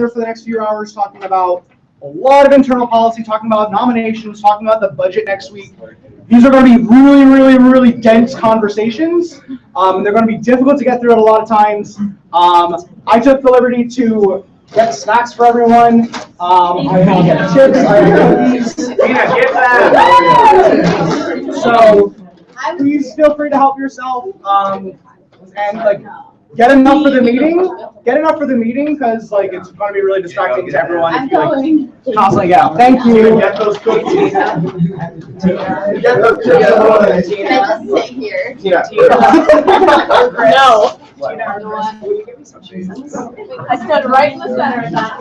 for the next few hours talking about a lot of internal policy, talking about nominations, talking about the budget next week. These are going to be really, really, really dense conversations. They're going to be difficult to get through at a lot of times. I took the liberty to get snacks for everyone. I have chips. I have cookies. Get that. So please feel free to help yourself. And like, get enough for the meeting. Get enough for the meeting because like it's going to be really distracting to everyone if you like constantly get out. Thank you. Get those cookies. Get those cookies. Can I just sit here? No. I stood right in the center of that.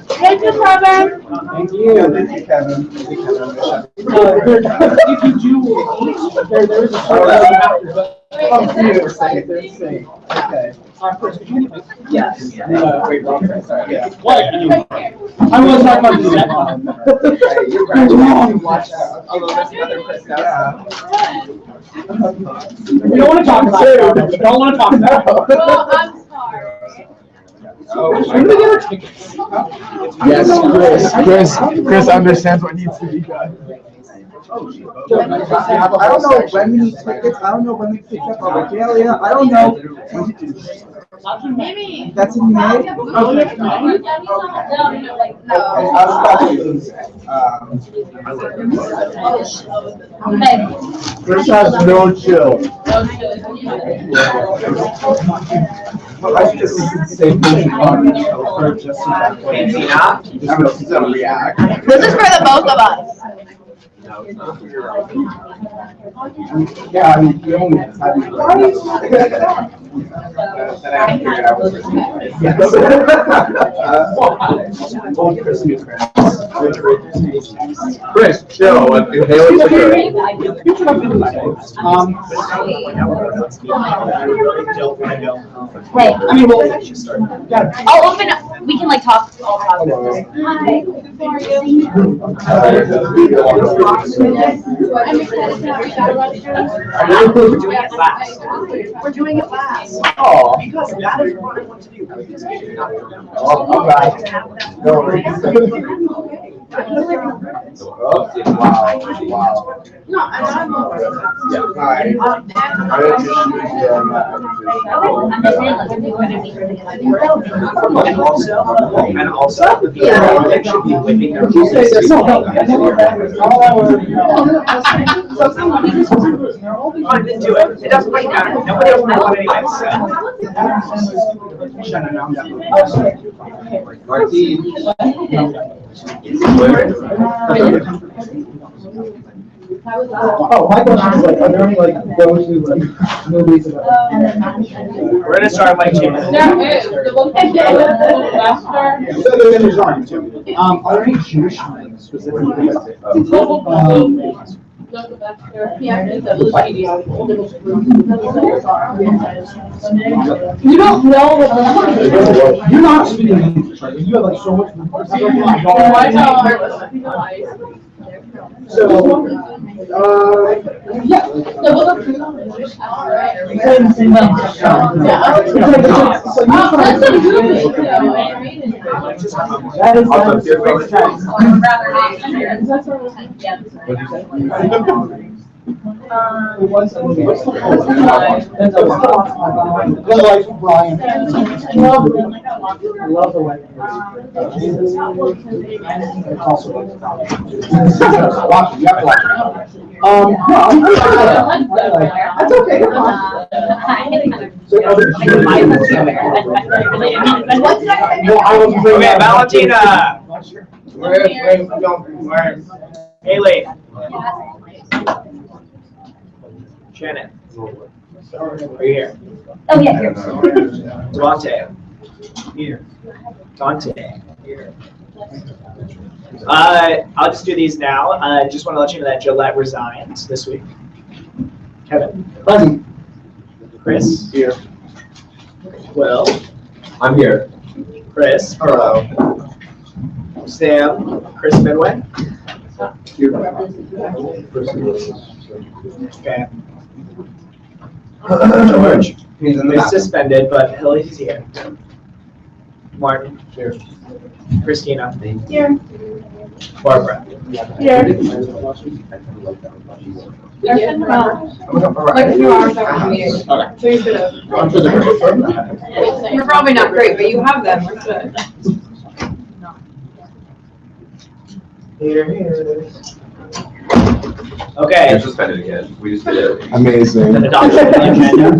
Thank you, Kevin. Thank you. Thank you, Kevin. If you do there's a okay. Yes. What? I was talking about the second. You're wrong. Watch out. We don't want to talk about it. We don't want to talk about it. Well, I'm sorry. When do we get our tickets? Yes, Chris understands what needs to be done. I don't know when we need tickets. I don't know when we pick up our regalia. I don't know. Maybe. That's in May? Okay. Chris has no chill. I should just say just so that react. This is for the both of us. Yeah, I mean, we only had Chris, chill. Inhale cigarette. Hey, I mean, well, I'll open up. We can like talk. Hi. we're doing it fast. Oh, Because that is what I want to do. all right. No worries. Wow. No, I'm Hi. And also, it should be whipping their Fine, then do it. It doesn't really matter. Nobody else knows anyway, Oh, my question is like, are there any like go-to like movies about? We're gonna start like two minutes. Are there any Jewish things specifically? You don't know what You're not speaking English, right? You have like so much. So, yeah. That is What's the movie? What's the Life of Brian. I love the Life of Brian. It's also watch it. You have to watch it. That's okay. Okay, Valentina. Haley. Shannon. Are you here? Oh, yeah, here. Devontae. Here. Dante. Here. I'll just do these now. Just want to let you know that Gillette resigned this week. Kevin. Present. Chris. Here. Will. I'm here. Chris. Hello. Sam. Chris Midway. Okay. George He's in the is back. suspended, but Hilly is here. Martin. Here. Christina. Here. Barbara. Here. Like your arms over me. So you could have. You're probably not great, but you have them. We're good. Here. Okay. You're suspended again. We just did it. Amazing. An adoption of the agenda.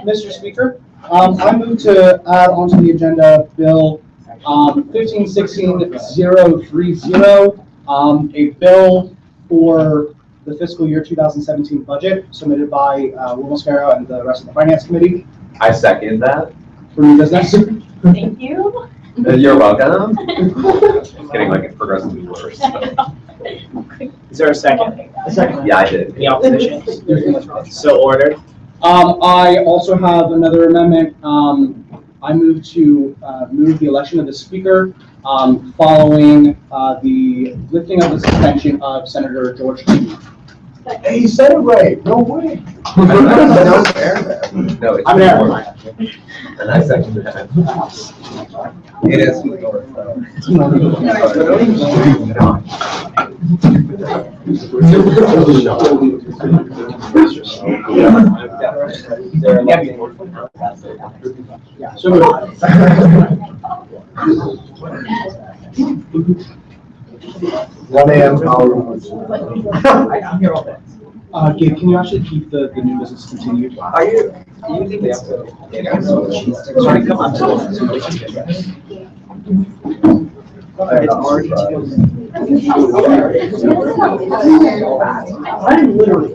Mr. Speaker, I move to add onto the agenda Bill 1516-030, a bill for the fiscal year 2017 budget submitted by Will Mosquero and the rest of the Finance Committee I second that. for new business. Thank you. You're welcome. It's getting like progressively worse. Is there a second? Yeah, I did. Any opposition? So ordered. I also have another amendment. I move to move the election of the speaker following the lifting of the suspension of Senator George Clinton. Hey, you said it right. No way. No, fair. No, it's I'm there. And I second that. It is. Yeah, so moved. 1 a.m. Gabe, can you actually keep the new business continued? Are you? You think it's? Sorry, come on. It's already. I'm literally.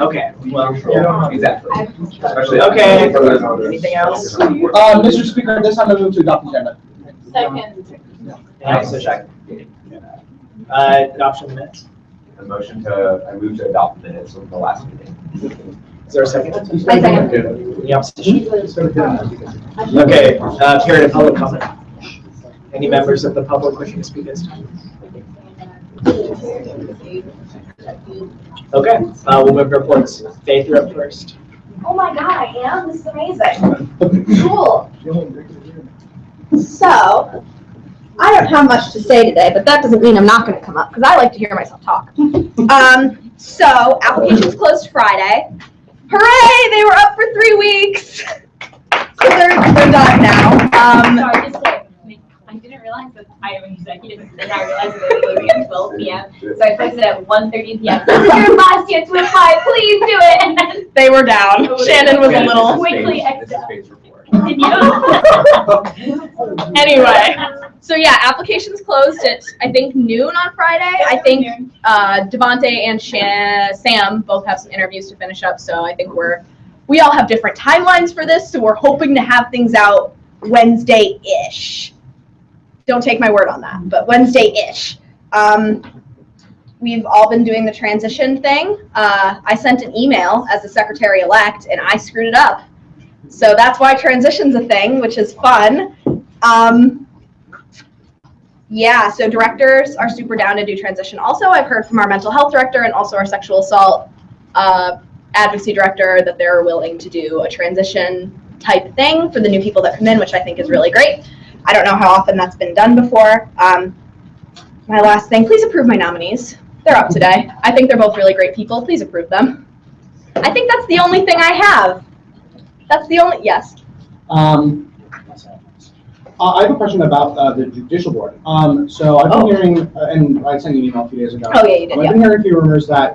Okay, well, Exactly. Especially. Okay. Anything else? Mr. Speaker, this time I move to adopt the agenda. Second. Adoption of minutes. A motion to, I move to adopt the minutes from the last meeting. Is there a second? I second. Any opposition? Okay, period of public comment. Any members of the public wishing to speak this time? Okay, we'll move to reports. Faith, you're up first. Oh my god, I am? This is amazing. Cool. So, I don't have much to say today, but that doesn't mean I'm not going to come up, because I like to hear myself talk. So, applications closed Friday. Hooray! They were up for 3 weeks. So they're done now. Sorry, just to make, I didn't realize that I am executive, and then I realized that it was closing at 12 p.m. So I posted at 1:30 p.m. This is your last chance to apply, please do it. And then They were down. Shannon was a little... quickly This is Faith's report. Anyway, so yeah, applications closed at, I think, noon on Friday. I think Devontae and Sam both have some interviews to finish up, so I think we all have different timelines for this, so we're hoping to have things out Wednesday-ish. Don't take my word on that, but Wednesday-ish. We've all been doing the transition thing. I sent an email as the secretary-elect, and I screwed it up. So that's why transition's a thing, which is fun. Yeah, so directors are super down to do transition. Also, I've heard from our mental health director and also our sexual assault advocacy director that they're willing to do a transition type thing for the new people that come in, which I think is really great. I don't know how often that's been done before. My last thing, please approve my nominees. They're up today. I think they're both really great people. Please approve them. I think that's the only thing I have. That's the only, yes. I have a question about the judicial board. So I've been hearing, and I sent you an email a few days ago. Oh, yeah, you did, I've yeah. been hearing a few rumors that,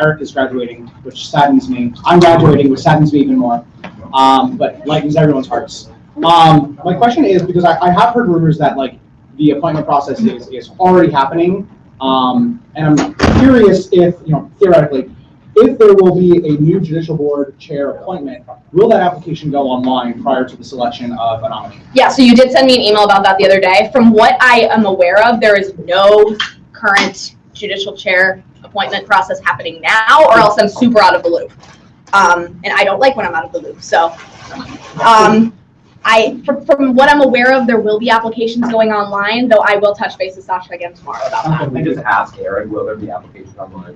Eric is graduating, which saddens me. I'm graduating, which saddens me even more, but lightens everyone's hearts. My question is, because I have heard rumors that, like, the appointment process is already happening, and I'm curious if, theoretically, if there will be a new judicial board chair appointment, will that application go online prior to the selection of a nominee? Yeah, so you did send me an email about that the other day. From what I am aware of, there is no current judicial chair appointment process happening now, or else I'm super out of the loop. And I don't like when I'm out of the loop. So from what I'm aware of, there will be applications going online, though I will touch base with Sasha again tomorrow about that. I just ask Aaron, will there be applications online?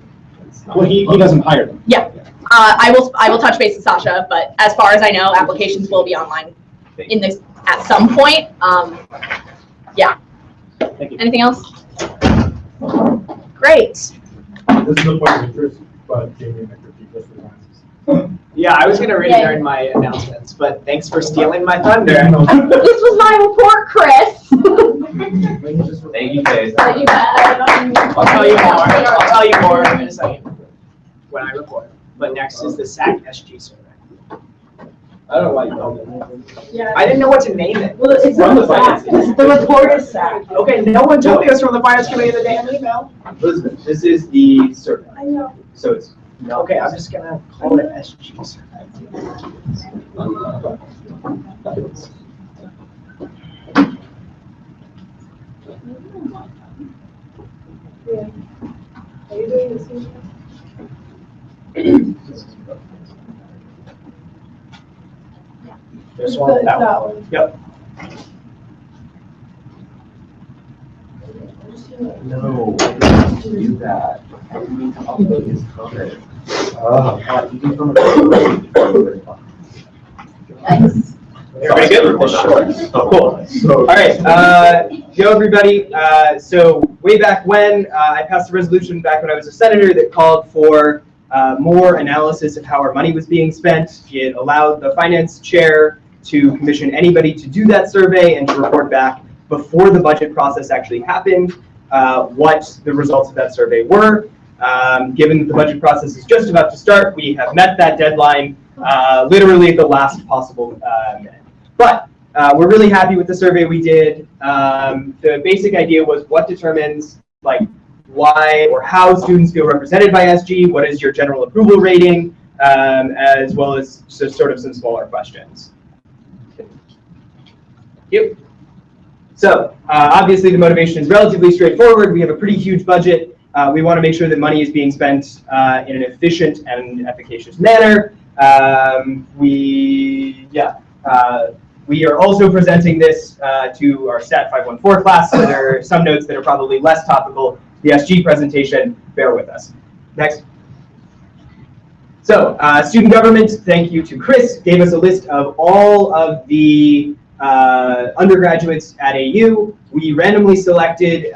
Well, he doesn't hire them. Yeah, I will touch base with Sasha, but as far as I know, applications will be online in this at some point. Yeah. Thank you. Anything else? Great. This is the point of interest, but Jamie and Victor keep us reminders. Yeah, I was gonna read it during my announcements, but thanks for stealing my thunder. This was my report, Chris. Thank you, Chase. I'll tell you more. I'll tell you more in a second when I report. But next is the SAC SG survey. I don't know why you called it. I didn't know what to name it. Well, it's From the finance. The report is SAC. Okay, no one told me it was from the finance committee the damn email. Elizabeth, this is the survey. I know. So it's Okay, I'm just gonna call it SG survey. Are you doing this? This one, that one. Yep. No, do that. Upload his comment. You can comment. Everybody good? Cool. All right, yo everybody. So way back when, I passed a resolution back when I was a senator that called for more analysis of how our money was being spent. It allowed the finance chair to commission anybody to do that survey and to report back before the budget process actually happened what the results of that survey were. Given that the budget process is just about to start, we have met that deadline literally at the last possible minute. But we're really happy with the survey we did. The basic idea was what determines why or how students feel represented by SG, what is your general approval rating, as well as sort of some smaller questions. Yep. So obviously the motivation is relatively straightforward. We have a pretty huge budget. We want to make sure that money is being spent in an efficient and efficacious manner. We are also presenting this to our Stat 514 class, so there are some notes that are probably less topical. The SG presentation, bear with us. Next. So student government, thank you to Chris, gave us a list of all of the undergraduates at AU. We randomly selected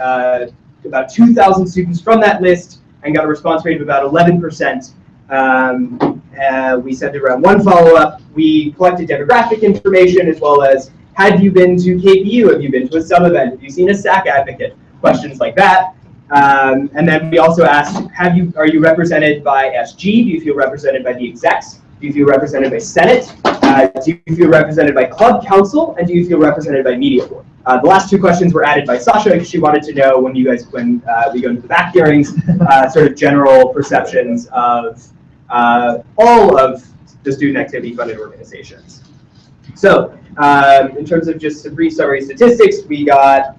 about 2,000 students from that list and got a response rate of about 11%. We sent around one follow-up. We collected demographic information as well as, have you been to KPU? Have you been to a sub-event? Have you seen a SAC advocate? Questions like that. And then we also asked, are you represented by SG? Do you feel represented by the execs? Do you feel represented by Senate? Do you feel represented by Club Council? And do you feel represented by Media Board? The last two questions were added by Sasha because she wanted to know when we go into the back hearings, sort of general perceptions of all of the student activity funded organizations. So in terms of just some brief summary statistics, we got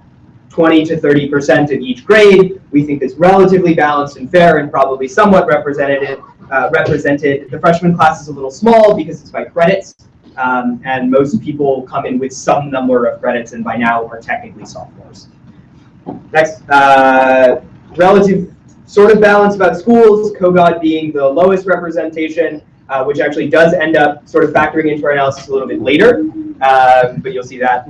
20 to 30% in each grade. We think it's relatively balanced and fair and probably somewhat represented. The freshman class is a little small because it's by credits, and most people come in with some number of credits and by now are technically sophomores. Next, relative sort of balance about schools, Kogod being the lowest representation, which actually does end up sort of factoring into our analysis a little bit later, but you'll see that.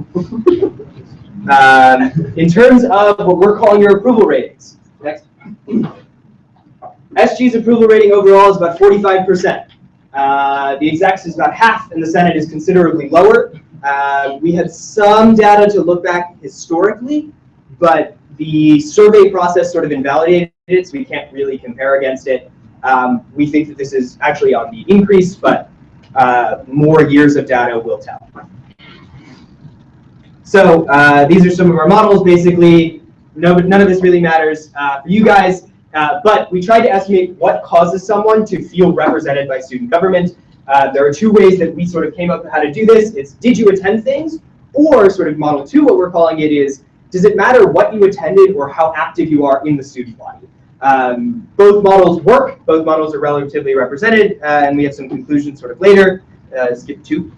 In terms of what we're calling your approval ratings. Next. SG's approval rating overall is about 45%. The execs is about half, and the Senate is considerably lower. We had some data to look back historically, but the survey process sort of invalidated it, so we can't really compare against it. We think that this is actually on the increase, but more years of data will tell. So these are some of our models. Basically, none of this really matters for you guys. But we tried to estimate what causes someone to feel represented by student government. There are two ways that we sort of came up with how to do this. It's, did you attend things? Or sort of model two, what we're calling it is, does it matter what you attended or how active you are in the student body? Both models work. Both models are relatively represented, and we have some conclusions sort of later. Skip 2.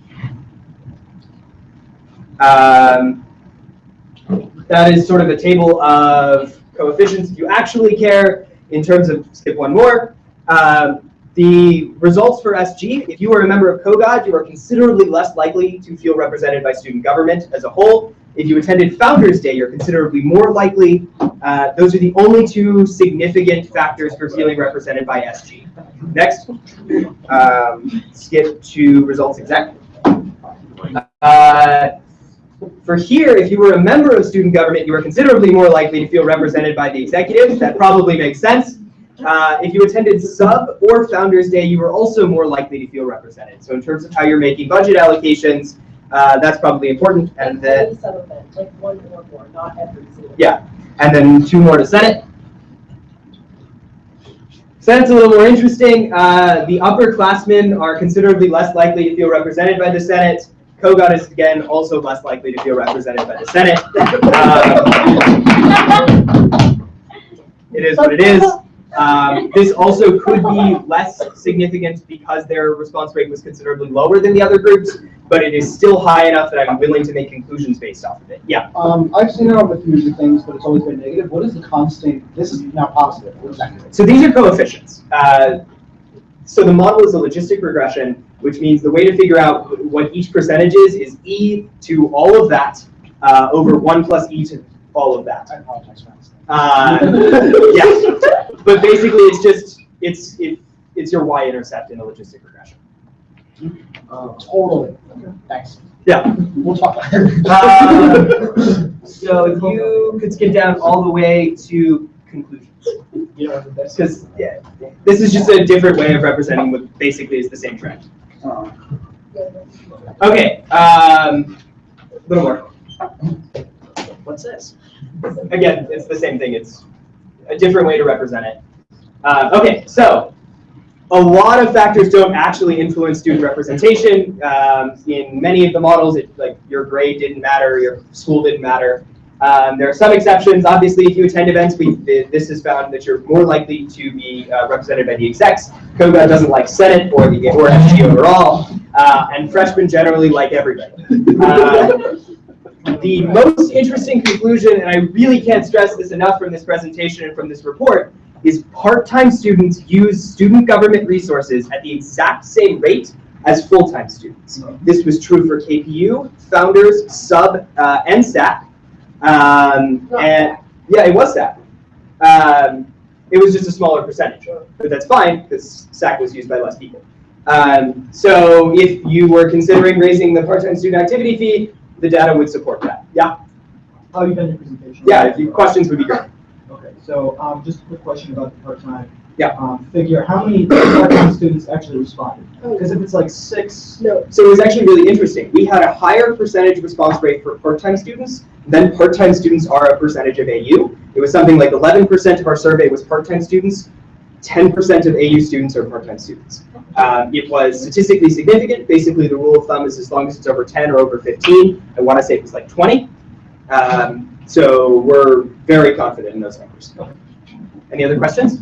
That is sort of a table of coefficients if you actually care in terms of, skip one more. The results for SG, if you are a member of COGOD, you are considerably less likely to feel represented by student government as a whole. If you attended Founders Day, you're considerably more likely. Those are the only two significant factors for feeling represented by SG. Next, skip to results exactly. For here, if you were a member of student government, you are considerably more likely to feel represented by the executive. That probably makes sense. If you attended Sub or Founders Day, you were also more likely to feel represented. So in terms of how you're making budget allocations, that's probably important. And then some of it, like one or more, not every single. Yeah, and then 2 more to Senate. Senate's a little more interesting. The upperclassmen are considerably less likely to feel represented by the Senate. COGOD is, again, also less likely to feel represented by the Senate. It is what it is. This also could be less significant because their response rate was considerably lower than the other groups, but it is still high enough that I'm willing to make conclusions based off of it. Yeah. I've seen it on a few things, but it's always been negative. What is the constant? This is now positive. What is that? So these are coefficients. So the model is a logistic regression, which means the way to figure out what each percentage is e to all of that over 1 plus e to all of that. I apologize for that. Yeah, but basically it's just it's your y-intercept in a logistic regression. Totally. Okay. Thanks. Yeah. We'll talk. So if you could skip down all the way to conclusions. Because yeah, this is just a different way of representing what basically is the same trend. Okay, little more. What's this? Again, it's the same thing. It's a different way to represent it. Okay, so a lot of factors don't actually influence student representation. In many of the models, like your grade didn't matter, your school didn't matter. There are some exceptions. Obviously, if you attend events, this has found that you're more likely to be represented by the execs. COGOD doesn't like Senate or SG overall, and freshmen generally like everybody. The most interesting conclusion, and I really can't stress this enough from this presentation and from this report, is part-time students use student government resources at the exact same rate as full-time students. This was true for KPU, Founders, Sub, and STAC. And yeah, it was STAC. It was just a smaller percentage, but that's fine because STAC was used by less people. So if you were considering raising the part-time student activity fee, the data would support that. Yeah? How you done your presentation? Yeah, if you questions would be great. Okay, so just a quick question about the part-time. Yeah. Figure, how many part-time students actually responded? Because if it's like 6. No. So it was actually really interesting. We had a higher percentage response rate for part-time students than part-time students are a percentage of AU. It was something like 11% of our survey was part-time students, 10% of AU students are part-time students. It was statistically significant. Basically, the rule of thumb is as long as it's over 10 or over 15. I want to say it was like 20. So we're very confident in those numbers. Any other questions?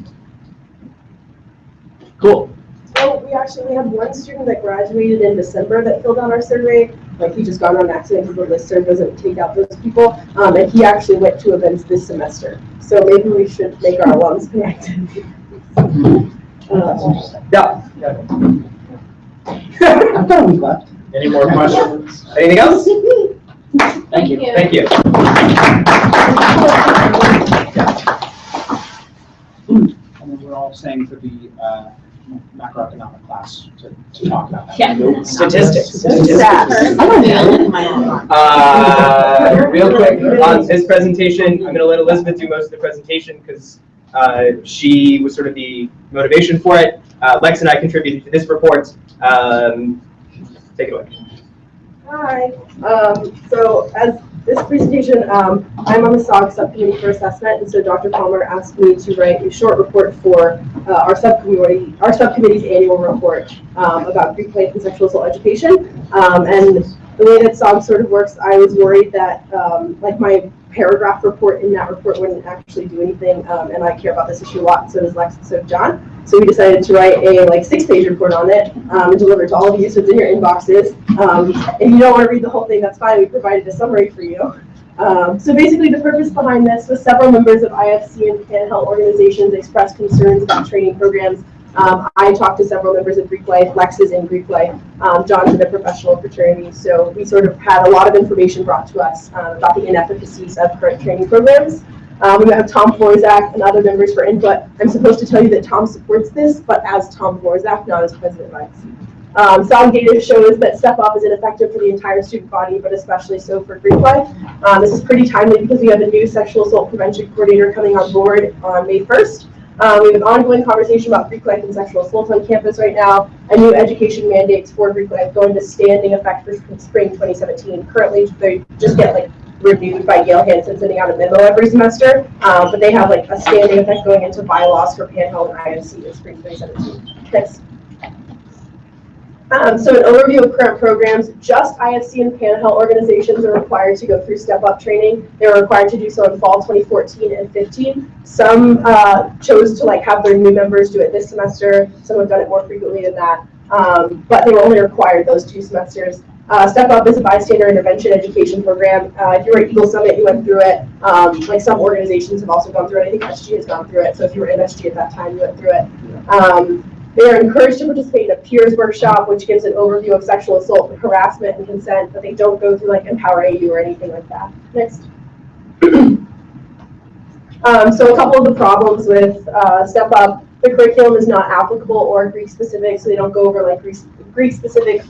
Cool. Oh, we had one student that graduated in December that filled out our survey. Like he just got on accident because the listserv doesn't take out those people. And he actually went to events this semester. So maybe we should make our alums connected. Yeah. I'm done with left. Any more questions? Anything else? Thank you. Thank you. And then we're all saying for the macroeconomic class to talk about that. Yeah. Statistics. Real Real quick on this presentation, I'm going to let Elizabeth do most of the presentation because she was sort of the motivation for it. Lex and I contributed to this report. Take it away. Hi. So as this presentation, I'm on the SOG subcommittee for assessment, and so Dr. Palmer asked me to write a short report for our subcommittee's annual report about Greek life and sexual assault education. And the way that SOG sort of works, I was worried that like my paragraph report in that report wouldn't actually do anything, and I care about this issue a lot, and so does Lex, and so does John. So we decided to write a 6-page report on it and deliver it to all of you, so it's in your inboxes. If you don't want to read the whole thing, that's fine. We provided a summary for you. So basically the purpose behind this was several members of IFC and Pan-Health organizations expressed concerns about training programs. I talked to several members of Greek Life. Lex is in Greek Life. John's in a professional fraternity. So we sort of had a lot of information brought to us about the inefficacies of current training programs. We have Tom Florzak and other members for input. I'm supposed to tell you that Tom supports this, but as Tom Florzak, not as president of IFC. Solid data shows that Step Up is ineffective for the entire student body, but especially so for Greek Life. This is pretty timely because we have a new sexual assault prevention coordinator coming on board on May 1st. We have an ongoing conversation about Greek life and sexual assault on campus right now, and new education mandates for Greek life going to standing effect for spring 2017. Currently, they just get reviewed by Yale Hansen, sending out a memo every semester, but they have a standing effect going into bylaws for Pan-Health and IFC in spring 2017. Next. So an overview of current programs, just IFC and Pan-Health organizations are required to go through step-up training. They were required to do so in fall 2014 and 15. Some chose to have their new members do it this semester. Some have done it more frequently than that, but they were only required those 2 semesters. Step Up is a bystander intervention education program. If you were at Eagle Summit, you went through it. Some organizations have also gone through it. I think SG has gone through it. So if you were in SG at that time, you went through it. They are encouraged to participate in a peers workshop, which gives an overview of sexual assault, harassment, and consent, but they don't go through Empower AU or anything like that. Next. So a couple of the problems with Step Up, the curriculum is not applicable or Greek specific, so they don't go over Greek specific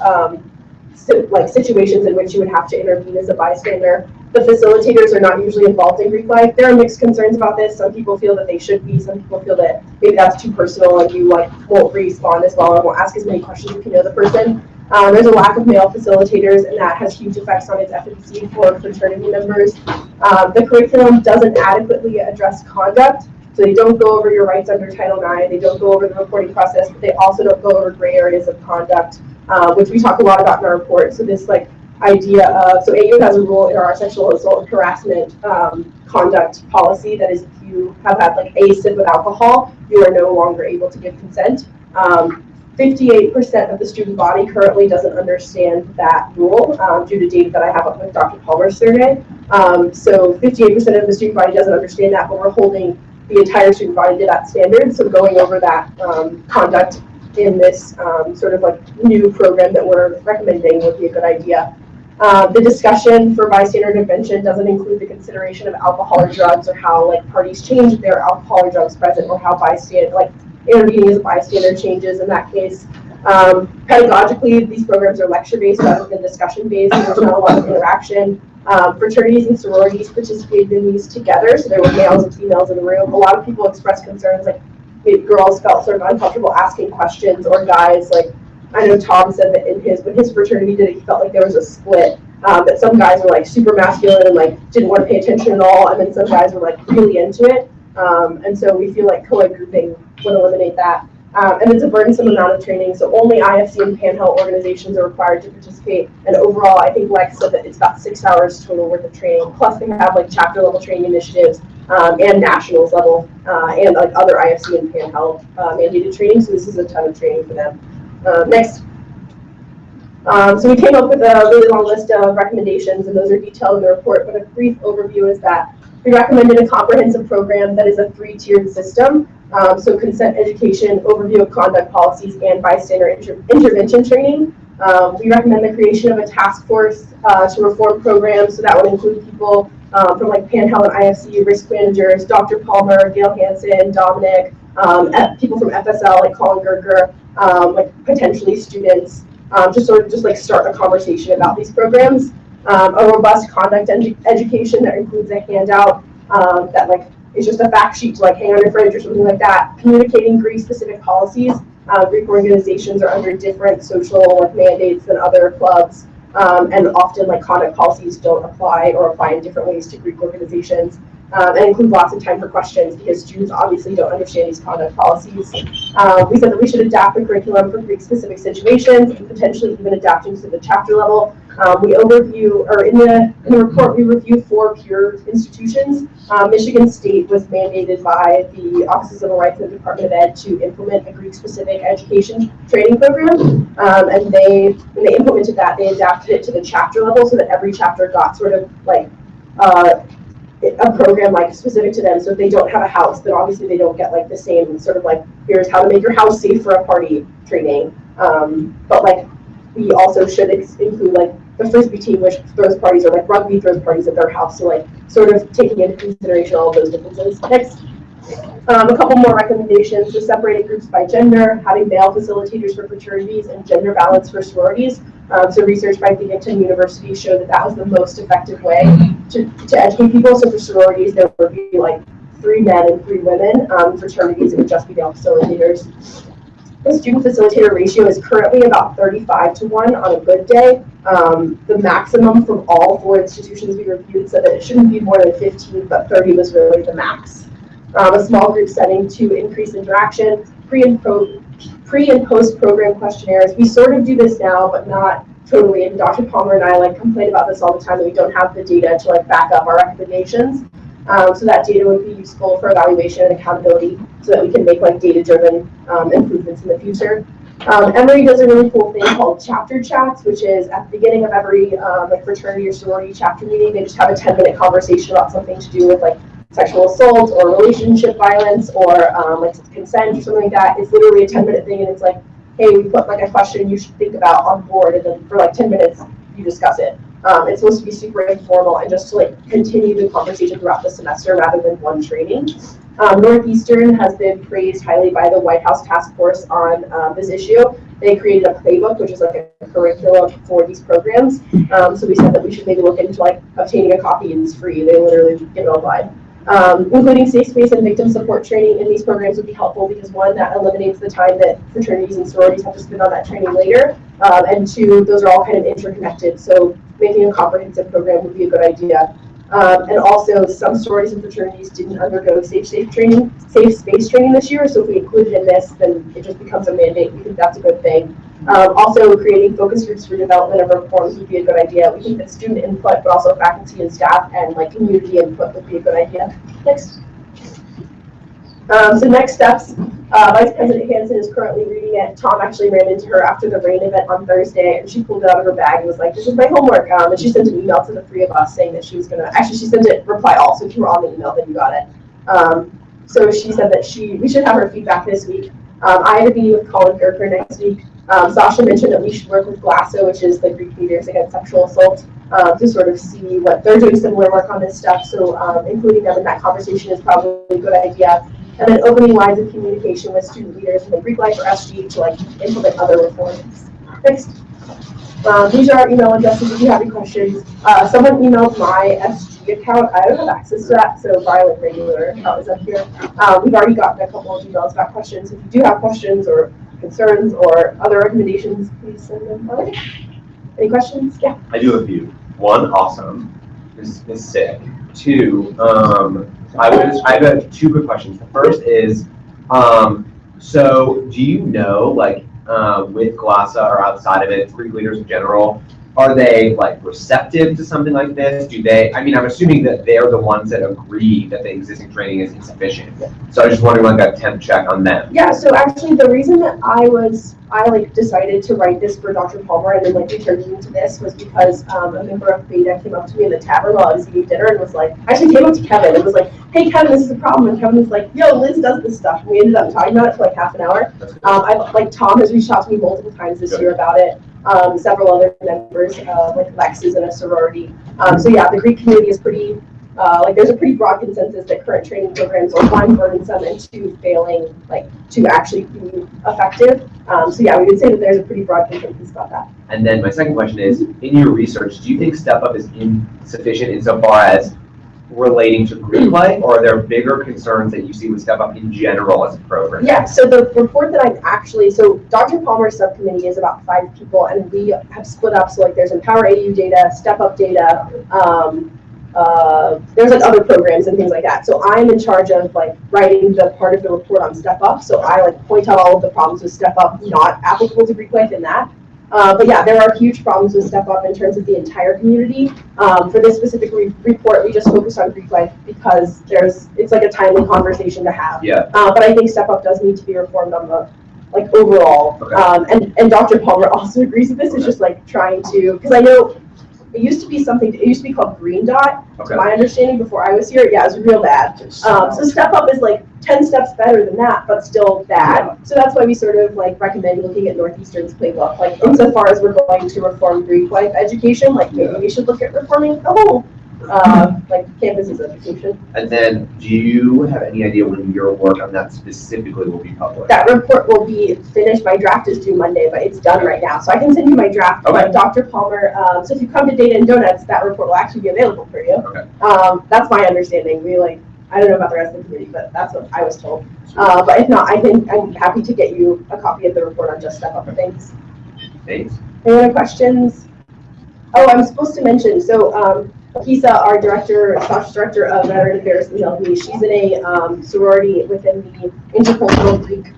situations in which you would have to intervene as a bystander. The facilitators are not usually involved in Greek life. There are mixed concerns about this. Some people feel that they should be. Some people feel that maybe that's too personal and you won't respond as well or won't ask as many questions if you know the person. There's a lack of male facilitators, and that has huge effects on its efficacy for fraternity members. The curriculum doesn't adequately address conduct. So they don't go over your rights under Title IX. They don't go over the reporting process, but they also don't go over gray areas of conduct, which we talk a lot about in our report. So this idea of, so AU has a rule in our sexual assault and harassment conduct policy that is, if you have had a sip of alcohol, you are no longer able to give consent. 58% of the student body currently doesn't understand that rule due to data that I have up with Dr. Palmer's survey. So 58% of the student body doesn't understand that, but we're holding the entire student body to that standard. So going over that conduct in this new program that we're recommending would be a good idea. The discussion for bystander intervention doesn't include the consideration of alcohol or drugs, or how parties change if there are alcohol or drugs present, or how intervening as a bystander changes in that case. Pedagogically, these programs are lecture-based rather than discussion-based, and there's not a lot of interaction. Fraternities and sororities participated in these together, so there were males and females in the room. A lot of people expressed concerns, maybe girls felt sort of uncomfortable asking questions, or guys, I know Tom said that when his fraternity did it, he felt like there was a split, that some guys were super masculine and didn't want to pay attention at all, and then some guys were really into it. And so we feel co-ed grouping would eliminate that. And it's a burdensome amount of training, so only IFC and Pan-Health organizations are required to participate. And overall, I think Lex said that it's about 6 hours total worth of training. Plus, they have chapter level training initiatives and nationals level and other IFC and Pan-Health mandated training. So this is a ton of training for them. Next. So we came up with a really long list of recommendations, and those are detailed in the report. But a brief overview is that we recommended a comprehensive program that is a 3-tiered system. So consent education, overview of conduct policies, and bystander intervention training. We recommend the creation of a task force to reform programs. So that would include people from Pan-Health and IFC, risk managers, Dr. Palmer, Gail Hansen, Dominic, people from FSL Colin Gerger, potentially students, just start a conversation about these programs. A robust conduct education that includes a handout that is just a fact sheet to hang on your fridge or something like that. Communicating Greek-specific policies. Greek organizations are under different social mandates than other clubs, and often conduct policies don't apply or apply in different ways to Greek organizations. and include lots of time for questions because students obviously don't understand these conduct policies. We said that we should adapt the curriculum for Greek-specific situations and potentially even adapting to the chapter level. We overview, or in the report, we review 4 peer institutions. Michigan State was mandated by the Office of Civil Rights and the Department of Ed to implement a Greek-specific education training program. And when they implemented that, they adapted it to the chapter level so that every chapter got sort of like a program like specific to them. So if they don't have a house, then obviously they don't get like the same sort of like, here's how to make your house safe for a party training. But like we also should include like the Frisbee team, which throws parties, or like rugby throws parties at their house. So like sort of taking into consideration all of those differences. Next. A couple more recommendations: so separating groups by gender, having male facilitators for fraternities, and gender balance for sororities. So research by Binghamton University showed that that was the most effective way to educate people. So for sororities, there would be like 3 men and 3 women. Fraternities, it would just be male facilitators. The student facilitator ratio is currently about 35-1 on a good day. The maximum from all 4 institutions we reviewed said that it shouldn't be more than 15, but 30 was really the max. A small group setting to increase interaction, pre and post program questionnaires. We sort of do this now, but not totally. And Dr. Palmer and I like complain about this all the time that we don't have the data to like back up our recommendations. So that data would be useful for evaluation and accountability so that we can make like data-driven improvements in the future. Emory does a really cool thing called chapter chats, which is at the beginning of every like fraternity or sorority chapter meeting, they just have a 10-minute conversation about something to do with like sexual assault or relationship violence or like consent or something like that. It's literally a 10-minute thing, and it's like, hey, we put like a question you should think about on board, and then for like 10 minutes you discuss it. It's supposed to be super informal and just to like continue the conversation throughout the semester rather than one training. Northeastern has been praised highly by the White House Task Force on this issue. They created a playbook, which is like a curriculum for these programs. So we said that we should maybe look into like obtaining a copy, and it's free. They literally give it online. Including safe space and victim support training in these programs would be helpful because 1, that eliminates the time that fraternities and sororities have to spend on that training later, and 2, those are all kind of interconnected, so making a comprehensive program would be a good idea. And also, some sororities and fraternities didn't undergo safe space training this year, so if we include it in this, then it just becomes a mandate. We think that's a good thing. Also, creating focus groups for development of reforms would be a good idea. We think that student input, but also faculty and staff and like community input would be a good idea. Next. So next steps, Vice President Hansen is currently reading it. Tom actually ran into her after the rain event on Thursday, and she pulled it out of her bag and was like, "This is my homework." And she sent an email to the 3 of us saying that she was gonna. Actually, she sent it reply all. So if you were on the email, then you got it. So she said that we should have her feedback this week. I have a meeting with Colin Kirker next week. Sasha mentioned that we should work with GLASO, which is the Greek Leaders Against Sexual Assault, to sort of see what they're doing similar work on this stuff. So including them in that conversation is probably a good idea. And then opening lines of communication with student leaders in the Greek Life or SG to like implement other reforms. Next. These are our email addresses if you have any questions. Someone emailed my SG account. I don't have access to that, so Violet Regular account is up here. We've already gotten a couple of emails about questions. If you do have questions or concerns or other recommendations, please send them our way. Any questions? Yeah. I do have a few. 1, awesome. This is sick. 2, I have 2 quick questions. The first is, so do you know, like, with GLASA or outside of it, Greek leaders in general, are they like receptive to something like this? Do they, I mean, I'm assuming that they're the ones that agree that the existing training is insufficient. So I was just wondering, like, a temp check on them. Yeah, so actually the reason that I like decided to write this for Dr. Palmer and then like return it into this was because a member of Beta came up to me in the tavern while I was eating dinner and was like, actually came up to Kevin and was like, "Hey Kevin, this is a problem." And Kevin was like, "Yo, Liz does this stuff." And we ended up talking about it for like half an hour. Like Tom has reached out to me multiple times this year about it. Several other members, like Lex is in a sorority. So yeah, the Greek community is pretty, like there's a pretty broad consensus that current training programs are 1, burdensome, and 2, failing like to actually be effective. So yeah, we would say that there's a pretty broad consensus about that. And then my second question is, in your research, do you think Step Up is insufficient insofar as relating to Greek life, or are there bigger concerns that you see with Step Up in general as a program? Yeah, so the report that I'm actually, so Dr. Palmer's subcommittee is about 5 people, and we have split up, so like there's Empower AU data, Step Up data, there's like other programs and things like that. So I'm in charge of like writing the part of the report on Step Up. So I like point out all of the problems with Step Up not applicable to Greek life in that. But yeah, there are huge problems with Step Up in terms of the entire community. For this specific report, we just focused on Greek life because it's like a timely conversation to have. Yeah. But I think Step Up does need to be reformed on the like overall. Okay. And Dr. Palmer also agrees with this. It's just like trying to, because I know it used to be called Green Dot, Okay. to my understanding, before I was here. Yeah, it was real bad. So Step Up is like 10 steps better than that, but still bad. So that's why we sort of like recommend looking at Northeastern's playbook. Like insofar as we're going to reform Greek life education, like maybe we should look at reforming the whole like campuses education. And then, do you have any idea when your work on that specifically will be published? That report will be finished. My draft is due Monday, but it's done right now. So I can send you my draft. Okay. But Dr. Palmer, so if you come to Data and Donuts, that report will actually be available for you. Okay. That's my understanding. I don't know about the rest of the committee, but that's what I was told. But if not, I'm happy to get you a copy of the report on Just Step Up. Thanks. Thanks. Any other questions? Oh, I'm supposed to mention, so Kisa, our Sasha's director of Veteran Affairs, emailed me. She's in a sorority within the Intercultural Greek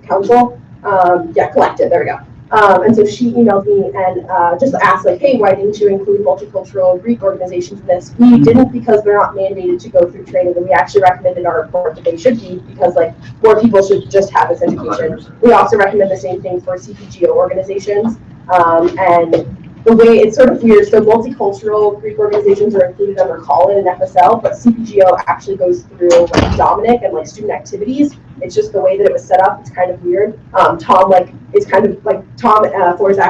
council. Collective, there we go. And so she emailed me and just asked like, hey, why didn't you include multicultural Greek organizations in this? We didn't because they're not mandated to go through training, and we actually recommended in our report that they should be because like more people should just have this education. 100%. We also recommend the same thing for CPGO organizations. And the way it's sort of weird, so multicultural Greek organizations are included under call-in and FSL, but CPGO actually goes through like Dominic and like student activities. It's just the way that it was set up. It's kind of weird. Tom Forzak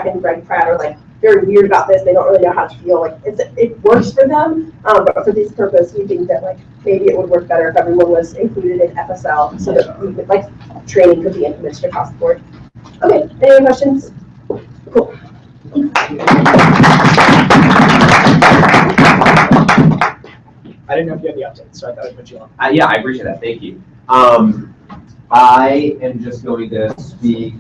and Greg Pratt are like very weird about this. They don't really know how to feel. Like it works for them, but for this purpose, we think that like maybe it would work better if everyone was included in FSL, so that we could, like training could be implemented across the board. Okay, any other questions? Cool. I didn't know if you had the update, so I thought I'd put you on. Yeah, I appreciate that. Thank you. I am just going to speak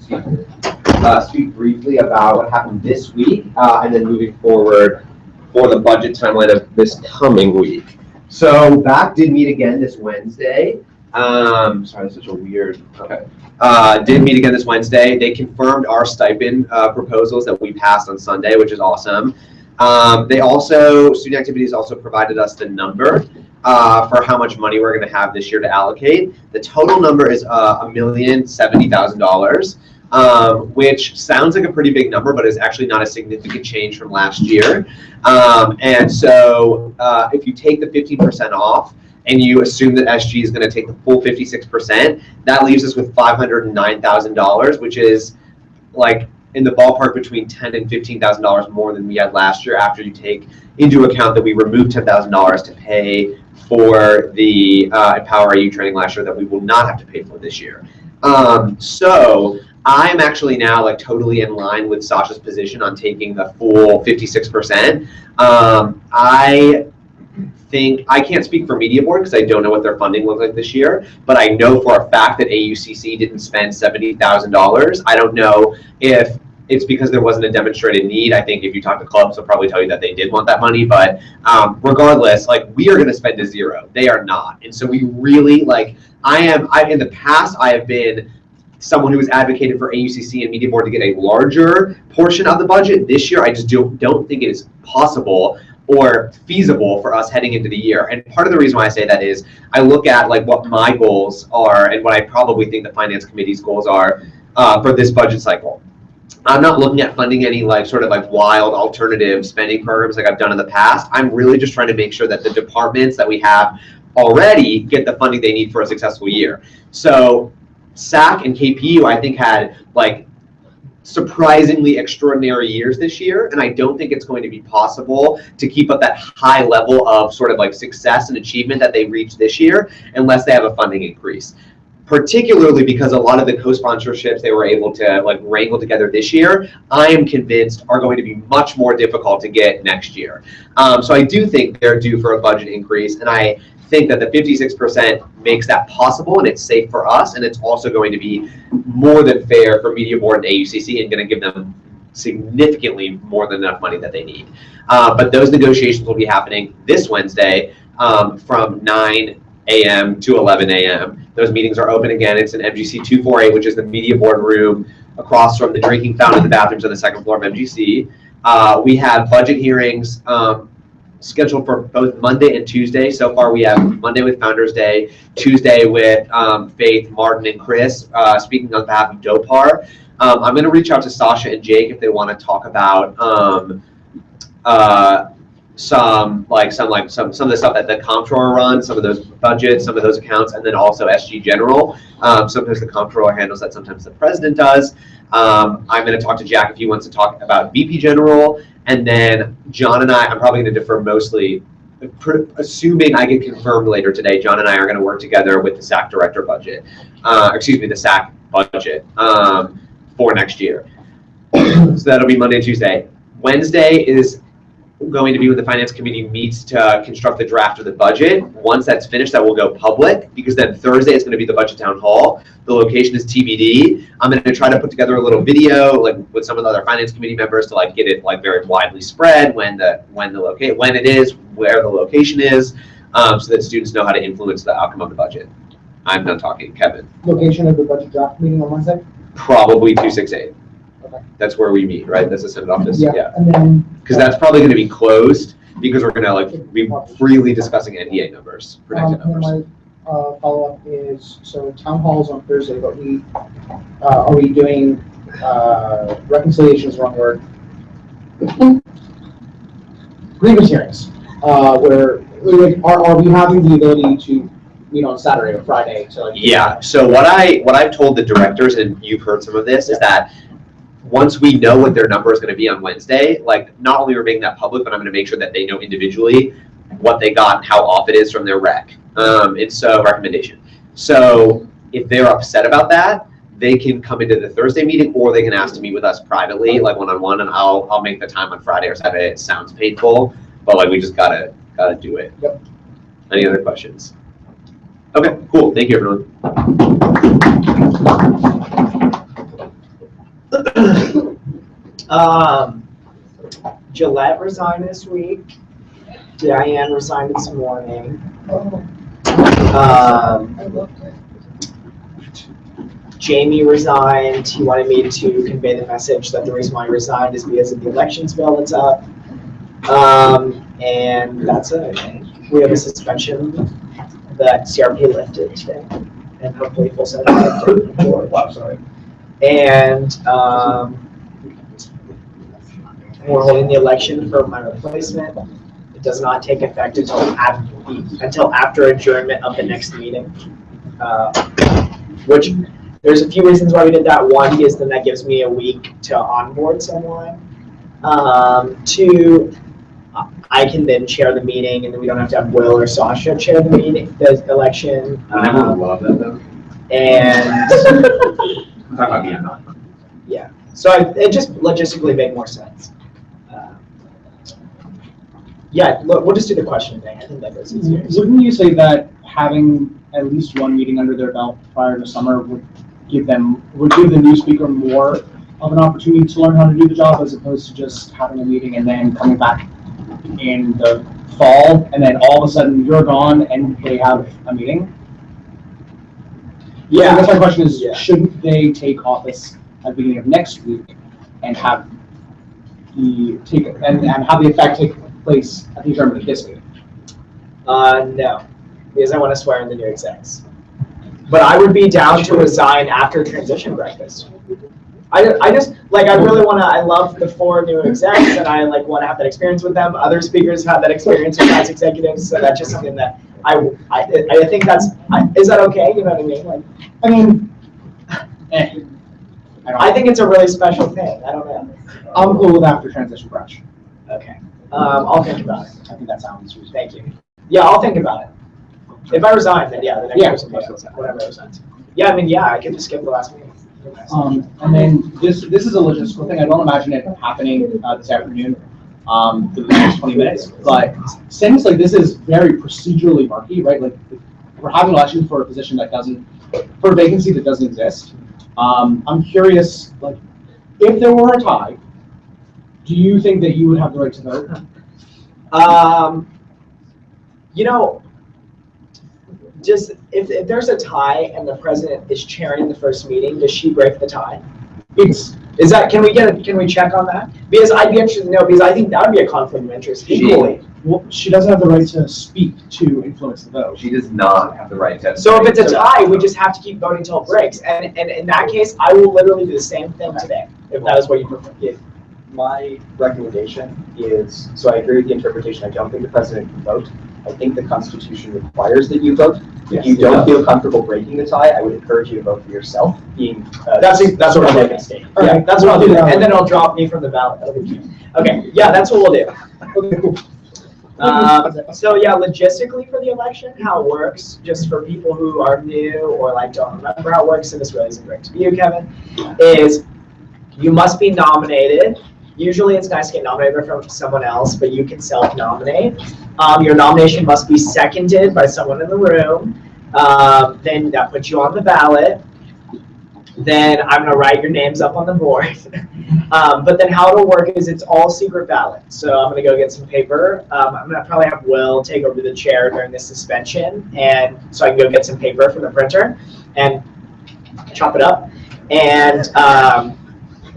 briefly about what happened this week, and then moving forward for the budget timeline of this coming week. So BAC did meet again this Wednesday. Sorry, that's such a weird. Okay. Did meet again this Wednesday. They confirmed our stipend proposals that we passed on Sunday, which is awesome. Student Activities also provided us the number for how much money we're going to have this year to allocate. The total number is $1,070,000, which sounds like a pretty big number, but is actually not a significant change from last year. And so if you take the 15% off, and you assume that SG is going to take the full 56%, that leaves us with $509,000, which is like in the ballpark between $10,000 and $15,000 more than we had last year, after you take into account that we removed $10,000 to pay for the Empower AU training last year that we will not have to pay for this year. So I'm actually now like totally in line with Sasha's position on taking the full 56%. I can't speak for Media Board because I don't know what their funding looks like this year, but I know for a fact that AUCC didn't spend $70,000. I don't know if it's because there wasn't a demonstrated need. I think if you talk to clubs, they'll probably tell you that they did want that money, but regardless, like we are going to spend to zero. They are not. And so we really in the past, I have been someone who has advocated for AUCC and Media Board to get a larger portion of the budget. This year, I just don't think it is possible or feasible for us heading into the year. And part of the reason why I say that is I look at like what my goals are and what I probably think the Finance Committee's goals are for this budget cycle. I'm not looking at funding any like sort of like wild alternative spending programs like I've done in the past. I'm really just trying to make sure that the departments that we have already get the funding they need for a successful year. So SAC and KPU, I think, had like surprisingly extraordinary years this year, and I don't think it's going to be possible to keep up that high level of sort of like success and achievement that they reached this year unless they have a funding increase. Particularly because a lot of the co-sponsorships they were able to like wrangle together this year, I am convinced are going to be much more difficult to get next year. So I do think they're due for a budget increase, and I think that the 56% makes that possible, and it's safe for us, and it's also going to be more than fair for Media Board and AUCC, and going to give them significantly more than enough money that they need. But those negotiations will be happening this Wednesday from 9 a.m. to 11 a.m. Those meetings are open again. It's in MGC 248, which is the media board room across from the drinking fountain and the bathrooms on the second floor of MGC. We have budget hearings scheduled for both Monday and Tuesday. So far, we have Monday with Founders Day, Tuesday with Faith, Martin, and Chris speaking on behalf of DOPAR. I'm going to reach out to Sasha and Jake if they want to talk about some of the stuff that the comptroller runs, some of those budgets, some of those accounts, and then also SG General. Sometimes the comptroller handles that, sometimes the president does. I'm going to talk to Jack if he wants to talk about VP General, and then John and I'm probably going to defer mostly, assuming I get confirmed later today. John and I are going to work together with the SAC director budget, the SAC budget for next year. So that'll be Monday and Tuesday. Wednesday is going to be when the finance committee meets to construct the draft of the budget. Once that's finished, that will go public, because then Thursday is going to be the budget town hall. The location is TBD. I'm going to try to put together a little video with some of the other finance committee members to get it very widely spread when it is, where the location is, so that students know how to influence the outcome of the budget. I'm done talking. Kevin. Location of the budget draft meeting on Wednesday? Probably 268. Okay. That's where we meet, right? That's the Senate office. Yeah. And then because that's probably going to be closed, because we're going to be freely discussing NDA numbers, projected and numbers. my follow-up is, so town hall's on Thursday, but are we doing reconciliation is the wrong word. Grievance hearings, where are we having the ability to meet on Saturday or Friday to Yeah. So what I've told the directors, and you've heard some of this, is that once we know what their number is going to be on Wednesday, not only are we making that public, but I'm going to make sure that they know individually what they got and how off it is from their rec. It's a recommendation. So if they're upset about that, they can come into the Thursday meeting, or they can ask to meet with us privately, one-on-one, and I'll make the time on Friday or Saturday. It sounds painful, but we just gotta do it. Yep. Any other questions? Okay, cool. Thank you, everyone. Gillette resigned this week. Diane resigned this morning. Jamie resigned. He wanted me to convey the message that the reason why he resigned is because of the elections bill that's up. And that's it. We have a suspension that CRP lifted today, and hopefully full set of wow, sorry. And we're holding the election for my replacement. It does not take effect until after adjournment of the next meeting, which there's a few reasons why we did that. One is then that gives me a week to onboard someone. Two, I can then chair the meeting, and then we don't have to have Will or Sasha chair the meeting, the election. I would love that though. And I'm talking about me, I'm not. yeah, so it just logistically make more sense. Yeah, look, we'll just do the question thing. I think that goes easier. Wouldn't you say that having at least one meeting under their belt prior to summer would give the new speaker more of an opportunity to learn how to do the job, as opposed to just having a meeting and then coming back in the fall, and then all of a sudden you're gone and they have a meeting? Yeah. I guess my question is, Yeah. shouldn't they take office at the beginning of next week and have the effect take place at the adjournment of this meeting? No, because I want to swear in the new execs. But I would be down to resign after transition breakfast. I really want to, I love the 4 new execs, and I want to have that experience with them. Other speakers have that experience with past executives, so that's just something that I think is that okay? You know what I mean? I think it's a really special thing. I don't know. I'm cool with after transition brush. Okay. I'll think about it. I think that sounds reasonable. Thank you. Yeah, I'll think about it. If I resign, then yeah, the next person, whatever resigns. Yeah, I could just skip the last meeting. And then this is a logistical thing. I don't imagine it happening this afternoon for the next 20 minutes. But things like this is very procedurally murky, right? We're having elections for a position for a vacancy that doesn't exist. I'm curious, if there were a tie Do you think that you would have the right to vote? You know, just if there's a tie and the president is chairing the first meeting, does she break the tie? Is that, can we check on that? Because I'd be interested to know, because I think that would be a conflict of interest equally. Well, she doesn't have the right to speak to influence the vote. She does not have the right to. So if it's a tie, we just have to keep voting until it breaks. And in that case, I will literally do the same thing today, if that is what you prefer. If my recommendation is, so I agree with the interpretation, I don't think the president can vote. I think the Constitution requires that you vote. If you don't feel comfortable breaking the tie, I would encourage you to vote for yourself, being. That's what I'm looking at. All Yeah, right. that's what I'll do. And then I'll drop me from the ballot. That'll be cute. Okay, yeah, that's what we'll do. Okay, cool. So yeah, logistically for the election, how it works, just for people who are new or like don't remember how it works, and this really isn't great to be you, Kevin, is you must be nominated. Usually it's nice to get nominated from someone else, but you can self-nominate. Your nomination must be seconded by someone in the room. Then that puts you on the ballot. Then I'm gonna write your names up on the board. But then how it'll work is it's all secret ballot. So I'm gonna go get some paper. I'm gonna probably have Will take over the chair during this suspension, and so I can go get some paper from the printer and chop it up. And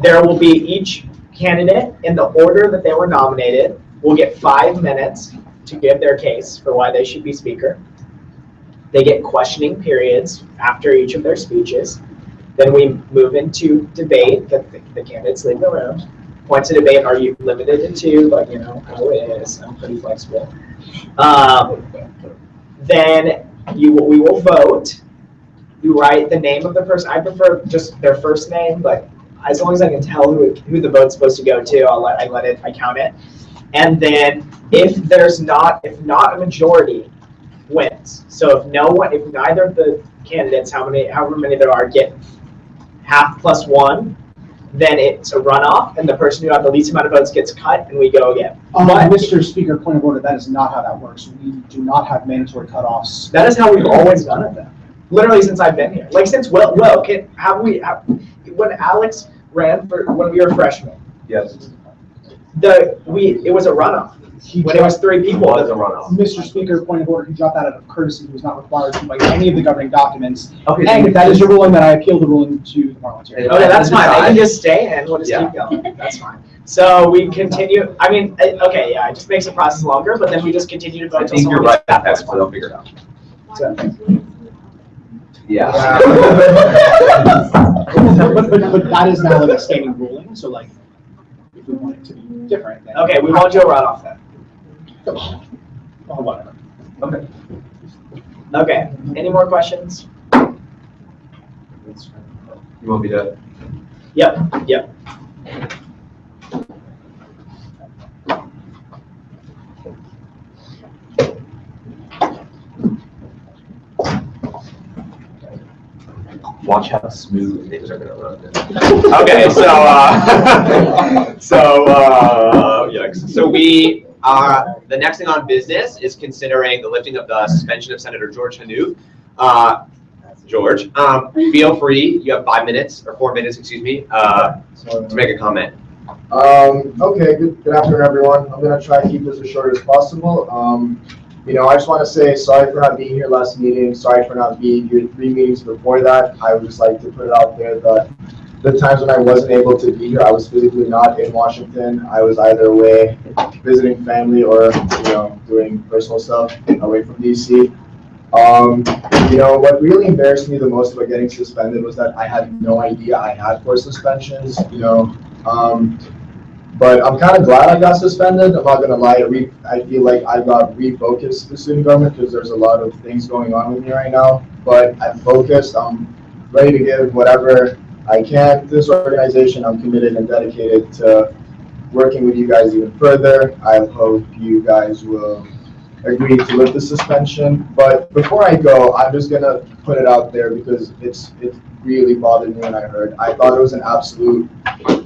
there will be each candidate in the order that they were nominated will get 5 minutes to give their case for why they should be speaker. They get questioning periods after each of their speeches. Then we move into debate. The candidates leave the room. Points of debate are you limited to 2, but you know how it is. I'm pretty flexible. Then we will vote. You write the name of the person. I prefer just their first name, but as long as I can tell who the vote's supposed to go to, I count it. And then if not a majority wins. So if neither of the candidates, however many there are, get half plus 1, then it's a runoff, and the person who had the least amount of votes gets cut, and we go again. But Mr. Speaker, point of order, that is not how that works. We do not have mandatory cutoffs. that is how we've always done it then. Literally since I've been here. Like since when Alex ran when we were freshmen, Yes. it was a runoff. When it was 3 people, Was a runoff. Mr. Speaker, point of order, he dropped that out of courtesy. He was not required to write any of the governing documents. Okay. And if that is your ruling, then I appeal the ruling to the parliamentarian. Okay, that's fine. I can just stay and we'll just keep going. That's fine. So we continue. I mean, okay, yeah, it just makes the process longer, but then we just continue to vote I until think someone you're gets right. back. That's what they'll figure it out. So, Yeah. But that is now like a standing ruling, so like, if we want it to be different, then. okay, we won't do a runoff then. Well, whatever. Okay. Okay, any more questions? You want me to? Yep. Watch how smooth things are gonna run. Okay, yikes. So we, the next thing on business is considering the lifting of the suspension of Senator George Hanouf. George, feel free, you have 5 minutes, or 4 minutes, excuse me, to make a comment. Okay, good afternoon, everyone. I'm gonna try to keep this as short as possible. I just want to say sorry for not being here last meeting. Sorry for not being here 3 meetings before that. I would just like to put it out there that the times when I wasn't able to be here, I was physically not in Washington. I was either away visiting family or, doing personal stuff away from DC. What really embarrassed me the most about getting suspended was that I had no idea I had 4 suspensions, But I'm kind of glad I got suspended. I'm not going to lie. I feel like I got refocused to the student government because there's a lot of things going on with me right now. But I'm focused. I'm ready to give whatever I can to this organization. I'm committed and dedicated to working with you guys even further. I hope you guys will agree to lift the suspension. But before I go, I'm just going to put it out there because it really bothered me when I heard. I thought it was an absolute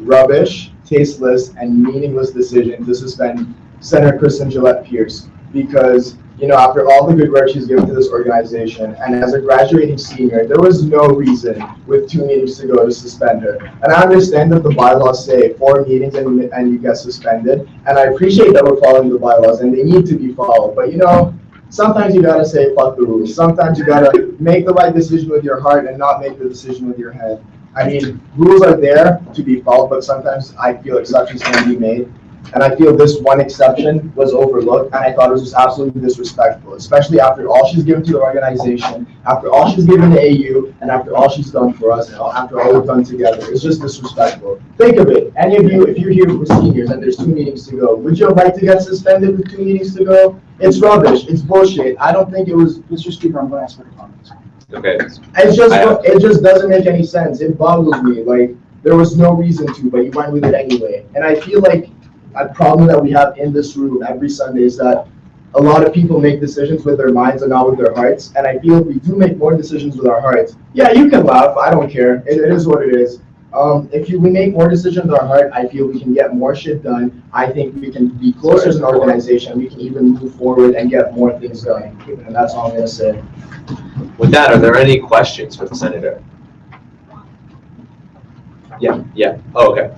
rubbish, tasteless, and meaningless decision to suspend Senator Kristen Gillette Pierce because you know, after all the good work she's given to this organization, and as a graduating senior, there was no reason with 2 meetings to go to suspend her. And I understand that the bylaws say 4 meetings and you get suspended, and I appreciate that we're following the bylaws and they need to be followed. But you know, sometimes you gotta say fuck the rules. Sometimes you gotta make the right decision with your heart and not make the decision with your head. I mean, rules are there to be followed, but sometimes I feel exceptions can be made. And I feel this one exception was overlooked, and I thought it was just absolutely disrespectful, especially after all she's given to the organization, after all she's given to AU, and after all she's done for us, and after all we've done together. It's just disrespectful. Think of it. Any of you, if you're here for seniors and there's 2 meetings to go, would you like to get suspended with 2 meetings to go? It's rubbish. It's bullshit. I don't think it was. Mr. Speaker, I'm going to ask for comments. Okay. It just doesn't make any sense. It boggles me. Like, there was no reason to, but you went with it anyway. And I feel like a problem that we have in this room every Sunday is that a lot of people make decisions with their minds and not with their hearts. And I feel if we do make more decisions with our hearts, yeah, you can laugh. I don't care. It is what it is. We make more decisions with our heart, I feel we can get more shit done. I think we can be closer as an organization. We can even move forward and get more things done. And that's all I'm going to say. With that, are there any questions for the senator? Yeah. Oh, okay.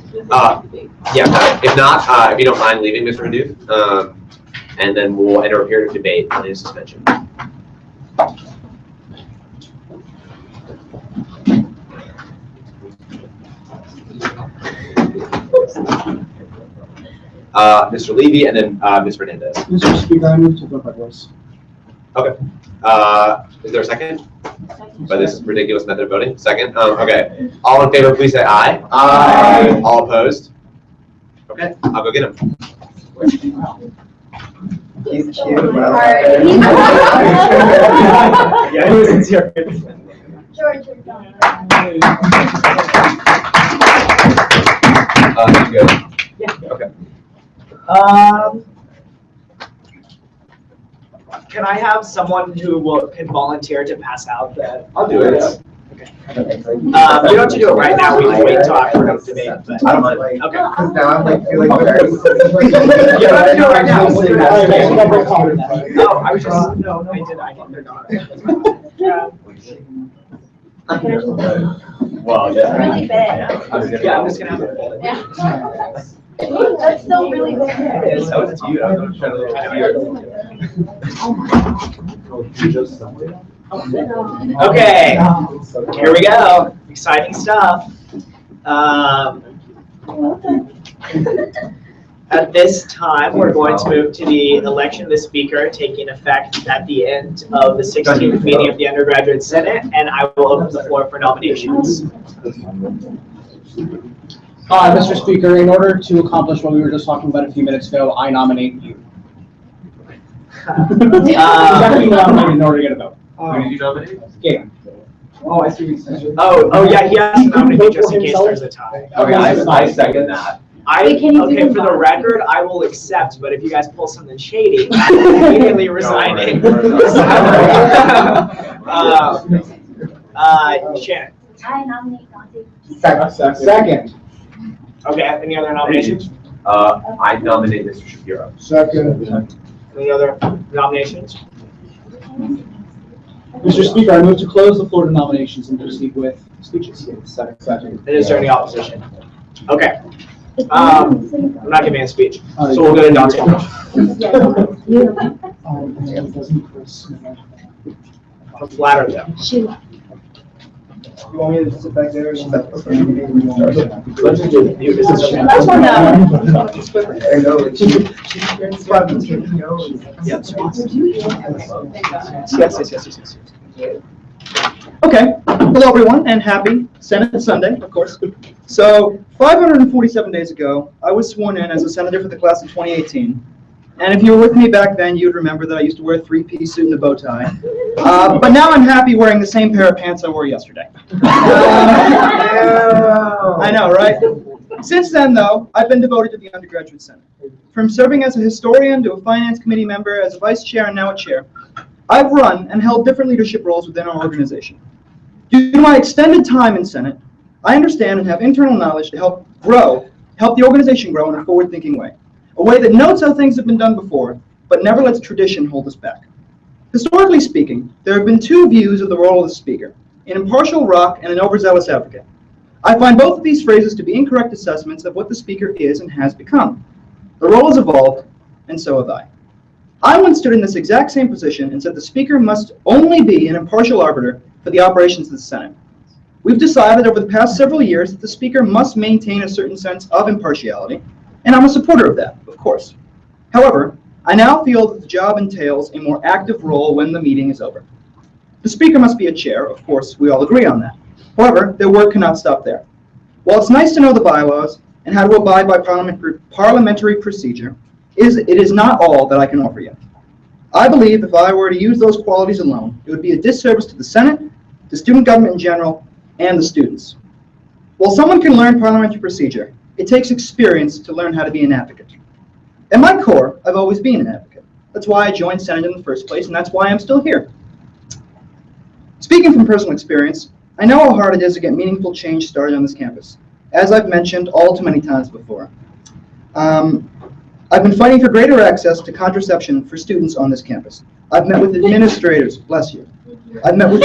Yeah. If not, if you don't mind leaving, Mr. Reduth, and then we'll enter a period of debate on his suspension. Mr. Levy, and then Ms. Fernandez. Mr. Speaker, I move to vote by voice. Okay. Is there a second? By this ridiculous method of voting? Second? Okay. All in favor, please say aye. Aye. All opposed? Okay, I'll go get him. He's cute. Yeah, he was sincere. George, you're done. You good? Yeah. Okay. Can I have someone who can volunteer to pass out the? I'll do it. Okay. You don't have to do it right now. We can wait till after the debate. But I don't mind. okay. Because now I'm like feeling very. You don't have to do it right now. No, I was just no. I think they're not. Well, yeah. Really big. Yeah, I'm just gonna have it. Yeah. That's still really big. It is. Oh, it's you. I'm trying to Okay, here we go. Exciting stuff. At this time, we're going to move to the election of the speaker taking effect at the end of the 16th meeting of the Undergraduate Senate, and I will open the floor for nominations. Mr. Speaker, in order to accomplish what we were just talking about a few minutes ago, I nominate you. Exactly what I'm nominating in order to get a vote. Who did you nominate? Gabe. Oh, I see what you're saying. Oh, yeah, he has to nominate me just in case there's a tie. Okay, I second that. Okay, for the record, I will accept, but if you guys pull something shady, I'm immediately resigning. Shannon. I nominate Dante. Second. Okay, any other nominations? I nominate Mr. Shapiro. Second. Any other nominations? Mr. Speaker, I move to close the floor to nominations and proceed with speeches. Second. Is there any opposition? Okay. I'm not giving a speech, so we'll go to Dante. I'll flatter them. You want me to sit back there? Let's do new business. Yes. Okay, hello everyone, and happy Senate Sunday, of course. So, 547 days ago, I was sworn in as a senator for the class of 2018. And if you were with me back then, you'd remember that I used to wear a three-piece suit and a bow tie. But now I'm happy wearing the same pair of pants I wore yesterday. I know, right? Since then, though, I've been devoted to the Undergraduate Senate. From serving as a historian to a finance committee member, as a vice chair, and now a chair, I've run and held different leadership roles within our organization. Due to my extended time in Senate, I understand and have internal knowledge to help the organization grow in a forward-thinking way. A way that notes how things have been done before, but never lets tradition hold us back. Historically speaking, there have been two views of the role of the speaker, an impartial rock and an overzealous advocate. I find both of these phrases to be incorrect assessments of what the speaker is and has become. The role has evolved, and so have I. I once stood in this exact same position and said the speaker must only be an impartial arbiter for the operations of the Senate. We've decided over the past several years that the speaker must maintain a certain sense of impartiality, and I'm a supporter of that, of course. However, I now feel that the job entails a more active role when the meeting is over. The speaker must be a chair, of course, we all agree on that. However, their work cannot stop there. While it's nice to know the bylaws and how to abide by parliamentary procedure, it is not all that I can offer you. I believe if I were to use those qualities alone, it would be a disservice to the Senate, to student government in general, and the students. While someone can learn parliamentary procedure, it takes experience to learn how to be an advocate. At my core, I've always been an advocate. That's why I joined Senate in the first place, and that's why I'm still here. Speaking from personal experience, I know how hard it is to get meaningful change started on this campus, as I've mentioned all too many times before. I've been fighting for greater access to contraception for students on this campus. I've met with administrators, bless you. I've met with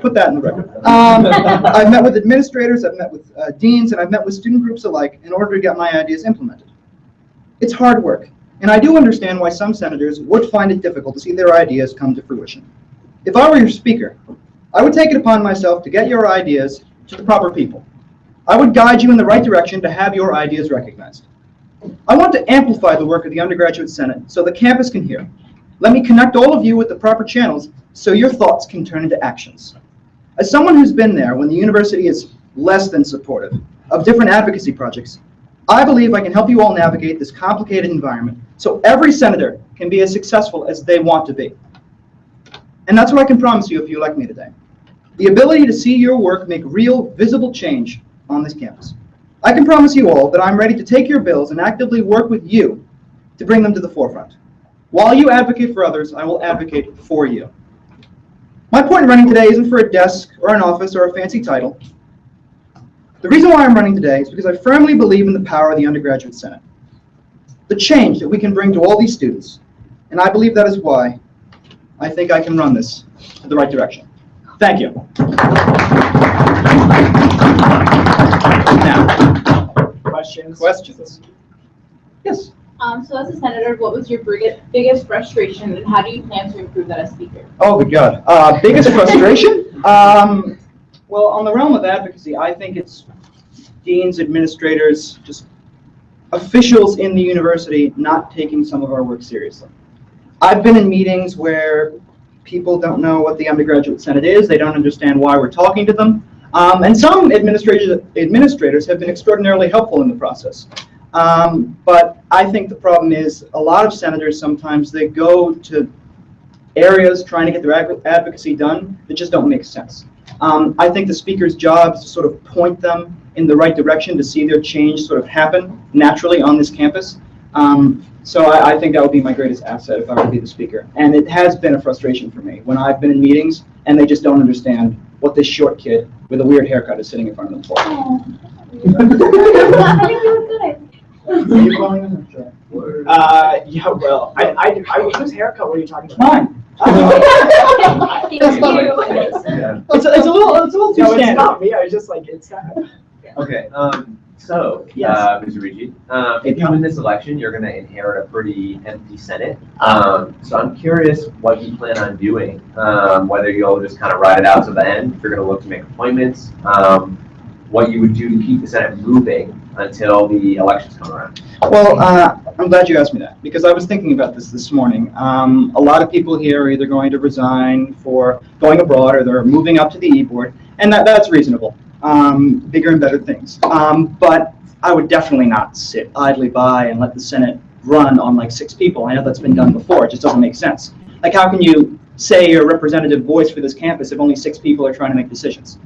put that in the record. I've met with administrators, I've met with deans, and I've met with student groups alike in order to get my ideas implemented. It's hard work, and I do understand why some senators would find it difficult to see their ideas come to fruition. If I were your speaker, I would take it upon myself to get your ideas to the proper people. I would guide you in the right direction to have your ideas recognized. I want to amplify the work of the Undergraduate Senate so the campus can hear. Let me connect all of you with the proper channels so your thoughts can turn into actions. As someone who's been there when the university is less than supportive of different advocacy projects, I believe I can help you all navigate this complicated environment so every senator can be as successful as they want to be. And that's what I can promise you if you elect me today. The ability to see your work make real, visible change on this campus. I can promise you all that I'm ready to take your bills and actively work with you to bring them to the forefront. While you advocate for others, I will advocate for you. My point in running today isn't for a desk or an office or a fancy title. The reason why I'm running today is because I firmly believe in the power of the Undergraduate Senate, the change that we can bring to all these students, and I believe that is why I think I can run this in the right direction. Thank you. Now, questions? Yes. So as a senator, what was your biggest frustration, and how do you plan to improve that as speaker? Oh, good God. Biggest frustration? Well, on the realm of advocacy, I think it's deans, administrators, just officials in the university not taking some of our work seriously. I've been in meetings where people don't know what the Undergraduate Senate is, they don't understand why we're talking to them, and some administrators have been extraordinarily helpful in the process. But I think the problem is a lot of senators sometimes they go to areas trying to get their advocacy done that just don't make sense. I think the speaker's job is to sort of point them in the right direction to see their change sort of happen naturally on this campus. So I think that would be my greatest asset if I were to be the speaker. And it has been a frustration for me when I've been in meetings and they just don't understand what this short kid with a weird haircut is sitting in front of them for. I think you look good. Are you calling him? Sure. Yeah, well, whose haircut were you talking about? Mine. Thank you. It's a little too No, it's standard. not me, I was just like, it's kind of. Okay, so, Yes. Mr. Ricci, if you win this election, you're gonna inherit a pretty empty Senate. So I'm curious what you plan on doing, whether you'll just kind of ride it out to the end, if you're gonna look to make appointments, what you would do to keep the Senate moving until the elections come around. Well, I'm glad you asked me that, because I was thinking about this morning. A lot of people here are either going to resign for going abroad or they're moving up to the E-board, and that's reasonable. Bigger and better things. But I would definitely not sit idly by and let the Senate run on like 6 people. I know that's been done before. It just doesn't make sense. Like, how can you say you're a representative voice for this campus if only 6 people are trying to make decisions?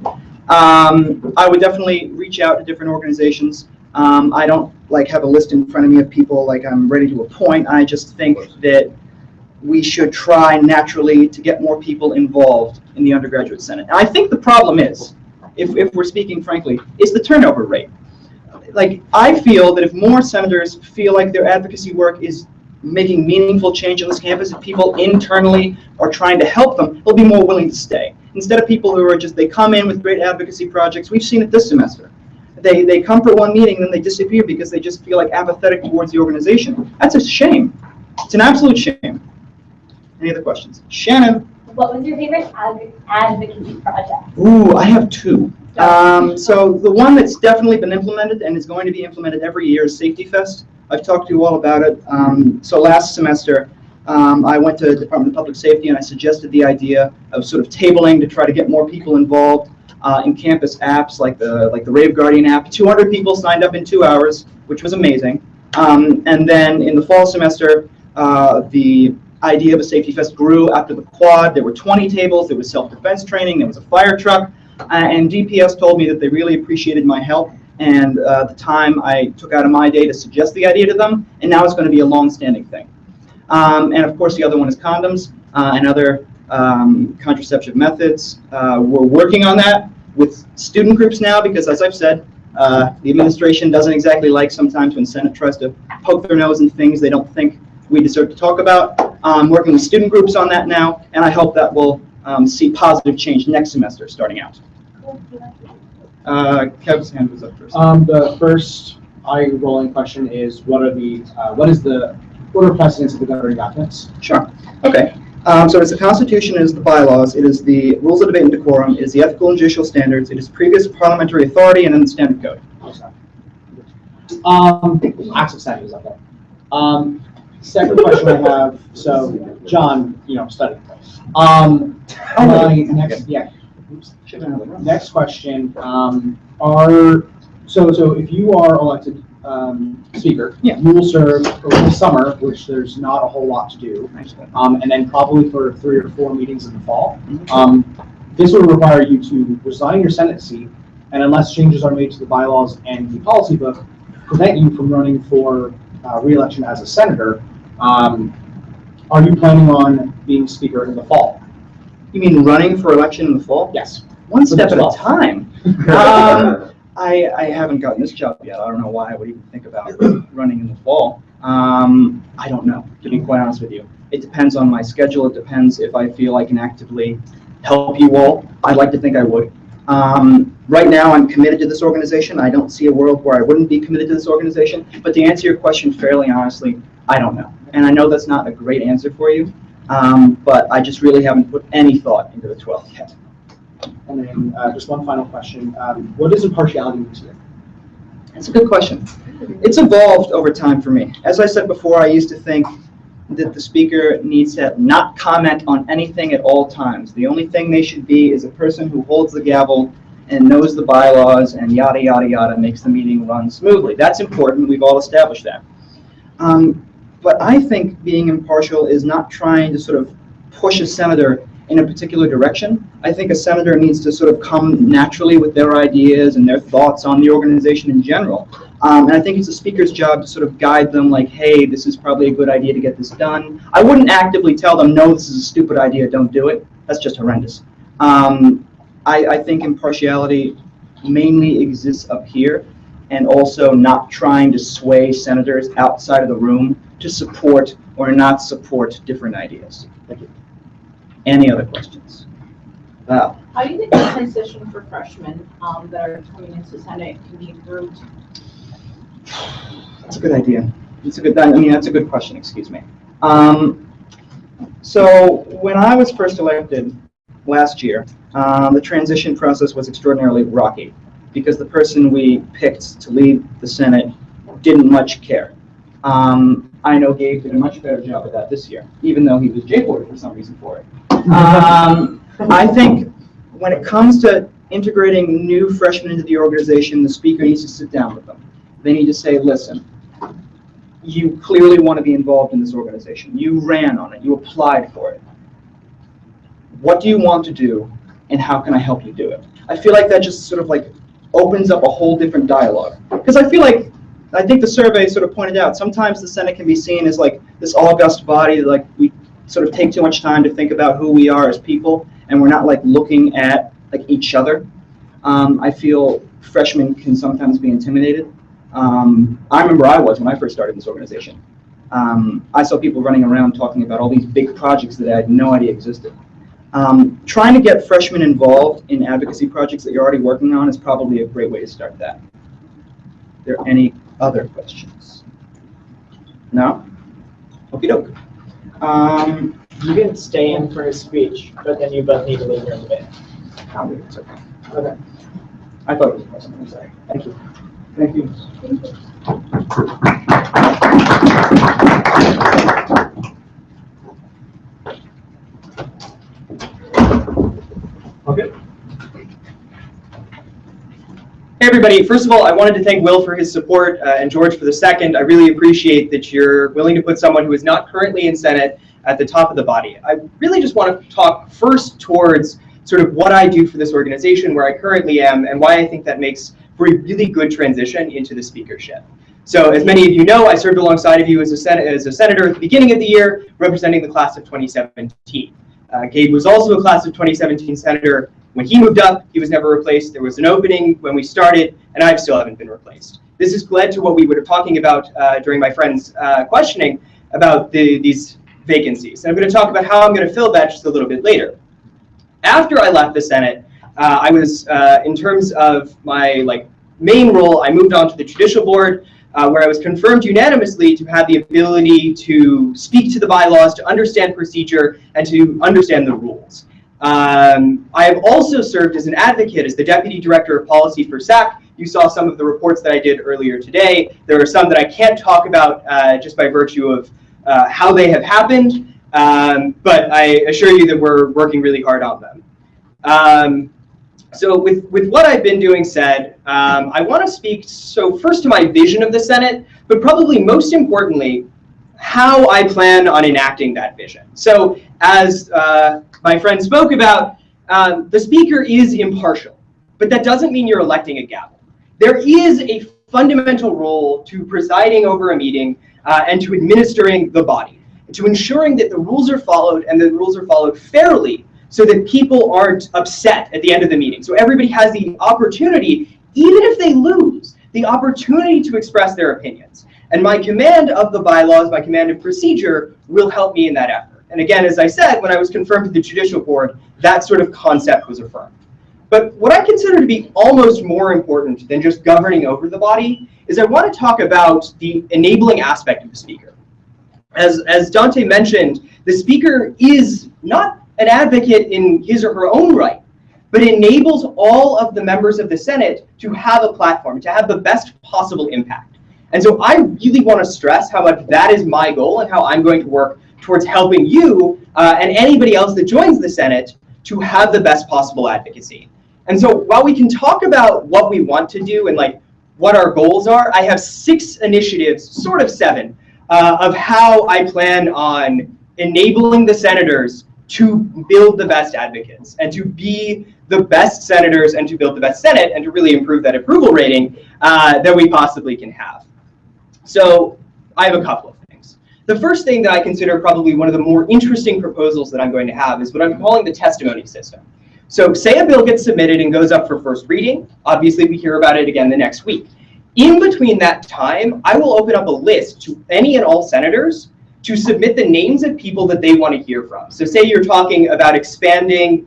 I would definitely reach out to different organizations. I don't have a list in front of me of people I'm ready to appoint. I just think that we should try naturally to get more people involved in the Undergraduate Senate. And I think the problem is, if we're speaking frankly, is the turnover rate. I feel that if more senators feel like their advocacy work is making meaningful change on this campus, if people internally are trying to help them, they'll be more willing to stay. Instead of people who are just, they come in with great advocacy projects. We've seen it this semester. They come for one meeting, then they disappear because they just feel like apathetic towards the organization. That's a shame. It's an absolute shame. Any other questions? Shannon. What was your favorite advocacy project? Ooh, I have two. So the one that's definitely been implemented and is going to be implemented every year is Safety Fest. I've talked to you all about it. So last semester, I went to the Department of Public Safety and I suggested the idea of sort of tabling to try to get more people involved in campus apps like the Rave Guardian app. 200 people signed up in 2 hours, which was amazing. And then in the fall semester, the idea of a Safety Fest grew after the quad. There were 20 tables, there was self-defense training, there was a fire truck, and DPS told me that they really appreciated my help and the time I took out of my day to suggest the idea to them, and now it's going to be a long-standing thing. And of course the other one is condoms and other contraceptive methods. We're working on that with student groups now because, as I've said, the administration doesn't exactly like sometimes when Senate tries to poke their nose in things they don't think we deserve to talk about. Working with student groups on that now, and I hope that will see positive change next semester starting out. Kev's hand was up first. The first eye-rolling question is, what are the order of precedence of the governing documents? Sure. Okay. So it's the Constitution, it is the bylaws, it is the rules of debate and decorum, it is the ethical and judicial standards, it is previous parliamentary authority, and then the standard code. Acts of Senate is up there. Second question I have, so John, studied. Next question, so if you are elected speaker, Yeah. you will serve over the summer, which there's not a whole lot to do, and then probably for 3 or 4 meetings in the fall. This would require you to resign your Senate seat, and unless changes are made to the bylaws and the policy book, prevent you from running for re-election as a senator. Are you planning on being speaker in the fall? You mean running for election in the fall? Yes. One step at a time. I haven't gotten this job yet. I don't know why I would even think about running in the fall. I don't know, to be quite honest with you. It depends on my schedule. It depends if I feel I can actively help you all. I'd like to think I would. Right now, I'm committed to this organization. I don't see a world where I wouldn't be committed to this organization. But to answer your question fairly honestly, I don't know. And I know that's not a great answer for you, but I just really haven't put any thought into the 12th yet. And then just one final question. What does impartiality mean to you? That's a good question. It's evolved over time for me. As I said before, I used to think that the speaker needs to not comment on anything at all times. The only thing they should be is a person who holds the gavel and knows the bylaws and yada, yada, yada, makes the meeting run smoothly. That's important. We've all established that. But I think being impartial is not trying to sort of push a senator in a particular direction. I think a senator needs to sort of come naturally with their ideas and their thoughts on the organization in general. And I think it's the speaker's job to sort of guide them like, hey, this is probably a good idea to get this done. I wouldn't actively tell them, no, this is a stupid idea, don't do it. That's just horrendous. I think impartiality mainly exists up here, and also not trying to sway senators outside of the room to support or not support different ideas. Thank you. Any other questions? How do you think the transition for freshmen that are coming into Senate can be improved? That's a good idea. That's a good question, excuse me. So when I was first elected last year, the transition process was extraordinarily rocky because the person we picked to lead the Senate didn't much care. I know Gabe did a much better job of that this year, even though he was J-boarded for some reason for it. I think when it comes to integrating new freshmen into the organization, the speaker needs to sit down with them. They need to say, listen, you clearly want to be involved in this organization. You ran on it. You applied for it. What do you want to do, and how can I help you do it? I feel like that just sort of like opens up a whole different dialogue. Because I think the survey sort of pointed out, sometimes the Senate can be seen as like this august body, like we sort of take too much time to think about who we are as people, and we're not like looking at like each other. I feel freshmen can sometimes be intimidated. I remember I was when I first started this organization. I saw people running around talking about all these big projects that I had no idea existed. Trying to get freshmen involved in advocacy projects that you're already working on is probably a great way to start that. Are there any other questions? No? Okie doke. You can stay in for a speech, but then you both need to leave in a bit. It's okay. Okay. I thought it was a question. I'm sorry. Thank you. Thank you. Okay. Hey everybody, first of all, I wanted to thank Will for his support and George for the second. I really appreciate that you're willing to put someone who is not currently in Senate at the top of the body. I really just want to talk first towards sort of what I do for this organization, where I currently am, and why I think that makes for a really good transition into the speakership. So as many of you know, I served alongside of you as a senator at the beginning of the year, representing the class of 2017. Gabe was also a class of 2017 senator. When he moved up, he was never replaced. There was an opening when we started, and I still haven't been replaced. This has led to what we were talking about during my friend's questioning about these vacancies. And I'm going to talk about how I'm going to fill that just a little bit later. After I left the Senate, I was, in terms of my main role, I moved on to the Judicial Board, where I was confirmed unanimously to have the ability to speak to the bylaws, to understand procedure, and to understand the rules. I have also served as an advocate as the Deputy Director of Policy for SAC. You saw some of the reports that I did earlier today. There are some that I can't talk about just by virtue of how they have happened, but I assure you that we're working really hard on them. So with what I've been doing said, I want to speak first to my vision of the Senate, but probably most importantly, how I plan on enacting that vision. So as my friend spoke about, the speaker is impartial, but that doesn't mean you're electing a gavel. There is a fundamental role to presiding over a meeting and to administering the body, to ensuring that the rules are followed and the rules are followed fairly, so that people aren't upset at the end of the meeting. So everybody has the opportunity, even if they lose, the opportunity to express their opinions. And my command of the bylaws, my command of procedure, will help me in that effort. And again, as I said, when I was confirmed to the Judicial Board, that sort of concept was affirmed. But what I consider to be almost more important than just governing over the body is I want to talk about the enabling aspect of the speaker. As Dante mentioned, the speaker is not an advocate in his or her own right, but enables all of the members of the Senate to have a platform, to have the best possible impact. And so I really want to stress how much that is my goal and how I'm going to work towards helping you and anybody else that joins the Senate to have the best possible advocacy. And so while we can talk about what we want to do and what our goals are, I have 6 initiatives, sort of 7, of how I plan on enabling the senators to build the best advocates and to be the best senators and to build the best Senate and to really improve that approval rating that we possibly can have. So I have a couple of things. The first thing that I consider probably one of the more interesting proposals that I'm going to have is what I'm calling the testimony system. So say a bill gets submitted and goes up for first reading. Obviously, we hear about it again the next week. In between that time, I will open up a list to any and all senators to submit the names of people that they want to hear from. So say you're talking about expanding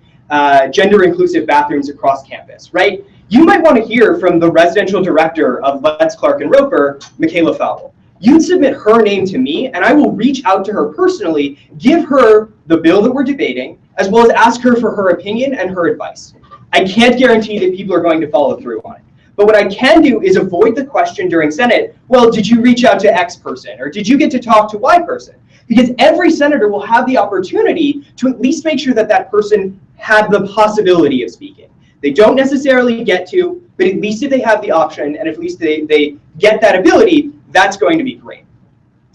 gender-inclusive bathrooms across campus, right? You might want to hear from the residential director of Let's Clark and Roper, Michaela Fowle. You'd submit her name to me, and I will reach out to her personally, give her the bill that we're debating, as well as ask her for her opinion and her advice. I can't guarantee that people are going to follow through on it. But what I can do is avoid the question during Senate, well, did you reach out to X person? Or did you get to talk to Y person? Because every senator will have the opportunity to at least make sure that that person had the possibility of speaking. They don't necessarily get to, but at least if they have the option and at least they get that ability, that's going to be great.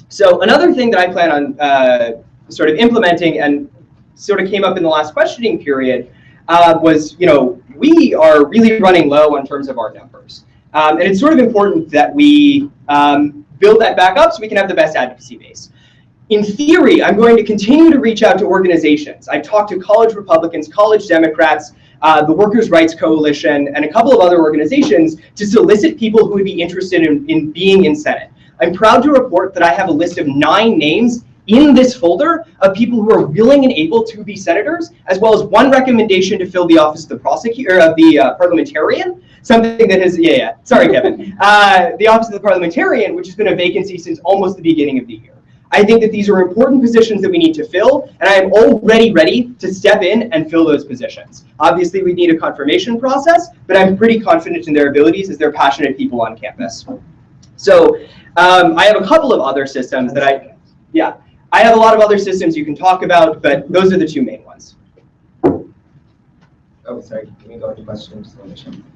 So another thing that I plan on sort of implementing and sort of came up in the last questioning period was, we are really running low in terms of our numbers. And it's sort of important that we build that back up so we can have the best advocacy base. In theory, I'm going to continue to reach out to organizations. I've talked to college Republicans, college Democrats, the Workers' Rights Coalition, and a couple of other organizations to solicit people who would be interested in being in Senate. I'm proud to report that I have a list of 9 names in this folder of people who are willing and able to be senators, as well as 1 recommendation to fill the office of the prosecutor, of the parliamentarian, something that has, sorry, Kevin, the office of the parliamentarian, which has been a vacancy since almost the beginning of the year. I think that these are important positions that we need to fill, and I am already ready to step in and fill those positions. Obviously, we need a confirmation process, but I'm pretty confident in their abilities as they're passionate people on campus. So I have a couple of other systems that I have a lot of other systems you can talk about, but those are the 2 main ones. Oh, sorry, can we go into questions?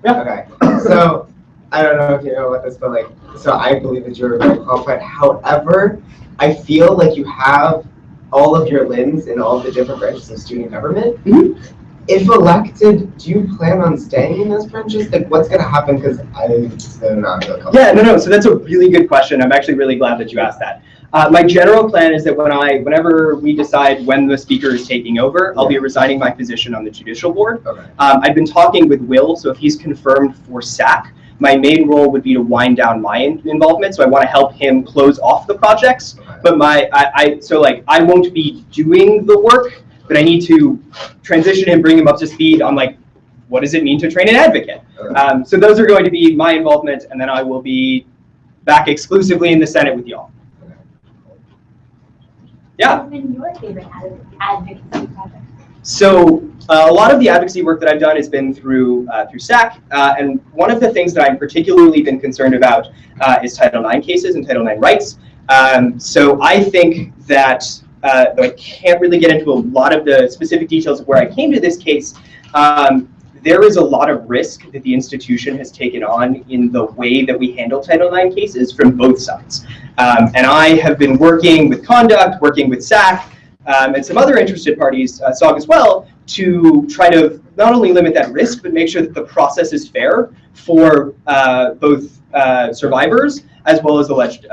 Yeah. Okay, so I don't know if you know what this, but like, so I believe that you're very qualified. However, I feel like you have all of your limbs in all of the different branches of student government. Mm-hmm. If elected, do you plan on staying in those branches? Like, what's going to happen? Because I'm not really comfortable. Yeah, no. So that's a really good question. I'm actually really glad that you asked that. My general plan is that whenever we decide when the speaker is taking over, I'll be resigning my position on the judicial board. Okay. I've been talking with Will, so if he's confirmed for SAC, my main role would be to wind down my involvement. So I want to help him close off the projects. Okay. But I won't be doing the work, but I need to transition him, bring him up to speed on like, what does it mean to train an advocate? Okay. So those are going to be my involvement, and then I will be back exclusively in the Senate with y'all. Yeah. What's been your favorite advocacy project? So a lot of the advocacy work that I've done has been through SAC, and one of the things that I've particularly been concerned about is Title IX cases and Title IX rights. So I think that, though I can't really get into a lot of the specific details of where I came to this case, there is a lot of risk that the institution has taken on in the way that we handle Title IX cases from both sides. And I have been working with Conduct, working with SAC, and some other interested parties, SOG as well, to try to not only limit that risk, but make sure that the process is fair for both survivors as well as alleged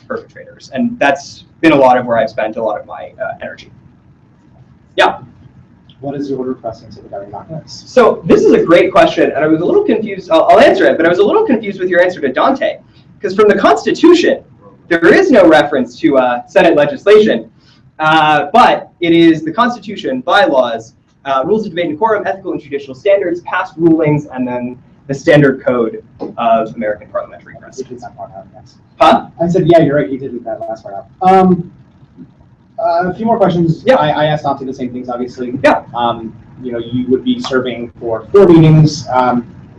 perpetrators. And that's been a lot of where I've spent a lot of my energy. Yeah. What is the order of precedence regarding documents? So this is a great question, and I was a little confused. I'll answer it, but I was a little confused with your answer to Dante, because from the Constitution, there is no reference to Senate legislation, but it is the Constitution, bylaws, rules of debate and quorum, ethical and judicial standards, past rulings, and then the standard code of American parliamentary precedent. Huh? I said, yeah, you're right. You did leave that last part out. A few more questions. Yeah. I asked Dante the same things, obviously. Yeah. You would be serving for 4 meetings,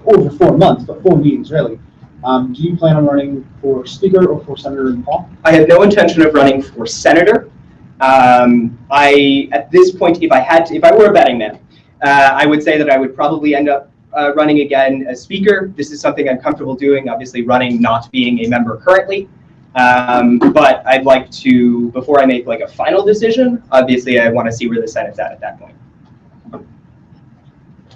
over 4 months, but 4 meetings really. Do you plan on running for speaker or for senator in the fall? I have no intention of running for senator. At this point, if I were a betting man, I would say that I would probably end up running again as speaker. This is something I'm comfortable doing, obviously running, not being a member currently. But I'd like to, before I make like a final decision, obviously I want to see where the Senate's at that point.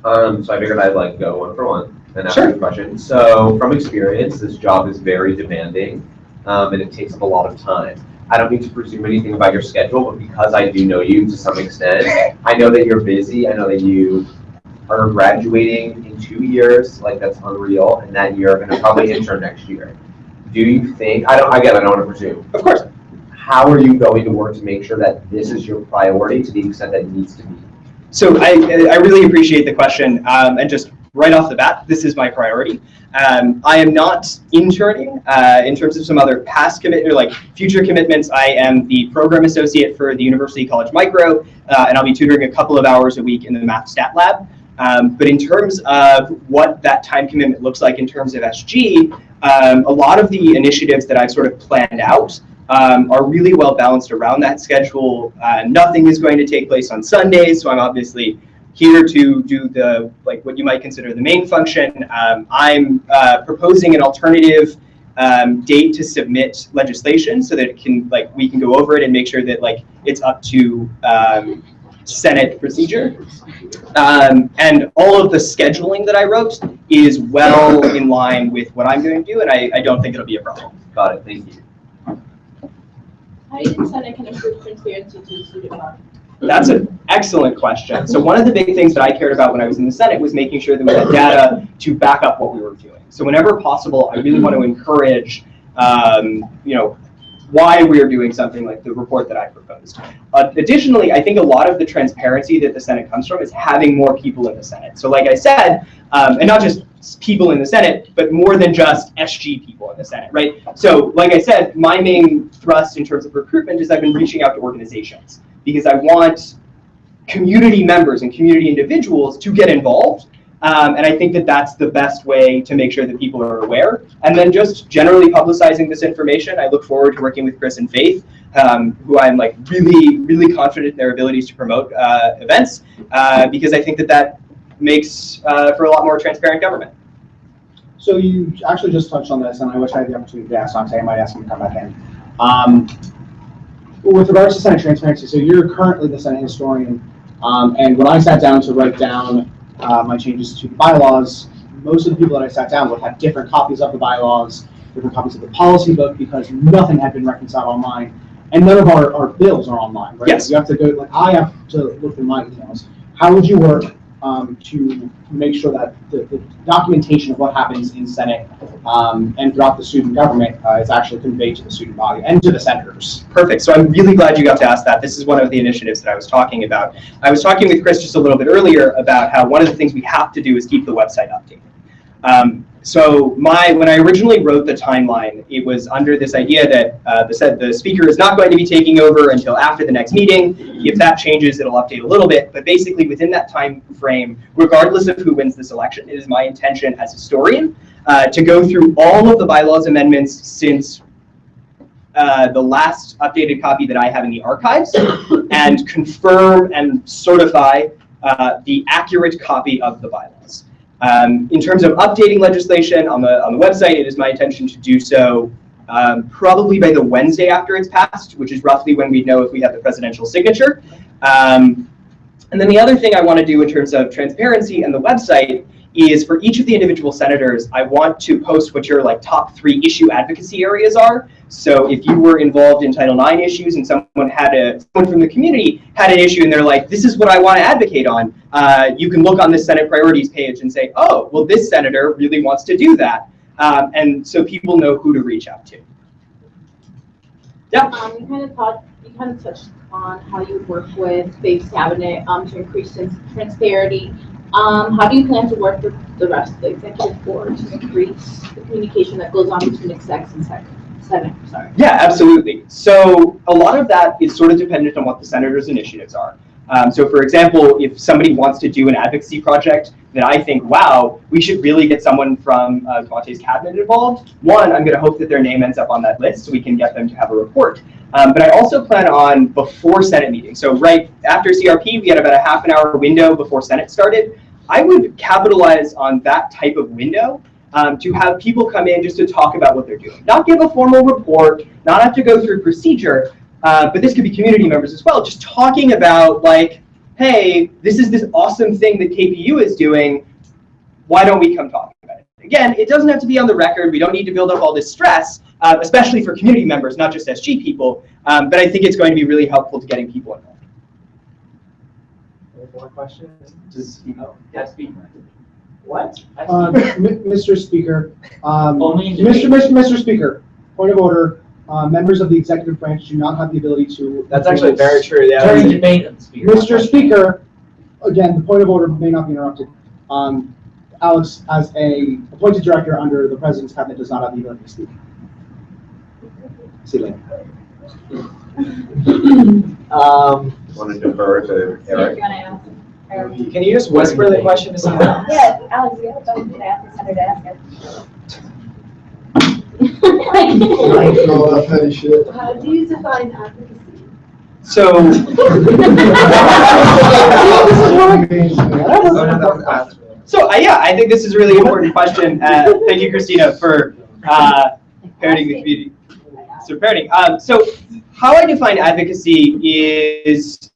So I figured I'd like go 1 for 1 and ask you a question. So from experience, this job is very demanding, and it takes up a lot of time. I don't need to presume anything about your schedule, but because I do know you to some extent, I know that you're busy. I know that you are graduating in 2 years, like that's unreal, and that you're going to probably intern next year. Do you think, I don't want to presume. Of course. How are you going to work to make sure that this is your priority to the extent that it needs to be? So I really appreciate the question, and just right off the bat, this is my priority. I am not interning in terms of some other past commitment or like future commitments. I am the program associate for the University College Micro, and I'll be tutoring a couple of hours a week in the math stat lab. But in terms of what that time commitment looks like in terms of SG, a lot of the initiatives that I've sort of planned out are really well balanced around that schedule. Nothing is going to take place on Sundays, so I'm obviously here to do the what you might consider the main function. I'm proposing an alternative date to submit legislation so that it can we can go over it and make sure that it's up to Senate procedure. And all of the scheduling that I wrote is well in line with what I'm going to do, and I don't think it'll be a problem. Got it. Thank you. How do you think Senate can improve transparency to student body? That's an excellent question. So one of the big things that I cared about when I was in the Senate was making sure that we had data to back up what we were doing. So whenever possible, I really want to encourage why we're doing something like the report that I proposed. Additionally, I think a lot of the transparency that the Senate comes from is having more people in the Senate. So like I said, and not just people in the Senate, but more than just SG people in the Senate, right? So like I said, my main thrust in terms of recruitment is I've been reaching out to organizations because I want community members and community individuals to get involved. And I think that that's the best way to make sure that people are aware. And then just generally publicizing this information. I look forward to working with Chris and Faith, who I'm like really, really confident in their abilities to promote events, because I think that that makes for a lot more transparent government. So you actually just touched on this, and I wish I had the opportunity to ask, so I might ask him to come back in. With regards to Senate transparency, so you're currently the Senate historian, and when I sat down to write down my changes to the bylaws, most of the people that I sat down with had different copies of the bylaws, different copies of the policy book, because nothing had been reconciled online, and none of our bills are online, right? Yes. You have to go, like I have to look through my emails. How would you work to make sure that the documentation of what happens in Senate and throughout the student government is actually conveyed to the student body and to the senators? Perfect. So I'm really glad you got to ask that. This is one of the initiatives that I was talking about. I was talking with Chris just a little bit earlier about how one of the things we have to do is keep the website updated. So when I originally wrote the timeline, it was under this idea that the speaker is not going to be taking over until after the next meeting. If that changes, it'll update a little bit. But basically, within that time frame, regardless of who wins this election, it is my intention as historian to go through all of the bylaws amendments since the last updated copy that I have in the archives and confirm and certify the accurate copy of the bylaws. In terms of updating legislation on the website, it is my intention to do so probably by the Wednesday after it's passed, which is roughly when we know if we have the presidential signature. And then the other thing I want to do in terms of transparency and the website is for each of the individual senators, I want to post what your like top 3 issue advocacy areas are. So if you were involved in Title IX issues and someone from the community had an issue and they're like, this is what I want to advocate on, you can look on the Senate priorities page and say, oh, well, this senator really wants to do that. And so people know who to reach out to. Yeah. You kind of touched on how you work with Faith's cabinet to increase transparency. How do you plan to work with the rest of the executive board to increase the communication that goes on between execs and Senate? Sorry. Yeah, absolutely. So a lot of that is sort of dependent on what the senator's initiatives are. So for example, if somebody wants to do an advocacy project that I think, wow, we should really get someone from Davante's cabinet involved, one, I'm going to hope that their name ends up on that list so we can get them to have a report. But I also plan on before Senate meetings. So right after CRP, we had about a half an hour window before Senate started. I would capitalize on that type of window to have people come in just to talk about what they're doing. Not give a formal report, not have to go through procedure, but this could be community members as well, just talking about like, hey, this is this awesome thing that KPU is doing. Why don't we come talk about it? Again, it doesn't have to be on the record. We don't need to build up all this stress, especially for community members, not just SG people. But I think it's going to be really helpful to getting people involved. Any more questions? Speak. What? Mr. Speaker, Only Mr. Speaker, point of order. Members of the executive branch do not have the ability to. That's actually very true. Yeah. Mr. Speaker, again, the point of order may not be interrupted. Alex, as a appointed director under the president's cabinet, does not have the ability to speak. See you later. Want to defer to Eric? Can you just whisper the question to someone else? Yeah, Alex, you have something to ask the senator to ask her. How do you define advocacy? So, yeah, I think this is a really important question. Thank you, Christina, for parroting the community. So how I define advocacy is,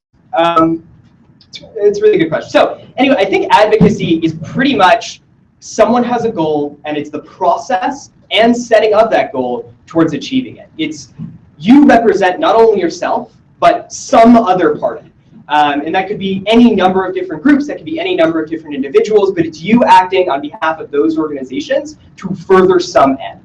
it's a really good question. So anyway, I think advocacy is pretty much someone has a goal and it's the process and setting up that goal towards achieving it. It's you represent not only yourself, but some other party. And that could be any number of different groups, that could be any number of different individuals, but it's you acting on behalf of those organizations to further some end.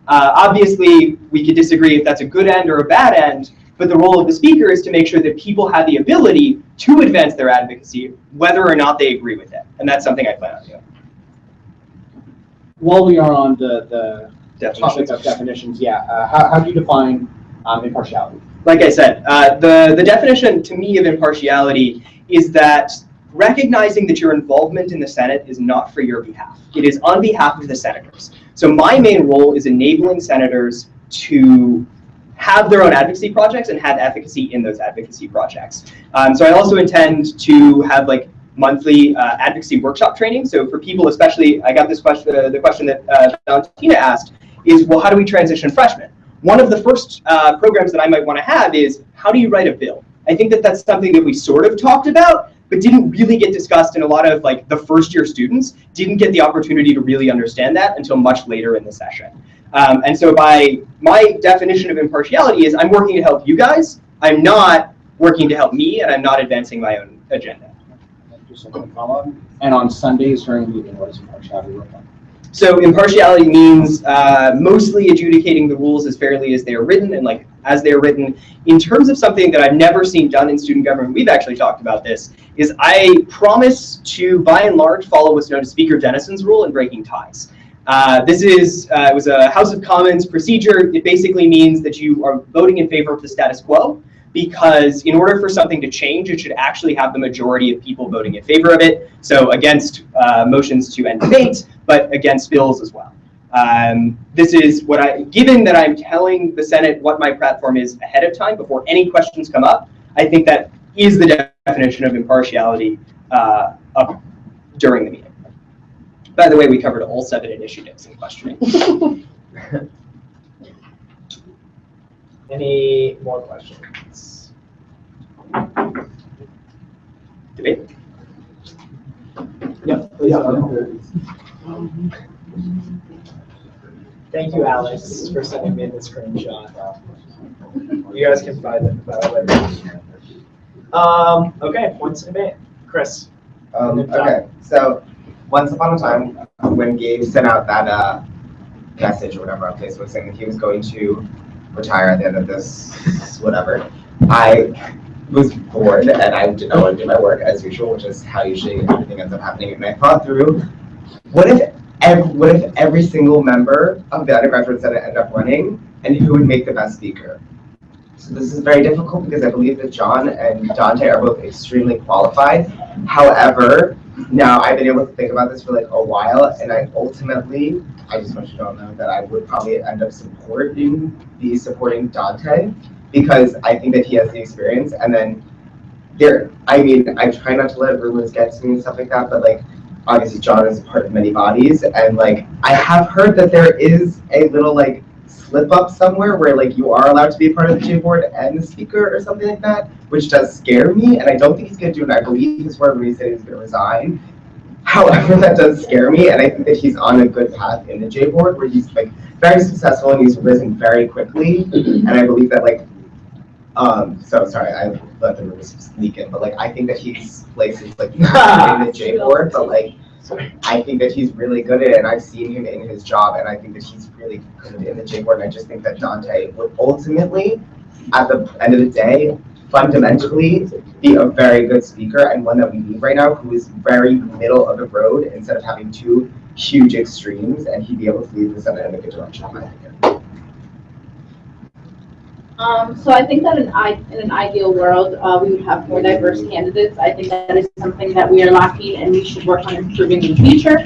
Obviously, we could disagree if that's a good end or a bad end, but the role of the speaker is to make sure that people have the ability to advance their advocacy, whether or not they agree with it. And that's something I plan on doing. While we are on the topic of definitions, how do you define impartiality? Like I said, the definition to me of impartiality is that recognizing that your involvement in the Senate is not for your behalf. It is on behalf of the senators. So my main role is enabling senators to have their own advocacy projects and have efficacy in those advocacy projects. So I also intend to have like monthly advocacy workshop training. So for people, especially, I got this question, the question that Valentina asked is, well, how do we transition freshmen? One of the first programs that I might want to have is, how do you write a bill? I think that that's something that we sort of talked about, but didn't really get discussed, and a lot of like the first year students didn't get the opportunity to really understand that until much later in the session. And so by my definition of impartiality is I'm working to help you guys. I'm not working to help me, and I'm not advancing my own agenda. And on Sundays during the meeting, what does impartiality look like? So impartiality means mostly adjudicating the rules as fairly as they are written and like as they are written. In terms of something that I've never seen done in student government, we've actually talked about this, is I promise to, by and large, follow what's known as Speaker Dennison's rule in breaking ties. This is, it was a House of Commons procedure. It basically means that you are voting in favor of the status quo, because in order for something to change, it should actually have the majority of people voting in favor of it. So against motions to end debate, but against bills as well. This is what given that I'm telling the Senate what my platform is ahead of time before any questions come up, I think that is the definition of impartiality during the meeting. By the way, we covered all 7 initiatives in questioning. Any more questions? Debate? Yep. Thank you, Alex, for sending me the screenshot. You guys can find it later. Okay, points to debate. Chris. Okay, so once upon a time, when Gabe sent out that message or whatever on Facebook saying that he was going to retire at the end of this whatever, I was bored and I did not want to do my work as usual, which is how usually everything ends up happening. And I thought through, what if every single member of the undergraduate senate ended up running, and who would make the best speaker? So this is very difficult because I believe that John and Dante are both extremely qualified. However, now I've been able to think about this for like a while, and I just want you to all know that I would probably end up supporting Dante, because I think that he has the experience. And then I try not to let rumors get to me and stuff like that, but like obviously John is a part of many bodies, and like I have heard that there is a little like slip up somewhere where like you are allowed to be a part of the J board and the speaker or something like that, which does scare me, and I don't think he's going to do it. I believe his word when he said he's going to resign. However, that does scare me, and I think that he's on a good path in the J board where he's like very successful and he's risen very quickly, and I believe that like so sorry, I let the rumors sneak in, but like I think that he's places like in the J board, but like I think that he's really good at it, and I've seen him in his job, and I think that he's really good in the J board, and I just think that Dante would ultimately, at the end of the day, fundamentally be a very good speaker, and one that we need right now, who is very middle of the road instead of having 2 huge extremes, and he'd be able to lead the Senate in a good direction, in my opinion. So I think that in an ideal world, we would have more diverse candidates. I think that is something that we are lacking and we should work on improving in the future.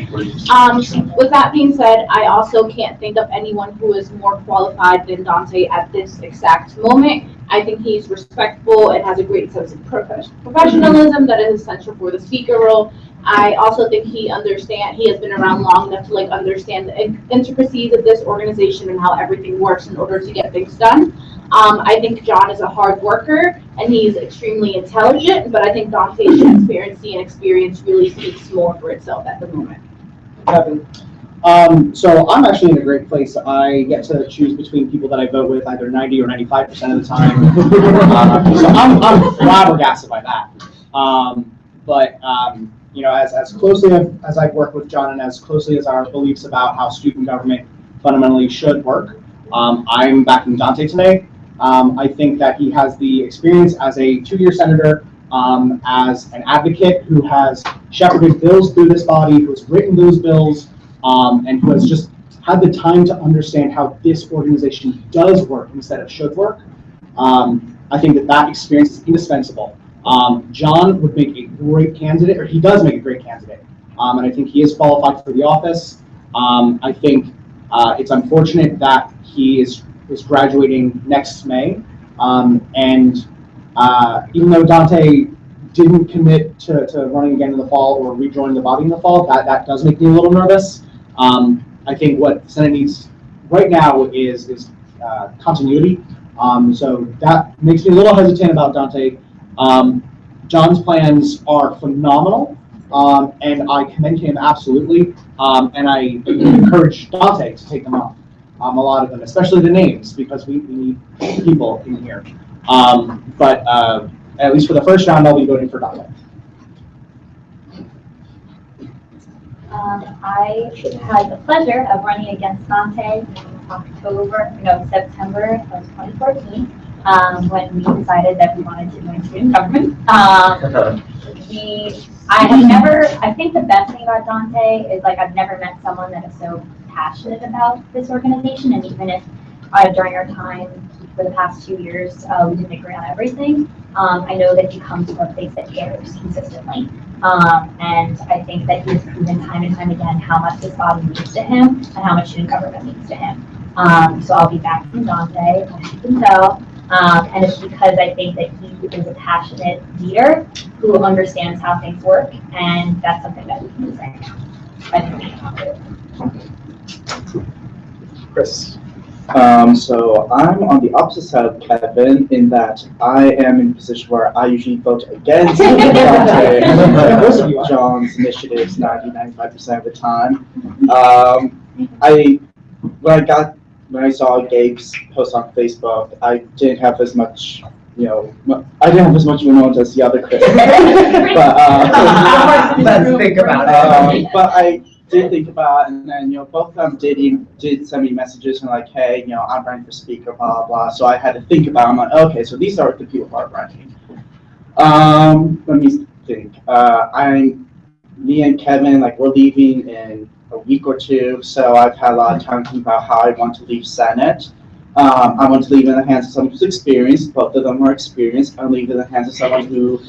With that being said, I also can't think of anyone who is more qualified than Dante at this exact moment. I think he's respectful and has a great sense of professionalism that is essential for the speaker role. I also think he has been around long enough to like understand the intricacies of this organization and how everything works in order to get things done. I think John is a hard worker and he's extremely intelligent, but I think Dante's transparency and experience really speaks more for itself at the moment. Kevin. So I'm actually in a great place. I get to choose between people that I vote with either 90 or 95% of the time. So I'm flabbergasted by that. But you know, as closely as I've worked with John and as closely as our beliefs about how student government fundamentally should work. I'm backing Dante today. I think that he has the experience as a 2-year senator, as an advocate who has shepherded bills through this body, who has written those bills, and who has just had the time to understand how this organization does work instead of should work. I think that experience is indispensable. John would make a great candidate, or he does make a great candidate, and I think he is qualified for the office. I think it's unfortunate that he is graduating next May, and even though Dante didn't commit to running again in the fall or rejoining the body in the fall, that does make me a little nervous. I think what the Senate needs right now is continuity. So that makes me a little hesitant about Dante. John's plans are phenomenal, and I commend him absolutely. And I encourage Dante to take them up, a lot of them, especially the names, because we need people in here. But at least for the first round, I'll be voting for Dante. I had the pleasure of running against Dante in September of 2014, when we decided that we wanted to join student government. I think the best thing about Dante is, like, I've never met someone that is so passionate about this organization, and even if during our time for the past 2 years, we didn't agree on everything, I know that he comes from a place that cares consistently. And I think that he has proven time and time again how much this body means to him and how much student government means to him. So I'll be backing Dante, as you can tell. And it's because I think that he is a passionate leader who understands how things work, and that's something that we can use right now. Chris. So I'm on the opposite side of Kevin in that I am in a position where I usually vote against John's initiatives 95% of the time. When I saw Gabe's post on Facebook, I didn't have as much, influence as the other Chris. Let's think about it. But I did think about it, and then both of them did send me messages and like, hey, I'm running for speaker, blah blah blah. So I had to think about it. I'm like, okay, so these are the people who are running. Let me think. Me and Kevin, we're leaving in a week or two, so I've had a lot of time to think about how I want to leave Senate. I want to leave in the hands of someone who's experienced. Both of them are experienced. I leave in the hands of someone who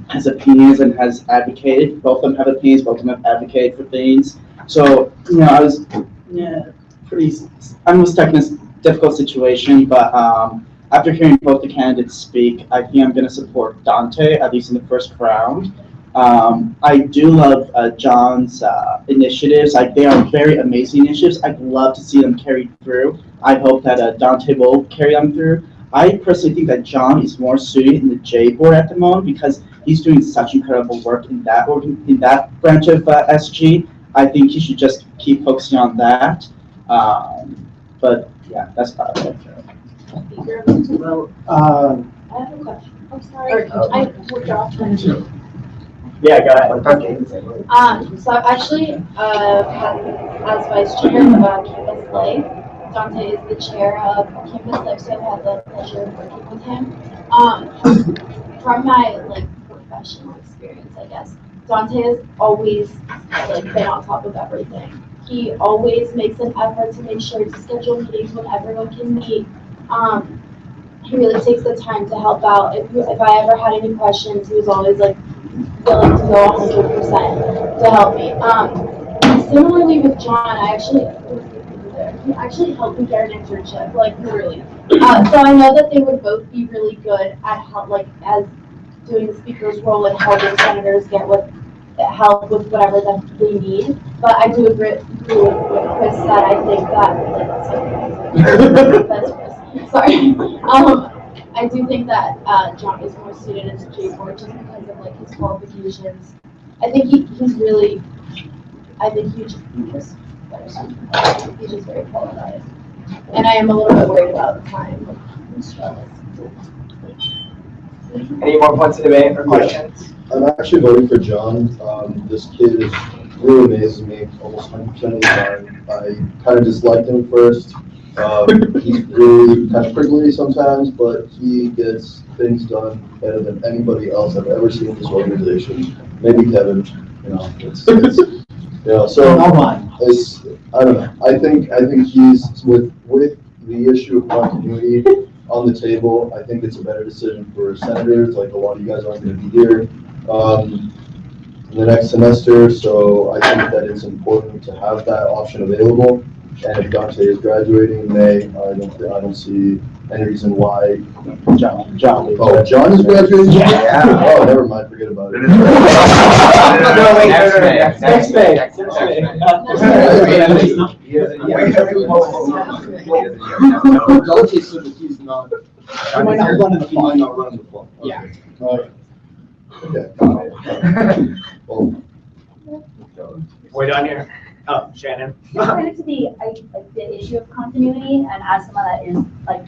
has opinions and has advocated. Both of them have opinions. Both of them have advocated for things. So I was I'm stuck in this difficult situation. But after hearing both the candidates speak, I think I'm going to support Dante, at least in the first round. I do love John's initiatives. They are very amazing initiatives. I'd love to see them carried through. I hope that Dante will carry them through. I personally think that John is more suited in the J board at the moment because he's doing such incredible work in that branch of SG. I think he should just keep focusing on that. But yeah, that's about it. Well, I have a question. I'm sorry. I forgot to. Yeah, go ahead. Okay. So I've actually, as vice chair of Campus Life, Dante is the chair of Campus Life, so I've had the pleasure of working with him. From my professional experience, I guess, Dante has always been on top of everything. He always makes an effort to make sure to schedule meetings when everyone can meet. He really takes the time to help out. If I ever had any questions, he was always willing to go 100% to help me. Similarly with John, he actually helped me get an internship, literally. So I know that they would both be really good at as doing the speaker's role and helping senators get help with whatever that they need. But I do agree with Chris that I think that sorry. I do think that John is more suited as a J board just because of his qualifications. I think he's really. I think he's just very qualified. And I am a little bit worried about the time. Any more points of debate or questions? I'm actually voting for John. This kid is really amazes me almost 100% of the time. I kind of disliked him first. He's really kind of prickly sometimes, but he gets things done better than anybody else I've ever seen in this organization. Maybe Kevin, you know, so it's, I don't know. I think he's with the issue of continuity on the table. I think it's a better decision for senators. Like, a lot of you guys aren't going to be here the next semester, so I think that it's important to have that option available. And if Dante is graduating in May, I don't see any reason why. John. Oh, John is graduating? Yeah. Oh, never mind, forget about it. Next May. Dante said that he's not. He might not run in the fall. He might not run in the fall. Yeah. Okay. Well, We're done here. Oh, Shannon. Related to the issue of continuity, and as someone that is like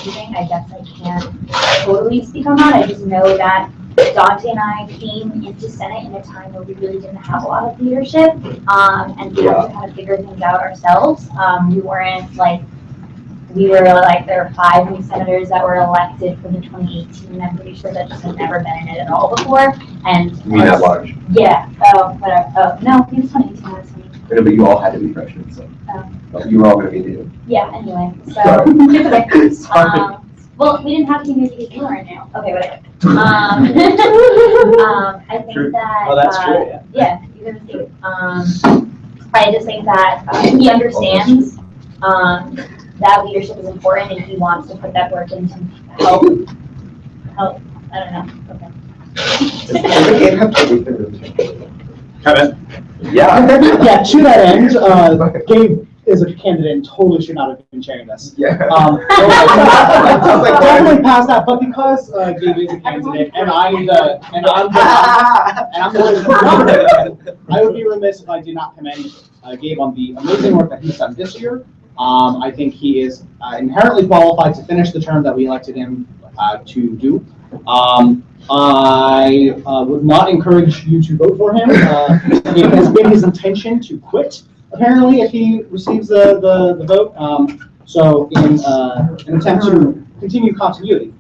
leaving, I guess I can't totally speak on that. I just know that Dante and I came into Senate in a time where we really didn't have a lot of leadership, and we had to kind of figure things out ourselves. We weren't like, there were 5 new senators that were elected for the 2018. I'm pretty sure that just had never been in it at all before. And You mean at large? Yeah. Oh, whatever. Oh, no, it was 2018. I was 20. No, but you all had to be freshmen, so. You were all gonna be new. Yeah, anyway, so. Sorry. Well, we didn't have to use these right now. Okay, whatever. I think that. Oh, that's true, yeah. Yeah, you're gonna see. I just think that he understands, that leadership is important and he wants to put that work in to help, I don't know, okay. Kevin. Yeah. Yeah, to that end, Gabe is a candidate and totally should not have been chairing this. Yeah. Definitely past that, but because Gabe is a candidate and I'm the I would be remiss if I did not commend Gabe on the amazing work that he's done this year. I think he is inherently qualified to finish the term that we elected him to do. I would not encourage you to vote for him. It has been his intention to quit, apparently, if he receives the vote. So in an attempt to continue continuity,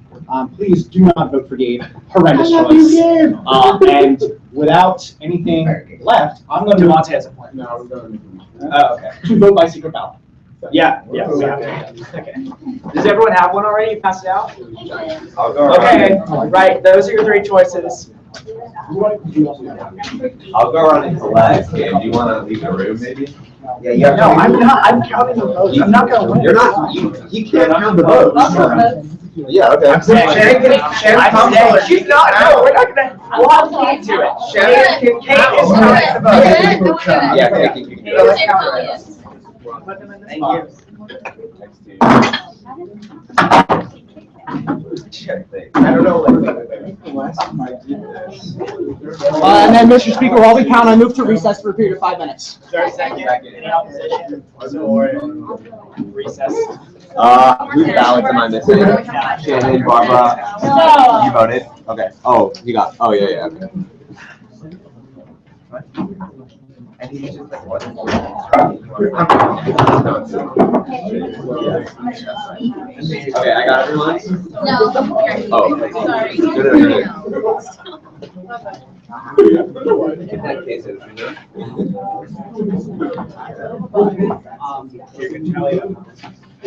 please do not vote for Gabe. Horrendous choice. And without anything left, I'm going to Devontae has a plan. now we're going to. Oh, okay. to vote by secret ballot. Yeah, we have to. Okay. Does everyone have one already? You passed it out? I'll go Okay, right, those are your 3 choices. I'll go around and collect. Do you wanna leave the room maybe? Yeah, you have No, I'm not, I'm counting the votes. I'm not gonna win. You're not, you can't count the votes. Yeah, okay. Shannon, come forward. She's not, no, we're not gonna, we'll have Kate do it. Shannon, Kate is counting the votes. Yeah, thank you. Let's count it. Put them in the spot. I don't know, And then, Mr. Speaker, while we count, I move to recess for a period of 5 minutes. Is there a second? Any opposition? Or recess? Whose ballots am I missing? Shannon, Barbara? You voted? Okay. Oh, you got, oh, yeah, okay. and he's just like, what? Okay, I got everyone? No. Oh. Sorry. In that case, it's You can tell you. I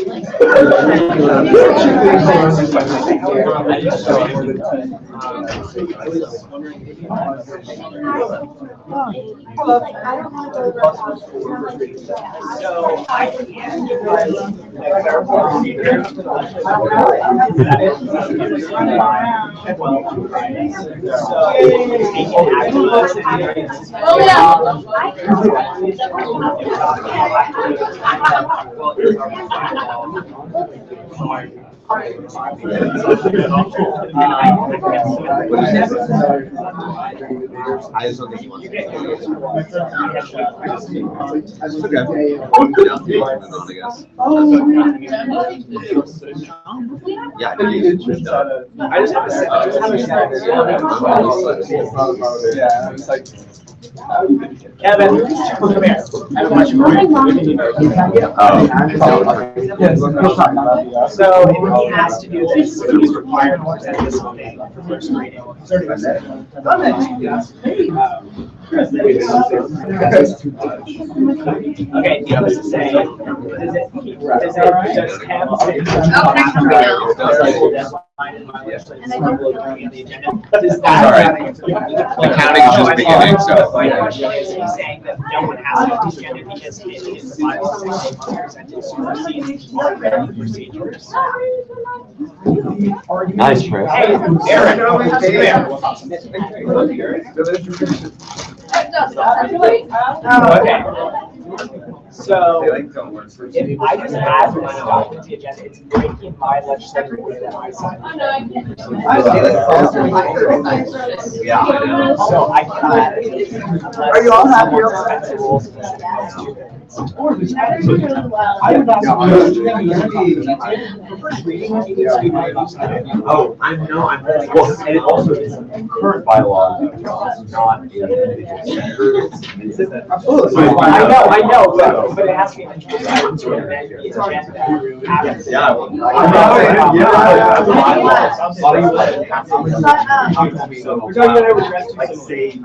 just don't think you want to. Yeah, I just have a second. Yeah, it's like. Kevin, come here. I have a question for you. So if he has to do this, he's required to present this on the first reading. Okay, you know, this is saying, does Cam say? Does that? The counting is just beginning, so. My question is, he's saying that no one has to understand it because it is the final presented supersedes procedures. Nice, Chris. Hey, Eric, come here. Okay. So, if I just add my stuff to the agenda, it's breaking my legislative order that I signed. Yeah. So I cannot add it. Are you all happy? I would ask. Oh, I know, well, and it also is current bylaw, not a individual. Absolutely. I know, but it has to be introduced into the agenda. Yeah. Like say.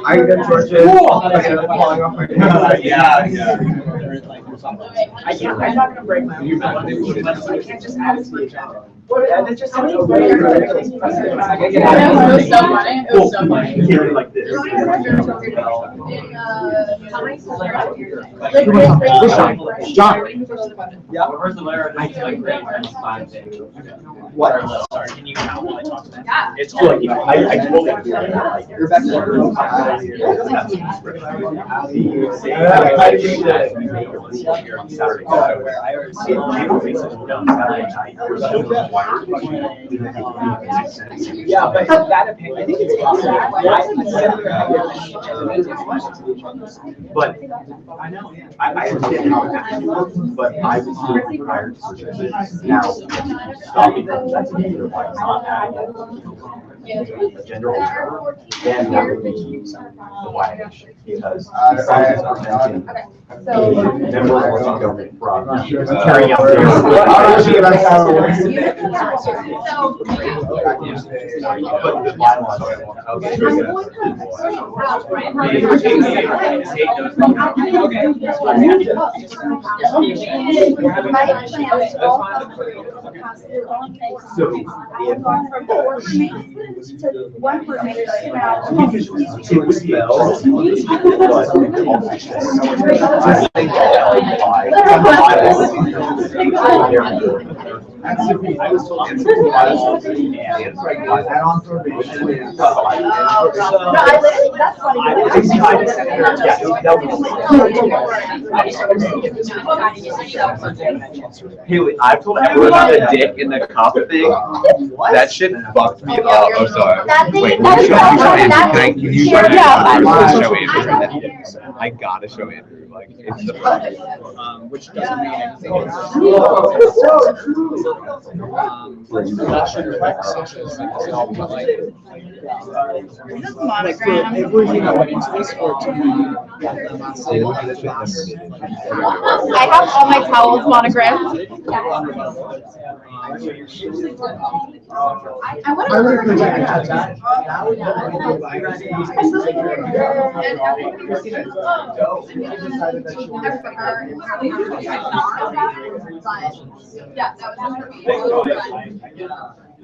I get tortured. Yeah. I'm not gonna break my own. I can't just add it to the agenda. That just sounds so It was so funny. It was so funny. Like this. John. Yeah. What? Sorry, can you count while I talk to Yeah. It's cool, you know, I totally agree with that. You're back Yeah, but that opinion, I think it's But I understand how it actually works, but I was still required to now stopping that. That's either why it's not a general term, then that would be the why because besides preventing a member of government from carrying out their. But the bylaws. Haley, I've told everyone about the dick in the cup thing. That shit fucked me up. Oh, sorry. Wait, can you show Andrew? Can you show Andrew? I gotta show Andrew. Like, it's the best. Which doesn't mean anything. That should reflect sexual Monogram. Everything that went into this or to me. I have all my towels monogrammed. I want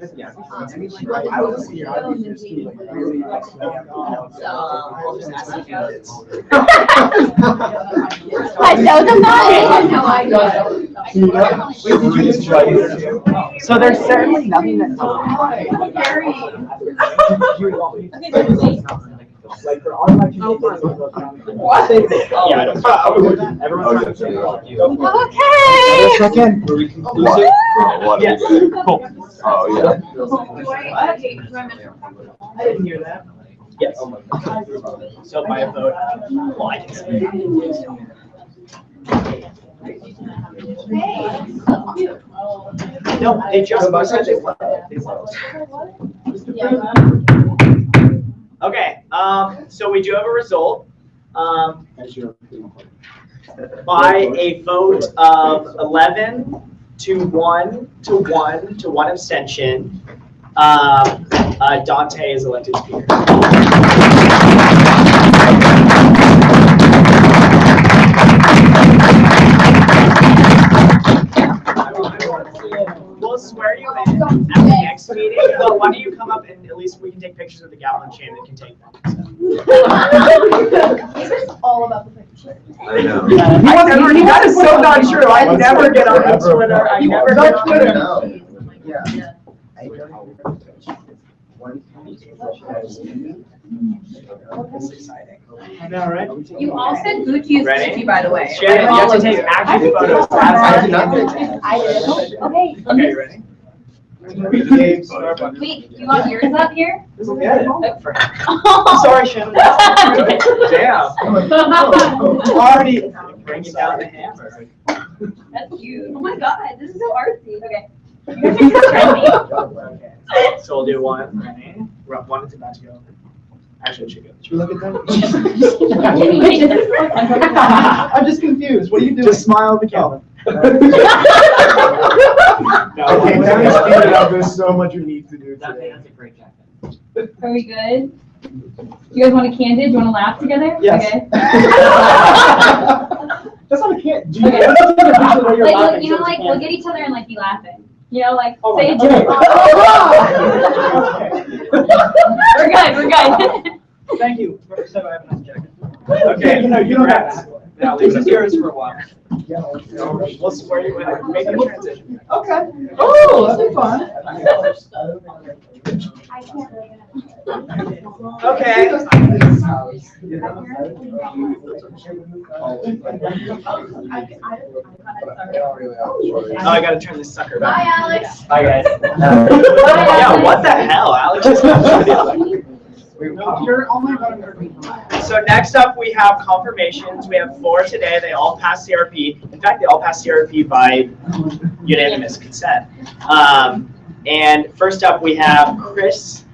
to I was a senior, I'd be 15, like, really. I'll just ask the candidates. I know them not. So there's certainly nothing that. Like for all my what? Yeah, everyone's Okay. Yes. Cool. Oh, yeah. I didn't hear that. Yes. So by a vote, well, I can say. No, they just said they won. Okay, so we do have a result. By a vote of 11 to 1 to 1 to 1 abstention, Dante is elected speaker. We'll swear you in at the next meeting, but why don't you come up and at least we can take pictures of the gavel and Shannon can take them. It's all about the picture. I know. That is so not true. I never get on Twitter. I never get on Twitter. Yeah. That's exciting. I know, right? You all said Gucci's Ready? Gucci, by the way. Shannon, you have to take action photos. I did not take Okay. Okay, you ready? Wait, you want yours up here? Sorry, Shannon. Damn. Already bringing down the hammer. That's cute. Oh my god, this is so artsy. Okay. So we'll do one. Ready? One is about to go. Actually, it should go. Should we look at them? I'm just confused. What are you doing? Just smile at the camera. Okay, there's so much you need to do today. Are we good? You guys want a candid? Do you want to laugh together? Yes. Okay. That's not a can. Do Okay. let's take a picture where you're Like, laughing, you so know, it's a like can. look at each other and like be laughing. You know, like Oh say my a God. joke. We're good. We're good. Thank you. So I have enough jacket. Okay, You don't congrats. have Now, leave the yours for a while. We'll swear you in. Make a transition. Okay. Oh, that'd be fun. Okay. Oh, I gotta turn this sucker back. Bye, Alex. Bye, guys. Bye, Yeah, what the hell, Alex? You're only running for me. So next up, we have confirmations. We have 4 today. They all passed CRP. In fact, they all passed CRP by unanimous consent. And first up, we have Chris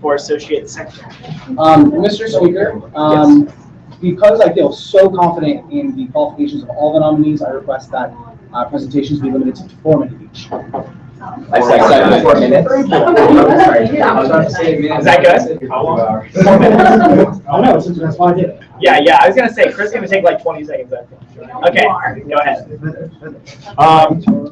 for Associate Secretary. Mr. Speaker, because I feel so confident in the qualifications of all the nominees, I request that presentations be limited to 4 minutes each. I second 4 minutes. Is that good? 4 minutes. Oh, no, that's why I did it. Yeah, I was gonna say, Chris is gonna take like 20 seconds. Okay, go ahead.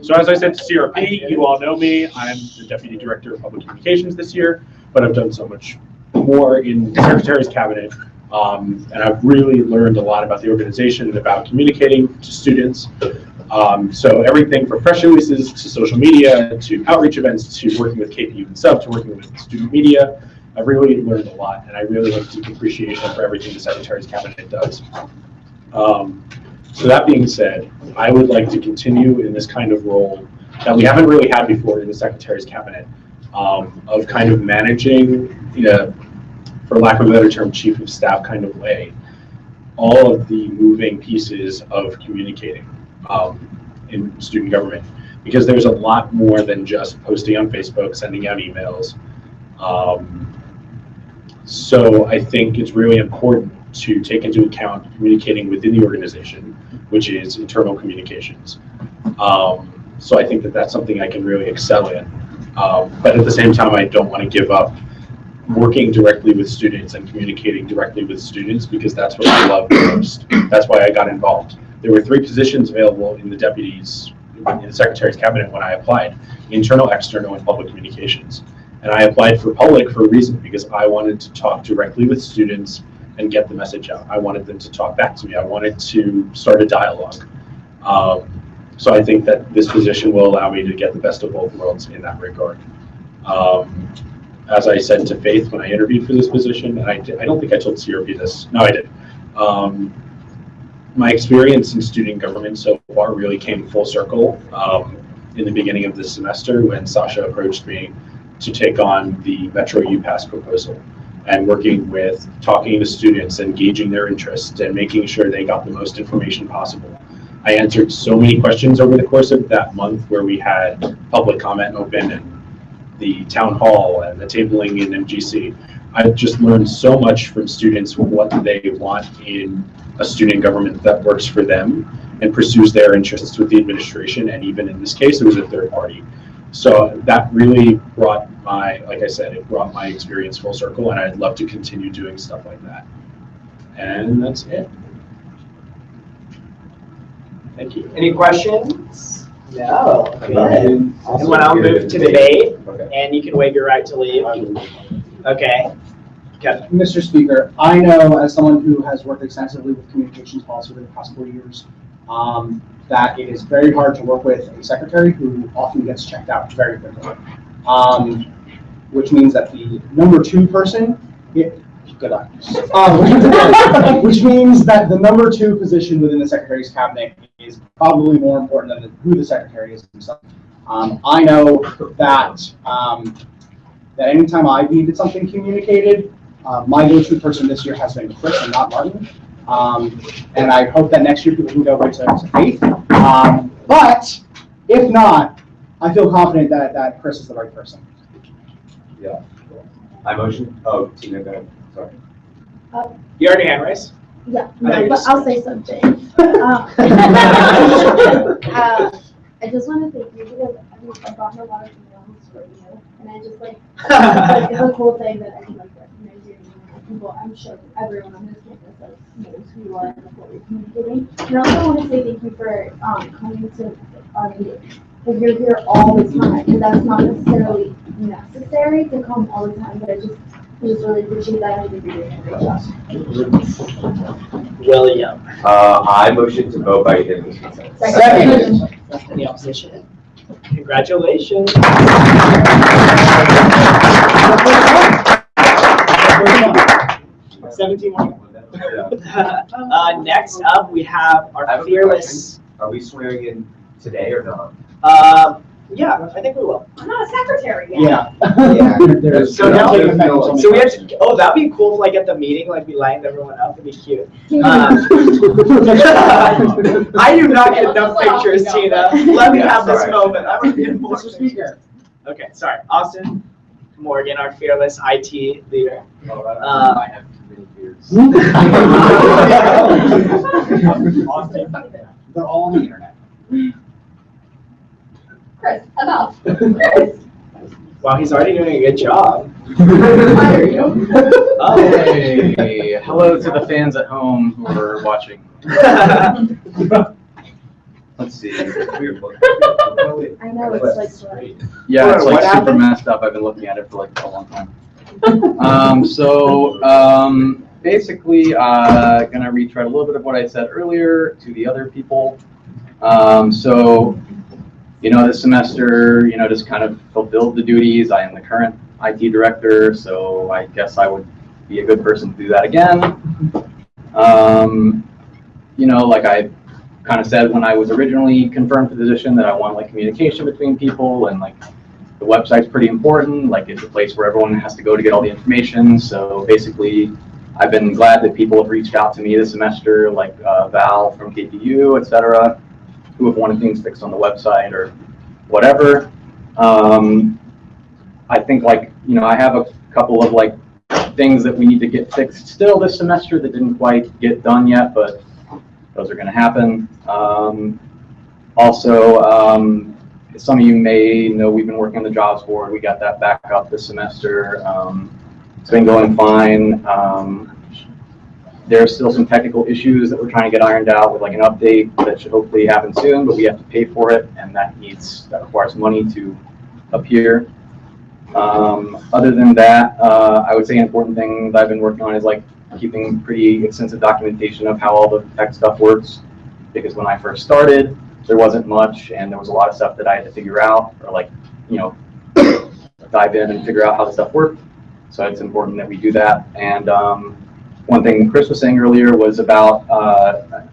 So as I said to CRP, you all know me. I'm the Deputy Director of Public Communications this year, but I've done so much more in the Secretary's cabinet. And I've really learned a lot about the organization and about communicating to students. So everything from press releases to social media to outreach events to working with KPU and sub to working with student media. I've really learned a lot, and I really have deep appreciation for everything the Secretary's cabinet does. So that being said, I would like to continue in this kind of role that we haven't really had before in the Secretary's cabinet, of kind of managing, for lack of a better term, chief of staff kind of way, all of the moving pieces of communicating in student government, because there's a lot more than just posting on Facebook, sending out emails. So I think it's really important to take into account communicating within the organization, which is internal communications. So I think that that's something I can really excel in. But at the same time, I don't want to give up working directly with students and communicating directly with students, because that's what I love the most. That's why I got involved. There were 3 positions available in the deputies in the Secretary's Cabinet when I applied, internal, external, and public communications. And I applied for public for a reason, because I wanted to talk directly with students and get the message out. I wanted them to talk back to me. I wanted to start a dialogue. So I think that this position will allow me to get the best of both worlds in that regard. As I said to Faith when I interviewed for this position, and I don't think I told CRP this. No, I did. My experience in student government so far really came full circle in the beginning of this semester when Sasha approached me to take on the Metro UPass proposal, and working with talking to students, engaging their interest, and making sure they got the most information possible. I answered so many questions over the course of that month where we had public comment open and the town hall and the tabling in MGC. I've just learned so much from students what they want in a student government that works for them and pursues their interests with the administration, and even in this case, it was a third party. So that really brought my, like I said, it brought my experience full circle, and I'd love to continue doing stuff like that. And that's it. Thank you. Any questions? No. Good. Anyone else move to debate? And you can waive your right to leave. Okay. Kevin. Mr. Speaker, I know as someone who has worked extensively with communications policy over the past 4 years, that it is very hard to work with a secretary who often gets checked out very quickly. Which means that the number 2 person, good luck. Which means that the number 2 position within the Secretary's Cabinet is probably more important than who the Secretary is himself. I know that that anytime I've needed something communicated, my go-to person this year has been Chris and not Martin. And I hope that next year people can go right to Faith. But if not, I feel confident that Chris is the right person. Yeah. I motion. Oh, Tina, go ahead. Sorry. You already hand raised? Yeah, no, but I'll say something. I just want to thank you because I've gotten a lot of emails for you, and I just like it's a cool thing that I can like recognize your name and people. I'm sure everyone on this campus knows who you are and what you're communicating. And I also want to say thank you for coming to our meetings because you're here all the time, and that's not necessarily necessary to come all the time, but I just really appreciate that. I think you're doing a great job. William. I motion to vote by unanimous consent. Second. Any opposition? Congratulations. Next up, we have our fearless. Are we swearing in today or not? Yeah, I think we will. I'm not a secretary yet. Yeah. So now, so we have to. Oh, that'd be cool if, like, at the meeting, like, we lined everyone up. It'd be cute. I do not get enough pictures, Tina. Let me have this moment. I want to get more pictures. Okay, sorry, Austin Morgan, our fearless IT leader. I have too many fears. They're all on the internet. Chris, enough. Wow, he's already doing a good job. Hey, hello to the fans at home who are watching. Let's see. I know it's like Yeah, it's like super messed up. I've been looking at it for like a long time. Basically, gonna retread a little bit of what I said earlier to the other people. This semester, just kind of fulfilled the duties. I am the current IT director, so I guess I would be a good person to do that again. Like I kind of said when I was originally confirmed for the position that I want like communication between people, and like the website's pretty important. Like it's a place where everyone has to go to get all the information. So basically, I've been glad that people have reached out to me this semester, like Val from KPU, etc., who have wanted things fixed on the website or whatever. I think I have a couple of like things that we need to get fixed still this semester that didn't quite get done yet, but those are going to happen. Some of you may know we've been working on the jobs board. We got that back up this semester. It's been going fine. There are still some technical issues that we're trying to get ironed out with like an update that should hopefully happen soon, but we have to pay for it, and that requires money to appear. Other than that, I would say an important thing that I've been working on is like keeping pretty extensive documentation of how all the tech stuff works, because when I first started, there wasn't much, and there was a lot of stuff that I had to figure out, or like, you know, dive in and figure out how the stuff worked. So it's important that we do that. And one thing Chris was saying earlier was about,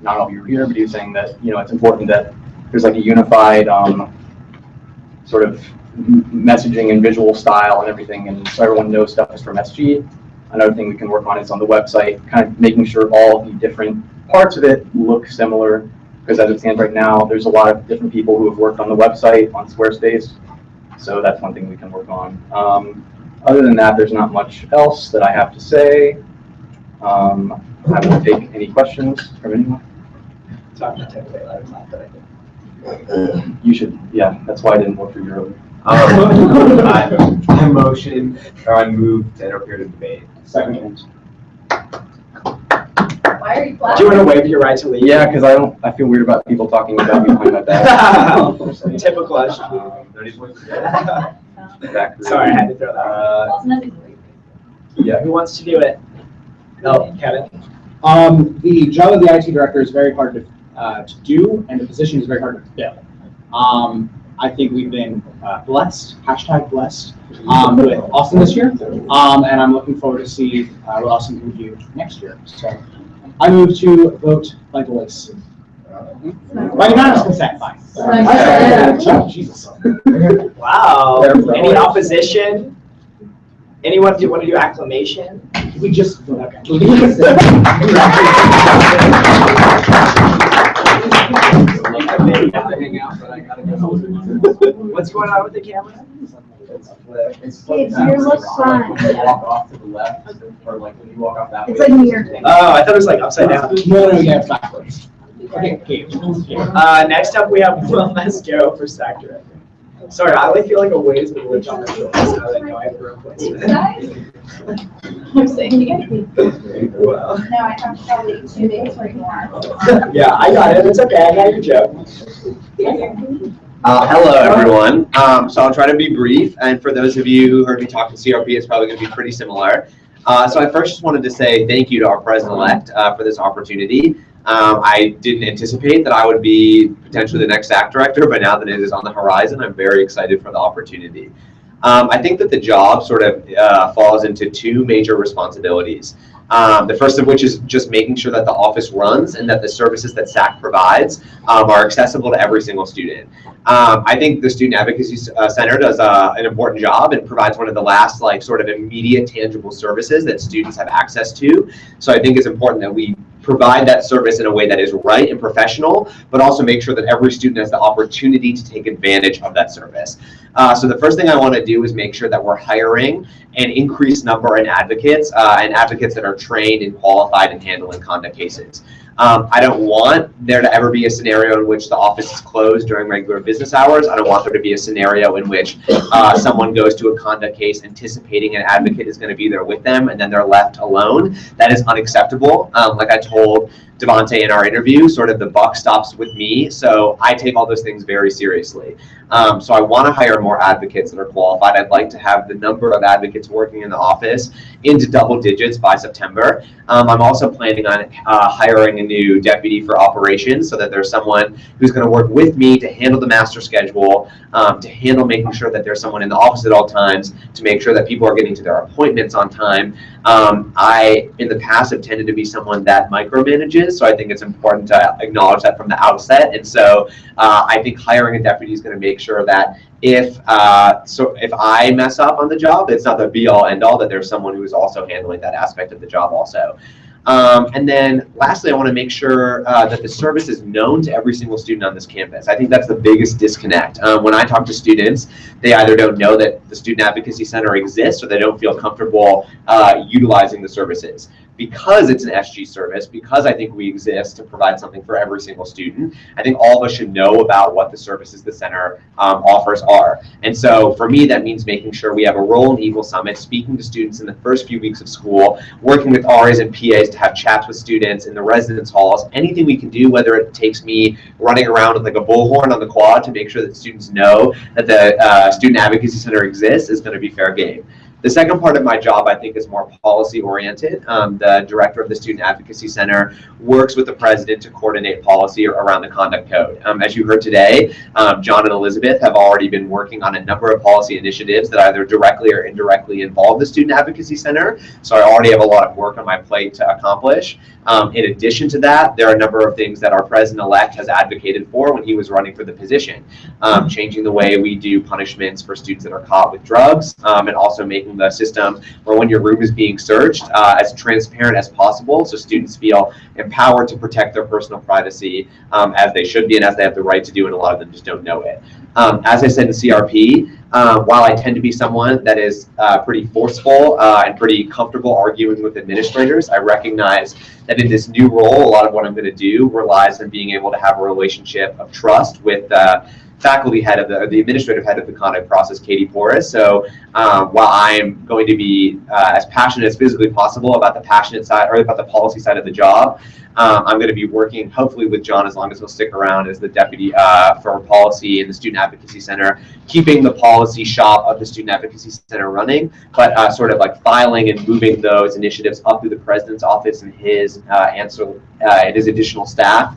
not all of you were here, but he was saying that, you know, it's important that there's like a unified sort of messaging and visual style and everything, and so everyone knows stuff is from SG. Another thing we can work on is on the website, kind of making sure all the different parts of it look similar, because as it stands right now, there's a lot of different people who have worked on the website on Squarespace, so that's one thing we can work on. Other than that, there's not much else that I have to say. I'm happy to take any questions from anyone. You should, yeah, that's why I didn't vote for you earlier. I motion, or I move to enter period of debate. Second. Why are you Do clapping? you want to waive your right to leave? Yeah, because I feel weird about people talking about me behind my back. Typical. Sorry, I had to throw that out. Yeah. Who wants to do it? No, Kevin. The job of the IT director is very hard to do, and the position is very hard to fill. I think we've been blessed, #blessed, with Austin this year, and I'm looking forward to see what Austin can do next year. So I move to vote by voice. By unanimous consent, fine. Oh, Jesus. Wow. Any opposition? Anyone want to do acclamation? We just, okay. What's going on with the camera? Kids, yours looks fine. Walk off to the left, or like when you walk off that way. It's like near. Oh, I thought it was like upside down. No, yeah, it's backwards. Okay. Next up, we have Will Mesco for SAC director. Sorry, I like feel like a ways of glitch on my shoulder now that I know I have a replacement. I'm saying again. Wow. No, I have probably 2 days right now. Yeah, I got it. It's okay. I got your joke. Hello, everyone. So I'll try to be brief. And for those of you who heard me talk to CRP, it's probably going to be pretty similar. So I first just wanted to say thank you to our president-elect for this opportunity. I didn't anticipate that I would be potentially the next SAC director, but now that it is on the horizon, I'm very excited for the opportunity. I think that the job sort of falls into 2 major responsibilities. The first of which is just making sure that the office runs and that the services that SAC provides are accessible to every single student. I think the Student Advocacy Center does an important job and provides one of the last like sort of immediate tangible services that students have access to. So I think it's important that we provide that service in a way that is right and professional, but also make sure that every student has the opportunity to take advantage of that service. So the first thing I want to do is make sure that we're hiring an increased number in advocates and advocates that are trained and qualified in handling conduct cases. I don't want there to ever be a scenario in which the office is closed during regular business hours. I don't want there to be a scenario in which someone goes to a conduct case anticipating an advocate is going to be there with them and then they're left alone. That is unacceptable. Like I told Devontae in our interview, sort of the buck stops with me, so I take all those things very seriously. So I want to hire more advocates that are qualified. I'd like to have the number of advocates working in the office into double digits by September. I'm also planning on hiring a new deputy for operations so that there's someone who's going to work with me to handle the master schedule, to handle making sure that there's someone in the office at all times, to make sure that people are getting to their appointments on time. I, in the past, have tended to be someone that micromanages, so I think it's important to acknowledge that from the outset. And so I think hiring a deputy is going to make sure that if I mess up on the job, it's not the be-all, end-all, that there's someone who is also handling that aspect of the job also. And then lastly, I want to make sure that the service is known to every single student on this campus. I think that's the biggest disconnect. When I talk to students, they either don't know that the Student Advocacy Center exists or they don't feel comfortable utilizing the services. because it's an SG service, because I think we exist to provide something for every single student, I think all of us should know about what the services the center offers are. And so for me, that means making sure we have a role in Eagle Summit, speaking to students in the first few weeks of school, working with RAs and PAs to have chats with students in the residence halls, anything we can do, whether it takes me running around with like a bullhorn on the quad to make sure that students know that the Student Advocacy Center exists, is going to be fair game. The second part of my job, I think, is more policy oriented. The director of the Student Advocacy Center works with the president to coordinate policy around the conduct code. As you heard today, John and Elizabeth have already been working on a number of policy initiatives that either directly or indirectly involve the Student Advocacy Center. So I already have a lot of work on my plate to accomplish. In addition to that, there are a number of things that our president-elect has advocated for when he was running for the position. Changing the way we do punishments for students that are caught with drugs, and also making the system where when your room is being searched as transparent as possible, so students feel empowered to protect their personal privacy as they should be and as they have the right to do, and a lot of them just don't know it. As I said in CRP, while I tend to be someone that is pretty forceful and pretty comfortable arguing with administrators, I recognize that in this new role, a lot of what I'm going to do relies on being able to have a relationship of trust with faculty head of the administrative head of the conduct process, Katie Porras. So while I'm going to be as passionate as physically possible about the passionate side or about the policy side of the job, I'm going to be working hopefully with John, as long as he'll stick around as the deputy for policy in the Student Advocacy Center, keeping the policy shop of the Student Advocacy Center running, but sort of like filing and moving those initiatives up through the president's office and his additional staff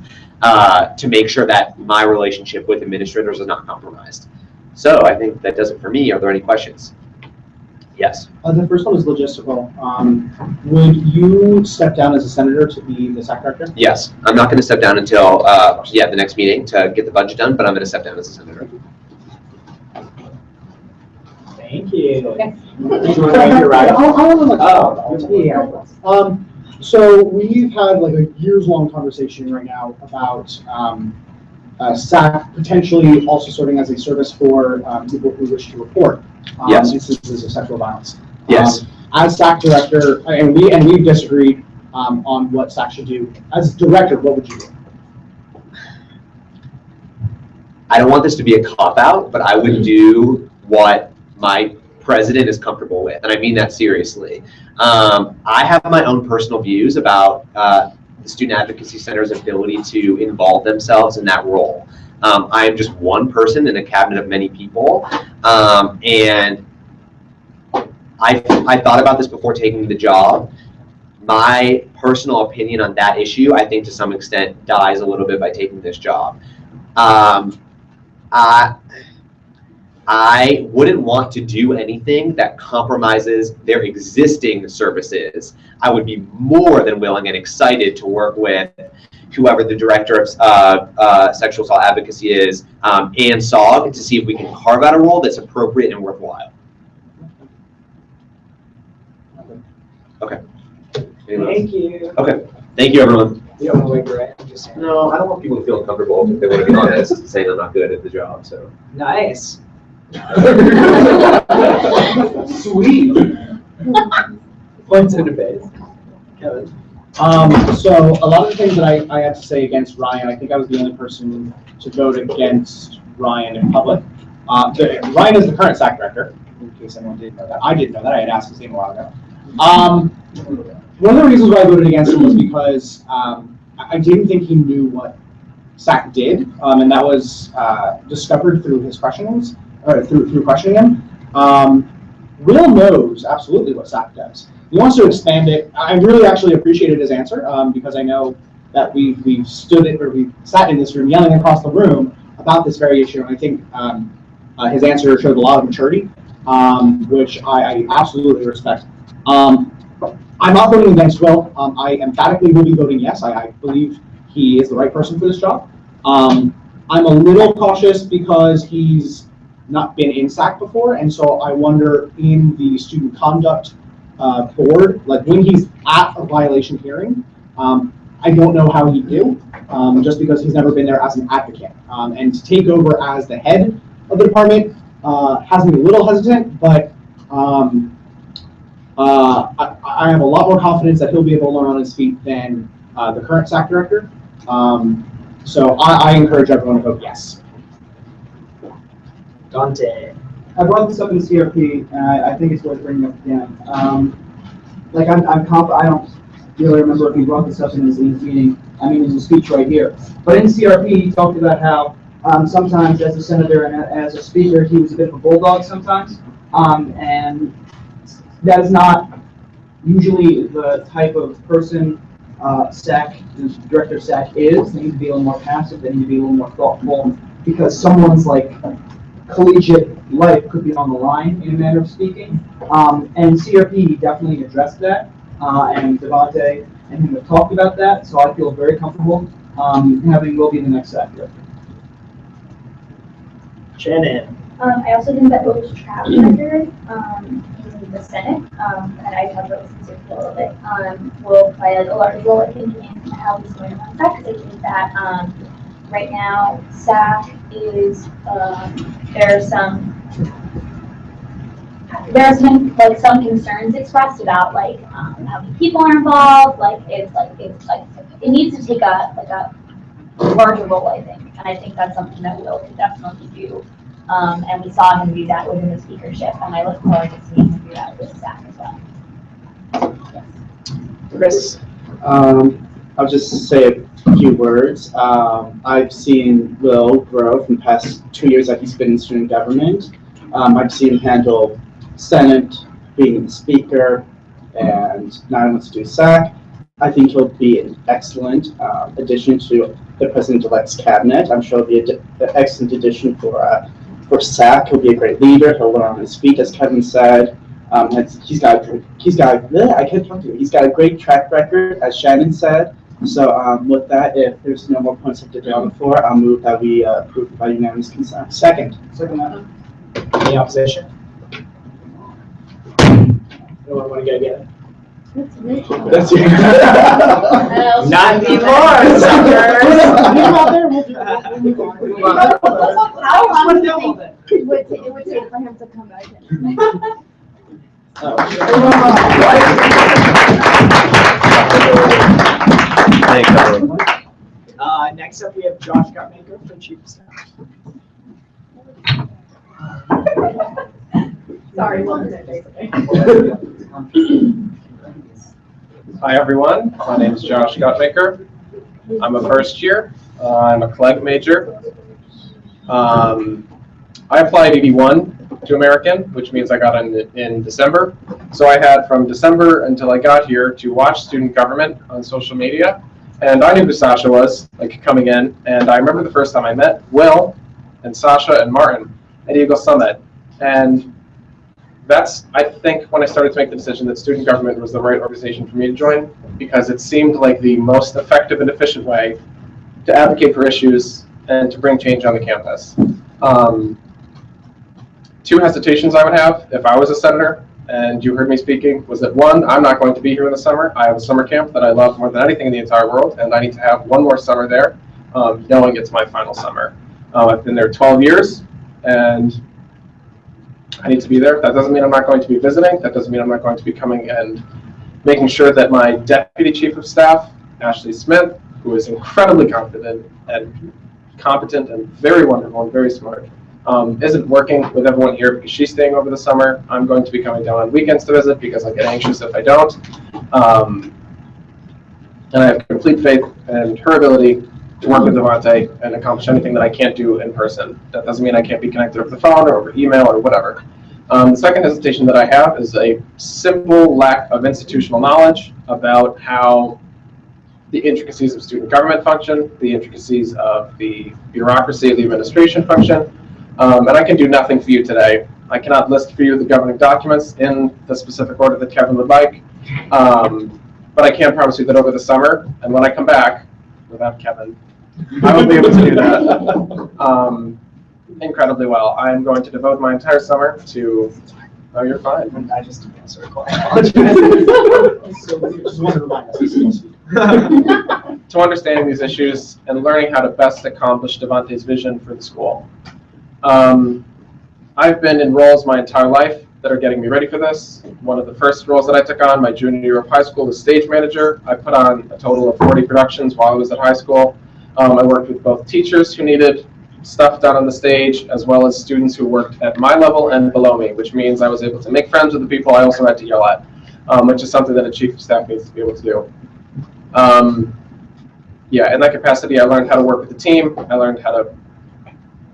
to make sure that my relationship with administrators is not compromised. So I think that does it for me. Are there any questions? Yes. The first one is logistical. Would you step down as a senator to be the SAC director? Yes. I'm not going to step down until the next meeting to get the budget done, but I'm going to step down as a senator. Thank you. Okay. Oh, so we've had like a years-long conversation right now about SAC potentially also serving as a service for people who wish to report instances of sexual violence. Yes. As SAC director, and we've disagreed on what SAC should do. As director, what would you do? I don't want this to be a cop-out, but I would do what my president is comfortable with, and I mean that seriously. I have my own personal views about the Student Advocacy Center's ability to involve themselves in that role. I am just one person in a cabinet of many people, and I thought about this before taking the job. My personal opinion on that issue, I think to some extent, dies a little bit by taking this job. I wouldn't want to do anything that compromises their existing services. I would be more than willing and excited to work with whoever the director of sexual assault advocacy is, and SOG, to see if we can carve out a role that's appropriate and worthwhile. Okay. Thank you. Okay. Thank you, everyone. You don't want to wait, right? No, I don't want people to feel uncomfortable if they want to be honest, saying I'm not good at the job. So Nice. Sweet. Points of debate. Kevin. So a lot of the things that I had to say against Ryan, I think I was the only person to vote against Ryan in public. Ryan is the current SAC director, in case anyone didn't know that. I didn't know that. I had asked his name a while ago. One of the reasons why I voted against him was because I didn't think he knew what SAC did, and that was discovered through his questionings, or through questioning him. Will knows absolutely what SAC does. He wants to expand it. I really actually appreciated his answer because I know that we've sat in this room yelling across the room about this very issue, and I think his answer showed a lot of maturity, which I absolutely respect. I'm not voting against Will. I emphatically will be voting yes. I believe he is the right person for this job. I'm a little cautious because he's not been in SAC before, and so I wonder in the student conduct board, like when he's at a violation hearing, I don't know how he'd do, just because he's never been there as an advocate. And to take over as the head of the department has me a little hesitant, but I have a lot more confidence that he'll be able to learn on his feet than the current SAC director. So I encourage everyone to vote yes. Dante. I brought this up in CRP, and I think it's worth bringing up again. I don't really remember if he brought this up in his meeting, in his speech right here. But in CRP, he talked about how sometimes as a senator and as a speaker, he was a bit of a bulldog sometimes. And that is not usually the type of person SAC, the director of SAC is. They need to be a little more passive, they need to be a little more thoughtful, because someone's collegiate life could be on the line in a manner of speaking. And CRP definitely addressed that, and Devontae and him have talked about that, so I feel very comfortable having Will be the next SAC director. Shannon. I also think that Will Trapp record in the Senate, and I talked about this a little bit, will play a large role, I think, in how he's going to run SAC. I think that right now, SAC is, there are some some concerns expressed about how many people are involved. It needs to take a larger role, I think, and I think that's something that Will could definitely do. And we saw him do that within the speakership, and I look forward to seeing him do that with SAC as well. Chris. I'll just say a few words. I've seen Will grow from the past 2 years that he's been in student government. I've seen him handle Senate, being the speaker, and now he wants to do SAC. I think he'll be an excellent addition to the president-elect's cabinet. I'm sure he'll be an excellent addition for SAC. He'll be a great leader. He'll learn on his feet, as Kevin said. He's got a great track record, as Shannon said. So with that, if there's no more points to debate on the floor, I'll move that we approve by unanimous consent. Second. Any opposition? Anyone want to get again? That's you. Not anymore, suckers. How long do you think it would take for him to come back in? Thanks, everyone. Next up, we have Josh Gutmaker for Chief of Staff. Sorry, Hi, everyone. My name is Josh Gutmaker. I'm a first year. I'm a CLEG major. I applied 81 to American, which means I got in December. So I had from December until I got here to watch student government on social media. And I knew who Sasha was, coming in. And I remember the first time I met Will and Sasha and Martin at Eagle Summit. And that's, I think, when I started to make the decision that student government was the right organization for me to join, because it seemed like the most effective and efficient way to advocate for issues and to bring change on the campus. Two hesitations I would have if I was a senator and you heard me speaking was that, one, I'm not going to be here in the summer. I have a summer camp that I love more than anything in the entire world, and I need to have one more summer there, knowing it's my final summer. I've been there 12 years, and I need to be there. That doesn't mean I'm not going to be visiting. That doesn't mean I'm not going to be coming and making sure that my Deputy Chief of Staff, Ashley Smith, who is incredibly confident and competent and very wonderful and very smart, isn't working with everyone here because she's staying over the summer. I'm going to be coming down on weekends to visit because I get anxious if I don't. And I have complete faith in her ability to work with Devontae and accomplish anything that I can't do in person. That doesn't mean I can't be connected over the phone or over email or whatever. The second hesitation that I have is a simple lack of institutional knowledge about how the intricacies of student government function, the intricacies of the bureaucracy of the administration function, and I can do nothing for you today. I cannot list for you the governing documents in the specific order that Kevin would like, but I can promise you that over the summer, and when I come back, without Kevin, I will be able to do that incredibly well. I am going to devote my entire summer to, oh, you're fine. I just answered a question. To understanding these issues and learning how to best accomplish Devontae's vision for the school. I've been in roles my entire life that are getting me ready for this. One of the first roles that I took on my junior year of high school was stage manager. I put on a total of 40 productions while I was at high school. I worked with both teachers who needed stuff done on the stage, as well as students who worked at my level and below me, which means I was able to make friends with the people I also had to yell at, which is something that a chief of staff needs to be able to do. Yeah, in that capacity, I learned how to work with the team. I learned how to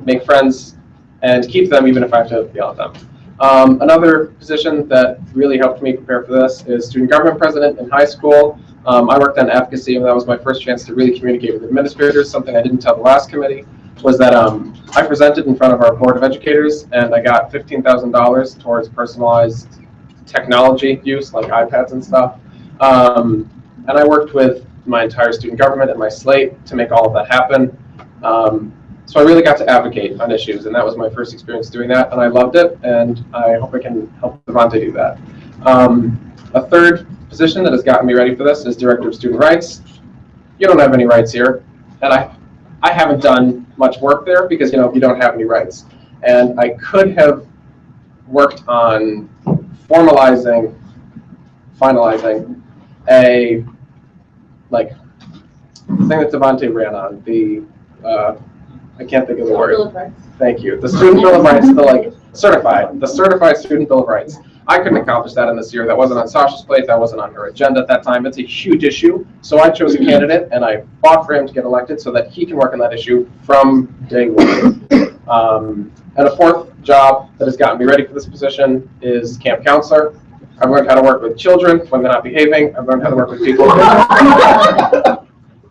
make friends and keep them, even if I have to yell at them. Another position that really helped me prepare for this is student government president in high school. I worked on advocacy, and that was my first chance to really communicate with administrators. Something I didn't tell the last committee was that I presented in front of our board of educators, and I got $15,000 towards personalized technology use, like iPads and stuff. And I worked with my entire student government and my slate to make all of that happen. So I really got to advocate on issues, and that was my first experience doing that, and I loved it, and I hope I can help Devontae do that. A third position that has gotten me ready for this is Director of Student Rights. You don't have any rights here, and I haven't done much work there because, you know, you don't have any rights. And I could have worked on finalizing a, like, thing that Devontae ran on, the, I can't think of the word. Thank you. The Student Bill of Rights, the certified Student Bill of Rights. I couldn't accomplish that in this year. That wasn't on Sasha's plate. That wasn't on her agenda at that time. It's a huge issue. So I chose a candidate, and I fought for him to get elected so that he can work on that issue from day one. And a fourth job that has gotten me ready for this position is camp counselor. I've learned how to work with children when they're not behaving. I've learned how to work with people.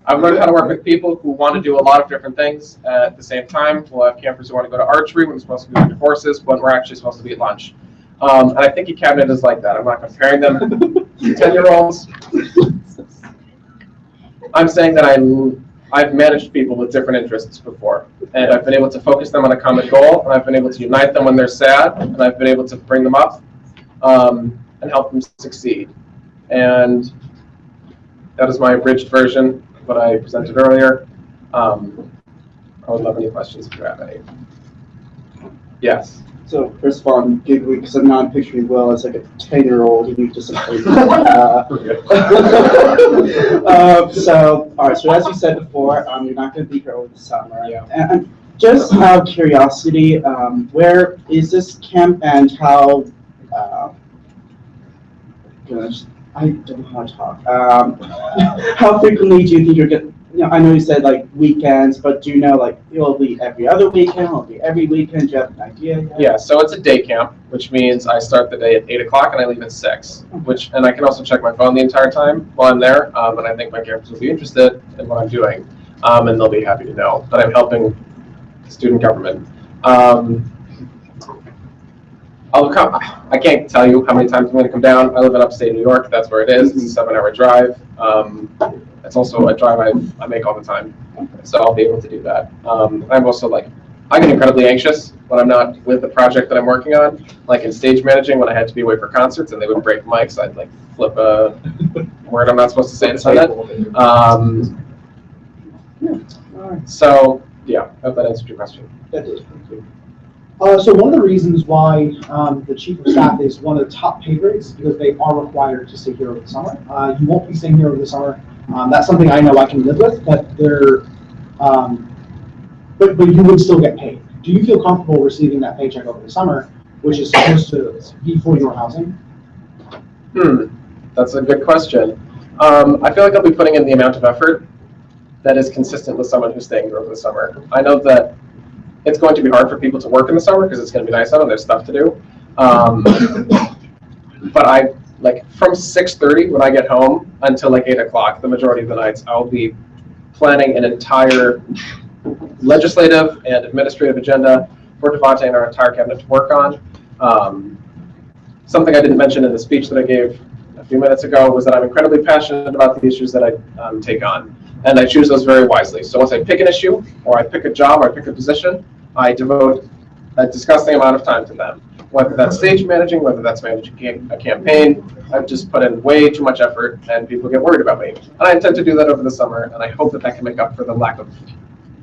I've learned how to work with people who want to do a lot of different things at the same time. We'll have campers who want to go to archery when we're supposed to be doing horses, when we're actually supposed to be at lunch. And I think your cabinet is like that. I'm not comparing them to 10-year-olds. I'm saying that I've managed people with different interests before, and I've been able to focus them on a common goal, and I've been able to unite them when they're sad, and I've been able to bring them up and help them succeed. And that is my abridged version of what I presented earlier. I would love any questions if you have any. Yes. So first of all, I'm giggling because I'm not picturing Will as like a 10-year-old who needs discipline. So, all right. So as you said before, you're not going to be here over the summer. Yeah. And just out of curiosity, where is this camp and how? Gosh, I don't know how to talk. How frequently do you think you're going? You know, I know you said like weekends, but do you know like it'll be every other weekend? It'll be every weekend? Do you have an idea yet? Yeah, so it's a day camp, which means I start the day at 8 o'clock and I leave at 6. And I can also check my phone the entire time while I'm there. And I think my campers will be interested in what I'm doing, and they'll be happy to know that I'm helping student government. I can't tell you how many times I'm going to come down. I live in upstate New York. That's where it is. It's a 7-hour drive. It's also a drive I make all the time, so I'll be able to do that. I'm also like, I get incredibly anxious when I'm not with the project that I'm working on. Like in stage managing, when I had to be away for concerts and they would break mics, I'd like flip a word I'm not supposed to say to say that. So yeah, I hope that answered your question. That did. Thank you. So one of the reasons why the chief of staff is one of the top pay grades is because they are required to stay here over the summer. You won't be staying here over the summer. That's something I know I can live with, but but you would still get paid. Do you feel comfortable receiving that paycheck over the summer, which is supposed to be for your housing? That's a good question. I feel like I'll be putting in the amount of effort that is consistent with someone who's staying here over the summer. I know that it's going to be hard for people to work in the summer because it's going to be nice out and there's stuff to do. But I, like, from 6:30 when I get home until like 8 o'clock, the majority of the nights, I'll be planning an entire legislative and administrative agenda for Devontae and our entire cabinet to work on. Something I didn't mention in the speech that I gave a few minutes ago was that I'm incredibly passionate about the issues that I take on, and I choose those very wisely. So once I pick an issue, or I pick a job, or I pick a position, I devote a disgusting amount of time to them. Whether that's stage managing, whether that's managing a campaign, I've just put in way too much effort, and people get worried about me. And I intend to do that over the summer, and I hope that that can make up for the lack of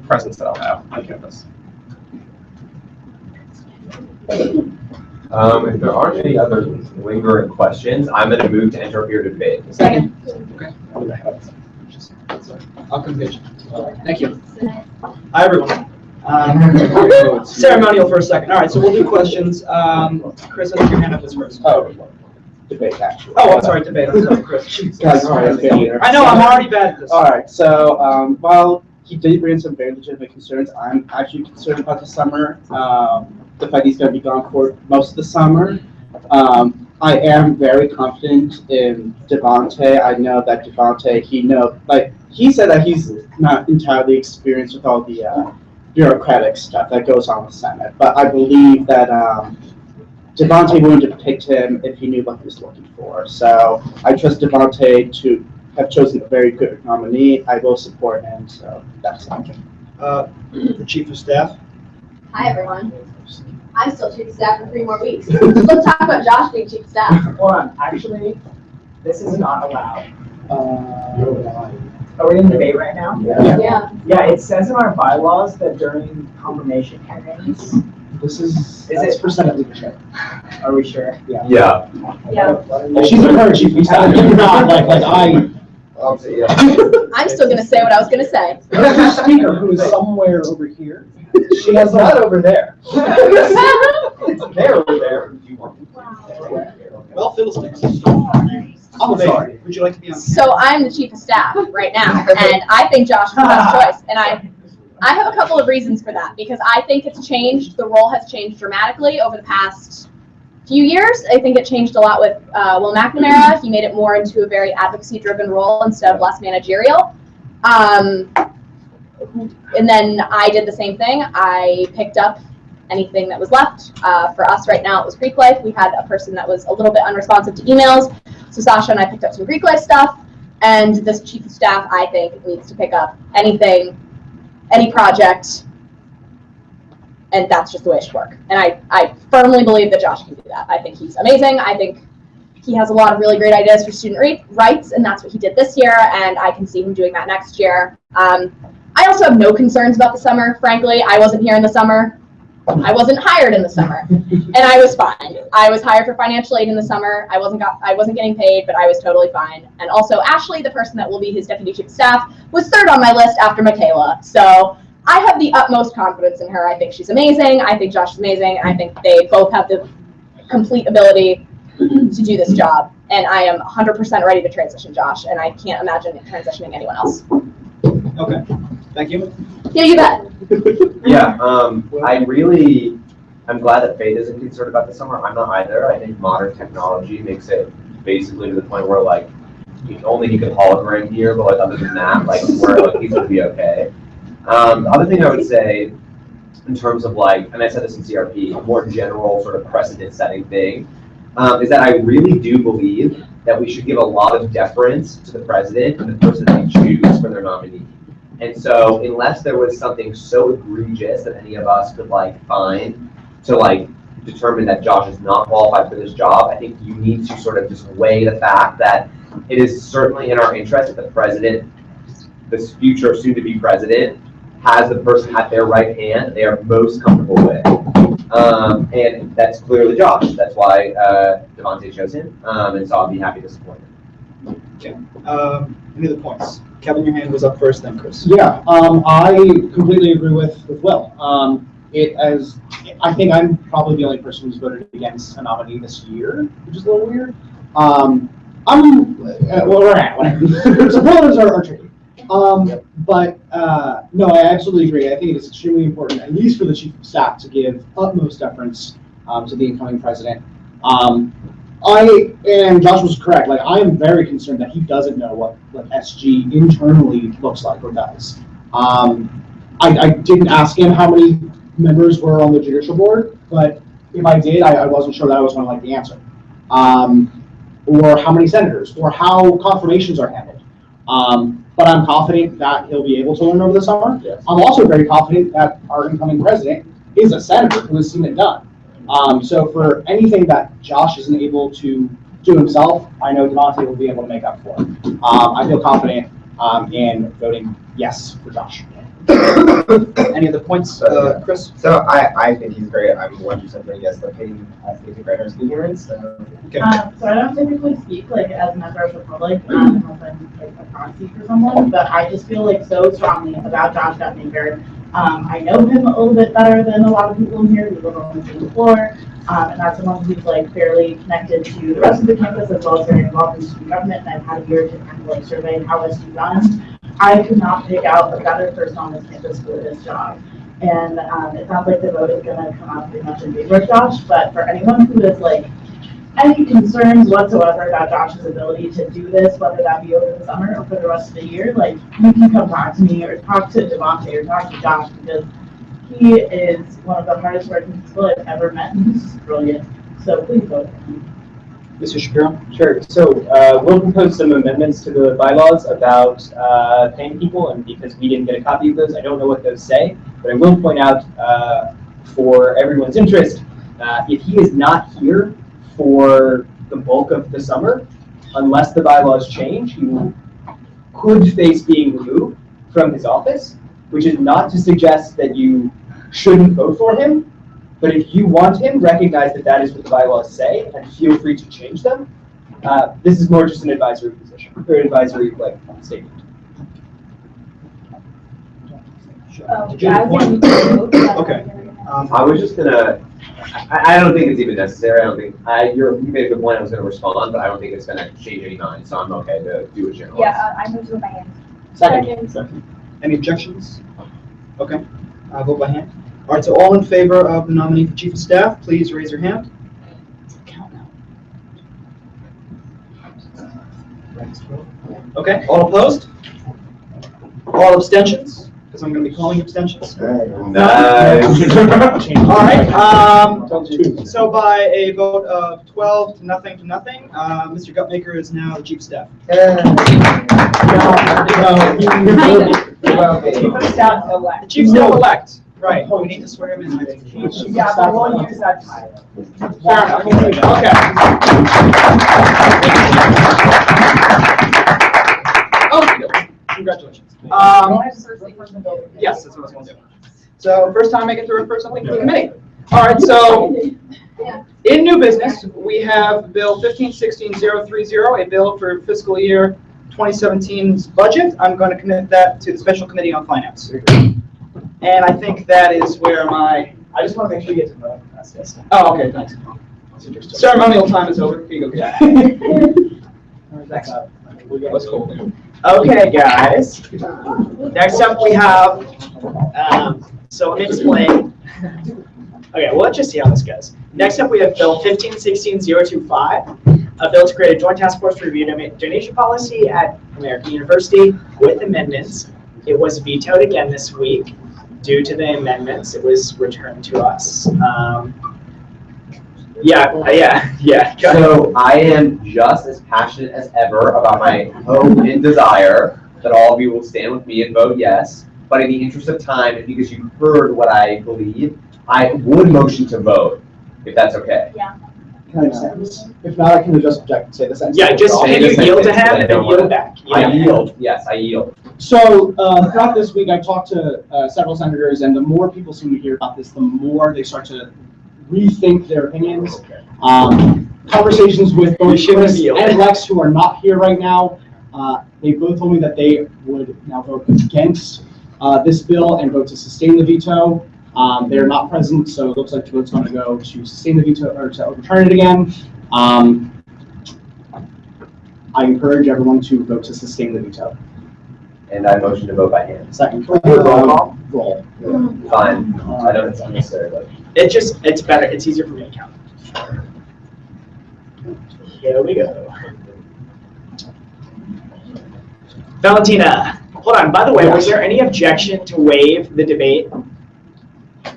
presence that I'll have on campus. If there aren't any other lingering questions, I'm gonna move to enter here to debate. Second. Okay. I'll convince you. Thank you. Hi, everyone. Ceremonial for a second. All right, so we'll do questions. Chris, I think your hand up was first. Oh, debate, actually. Oh, I'm sorry, debate. I'm sorry, Chris. Guys, I know, I'm already bad at this. All right, so while he did bring some very legitimate concerns, I'm actually concerned about the summer. The fact he's going to be gone for most of the summer. I am very confident in Devontae. I know that Devontae, he said that he's not entirely experienced with all the bureaucratic stuff that goes on with the Senate, but I believe that Devontae would have picked him if he knew what he was looking for. So I trust Devontae to have chosen a very good nominee. I will support him, so that's it. The Chief of Staff. Hi, everyone. I'm still Chief of Staff for 3 more weeks. Let's talk about Josh being Chief of Staff. Hold on, actually, this is not allowed. Are we in debate right now? Yeah. Yeah, it says in our bylaws that during confirmation hearings. That's for Senate leadership. Are we sure? Yeah. Yeah. Yeah. She's a current Chief of Staff. You're not like I. I'm still gonna say what I was gonna say. There's a speaker who is somewhere over here. She has not over there. They're over there. Well, fiddlesticks. I'm sorry. Would you like to be on? So I'm the Chief of Staff right now, and I think Josh is the best choice. And I have a couple of reasons for that, because I think it's changed. The role has changed dramatically over the past few years. I think it changed a lot with Will McNamara. He made it more into a very advocacy-driven role instead of less managerial. And then I did the same thing. I picked up anything that was left. For us right now, it was Greek life. We had a person that was a little bit unresponsive to emails. So Sasha and I picked up some Greek life stuff. And this Chief of Staff, I think, needs to pick up anything, any project. And that's just the way it should work. And I firmly believe that Josh can do that. I think he's amazing. I think he has a lot of really great ideas for student rights, and that's what he did this year, and I can see him doing that next year. I also have no concerns about the summer, frankly. I wasn't here in the summer. I wasn't hired in the summer, and I was fine. I was hired for financial aid in the summer. I wasn't getting paid, but I was totally fine. And also, Ashley, the person that will be his deputy chief of staff, was 3rd on my list after Michaela. So I have the utmost confidence in her. I think she's amazing. I think Josh is amazing. I think they both have the complete ability to do this job. And I am 100% ready to transition Josh, and I can't imagine transitioning anyone else. Okay, thank you. Yeah, you bet. Yeah, I'm glad that Faith isn't concerned about the summer. I'm not either. I think modern technology makes it basically to the point where like only you can hologram here, but like other than that, like he's gonna be okay. The other thing I would say in terms of like, and I said this in CRP, a more general sort of precedent setting thing, is that I really do believe that we should give a lot of deference to the president and the person they choose for their nominee. And so unless there was something so egregious that any of us could like find to like determine that Josh is not qualified for this job, I think you need to sort of just weigh the fact that it is certainly in our interest that the president, this future soon-to-be president, has the person at their right hand that they are most comfortable with. And that's clearly Josh. That's why Devontae chose him. And so I'll be happy to support him. Okay. Any other points? Kevin, your hand was up first, then Chris. Yeah, I completely agree with Will. I think I'm probably the only person who's voted against a nominee this year, which is a little weird. Spoilers are tricky. But no, I absolutely agree. I think it is extremely important, at least for the chief of staff, to give utmost deference to the incoming president. And Josh was correct. Like, I am very concerned that he doesn't know what SG internally looks like or does. I didn't ask him how many members were on the judicial board, but if I did, I wasn't sure that I was going to like the answer. Or how many senators, or how confirmations are handled. But I'm confident that he'll be able to learn over the summer. Yes. I'm also very confident that our incoming president is a senator who has seen it done. So for anything that Josh isn't able to do himself, I know Devontae will be able to make up for it. I feel confident in voting yes for Josh. Any other points, Chris? So I think he's great. I'm 100% for yes, like getting basic writers coherence. So. So I don't typically speak like as a member of the public, unless I'm like a proxy for someone, but I just feel like so strongly about Josh Gutmaker. I know him a little bit better than a lot of people in here. We live on the same floor, and that's someone who's like fairly connected to the rest of the campus as well as very involved in student government. And I've had a year to kind of like survey how SU runs. I could not pick out a better person on this campus for this job. And it sounds like the vote is going to come out pretty much in favor of Josh, but for anyone who is like any concerns whatsoever about Josh's ability to do this, whether that be over the summer or for the rest of the year, like you can come talk to me or talk to Devontae or talk to Josh because he is one of the hardest working people I've ever met and he's brilliant. So please vote for him. Mr. Shapiro? Sure. So we'll propose some amendments to the bylaws about paying people, and because we didn't get a copy of those, I don't know what those say, but I will point out for everyone's interest, if he is not here for the bulk of the summer, unless the bylaws change, he could face being removed from his office, which is not to suggest that you shouldn't vote for him. But if you want him, recognize that that is what the bylaws say, and feel free to change them. This is more just an advisory position, or an advisory statement. Okay. I was just gonna. I don't think it's even necessary. I don't think you made a good point. I was gonna respond, but I don't think it's gonna change any mind. So I'm okay to do a general. Yeah, I moved with my hand. Second. Any objections? Okay, vote by hand. All right, so all in favor of the nominee for Chief of Staff, please raise your hand. Count now. Okay, all opposed? All abstentions? Because I'm going to be calling abstentions. Nice. All right, so by a vote of 12 to nothing, Mr. Gutmaker is now the Chief of Staff. The Chief of Staff elect. Right, we need to swear him in. Yeah, but we'll use that title. Fair enough. Okay. Congratulations. Yes, that's what I was going to do. So first time I get to refer something to the committee. All right, so in new business, we have Bill 1516-030, a bill for fiscal year 2017's budget. I'm going to commit that to the Special Committee on Finance. And I think that is where I just want to make sure you get to know. Oh, okay, thanks. Ceremonial time is over. Here you go, Jack. Let's go. Okay, guys. Next up, we have. So let me explain. Okay, well, let's just see how this goes. Next up, we have Bill 1516-025, a bill to create a joint task force to review donation policy at American University with amendments. It was vetoed again this week. Due to the amendments, it was returned to us. Yeah. So I am just as passionate as ever about my hope and desire that all of you will stand with me and vote yes. But in the interest of time, and because you heard what I believe, I would motion to vote, if that's okay. Yeah. If not, I can just object and say the sentence. Yeah, just can you yield to him and yield back? I yield. Yes, I yield. So throughout this week, I've talked to several senators, and the more people seem to hear about this, the more they start to rethink their opinions. Conversations with both Chris and Lex, who are not here right now, they both told me that they would now vote against this bill and vote to sustain the veto. They're not present, so it looks like the vote's going to go to sustain the veto or to overturn it again. I encourage everyone to vote to sustain the veto. And I motion to vote by hand. Second. Roll. Roll. Fine. I don't know it's unnecessary, but. It's better. It's easier for me to count. Here we go. Valentina, hold on. By the way, was there any objection to waive the debate?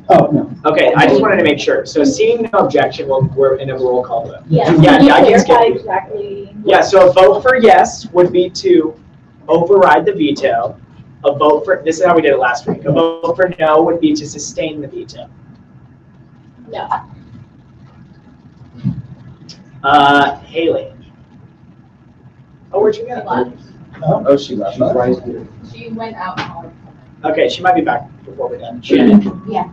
Oh, no. Okay, I just wanted to make sure. So seeing no objection, we're in a roll call vote. Yeah. Yeah, I can skip. Exactly. Yeah, so a vote for yes would be to override the veto. A vote for, this is how we did it last week. A vote for no would be to sustain the veto. No. Haley. Oh, where'd you go? Oh, she left. She went out home. Okay, she might be back before we're done. Shannon? Yeah.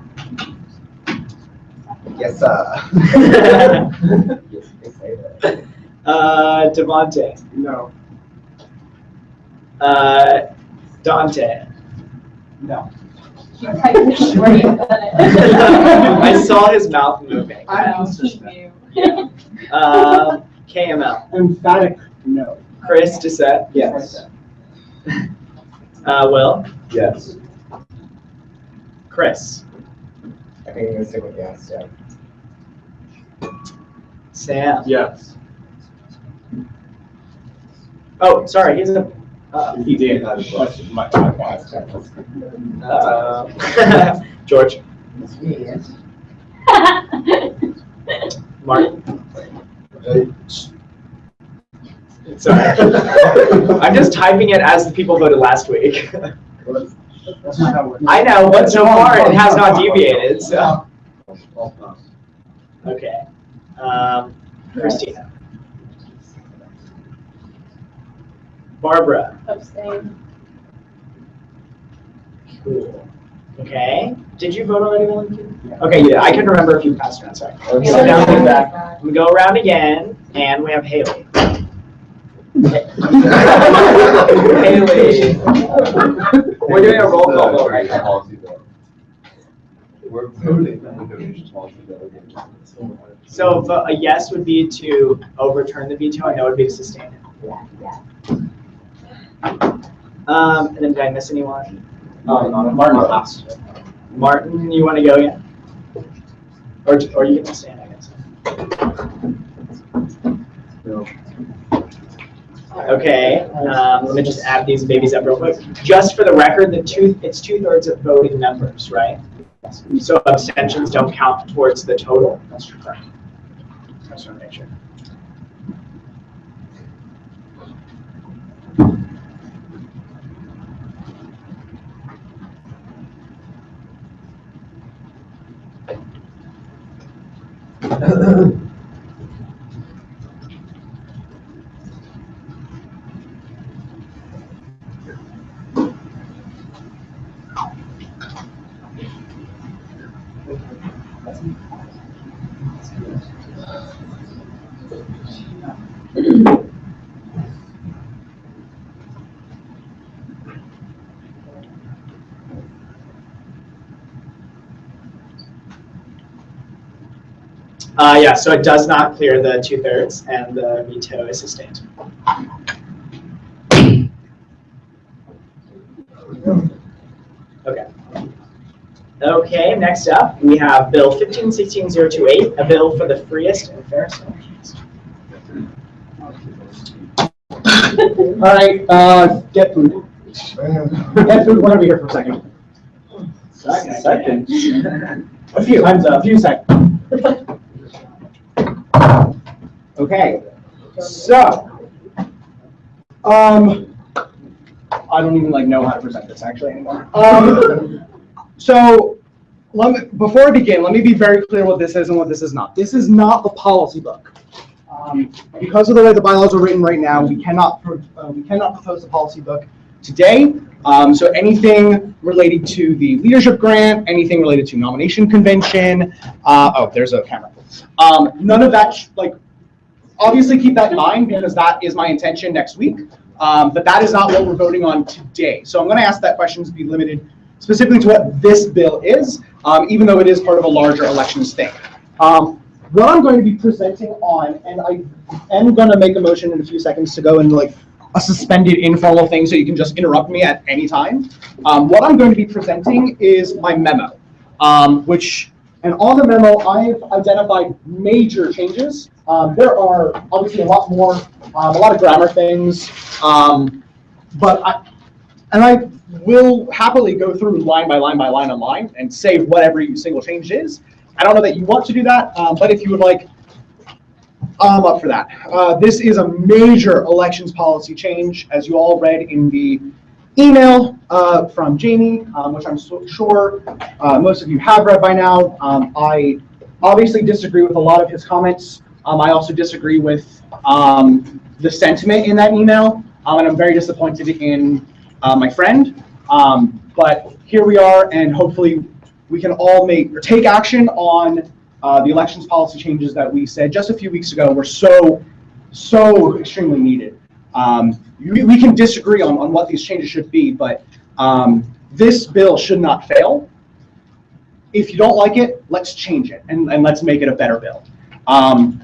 Yes, sir. Devontae? No. Dante? No. I saw his mouth moving. I'm consistent. KML? Emphatic no. Chris Doucette? Yes. Will? Yes. Chris? I think I'm gonna stick with yes, yeah. Sam? Yes. Oh, sorry, he's a. He did have a question. George? Yes. Martin? Sorry. I'm just typing it as the people voted last week. That's not how it works. I know, but so far it has not deviated, so. Okay. Christina. Barbara. Abstain. Cool. Okay. Did you vote already, William? Okay, yeah, I can remember if you passed around, sorry. So now we're back. We go around again, and we have Haley. Haley. We're doing a roll call vote right now. We're voting on the donation policy that we're getting. So a yes would be to overturn the veto, and no would be to sustain it. And then did I miss anyone? Martin last. Martin, you want to go again? Or you can sustain, I guess. No. Okay, let me just add these babies up real quick. Just for the record, it's 2/3 of voting members, right? So abstentions don't count towards the total. That's true. I just want to make sure. Yeah, so it does not clear the 2/3, and the veto is sustained. Okay. Okay, next up, we have Bill 1516-028, a bill for the freest and fairest elections. All right, get food. Get food, we're gonna be here for a second. Second. A few, time's up, a few seconds. Okay, so, I don't even know how to present this actually anymore. So, before I begin, let me be very clear what this is and what this is not. This is not the policy book. Because of the way the bylaws are written right now, we cannot propose the policy book today. So anything related to the leadership grant, anything related to nomination convention, oh, there's a camera. None of that, obviously keep that in mind because that is my intention next week. But that is not what we're voting on today. So I'm going to ask that question to be limited specifically to what this bill is, even though it is part of a larger elections thing. What I'm going to be presenting on, and I am going to make a motion in a few seconds to go into a suspended informal thing so you can just interrupt me at any time. What I'm going to be presenting is my memo, and on the memo, I've identified major changes. There are obviously a lot of grammar things, but I will happily go through line by line on line and say what every single change is. I don't know that you want to do that, but if you would like, I'm up for that. This is a major elections policy change, as you all read in the email from Jamie, which I'm sure most of you have read by now. I obviously disagree with a lot of his comments. I also disagree with the sentiment in that email, and I'm very disappointed in my friend. But here we are, and hopefully we can all take action on the elections policy changes that we said just a few weeks ago were so extremely needed. We can disagree on what these changes should be, but this bill should not fail. If you don't like it, let's change it and let's make it a better bill.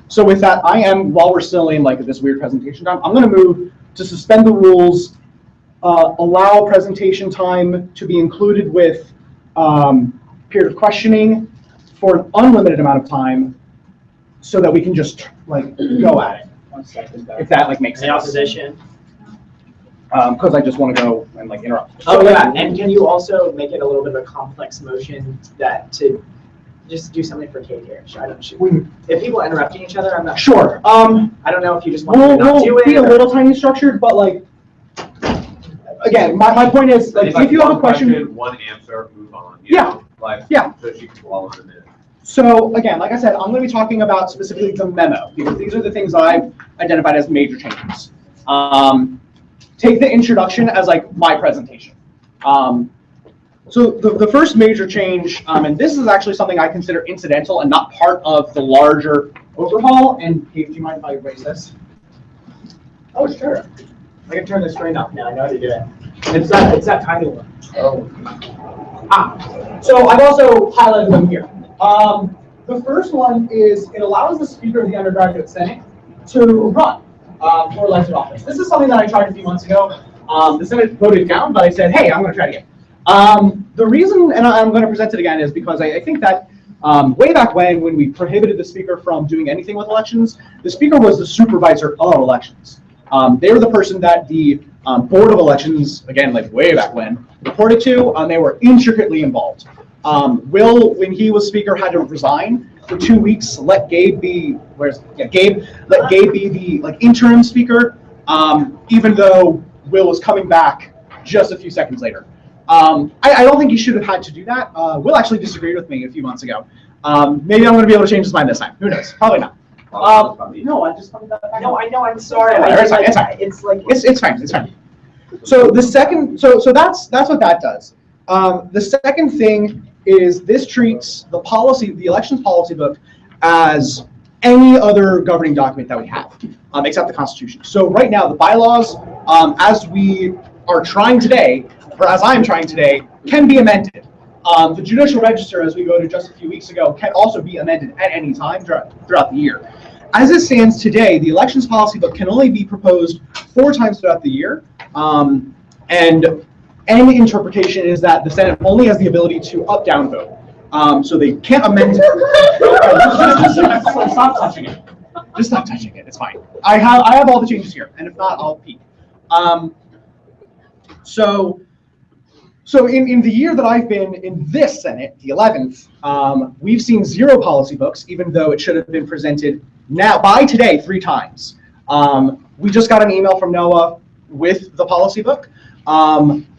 So with that, while we're still in like this weird presentation time, I'm going to move to suspend the rules, allow presentation time to be included with period of questioning for an unlimited amount of time, so that we can just like go at it. 1 second. If that like makes sense. Any opposition? Because I just want to go and like interrupt. Oh yeah, and can you also make it a little bit of a complex motion to just do something for Kate here? If people are interrupting each other, I'm not sure. I don't know if you just want to not do We'll it. be a little tiny structured, but like again, my point is like if you have a question, one answer, move on. Yeah. Yeah. So she can swallow in a minute. So again, like I said, I'm going to be talking about specifically the memo, because these are the things that I've identified as major changes. Take the introduction as like my presentation. So the first major change, and this is actually something I consider incidental and not part of the larger overhaul. And Kate, do you mind if I erase this? Oh sure. I can turn the screen up now. I know how to do it. It's that tiny one. Oh. So I've also highlighted them here. The first one is it allows the Speaker of the Undergraduate Senate to run for elected office. This is something that I tried a few months ago. The Senate voted down, but I said, hey, I'm going to try it again. The reason, and I'm going to present it again, is because I think that way back when we prohibited the Speaker from doing anything with elections, the Speaker was the supervisor of elections. They were the person that the Board of Elections, again, like way back when, reported to, and they were intricately involved. Will, when he was Speaker, had to resign for 2 weeks, let Gabe be, let Gabe be the like interim Speaker, even though Will was coming back just a few seconds later. I don't think he should have had to do that. Will actually disagreed with me a few months ago. Maybe I'm going to be able to change his mind this time. Who knows? Probably not. No, I just coming back. No, I know. I'm sorry. It's fine. It's fine. It's fine. It's fine. So the second, so that's what that does. The second thing is this treats the policy, the elections policy book, as any other governing document that we have, except the Constitution. So right now, the bylaws, as we are trying today, or as I'm trying today, can be amended. The Judicial Register, as we voted just a few weeks ago, can also be amended at any time throughout the year. As it stands today, the elections policy book can only be proposed 4 times throughout the year, and any interpretation is that the Senate only has the ability to up-down vote. So they can't amend it. Stop touching it. Just stop touching it. It's fine. I have all the changes here, and if not, I'll peek. So in the year that I've been in this Senate, the 11th, we've seen 0 policy books, even though it should have been presented now by today 3 times. We just got an email from Noah with the policy book.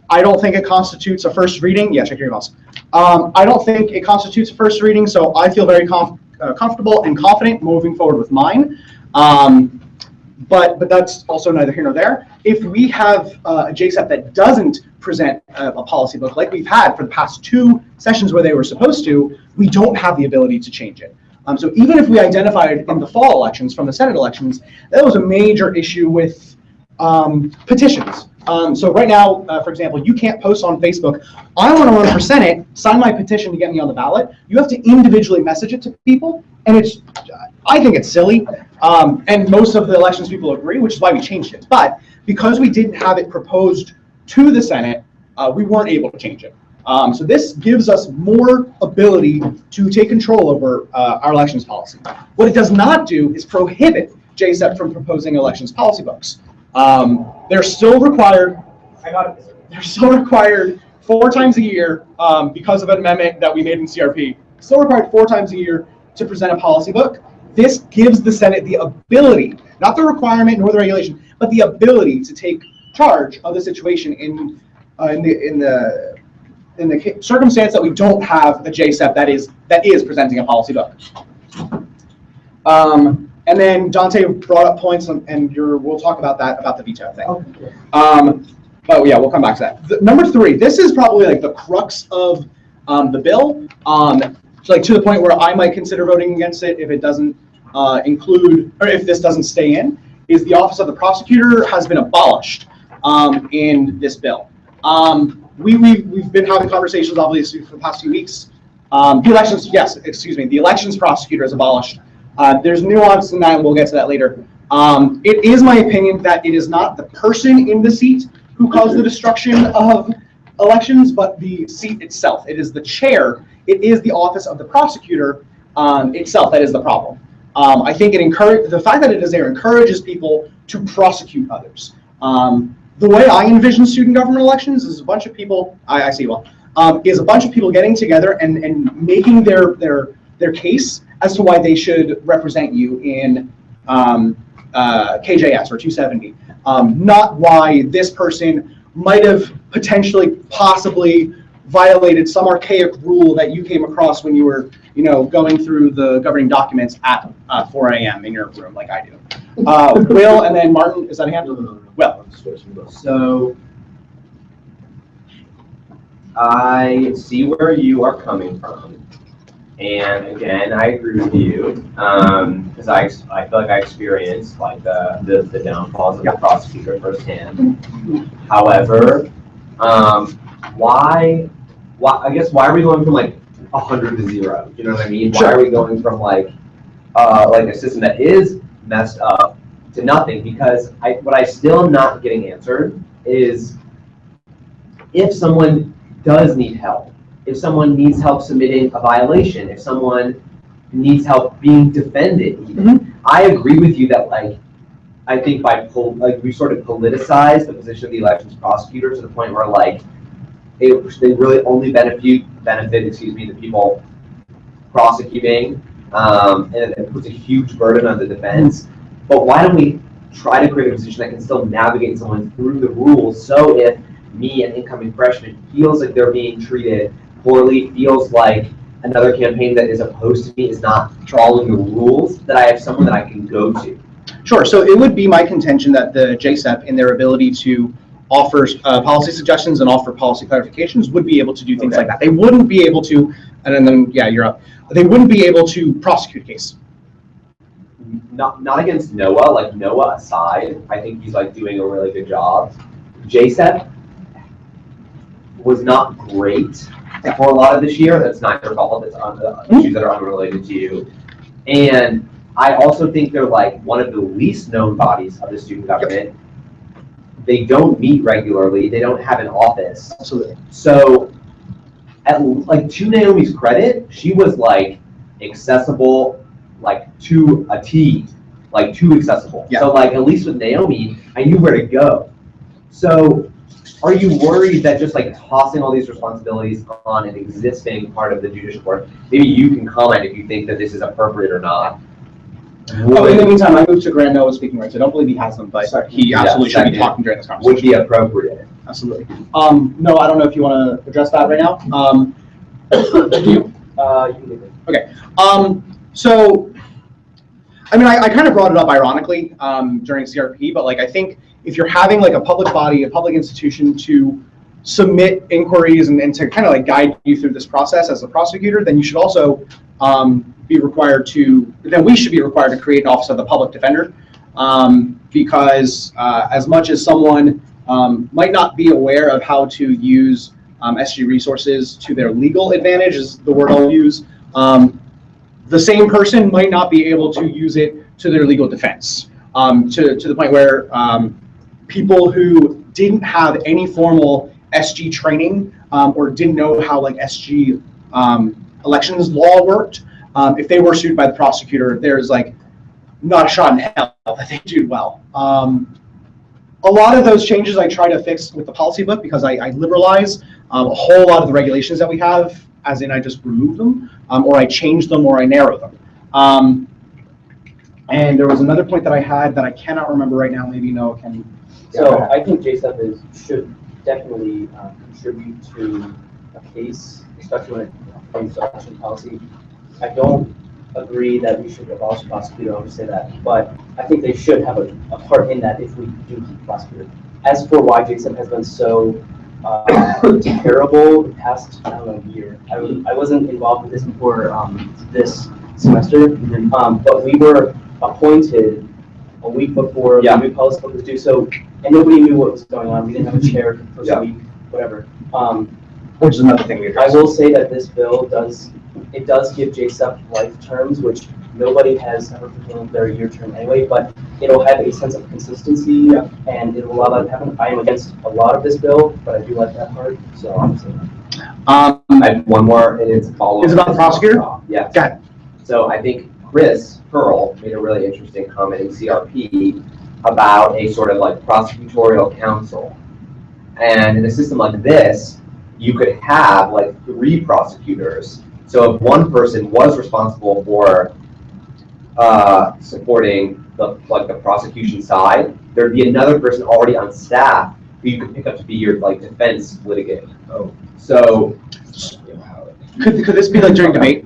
I don't think it constitutes a first reading. Yeah, check your emails. I don't think it constitutes a first reading, so I feel very comfortable and confident moving forward with mine. But that's also neither here nor there. If we have a JSEP that doesn't present a policy book like we've had for the past 2 sessions where they were supposed to, we don't have the ability to change it. So even if we identified in the fall elections from the Senate elections, that was a major issue with petitions. So right now, for example, you can't post on Facebook, I want to run for Senate, sign my petition to get me on the ballot. You have to individually message it to people, and I think it's silly. And most of the elections people agree, which is why we changed it. But because we didn't have it proposed to the Senate, we weren't able to change it. So this gives us more ability to take control over our elections policy. What it does not do is prohibit JSEP from proposing elections policy books. They're still required. They're still required 4 times a year because of an amendment that we made in CRP. Still required 4 times a year to present a policy book. This gives the Senate the ability, not the requirement nor the regulation, but the ability to take charge of the situation in the circumstance that we don't have a JSEP that is presenting a policy book. And then Dante brought up points, and we'll talk about that, about the veto thing. Oh yeah, we'll come back to that. Number 3, this is probably like the crux of the bill. So like to the point where I might consider voting against it if it doesn't include, or if this doesn't stay in, is the office of the prosecutor has been abolished in this bill. We've been having conversations obviously for the past few weeks. The elections prosecutor is abolished. There's nuance in that, and we'll get to that later. It is my opinion that it is not the person in the seat who caused the destruction of elections, but the seat itself. It is the chair. It is the office of the prosecutor itself that is the problem. I think the fact that it is there encourages people to prosecute others. The way I envision student government elections is a bunch of people, I see well, is a bunch of people getting together and making their case as to why they should represent you in KJS or 270. Not why this person might have potentially, possibly violated some archaic rule that you came across when you were, going through the governing documents at 4 a.m. in your room, like I do. Will, and then Martin, is that a hand? No. Will. So I see where you are coming from, and again, I agree with you because I feel like I experienced like the downfalls of the prosecutor firsthand. However, why are we going from like 100 to 0? You know what I mean? Why are we going from like a system that is messed up to nothing? Because what I still am not getting answered is if someone does need help, if someone needs help submitting a violation, if someone needs help being defended, even. I agree with you that I think we sort of politicized the position of the elections prosecutor to the point where they really only benefit the people prosecuting, and it puts a huge burden on the defense. But why don't we try to create a position that can still navigate someone through the rules, so if me, an incoming freshman, feels like they're being treated poorly, feels like another campaign that is opposed to me is not following the rules, that I have someone that I can go to. Sure. So it would be my contention that the JSEP, in their ability to offer policy suggestions and offer policy clarifications, would be able to do things like that. They wouldn't be able to, and then yeah, you're up. They wouldn't be able to prosecute a case. Not against Noah. Like Noah aside, I think he's doing a really good job. JSEP was not great for a lot of this year. That's not your fault. It's on the issues that are unrelated to you. And I also think they're one of the least known bodies of the student government. They don't meet regularly. They don't have an office. Absolutely. So, to Naomi's credit, she was accessible, to a T, too accessible. Yeah. So at least with Naomi, I knew where to go. So, are you worried that just tossing all these responsibilities on an existing part of the judicial board? Maybe you can comment if you think that this is appropriate or not. Oh, in the meantime, I moved to Grand Noah speaking rights. I don't believe he has them, but he absolutely should be talking during this conversation. Would be appropriate. Absolutely. No, I don't know if you want to address that right now. Do you? Okay. So, I mean, I kind of brought it up ironically during CRP, but I think if you're having a public body, a public institution to submit inquiries and to kind of guide you through this process as a prosecutor, then you should also be required to, then we should be required to create an office of the public defender, because as much as someone might not be aware of how to use SG resources to their legal advantage, is the word I'll use, the same person might not be able to use it to their legal defense, to the point where people who didn't have any formal SG training or didn't know how SG elections law worked, if they were sued by the prosecutor, there's not a shot in hell that they do well. A lot of those changes I try to fix with the policy book because I liberalize a whole lot of the regulations that we have, as in I just remove them, or I change them, or I narrow them. And there was another point that I had that I cannot remember right now. Maybe Noah can. So I think JSEP should definitely contribute to a case, especially when it comes to election policy. I don't agree that we should abolish prosecutor, I would say that, but I think they should have a part in that if we do keep prosecutor. as for why JSEP has been so terrible the past, I don't know, year. I wasn't involved with this before this semester, but we were appointed a week before the new policy book was due, so, and nobody knew what was going on. We didn't have a chair for the first week, whatever. Which is another thing we addressed. I will say that this bill does give JSEP life terms, which nobody has ever fulfilled their year term anyway, but it'll have a sense of consistency and it'll allow that to happen. I am against a lot of this bill, but I do like that part, so I'm saying that. I have one more, and it's follow-up. Is it about the prosecutor? Yes. Go ahead. So I think Chris Pearl made a really interesting comment in CRP about a sort of like prosecutorial council. And in a system like this, you could have like 3 prosecutors. So if one person was responsible for supporting the prosecution side, there'd be another person already on staff who you could pick up to be your like defense litigant. Oh, so could this be like during debate?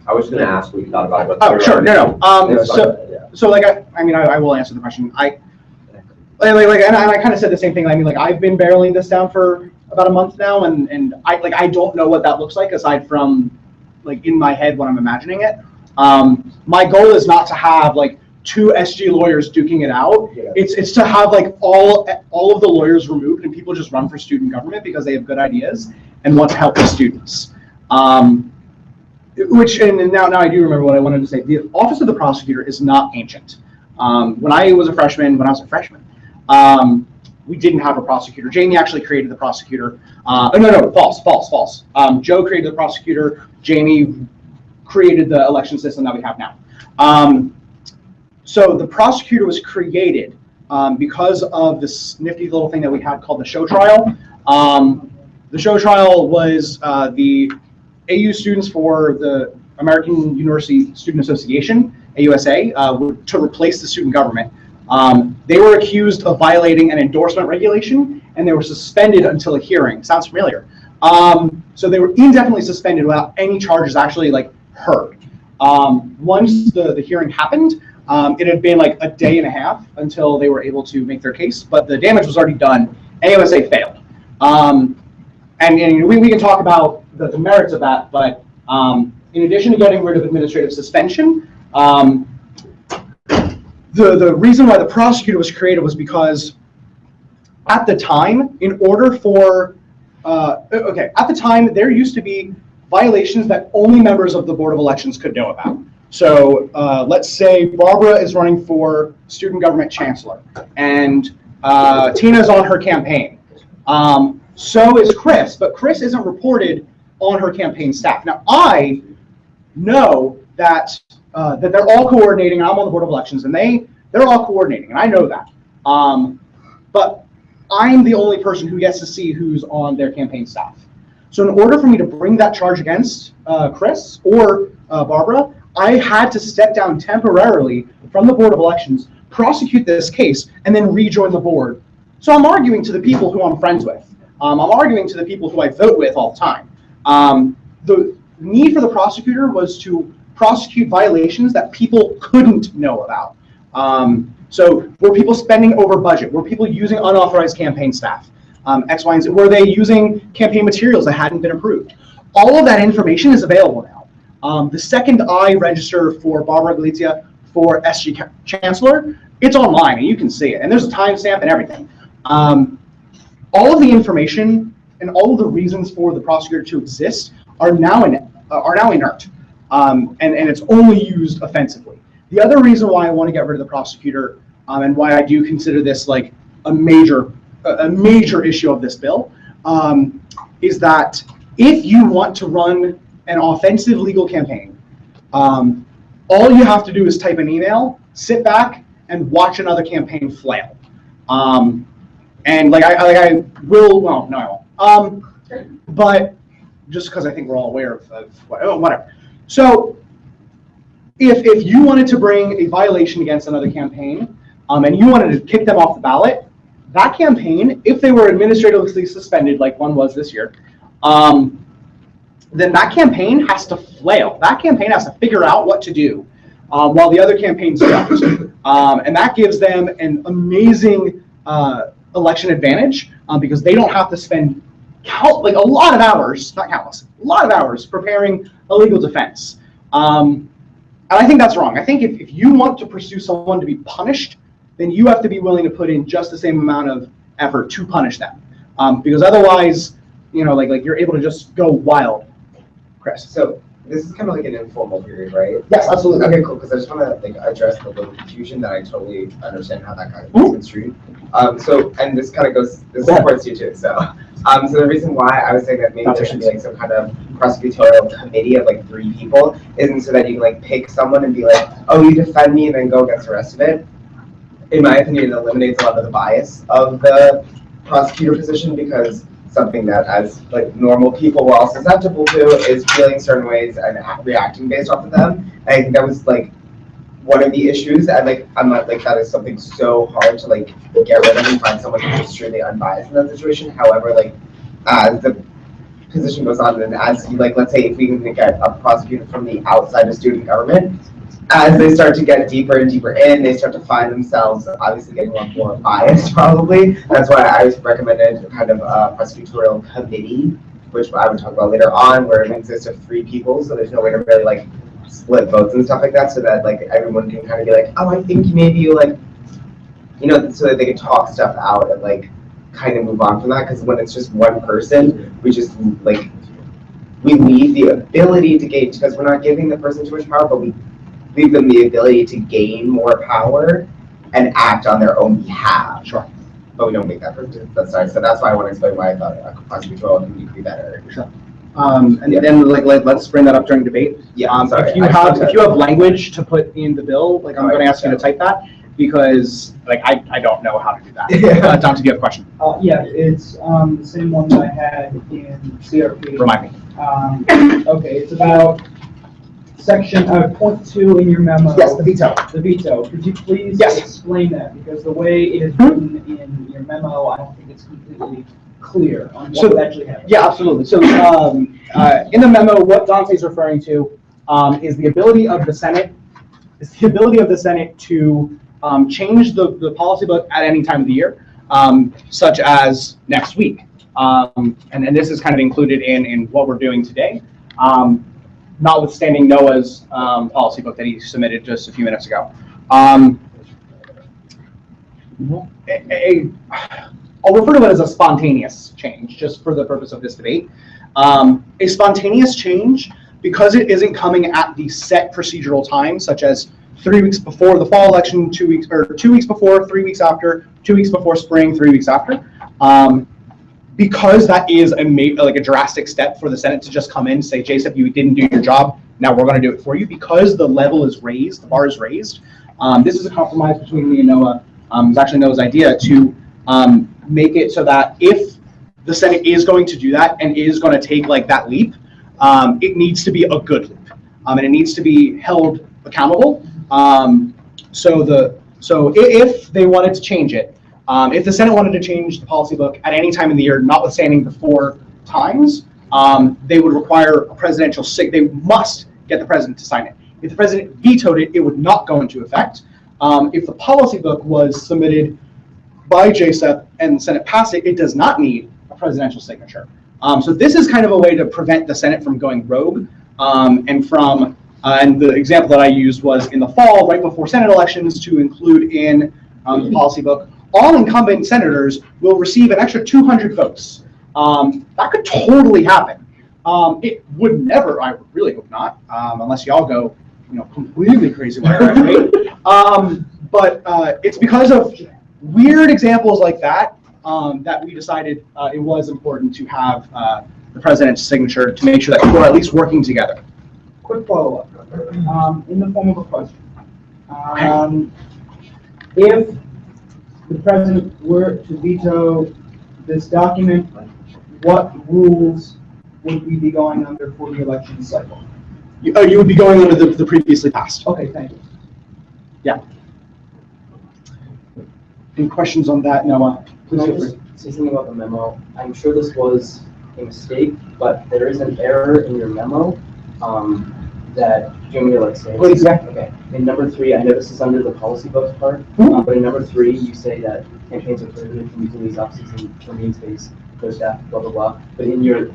I was going to ask what you thought about it. Oh, sure. No. So like I will answer the question. And I kind of said the same thing. I mean, like I've been barreling this down for about a month now, and I don't know what that looks like aside from like in my head when I'm imagining it. My goal is not to have like 2 SG lawyers duking it out. Yeah. It's to have like all of the lawyers removed and people just run for student government because they have good ideas and want to help the students. Which and now I do remember what I wanted to say. The office of the prosecutor is not ancient. When I was a freshman, we didn't have a prosecutor. Jamie actually created the prosecutor. False. Joe created the prosecutor. Jamie created the election system that we have now. So the prosecutor was created because of this nifty little thing that we had called the show trial. The show trial was the AU students for the American University Student Association, AUSA, to replace the student government. They were accused of violating an endorsement regulation, and they were suspended until a hearing. Sounds familiar? So they were indefinitely suspended without any charges actually like heard. Once the hearing happened, it had been like a day and a half until they were able to make their case, but the damage was already done. AUSA failed. And we can talk about the merits of that, but in addition to getting rid of administrative suspension, the reason why the prosecutor was created was because at the time, in order for, at the time, there used to be violations that only members of the Board of Elections could know about. So let's say Barbara is running for student government chancellor, and Tina's on her campaign. So is Chris, but Chris isn't reported on her campaign staff. Now, I know that that they're all coordinating, and I'm on the Board of Elections, and they're all coordinating, and I know that. But I'm the only person who gets to see who's on their campaign staff. So in order for me to bring that charge against Chris or Barbara, I had to step down temporarily from the Board of Elections, prosecute this case, and then rejoin the board. So I'm arguing to the people who I'm friends with. I'm arguing to the people who I vote with all the time. The need for the prosecutor was to prosecute violations that people couldn't know about. So were people spending over budget? Were people using unauthorized campaign staff? X, Y, and Z. Were they using campaign materials that hadn't been approved? All of that information is available now. The second I register for Barbara Galizia for SG Chancellor, it's online and you can see it. And there's a timestamp and everything. All of the information and all of the reasons for the prosecutor to exist are now inert, and it's only used offensively. The other reason why I want to get rid of the prosecutor and why I do consider this like a major issue of this bill is that if you want to run an offensive legal campaign, all you have to do is type an email, sit back, and watch another campaign flail. And I will, well, no, I won't. But just because I think we're all aware of whatever. So if you wanted to bring a violation against another campaign, and you wanted to kick them off the ballot, that campaign, if they were administratively suspended, like one was this year, then that campaign has to flail. That campaign has to figure out what to do while the other campaigns don't. And that gives them an amazing election advantage because they don't have to spend a lot of hours, not countless, a lot of hours preparing a legal defense. And I think that's wrong. I think if you want to pursue someone to be punished, then you have to be willing to put in just the same amount of effort to punish them. Because otherwise, like you're able to just go wild. Chris. So this is kind of like an informal period, right? Yes, absolutely. Okay, cool. Because I just want to address the little confusion that I totally understand how that kind of Mm-hmm. gets construed. So, and this kind of goes, this supports you too. So, so the reason why I was saying that maybe there should be like some kind of prosecutorial committee of like 3 people isn't so that you can like pick someone and be like, oh, you defend me and then go against the rest of it. In my opinion, it eliminates a lot of the bias of the prosecutor position because something that as like normal people we're all susceptible to is feeling certain ways and reacting based off of them. And I think that was like one of the issues, and like I'm not like that is something so hard to like get rid of and find someone who's extremely unbiased in that situation. However, like as the position goes on and as you like, let's say if we can get a prosecutor from the outside of student government, as they start to get deeper and deeper in, they start to find themselves obviously getting a lot more biased probably. That's why I recommended kind of a prosecutorial committee, which I would talk about later on, where it consists of 3 people, so there's no way to really like split votes and stuff like that, so that like everyone can kind of be like, oh, I think maybe like, so that they can talk stuff out and like kind of move on from that. Because when it's just one person, we just like, we leave the ability to gauge, because we're not giving the person too much power, but we leave them the ability to gain more power and act on their own behalf. Sure. But we don't make that person. That's sorry. So that's why I want to explain why I thought a prosecutorial committee could be better. Sure. And then let's bring that up during debate. Yeah. Sorry. If you have language to put in the bill, like I'm going to ask you to type that because like I don't know how to do that. Yeah. Dom, do you have a question? Yeah, it's the same one that I had in CRP. Remind me. Okay, it's about section point 2 in your memo. Yes, the veto. The veto. Could you please Yes. explain that? Because the way it is written in your memo, I don't think it's completely clear on what would actually happen. Yeah, absolutely. So in the memo, what Dante's referring to is the ability of the Senate. Is the ability of the Senate to change the policy book at any time of the year, such as next week. And this is kind of included in what we're doing today. Notwithstanding Noah's policy book that he submitted just a few minutes ago. I'll refer to it as a spontaneous change, just for the purpose of this debate. A spontaneous change, because it isn't coming at the set procedural time, such as 3 weeks before the fall election, 2 weeks, or 2 weeks before, 3 weeks after, 2 weeks before spring, 3 weeks after. Because that is a drastic step for the Senate to just come in and say, JSEP, you didn't do your job, now we're going to do it for you. Because the level is raised, the bar is raised. This is a compromise between me and Noah. It was actually Noah's idea to make it so that if the Senate is going to do that and is going to take like that leap, it needs to be a good leap, and it needs to be held accountable. So if they wanted to change it, if the Senate wanted to change the policy book at any time in the year, notwithstanding the 4 times, they would require a presidential they must get the president to sign it. If the president vetoed it, it would not go into effect. If the policy book was submitted by JSEP and the Senate passed it, it does not need a presidential signature. So this is kind of a way to prevent the Senate from going rogue, and the example that I used was in the fall, right before Senate elections, to include in the policy book, all incumbent senators will receive an extra 200 votes. That could totally happen. It would never, I really hope not, unless y'all go, completely crazy with that, right? But it's because of weird examples like that that we decided it was important to have the president's signature to make sure that we're at least working together. Quick follow-up, in the form of a question. If the president were to veto this document, what rules would we be going under for the election cycle? You would be going under the previously passed. Okay, thank you. Yeah. Any questions on that, Noah? Please Can I feel just free. say something about the memo? I'm sure this was a mistake, but there is an error in your memo that, do you want me to like say? Please, yeah. Okay. In number 3, I know this is under the policy book part, but in number 3, you say that campaigns are prohibited from using these offices and remain space for staff, blah, blah, blah. But in your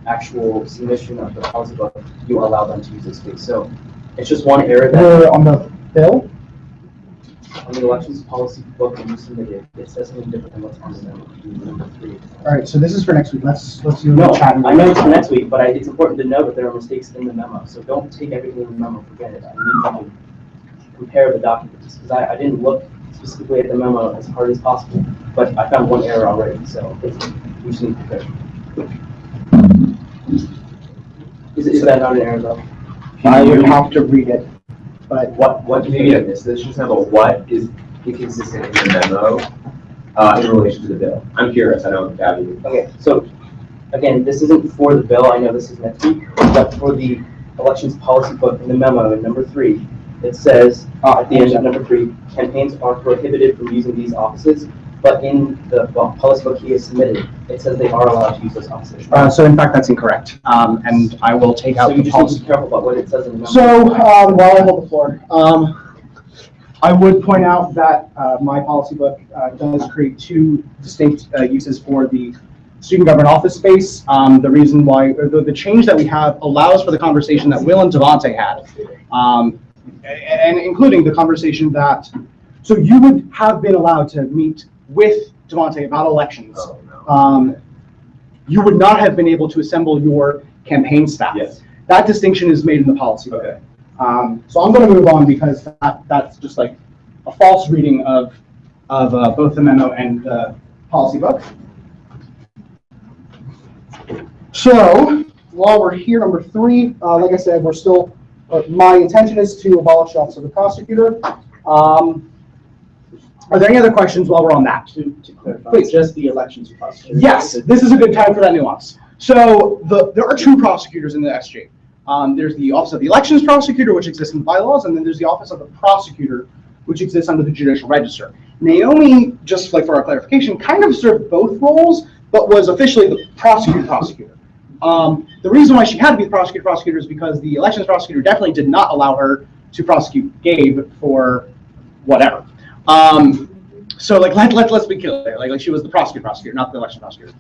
actual submission of the policy book, you allow them to use this space. So it's just one error that. On the bill? On the elections policy book when you submitted, it says something different than what's on the memo, number 3. All right, so this is for next week. Let's do No, the chat. I know it's for next week, but it's important to know that there are mistakes in the memo. So don't take everything in the memo for granted. I need you to compare the documents because I didn't look specifically at the memo as hard as possible, but I found one error already. So we just need to compare. Is that not an error though? I would have to read it. But what maybe I missed this, just example, what is inconsistent in the memo in relation to the bill? I'm curious, I don't have you. Okay, so again, this isn't for the bill, I know this is next week, but for the elections policy book in the memo in number 3, it says at the end of number 3, campaigns are prohibited from using these offices, but in the policy book he has submitted, it says they are allowed to use those offices. So in fact, that's incorrect. And I will take out So you the just need policy. to be careful about what it says in the memo. So while I hold the floor, I would point out that my policy book does create 2 distinct uses for the student government office space. The reason why, or the change that we have allows for the conversation that Will and Devontae had, and including the conversation that, so you would have been allowed to meet with Devontae about elections. You would not have been able to assemble your campaign staff. Yes. That distinction is made in the policy book. Okay. So I'm going to move on because that's just like a false reading of both the memo and the policy book. So while we're here, number 3, like I said, we're still, my intention is to abolish the office of the prosecutor. Are there any other questions while we're on that? To clarify, Please. just the elections prosecutor. Yes, this is a good time for that nuance. So there are 2 prosecutors in the SJ. There's the Office of the Elections Prosecutor, which exists in the bylaws, and then there's the Office of the Prosecutor, which exists under the Judicial Register. Naomi, just like for our clarification, kind of served both roles, but was officially the prosecutor. The reason why she had to be the prosecutor is because the Elections Prosecutor definitely did not allow her to prosecute Gabe for whatever. So like let's be clear, like she was the prosecutor, not the election prosecutor.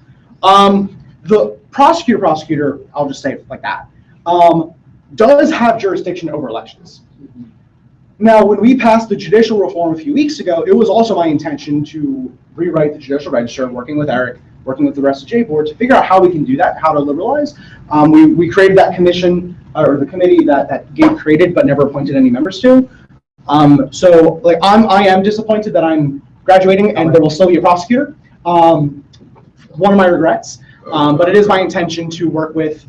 The prosecutor, I'll just say it like that, does have jurisdiction over elections. Now, when we passed the judicial reform a few weeks ago, it was also my intention to rewrite the Judicial Register, working with Eric, working with the rest of J-Board to figure out how we can do that, how to liberalize. We created that commission, or the committee that Gabe created but never appointed any members to. So like I am disappointed that I'm graduating and there will still be a prosecutor. One of my regrets, but it is my intention to work with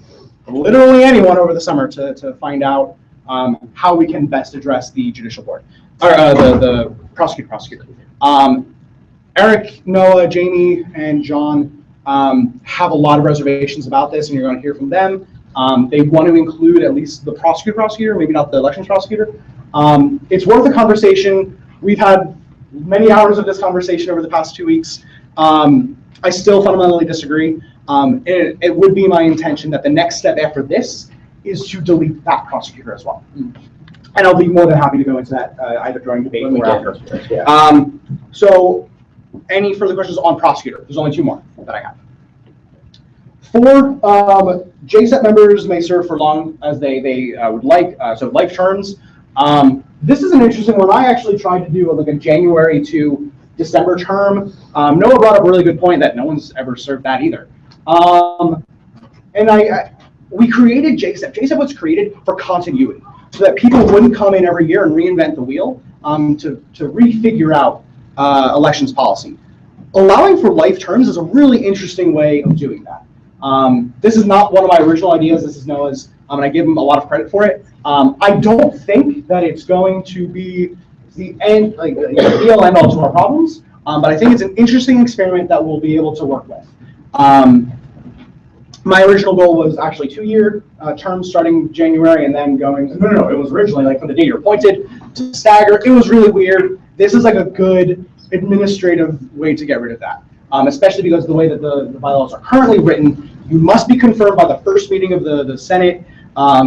literally anyone over the summer to find out how we can best address the judicial board, or the prosecutor. Eric, Noah, Jamie, and John have a lot of reservations about this, and you're going to hear from them. They want to include at least the prosecutor, maybe not the elections prosecutor. It's worth a conversation. We've had many hours of this conversation over the past 2 weeks. I still fundamentally disagree. It would be my intention that the next step after this is to delete that prosecutor as well. And I'll be more than happy to go into that either during debate or after. Yeah. So any further questions on prosecutor? There's only 2 more that I have. 4, JSET members may serve for long as they would like, so life terms. This is an interesting one. I actually tried to do like a January to December term. Noah brought up a really good point that no one's ever served that either. And we created JSET. JSET was created for continuity, so that people wouldn't come in every year and reinvent the wheel to refigure out elections policy. Allowing for life terms is a really interesting way of doing that. This is not one of my original ideas. This is Noah's, and I give him a lot of credit for it. I don't think that it's going to be the end, like the be-all end-all to our problems, but I think it's an interesting experiment that we'll be able to work with. My original goal was actually 2-year terms starting January and then going, no, it was originally like from the day you're appointed to stagger. It was really weird. This is like a good administrative way to get rid of that, especially because the way that the bylaws are currently written, you must be confirmed by the first meeting of the Senate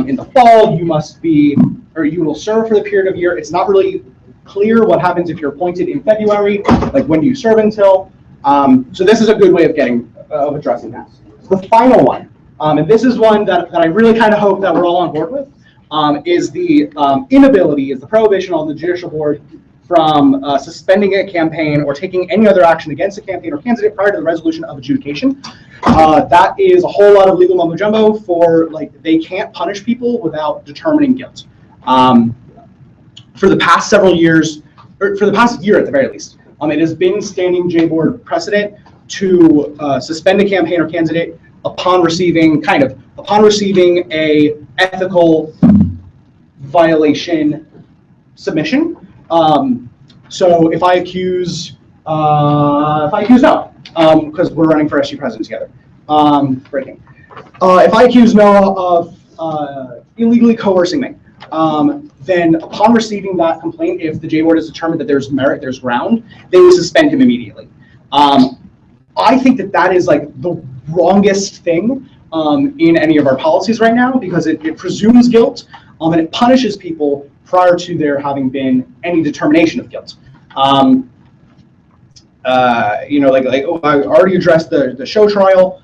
in the fall. You must be, or you will serve for the period of a year. It's not really clear. What happens if you're appointed in February? Like, when do you serve until? So this is a good way of addressing that. The final one, and this is one that I really kind of hope that we're all on board with, is the inability, is the prohibition on the judicial board from suspending a campaign or taking any other action against a campaign or candidate prior to the resolution of adjudication. That is a whole lot of legal mumbo jumbo for, like, they can't punish people without determining guilt. For the past several years, or for the past year at the very least, it has been standing J board precedent to suspend a campaign or candidate upon receiving a ethical violation submission. So if I accuse Noah, because we're running for SU president together, breaking. If I accuse Noah of illegally coercing me, then upon receiving that complaint, if the J board has determined that there's merit, there's ground, they will suspend him immediately. I think that is like the wrongest thing in any of our policies right now, because it presumes guilt and it punishes people prior to there having been any determination of guilt. I already addressed the show trial.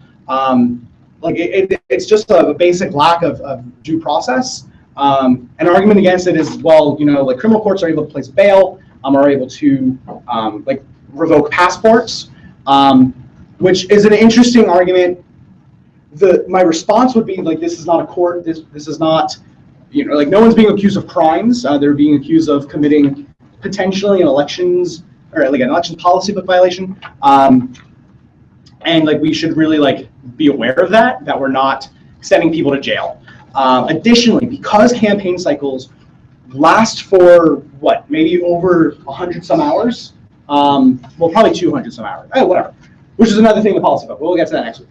It's just a basic lack of due process. An argument against it is, well, criminal courts are able to place bail, are able to revoke passports, which is an interesting argument. My response would be, this is not a court. This is not, no one's being accused of crimes. They're being accused of committing potentially an elections policy book violation. And we should really be aware of that we're not sending people to jail. Additionally, because campaign cycles last for maybe over 100 some hours, probably 200 some hours, whatever, which is another thing in the policy book. We'll get to that next week.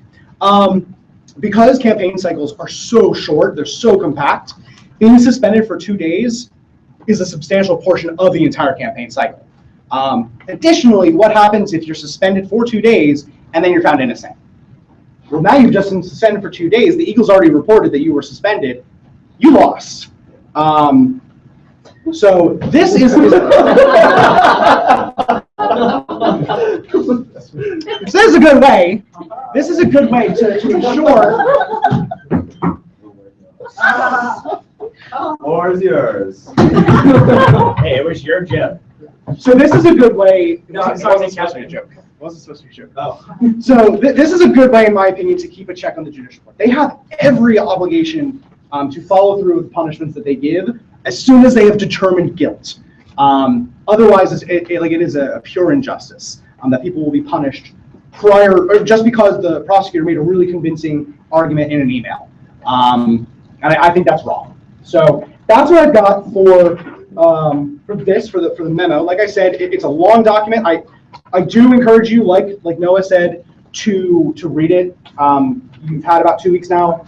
Because campaign cycles are so short, they're so compact, being suspended for 2 days is a substantial portion of the entire campaign cycle. Additionally, what happens if you're suspended for 2 days and then you're found innocent? Well, now you've just been suspended for 2 days. The Eagles already reported that you were suspended. You lost. So this is a good way. This is a good way to ensure. Floor is yours. Hey, it was your joke. So this is a good way. No, it wasn't supposed to be a joke. It wasn't supposed to be a joke. Oh. So this is a good way, in my opinion, to keep a check on the judicial board. They have every obligation to follow through with punishments that they give as soon as they have determined guilt. Otherwise, it is a pure injustice that people will be punished just because the prosecutor made a really convincing argument in an email. And I think that's wrong. So that's what I've got for the memo. Like I said, it's a long document. I do encourage you, like Noah said, to read it. You've had about 2 weeks now.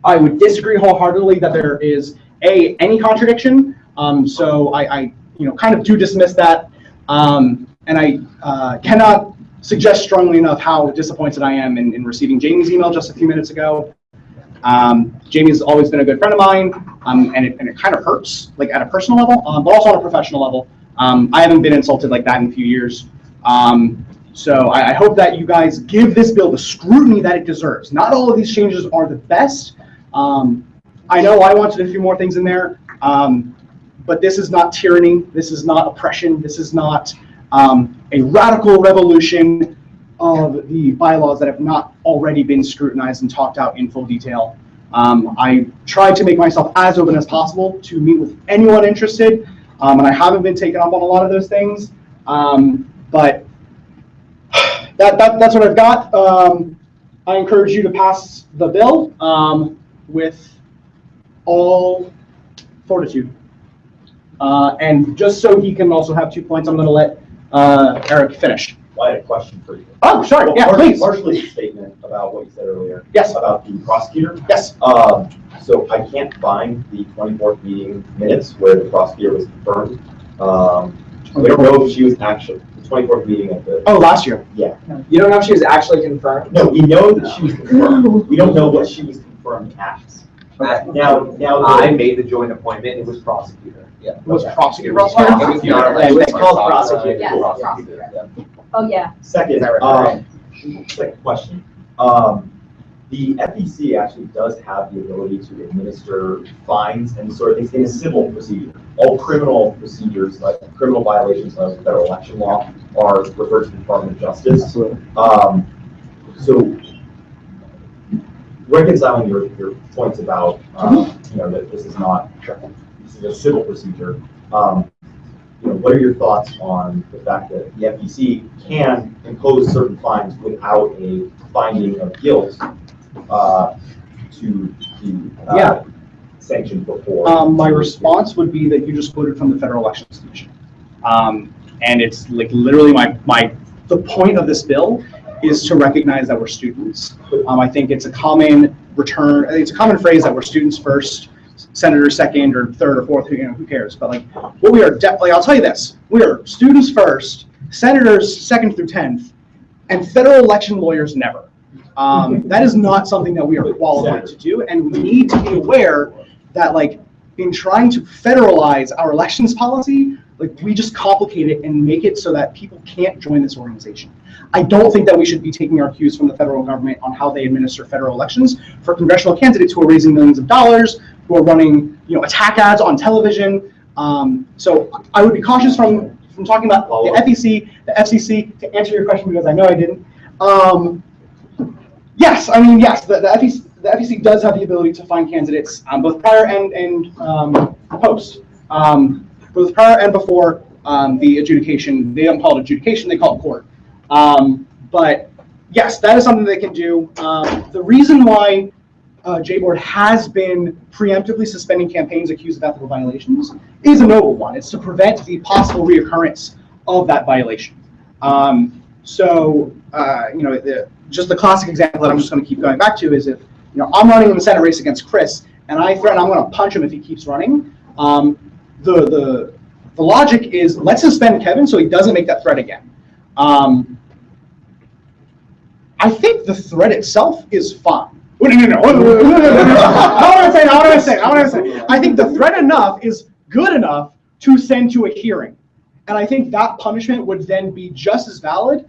I would disagree wholeheartedly that there is any contradiction. So I kind of do dismiss that. And I cannot suggest strongly enough how disappointed I am in receiving Jamie's email just a few minutes ago. Jamie's always been a good friend of mine, and it kind of hurts, at a personal level, but also on a professional level. I haven't been insulted like that in a few years. So I hope that you guys give this bill the scrutiny that it deserves. Not all of these changes are the best. I know I wanted a few more things in there, but this is not tyranny. This is not oppression. This is not a radical revolution of the bylaws that have not already been scrutinized and talked out in full detail. I tried to make myself as open as possible to meet with anyone interested, and I haven't been taken up on a lot of those things. But that's what I've got. I encourage you to pass the bill with all fortitude. And just so he can also have 2 points, I'm going to let Eric finish. I had a question for you. Oh, sorry. Well, Yeah, please. Partially a statement about what you said earlier. Yes. About the prosecutor. Yes. So I can't find the 24th meeting minutes where the prosecutor was confirmed. We don't know if she was actually, the 24th meeting at the. Oh, last year. Yeah. You don't know if she was actually confirmed? No, we know that she was confirmed. We don't know what she was confirmed as. Now, I made the joint appointment, it was prosecutor. Yeah. It was prosecutor. It was not It was called prosecutor. prosecutor. Oh, yeah. Second, Right. second question. The FEC actually does have the ability to administer fines and sort of things in a civil procedure. All criminal procedures, like criminal violations of federal election law, are referred to the Department of Justice. Absolutely. So reconciling your points about that this is not this is a civil procedure. What are your thoughts on the fact that the FEC can impose certain fines without a finding of guilt to be sanctioned before? My response would be that you just quoted from the Federal Elections Commission. And it's like literally the point of this bill is to recognize that we're students. I think it's a common phrase that we're students first, senators second or third or fourth, who cares? But like what we are, I'll tell you this, we are students first, senators second through 10th, and federal election lawyers never. That is not something that we are qualified to do, and we need to be aware that like in trying to federalize our elections policy, like we just complicate it and make it so that people can't join this organization. I don't think that we should be taking our cues from the federal government on how they administer federal elections for congressional candidates who are raising millions of dollars, who are running attack ads on television. So I would be cautious from talking about the FEC, the FCC, to answer your question because I know I didn't. Yes, the FEC does have the ability to find candidates both prior and post. Both prior and before the adjudication. They don't call it adjudication, they call it court. But yes, that is something they can do. The reason why J-Board has been preemptively suspending campaigns accused of ethical violations is a noble one. It's to prevent the possible reoccurrence of that violation. Just the classic example that I'm just going to keep going back to is if I'm running in the Senate race against Chris and I threaten I'm going to punch him if he keeps running. The logic is let's suspend Kevin so he doesn't make that threat again. I think the threat itself is fine. No. I want to say. I think the threat enough is good enough to send to a hearing. And I think that punishment would then be just as valid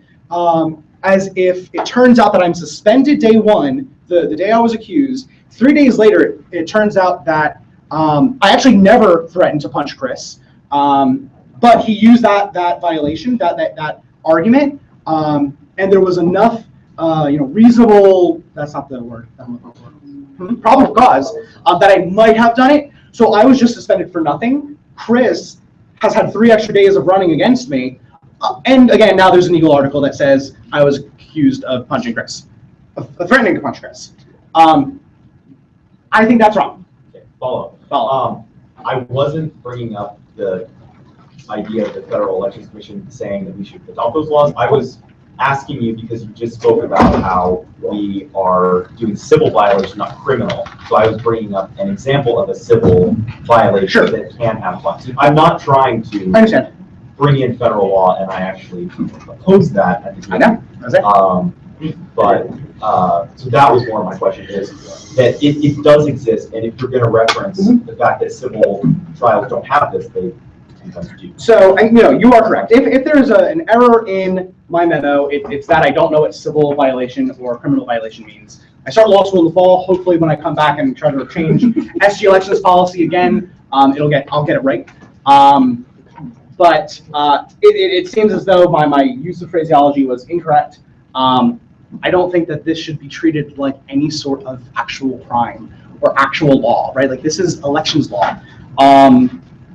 as if it turns out that I'm suspended day one, the day I was accused. 3 days later, it turns out that I actually never threatened to punch Chris. But he used that violation, that argument, and there was enough, reasonable, that's not the word, probable cause, that I might have done it. So I was just suspended for nothing. Chris has had 3 extra days of running against me. And again, now there's an Eagle article that says I was accused of punching Chris, of threatening to punch Chris. I think that's wrong. Okay, follow up. I wasn't bringing up the idea of the Federal Elections Commission saying that we should adopt those laws. I was asking you because you just spoke about how we are doing civil violation, not criminal. So I was bringing up an example of a civil violation that can have fines. I'm not trying to bring in federal law, and I actually opposed that at the beginning. So that was more of my question, is that it does exist, and if you're going to reference the fact that civil trials don't have this, they sometimes do. So, you are correct. If there's an error in my memo, it's that I don't know what civil violation or criminal violation means. I start law school in the fall. Hopefully, when I come back and try to change SG elections policy again, I'll get it right. But it seems as though my use of phraseology was incorrect. I don't think that this should be treated like any sort of actual crime or actual law, right? Like this is elections law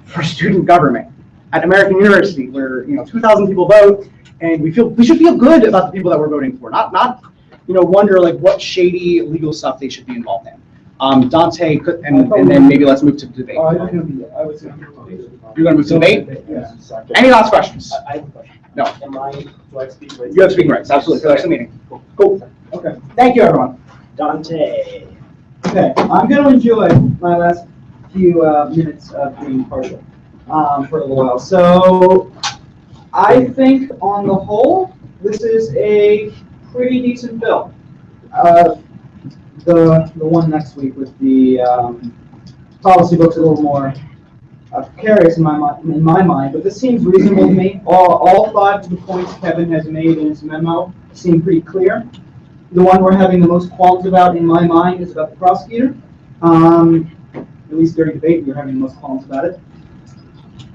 for student government at American University, where 2,000 people vote, and we should feel good about the people that we're voting for, not wonder like what shady legal stuff they should be involved in. Dante, and then maybe let's move to debate. You're going to move to debate? Yeah. Any last questions? I have a question. No. Do I have speaking rights? You have speaking rights, absolutely, for the rest of the meeting. Cool. Okay. Thank you, everyone. Dante. Okay, I'm going to enjoy my last few minutes of being partial for a little while. So I think on the whole, this is a pretty decent bill. the one next week with the policy book's a little more precarious in my mind, but this seems reasonable to me. All 5 of the points Kevin has made in his memo seem pretty clear. The one we're having the most qualms about in my mind is about the prosecutor. At least during debate, we were having the most qualms about it.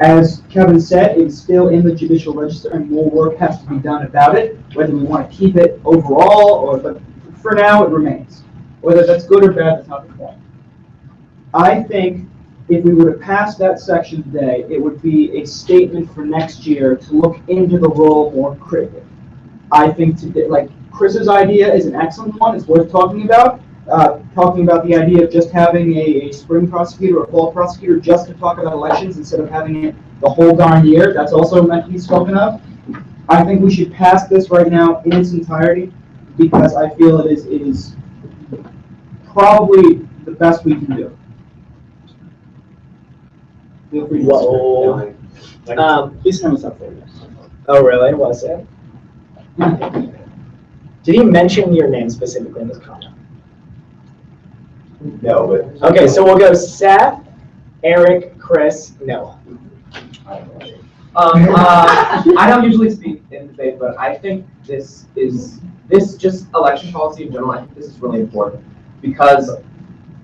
As Kevin said, it's still in the judicial register and more work has to be done about it, whether we want to keep it overall but for now it remains. Whether that's good or bad, that's not the point. I think if we were to pass that section today, it would be a statement for next year to look into the role more critically. I think like Chris's idea is an excellent one. It's worth talking about. Talking about the idea of just having a spring prosecutor or a fall prosecutor just to talk about elections instead of having it the whole darn year. That's also meant to be spoken of. I think we should pass this right now in its entirety because I feel it is probably the best we can do. Feel free to Whoa. Please time us up for you. Oh, really? Was it? Did he mention your name specifically in this comment? No, but. Okay, so we'll go Seth, Eric, Chris, Noah. I don't usually speak in debate, but I think this just election policy in general, I think this is really important because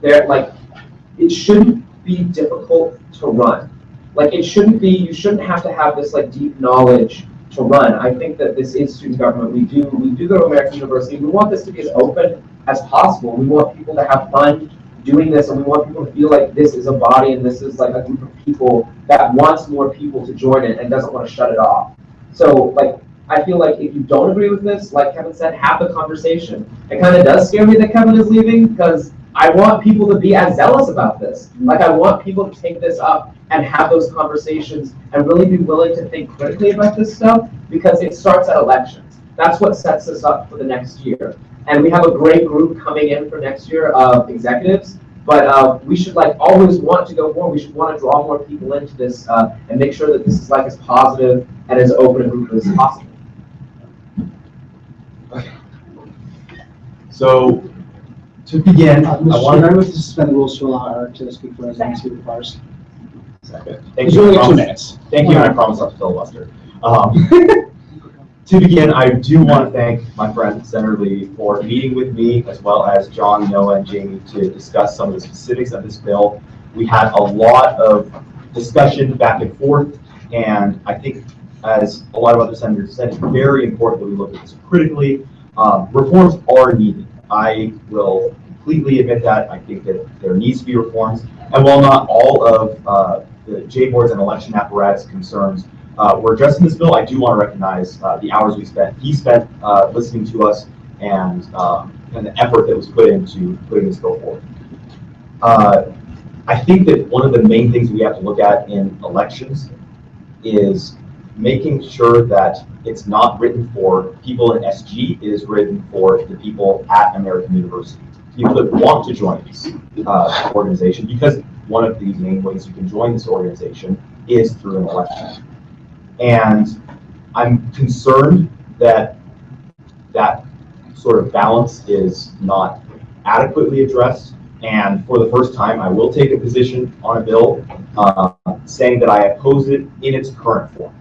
it shouldn't be difficult to run. Like you shouldn't have to have this deep knowledge to run. I think that this is student government. We do go to American University. We want this to be as open as possible. We want people to have fun doing this, and we want people to feel like this is a body and this is like a group of people that wants more people to join it and doesn't want to shut it off. So I feel like if you don't agree with this, like Kevin said, have the conversation. It kind of does scare me that Kevin is leaving because I want people to be as zealous about this. Like I want people to take this up and have those conversations and really be willing to think critically about this stuff because it starts at elections. That's what sets us up for the next year. And we have a great group coming in for next year of executives, but we should always want to go more. We should want to draw more people into this and make sure that this is as positive and as open a group as possible. So, to begin, I want to suspend the rules to allow Eric to speak for as long as he requires. Thank You you. only get 2 I promise- minutes. Thank you, and I promise not to filibuster. To begin, I do want to thank my friend Senator Lee for meeting with me, as well as John, Noah, and Jamie to discuss some of the specifics of this bill. We had a lot of discussion back and forth, and I think, as a lot of other senators said, it's very important that we look at this critically. Reforms are needed. I will completely admit that. I think that there needs to be reforms. And while not all of the J-boards and election apparatus concerns were addressed in this bill, I do want to recognize the hours he spent listening to us and the effort that was put into putting this bill forward. I think that one of the main things we have to look at in elections is making sure that it's not written for people in SG, it is written for the people at American University, people that want to join this organization, because one of the main ways you can join this organization is through an election. And I'm concerned that that sort of balance is not adequately addressed. And for the first time, I will take a position on a bill saying that I oppose it in its current form.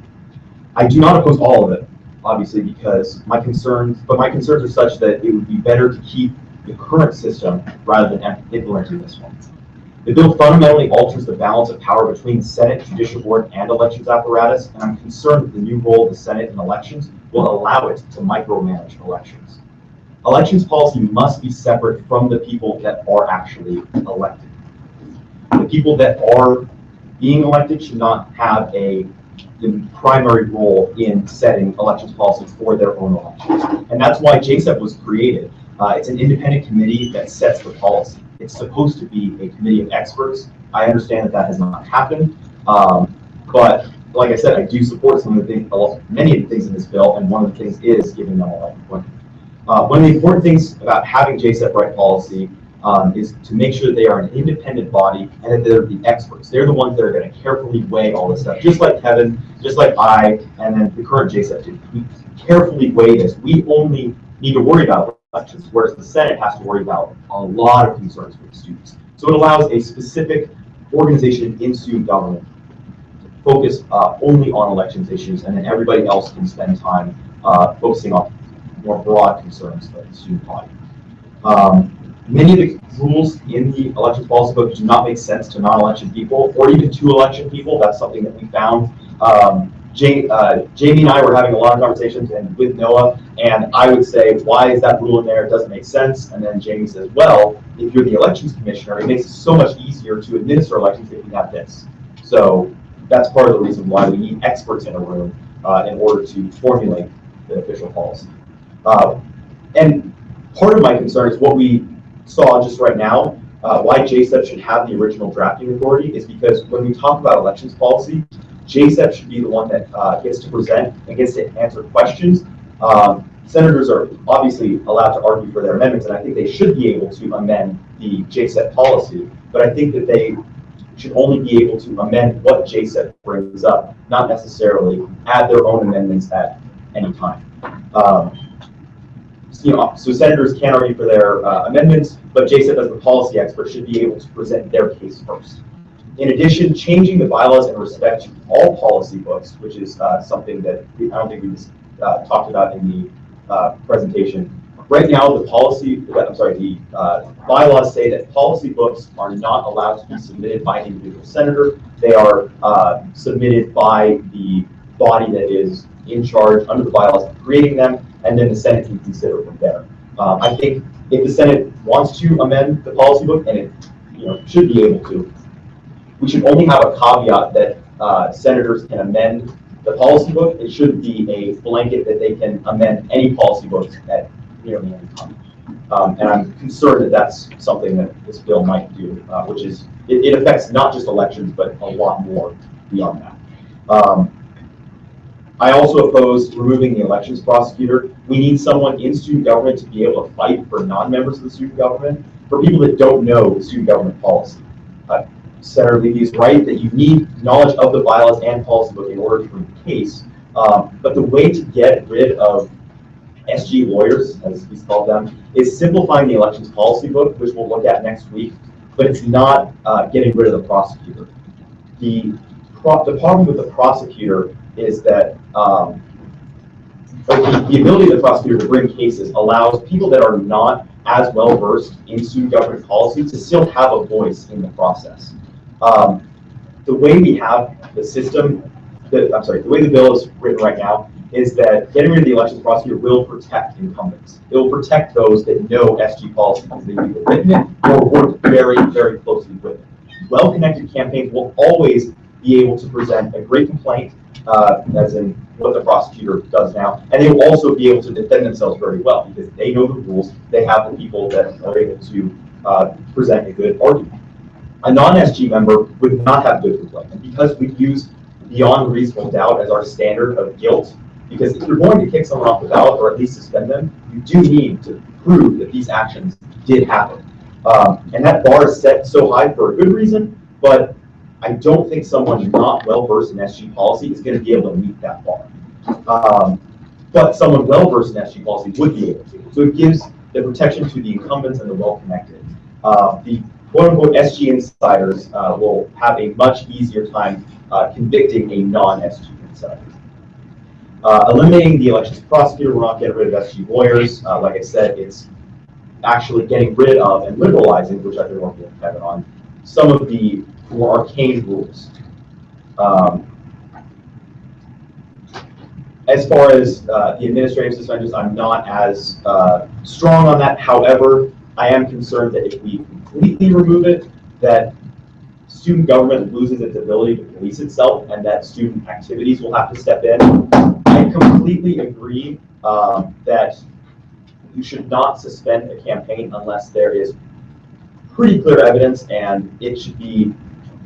I do not oppose all of it, obviously, because my concerns are such that it would be better to keep the current system rather than implementing this one. The bill fundamentally alters the balance of power between the Senate, Judicial Board, and elections apparatus, and I'm concerned that the new role of the Senate in elections will allow it to micromanage elections. Elections policy must be separate from the people that are actually elected. The people that are being elected should not have the primary role in setting elections policy for their own elections. And that's why JSEP was created. It's an independent committee that sets the policy. It's supposed to be a committee of experts. I understand that has not happened, but like I said, I do support some of the things, many of the things in this bill, and one of the things is giving them elected appointment. One of the important things about having JSEP write policy is to make sure that they are an independent body and that they're the experts. They're the ones that are going to carefully weigh all this stuff, just like Kevin, just like I, and then the current JSEP do. We carefully weigh this. We only need to worry about elections, whereas the Senate has to worry about a lot of concerns for the students. So it allows a specific organization in student government to focus only on elections issues, and then everybody else can spend time focusing on more broad concerns of the student body. Many of the rules in the elections policy book do not make sense to non-election people or even to election people. That's something that we found. Jamie and I were having a lot of conversations and with Noah, and I would say, why is that rule in there? It doesn't make sense. And then Jamie says, well, if you're the elections commissioner, it makes it so much easier to administer elections if you have this. So that's part of the reason why we need experts in a room in order to formulate the official policy. And part of my concern is what we saw just right now, why JSEP should have the original drafting authority is because when we talk about elections policy, JSEP should be the one that gets to present and gets to answer questions. Senators are obviously allowed to argue for their amendments, and I think they should be able to amend the JSEP policy, but I think that they should only be able to amend what JSEP brings up, not necessarily add their own amendments at any time. So senators can argue for their amendments, but JSEP as the policy expert should be able to present their case first. In addition, changing the bylaws in respect to all policy books, which is something that I don't think we talked about in the presentation. Right now, the bylaws say that policy books are not allowed to be submitted by an individual senator. They are submitted by the body that is in charge under the bylaws of creating them, and then the Senate can consider from there. I think if the Senate wants to amend the policy book, and it should be able to, we should only have a caveat that senators can amend the policy book. It shouldn't be a blanket that they can amend any policy books at nearly any time. And I'm concerned that that's something that this bill might do, which is, it affects not just elections, but a lot more beyond that. I also oppose removing the elections prosecutor. We need someone in student government to be able to fight for non-members of the student government, for people that don't know the student government policy. Senator Levy is right that you need knowledge of the bylaws and policy book in order to prove the case. But the way to get rid of SG lawyers, as he's called them, is simplifying the elections policy book, which we'll look at next week, but it's not getting rid of the prosecutor. The problem with the prosecutor is that the ability of the prosecutor to bring cases allows people that are not as well versed in student government policy to still have a voice in the process. The way we have the system, the way the bill is written right now is that getting rid of the elections prosecutor will protect incumbents. It will protect those that know SG policy because they've either written it or worked very, very closely with it. Well-connected campaigns will always be able to present a great complaint, as in what the prosecutor does now, and they will also be able to defend themselves very well because they know the rules, they have the people that are able to present a good argument. A non-SG member would not have good complaint, and because we use beyond reasonable doubt as our standard of guilt, because if you're going to kick someone off the ballot or at least suspend them, you do need to prove that these actions did happen. And that bar is set so high for a good reason, but I don't think someone not well-versed in SG policy is going to be able to meet that bar. But someone well-versed in SG policy would be able to. So it gives the protection to the incumbents and the well-connected. The quote-unquote SG insiders will have a much easier time convicting a non-SG insider. Eliminating the elections prosecutor, we're not getting rid of SG lawyers. Like I said, it's actually getting rid of and liberalizing, which I've been working with Kevin on, some of the more arcane rules. As far as the administrative suspensions, I'm not as strong on that. However, I am concerned that if we completely remove it, that student government loses its ability to police itself and that student activities will have to step in. I completely agree that you should not suspend a campaign unless there is pretty clear evidence, and it should be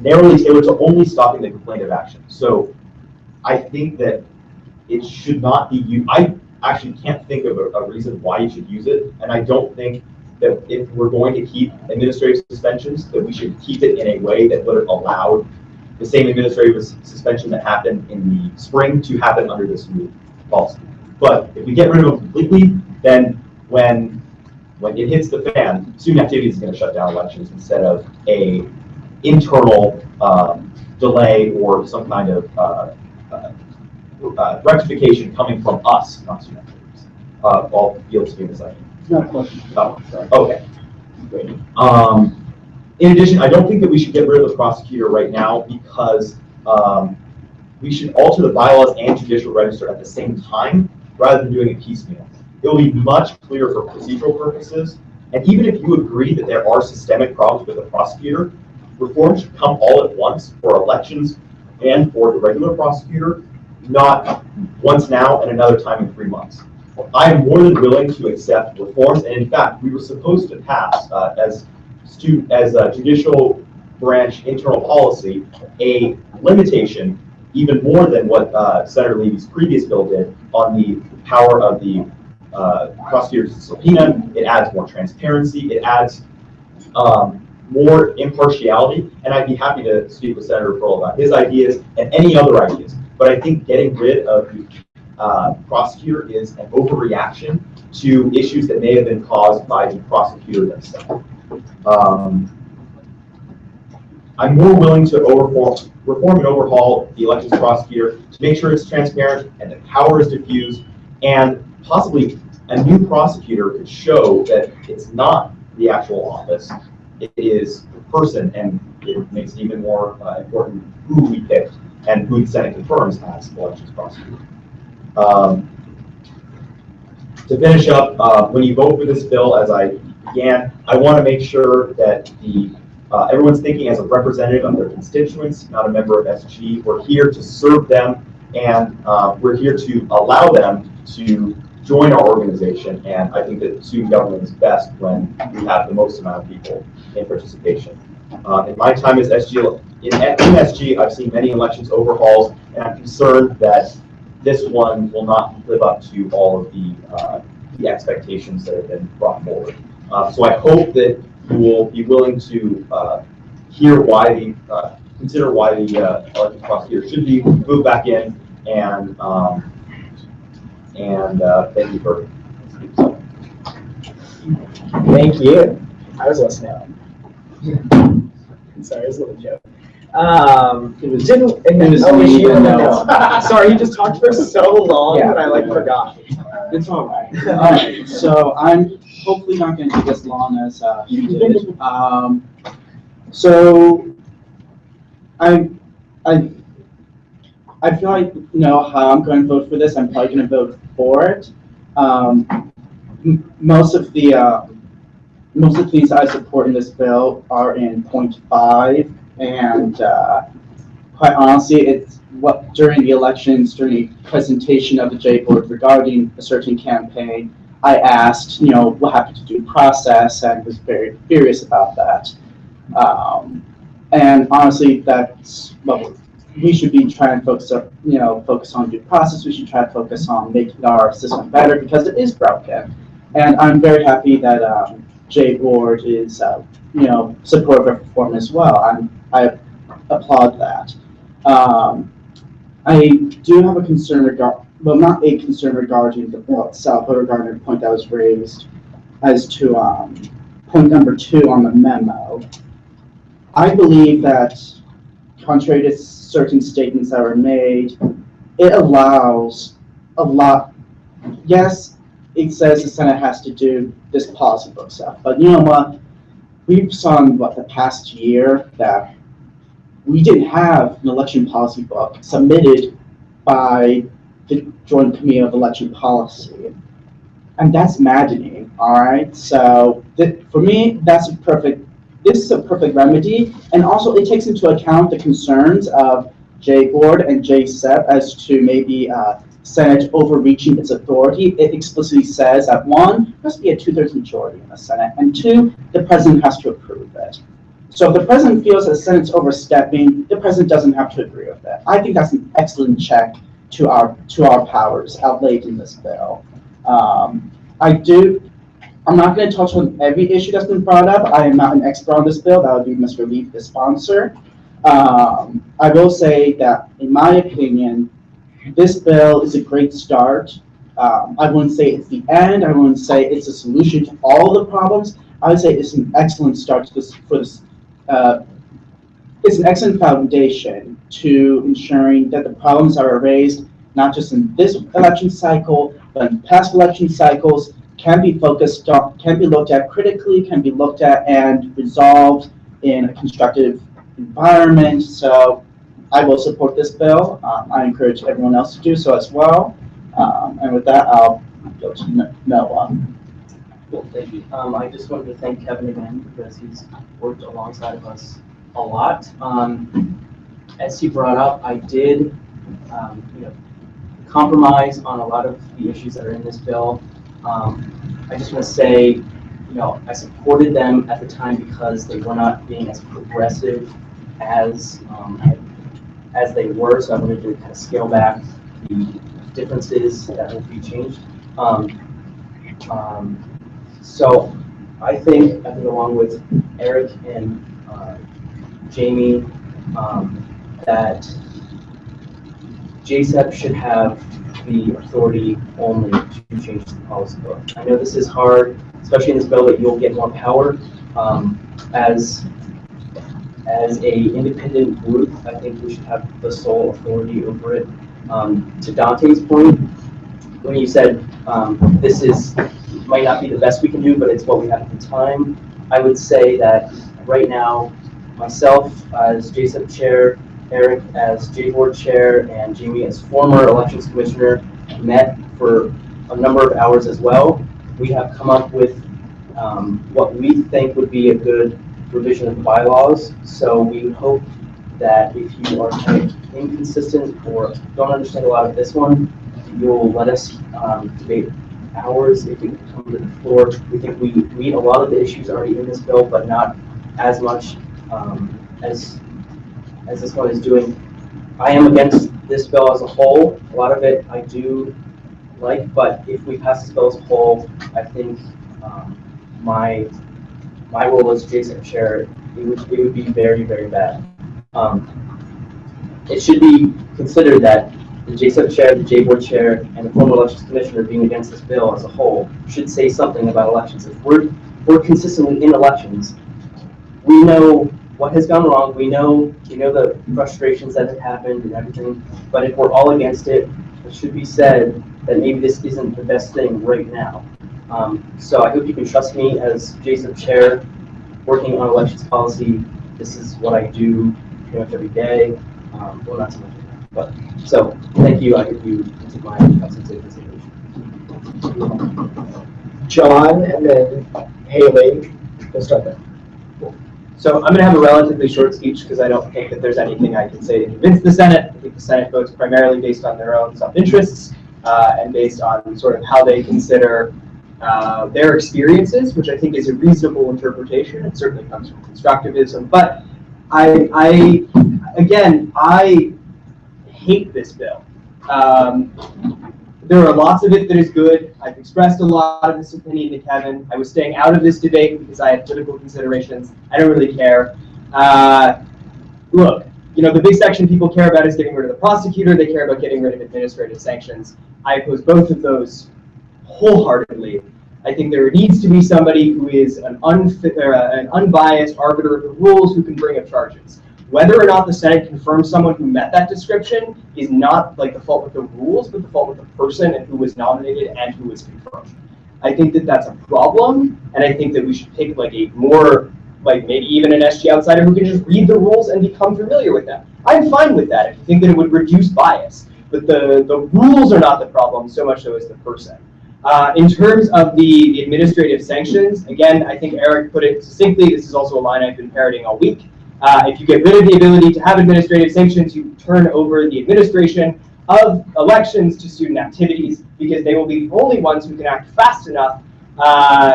narrowly tailored to only stopping the complaint of action. So I think that it should not be used. I actually can't think of a reason why you should use it, and I don't think that if we're going to keep administrative suspensions, that we should keep it in a way that would have allowed the same administrative suspension that happened in the spring to happen under this new policy. But if we get rid of them completely, then when when it hits the fan, student activity is going to shut down elections instead of a internal delay or some kind of rectification coming from us, not student activities. I'll yield to you in a second. Not a question. Oh, sorry. Okay. Great. In addition, I don't think that we should get rid of the prosecutor right now because we should alter the bylaws and judicial register at the same time rather than doing it piecemeal. It will be much clearer for procedural purposes. And even if you agree that there are systemic problems with the prosecutor, reform should come all at once for elections and for the regular prosecutor, not once now and another time in 3 months. I am more than willing to accept reforms, and in fact, we were supposed to pass as a judicial branch internal policy a limitation, even more than what Senator Levy's previous bill did, on the power of the prosecutors to subpoena. It adds more transparency. It adds more impartiality, and I'd be happy to speak with Senator Pearl about his ideas and any other ideas. But I think getting rid of the prosecutor is an overreaction to issues that may have been caused by the prosecutor themselves. I'm more willing to reform and overhaul the elections prosecutor to make sure it's transparent and the power is diffused, and possibly a new prosecutor could show that it's not the actual office, it is the person, and it makes it even more important who we pick and who the Senate confirms as elections prosecutor. To finish up, when you vote for this bill, as I began, I want to make sure that everyone's thinking as a representative of their constituents, not a member of SG. We're here to serve them, and we're here to allow them to join our organization. And I think that student government is best when we have the most amount of people in participation. In my time as SG, in SG, I've seen many elections overhauls, and I'm concerned that this one will not live up to all of the expectations that have been brought forward. So I hope that you will be willing to hear why consider why the elected prosecutor should be moved back in, and thank you for Thank you. I was listening. Sorry, it was a little joke. Sorry, you just talked for so long that I forgot. It's all right. All right. So I'm hopefully not going to take as long as you did. So I feel like you know how I'm going to vote for this. I'm probably going to vote for it. Most of the things I support in this bill are in point 5, and quite honestly, it's what during the elections, during the presentation of the J board regarding a certain campaign, I asked, you know, what happened to due process, and was very curious about that. And honestly, that's what we should be trying to focus on. You know, focus on due process. We should try to focus on making our system better because it is broken. And I'm very happy that J board is, you know, supportive of reform as well. I applaud that. I do have a concern well, not a concern regarding the bill itself, but regarding the point that was raised as to point number 2 on the memo. I believe that, contrary to certain statements that were made, it allows a lot. Yes, it says the Senate has to do this policy book stuff, but you know what? We've saw in the past year that we didn't have an election policy book submitted by the Joint Committee of Election Policy, and that's maddening. All right, so for me, this is a perfect remedy, and also it takes into account the concerns of J board and JSEP as to maybe Senate overreaching its authority. It explicitly says that 1, there must be a 2/3 majority in the Senate, and 2, the president has to approve it. So if the president feels that the Senate's overstepping, the president doesn't have to agree with it. I think that's an excellent check to our powers outlaid in this bill. I'm not going to touch on every issue that's been brought up. I am not an expert on this bill. That would be Mr. Lee, the sponsor. I will say that, in my opinion, this bill is a great start I wouldn't say it's the end. I wouldn't say it's a solution to all the problems. I would say it's an excellent start to this for this. It's an excellent foundation to ensuring that the problems that are raised, not just in this election cycle, but in past election cycles, can be focused on, can be looked at critically, can be looked at and resolved in a constructive environment. So I will support this bill. I encourage everyone else to do so as well. And with that, I'll go to Noah. Cool, thank you. I just wanted to thank Kevin again because he's worked alongside of us a lot. As he brought up, I did, compromise on a lot of the issues that are in this bill. I just want to say, I supported them at the time because they were not being as progressive as they were. So I wanted to kind of scale back the differences that will be changed. So I think along with Eric and Jamie, that JSEP should have the authority only to change the policy book. I know this is hard, especially in this bill, that you'll get more power. As a independent group, I think we should have the sole authority over it. To Dante's point, when you said this might not be the best we can do, but it's what we have at the time, I would say that right now, myself as JSEP chair, Eric as J-Board chair, and Jamie as former elections commissioner met for a number of hours as well. We have come up with what we think would be a good revision of the bylaws. So we would hope that if you are kind of inconsistent or don't understand a lot of this one, you'll let us debate ours if you come to the floor. We think we meet a lot of the issues already in this bill, but not as much as this one is doing. I am against this bill as a whole. A lot of it I do like, but if we pass this bill as a whole, I think my role as JSEP chair, it would be very, very bad. It should be considered that the JSEP chair, the J-Board chair, and the former elections commissioner being against this bill as a whole should say something about elections. If we're consistently in elections, we know what has gone wrong. We know the frustrations that have happened and everything. But if we're all against it, it should be said that maybe this isn't the best thing right now. So I hope you can trust me as JSEP chair, working on elections policy. This is what I do pretty much every day. Well, not so much, but so thank you. I hope you can take my thoughts into consideration. John, and then Haley. We'll start there. So I'm going to have a relatively short speech because I don't think that there's anything I can say to convince the Senate. I think the Senate votes primarily based on their own self-interests and based on sort of how they consider their experiences, which I think is a reasonable interpretation. It certainly comes from constructivism. But I hate this bill. There are lots of it that is good. I've expressed a lot of this opinion to Kevin. I was staying out of this debate because I had political considerations. I don't really care. Look, the big section people care about is getting rid of the prosecutor. They care about getting rid of administrative sanctions. I oppose both of those wholeheartedly. I think there needs to be somebody who is an unbiased arbiter of the rules who can bring up charges. Whether or not the Senate confirms someone who met that description is not like the fault with the rules, but the fault with the person and who was nominated and who was confirmed. I think that that's a problem, and I think that we should pick like a more, like maybe even an SG outsider who can just read the rules and become familiar with them. I'm fine with that if you think that it would reduce bias, but the rules are not the problem so much so as the person. In terms of the administrative sanctions, again, I think Eric put it succinctly. This is also a line I've been parroting all week. If you get rid of the ability to have administrative sanctions, you turn over the administration of elections to student activities because they will be the only ones who can act fast enough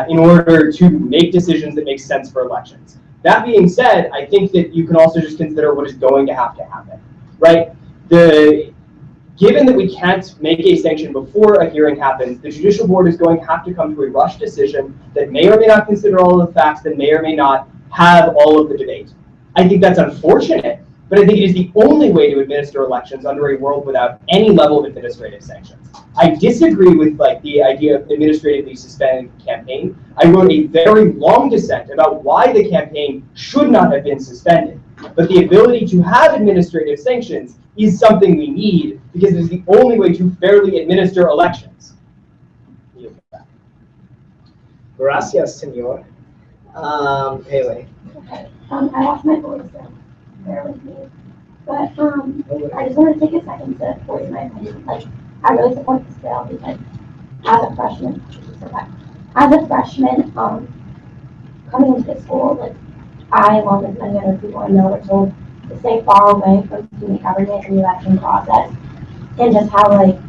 in order to make decisions that make sense for elections. That being said, I think that you can also just consider what is going to happen, right? Given that we can't make a sanction before a hearing happens, the judicial board is going to have to come to a rushed decision that may or may not consider all of the facts, that may or may not have all of the debate. I think that's unfortunate but I think it is the only way to administer elections under a world without any level of administrative sanctions. I disagree with like the idea of administratively suspending the campaign. I wrote a very long dissent about why the campaign should not have been suspended. But the ability to have administrative sanctions is something we need because it is the only way to fairly administer elections. Gracias, senor. Haley. Okay. I lost my voice, so bear with me. But I just want to take a second to voice my opinion. Like, I really support this bill because as a freshman, coming into the school, like, I, along with many other people I know, were told to stay far away from student government and the election process, and just how, like,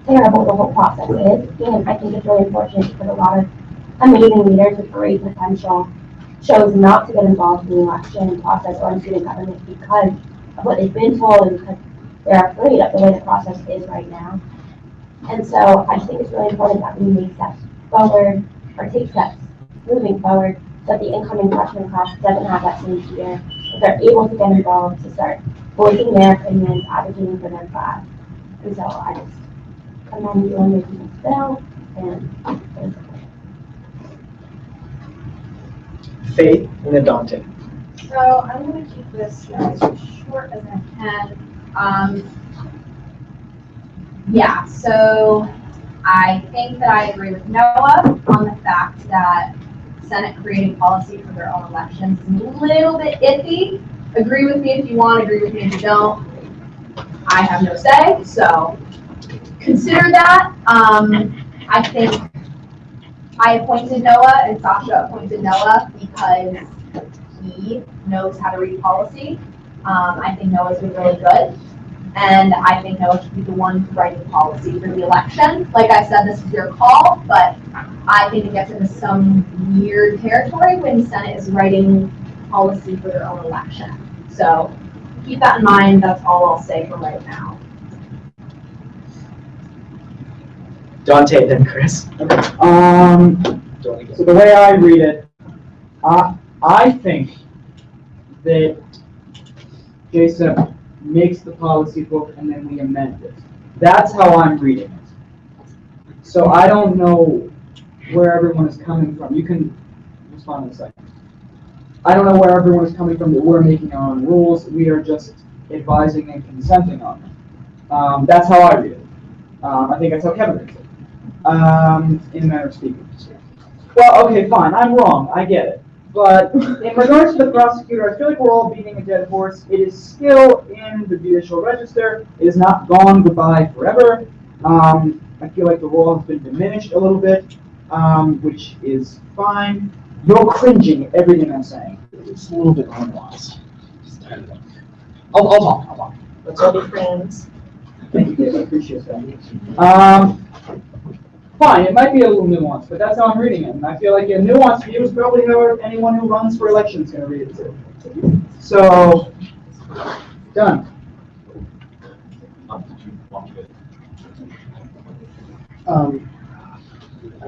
terrible the whole process is. And I think it's really unfortunate because a lot of amazing leaders with great potential chose not to get involved in the election process or in student government because of what they've been told and because they're afraid of the way the process is right now. And so I think it's really important that we make steps forward or take steps moving forward so that the incoming freshman class doesn't have that same fear, that they're able to get involved, to start voicing their opinions, advocating for their class. And so I just commend you on making this bill and Faith and then Dante. So I'm going to keep this as short as I can. Yeah, so I think that I agree with Noah on the fact that Senate creating policy for their own elections is a little bit iffy. Agree with me if you want, agree with me if you don't. I have no say, so consider that. I think I appointed Noah and Sasha appointed Noah because he knows how to read policy. I think Noah's been really good. And I think Noah should be the one to write the policy for the election. Like I said, this is your call, but I think it gets into some weird territory when the Senate is writing policy for their own election. So keep that in mind. That's all I'll say for right now. Dante, then Chris. So the way I read it, I think that Jason makes the policy book and then we amend it. That's how I'm reading it. So I don't know where everyone is coming from. You can respond in a second. I don't know where everyone is coming from that we're making our own rules. We are just advising and consenting on them. That's how I read it. I think that's how Kevin reads it. In a manner of speaking. Well, okay, fine. I'm wrong. I get it. But in regards to the prosecutor, I feel like we're all beating a dead horse. It is still in the judicial register. It is not gone goodbye forever. I feel like the role has been diminished a little bit, which is fine. You're cringing at everything I'm saying. It's a little bit unwise. I'll talk. Let's all be friends. Thank you, Dave. I appreciate that. Fine, it might be a little nuanced, but that's how I'm reading it. And I feel like a nuanced view is probably how anyone who runs for election is going to read it too. So, done. I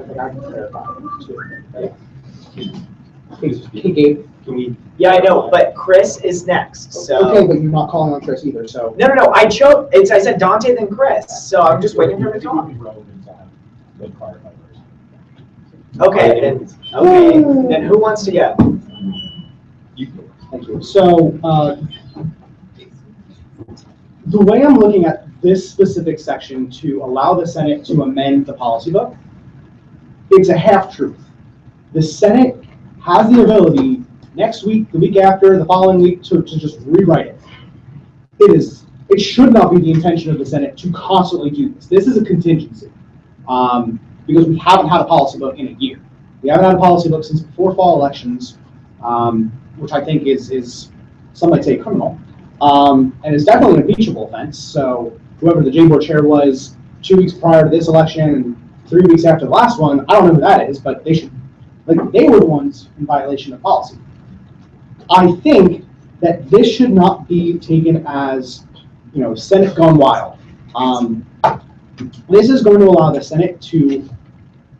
think I can clarify too. Hey, Gabe. Yeah, I know, but Chris is next. So. Okay, but you're not calling on Chris either, so. No. I said Dante then Chris, so I'm just waiting for him to talk. Okay, then who wants to go? Thank you. So, the way I'm looking at this specific section to allow the Senate to amend the policy book, it's a half-truth. The Senate has the ability next week, the week after, the following week to just rewrite it. It should not be the intention of the Senate to constantly do this. This is a contingency. Because we haven't had a policy book in a year. We haven't had a policy book since before fall elections, which I think is some might say criminal. And it's definitely an impeachable offense. So whoever the J board chair was 2 weeks prior to this election and 3 weeks after the last one, I don't know who that is, but they were the ones in violation of policy. I think that this should not be taken as, Senate gone wild. This is going to allow the Senate to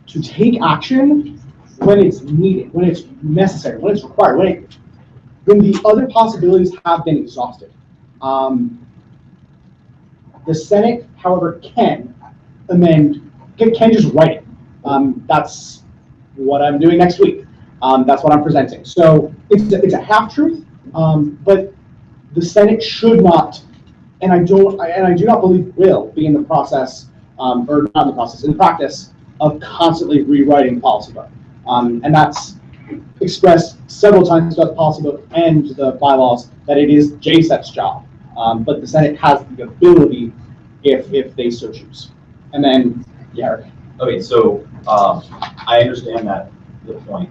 take action when it's needed, when it's necessary, when it's required, when the other possibilities have been exhausted. The Senate, however, can amend, can just write it. That's what I'm doing next week. That's what I'm presenting. So it's a half-truth, but the Senate should not, and I do not believe will be in the process, or not in the process, in practice of constantly rewriting the policy book. And that's expressed several times throughout the policy book and the bylaws that it is JSEP's job. But the Senate has the ability if they so choose. And then, yeah. Okay, so I understand the point.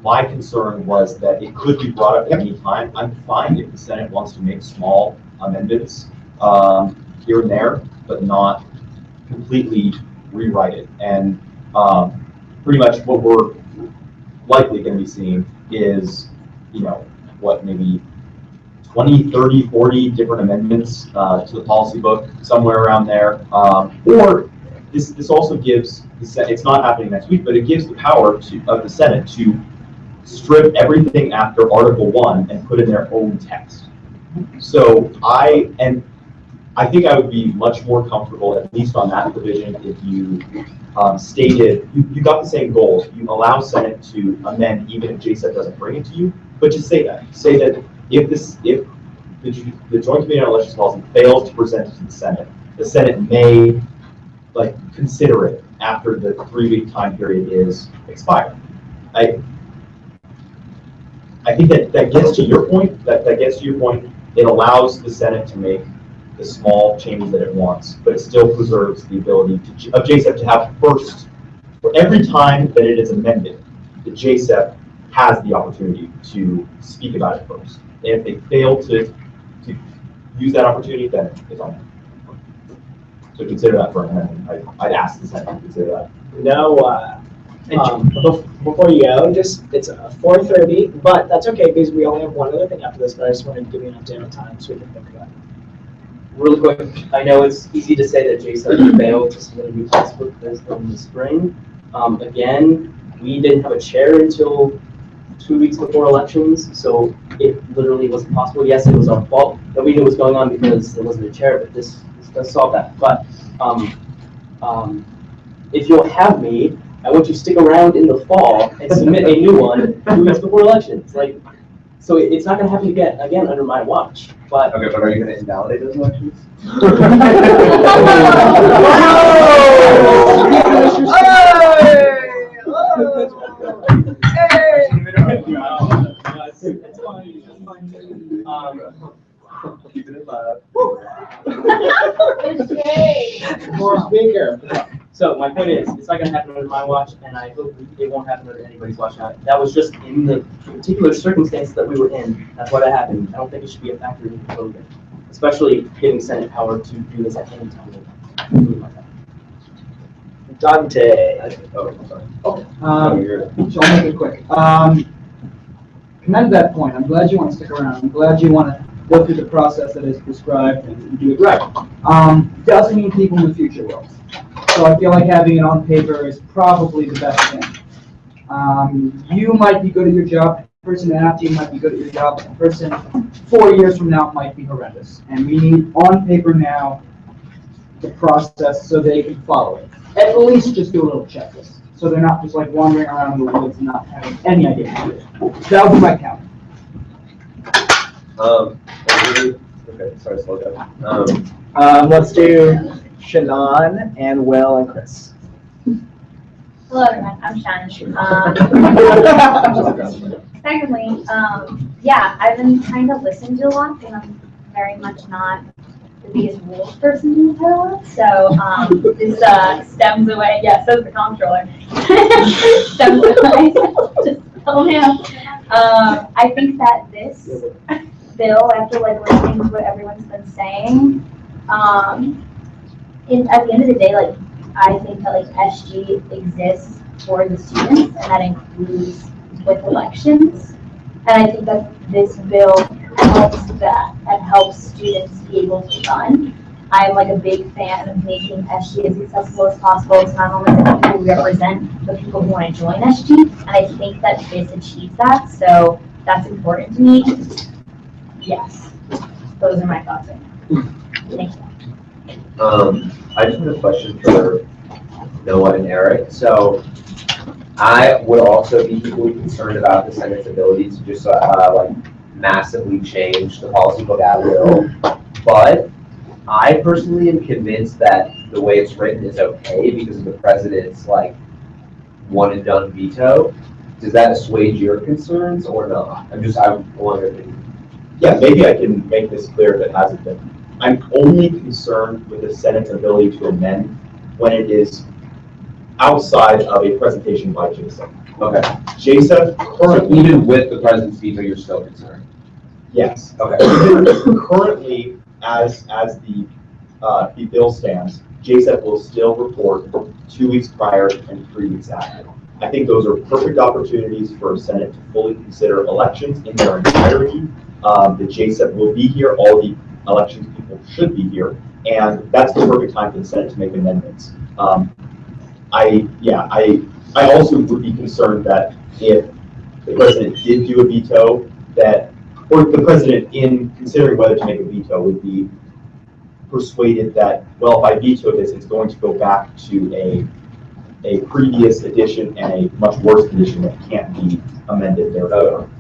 My concern was that it could be brought up at any time. I'm fine if the Senate wants to make small amendments here and there, but not completely rewrite it. And pretty much what we're likely going to be seeing is, what, maybe 20, 30, 40 different amendments to the policy book, somewhere around there. Or this also gives the Senate, it's not happening next week, but it gives the power of the Senate to strip everything after Article 1 and put in their own text. So I think I would be much more comfortable, at least on that provision, if you stated, you got the same goals. You allow Senate to amend even if JSEP doesn't bring it to you, but just say that. Say that if the Joint Committee on Elections Policy fails to present it to the Senate may consider it after the 3-week time period is expired. I think that gets to your point. That gets to your point. It allows the Senate to make the small changes that it wants, but it still preserves the ability of JSEP to have first, for every time that it is amended, the JSEP has the opportunity to speak about it first. And if they fail to use that opportunity, then it's on them. So consider that for an amendment. I'd ask the Senate to consider that. No, before you go, it's 4:30, but that's okay because we only have one other thing after this, but I just wanted to give you an update on time so we can think about it. Really quick, I know it's easy to say that JSEP failed to submit a new textbook in the spring. Again, we didn't have a chair until 2 weeks before elections, so it literally wasn't possible. Yes, it was our fault that we knew what was going on because there wasn't a chair, but this does solve that. But if you'll have me, I want you to stick around in the fall and submit a new one 2 weeks before elections. So it's not going to happen again under my watch. But okay, but are you going to invalidate those elections? Keep it in mind. More speaker. So my point is, it's not going to happen under my watch, and I hope it won't happen under anybody's watch. That was just in the particular circumstance that we were in. That's why that happened. I don't think it should be a factor in the program, especially giving Senate power to do this at any time. Dante. Oh, sorry. Okay. So I'll make it quick. Commend that point. I'm glad you want to stick around. I'm glad you want to go through the process that is prescribed and do it right. Doesn't mean people in the future will. So I feel like having it on paper is probably the best thing. You might be good at your job. The person after you might be good at your job. The person 4 years from now might be horrendous. And we need on paper now the process so they can follow it. At least just do a little checklist. So they're not just wandering around in the woods and not having any idea what to do. That would be my count. Okay, sorry, slow down. Let's do Shannon and Will and Chris. Hello, everyone. I'm Shannon. Secondly, yeah, I've been trying to listen to a lot, and I'm very much not the biggest rules person in the world. So this stems away. Yeah, so is the comptroller. Stems away. Just tell him. I think that this bill, after listening to what everyone's been saying, at the end of the day, I think that SG exists for the students, and that includes with elections. And I think that this bill helps that and helps students be able to run. I'm a big fan of making SG as accessible as possible to not only the people who represent the people who want to join SG, and I think that this achieves that, so that's important to me. Yes. those are my thoughts right now. Thank you. I just have a question for Noah and Eric. So I would also be equally concerned about the Senate's ability to just like massively change the policy book at will. But I personally am convinced that the way it's written is okay because of the president's like one and done veto. Does that assuage your concerns or not? I'm wondering. Yeah, maybe I can make this clear if it hasn't been. I'm only concerned with the Senate's ability to amend when it is outside of a presentation by JSEP. Okay. JSEP currently, So even with the president's veto, you're still concerned? yes. Okay. Currently, as the bill stands, JSEP will still report 2 weeks prior and 3 weeks after. I think those are perfect opportunities for Senate to fully consider elections in their entirety. The JSEP will be here, all the elections people should be here, and that's the perfect time for the Senate to make amendments. I also would be concerned that if the president did do a veto, or the president in considering whether to make a veto would be persuaded that, well, if I veto this, it's going to go back to a previous edition and a much worse condition that can't be amended therefore.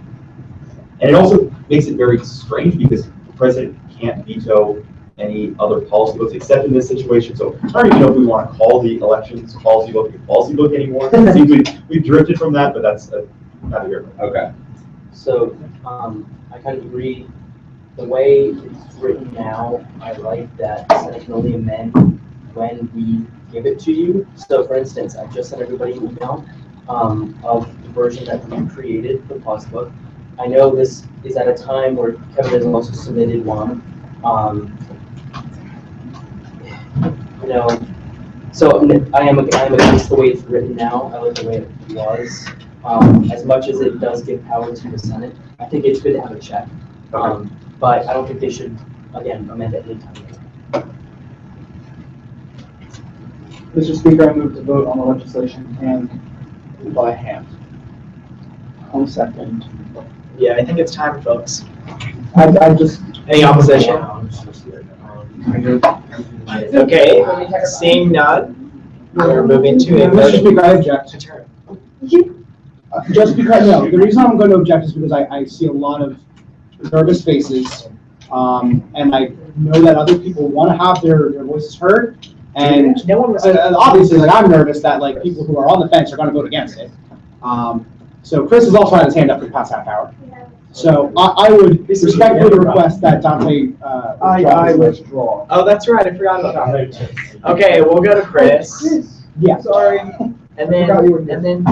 And it also makes it very strange because the president can't veto any other policy books except in this situation. So I don't even know if we want to call the elections policy book anymore. It seems we've drifted from that, but that's not here. Okay. So I kind of agree. The way it's written now, I like that the Senate can only amend when we give it to you. So for instance, I just sent everybody an email of the version that we created for the policy book. I know this is at a time where Kevin has also submitted one. So I am against the way it's written now. I like the way it was. As much as it does give power to the Senate, I think it's good to have a check. But I don't think they should, again, amend it anytime. Mr. Speaker, I move to vote on the legislation hand by hand. 1 second. Yeah, I think it's time, folks. I just. Any opposition? Okay, seeing none, we're moving to a Mr. Speaker, I object. Adjourn. Just because, no, the reason I'm going to object is because I see a lot of nervous faces, and I know that other people want to have their voices heard, and no one was obviously, like, I'm nervous that like people who are on the fence are going to vote against it. So Chris has also had his hand up for the past half hour. So I would respectfully request that Dante. I withdraw. Oh, that's right, I forgot about that. Okay, we'll go to Chris. Yeah. Sorry. And then,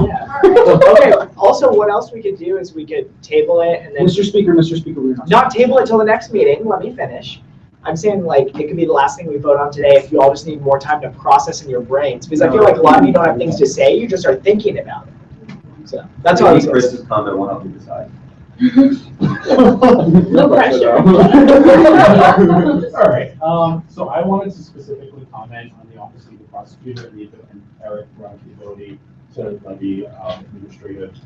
yeah. Okay, also, what else we could do is we could table it and then. Mr. Speaker, we're not table it till the next meeting, let me finish. I'm saying like, it could be the last thing we vote on today if you all just need more time to process in your brains. Because I feel like a lot of you don't have things to say, you just are thinking about it. So, that's all I was saying. Chris's comment will help you decide. No pressure. All right, so I wanted to specifically comment on the Office of the Prosecutor and Eric brought the ability to levy administrative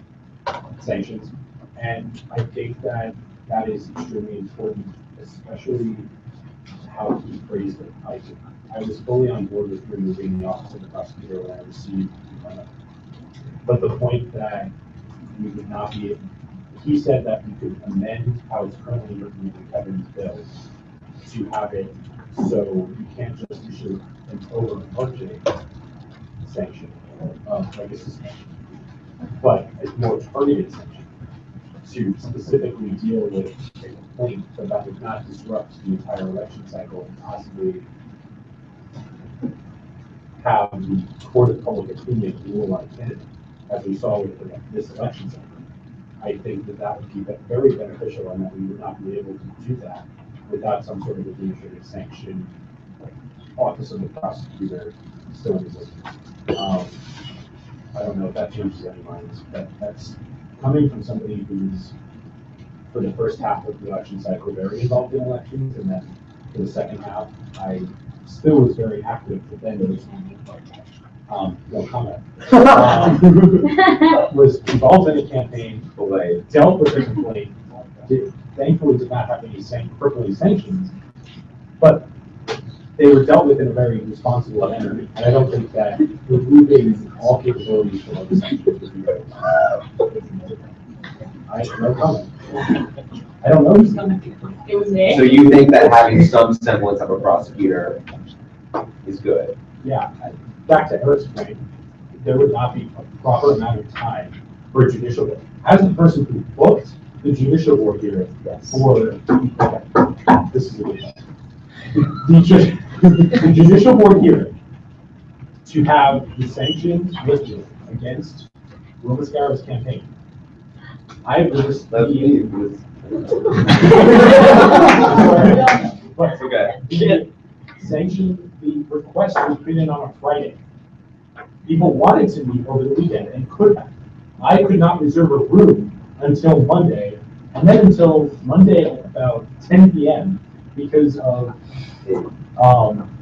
sanctions. And I think that that is extremely important, especially how he phrased it. I was fully on board with removing the Office of the Prosecutor when I received but the point that we would not be able, he said that we could amend how it's currently written in Kevin's bill to have it so you can't just issue an over budget sanction, like a suspension, but a more targeted sanction to specifically deal with a complaint, so that would not disrupt the entire election cycle and possibly have the court of public opinion rule on a candidate, as we saw with this election cycle. I think that that would be very beneficial and that we would not be able to do that without some sort of administrative sanction, like Office of the Prosecutor still in existence. I don't know if that changes any minds, but that's coming from somebody who's, for the first half of the election cycle, very involved in elections, and then for the second half, I still was very active, but then there was no comment. Was involved in a campaign, dealt with a complaint, thankfully did not have any crippling sanctions, but they were dealt with in a very responsible manner, and I don't think that removing all capabilities from other sanctions would be right. I have no comment. I don't know. It was me. So you think that having some semblance of a prosecutor is good? Yeah, back to Eric's point, there would not be a proper amount of time for a judicial board. As the person who booked the judicial board hearing for, this is a good one. The judicial board hearing to have the sanctions listed against Willis Garrett's campaign. I was but okay. The sanction, the request was put in on a Friday. People wanted to meet over the weekend and could have. I could not reserve a room until Monday, and then until Monday at about 10 p.m. because of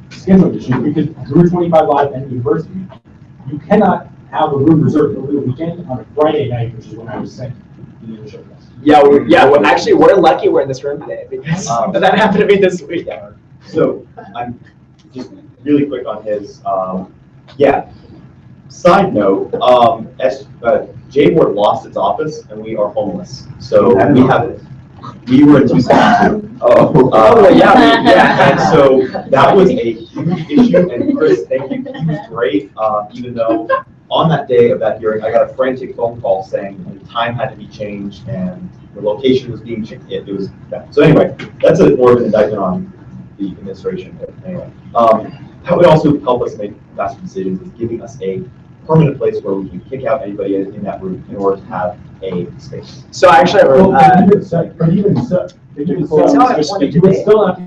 scheduling issues. Because Drew 25 Live and University, you cannot have a room reserved over the weekend on a Friday night, which is when I was sent the initial request. Yeah, well, actually, we're lucky we're in this room today because that happened to be this week. So I'm just really quick on his, yeah. Side note, J-Board lost its office and we are homeless. So we were in Tucson. Yeah. And so that was a huge issue. And Chris, thank you. He was great. Even though on that day of that hearing, I got a frantic phone call saying the time had to be changed and the location was being changed. It was that. So anyway, that's more of an indictment on the administration. But anyway, that would also help us make faster decisions, is giving us a permanent place where we can kick out anybody in that room in order to have a space. So actually, Even so, you would still not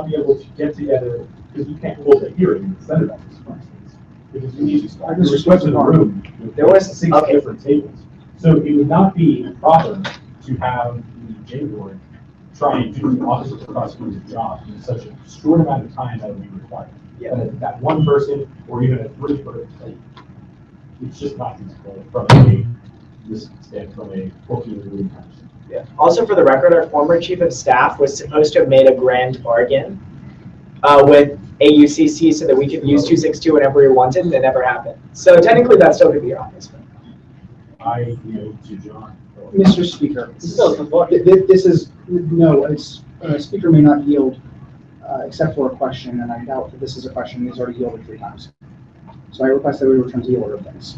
be able to get together because you can't hold a hearing in the Senate office, for instance, because you need to request in a room. There was 6 different tables, so it would not be proper to have the J board try and do the office of the prosecutor's job in such a short amount of time that would be required. Yeah. That one person or even a 3-person. It's just not feasible from a booking room kind of thing. Yeah. Also, for the record, our former chief of staff was supposed to have made a grand bargain with AUCC so that we could use 262 whenever we wanted, and it never happened. So technically, that still could be your office. I yield to John. Mr. Speaker, this is, no, it's, Speaker may not yield except for a question, and I doubt that this is a question. He's already yielded 3 times. So I request that we return to the order of things.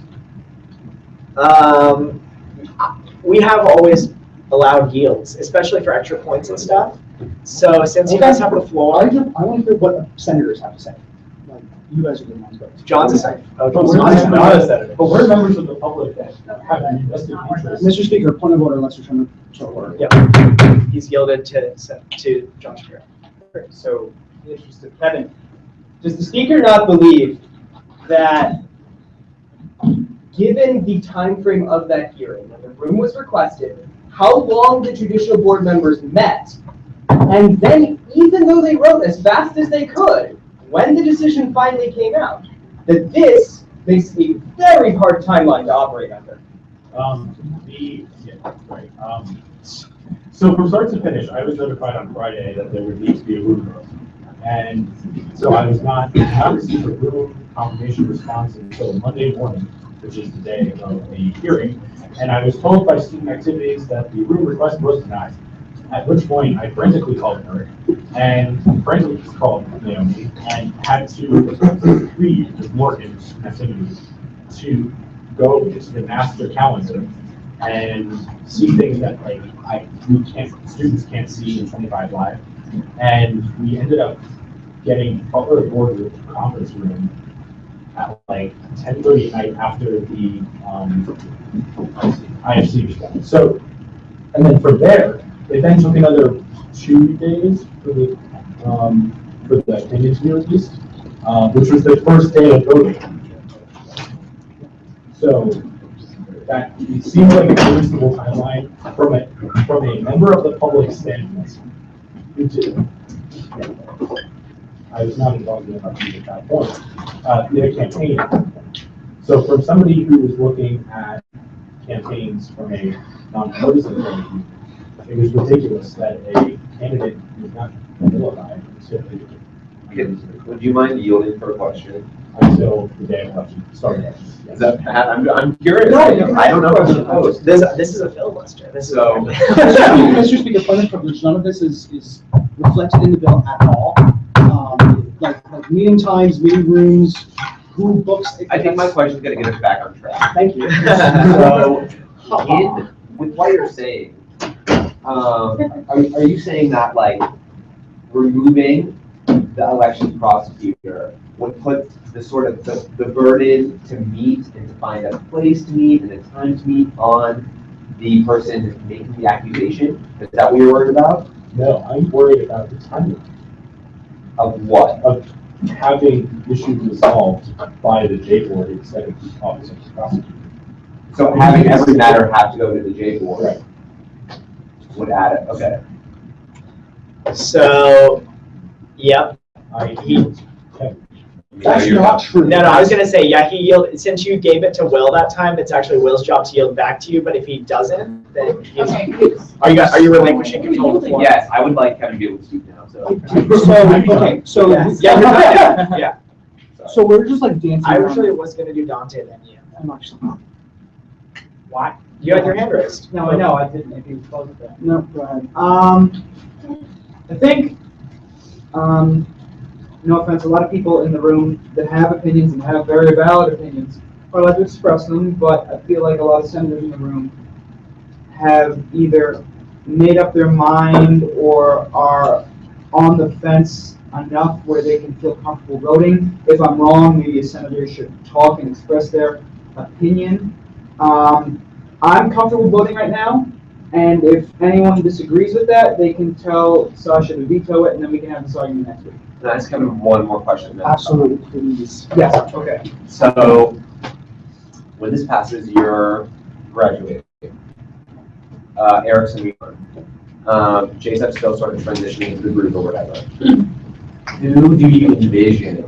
We have always allowed yields, especially for extra points and stuff. So since you guys have the floor, I want to hear what the senators have to say. Like, you guys are the ones. John's a senator. But we're members of the public that have an invested interest. Mr. Speaker, point of order. Let's return to order. Yeah, he's yielded to John Shapiro. So, in the interest of Kevin, does the speaker not believe that, given the time frame of that hearing, when the room was requested, how long the judicial board members met, and then even though they wrote as fast as they could, when the decision finally came out, that this makes a very hard timeline to operate under? So from start to finish, I was notified on Friday that there would need to be a room for us. And so I received a room confirmation response until Monday morning, which is the day of the hearing. And I was told by student activities that the room request was denied. At which point I frantically called Eric and frantically called Naomi and had to plead with Morgan's activities to go into the master calendar and see things that students can't see in 25 Live. And we ended up getting Butler Board conference room at like 10:30 at night after the IFC was done. So, and then from there, it then took another 2 days for the opinion to be released, which was the first day of voting. So that it seems like a reasonable timeline from a member of the public standpoint. I was not involved in at that point. The campaign. So from somebody who was looking at campaigns from a nonpartisan point of view, it is ridiculous that a candidate is not qualified Would you mind yielding for a question? until the day of election started. Is that Pat? I'm curious. No, I don't know what to post. This is a filibuster. This is So- Mr. Speaker, point of privilege, none of this is reflected in the bill at all. Like meeting times, meeting rooms, who books. I think my question's gonna get us back on track. Thank you. So, with what you're saying, are you saying that like removing the elections prosecutor would put the sort of the burden to meet and to find a place to meet and a time to meet on the person making the accusation? Is that what you're worried about? No, I'm worried about the timing Of what? of having issues resolved by the J board instead of the office of the prosecutor. So having every matter have to go to the J board Right. would add it, okay. So, yep. That's not true. No, I was gonna say, yeah, he yielded, since you gave it to Will that time, it's actually Will's job to yield back to you, but if he doesn't, then he's. Are you relinquishing control of the floor? Yes, I would like Kevin to be able to speak now, so. Yeah. So we're just like dancing. I around. actually was gonna do Dante then, yeah. I'm actually. Why? You had your hand raised. No, I know, I didn't, if you close it that. No, go ahead. I think, no offense, a lot of people in the room that have opinions and have very valid opinions are allowed to express them, but I feel like a lot of senators in the room have either made up their mind or are on the fence enough where they can feel comfortable voting. If I'm wrong, maybe a senator should talk and express their opinion. I'm comfortable voting right now, and if anyone disagrees with that, they can tell Sasha to veto it, and then we can have this argument next week. Can I ask Kevin one more question? then? Absolutely, please. Yes, okay. So, when this passes, you're graduating. Eric's gonna be on. JSEP's still sort of transitioning into the group or whatever. Who do you envision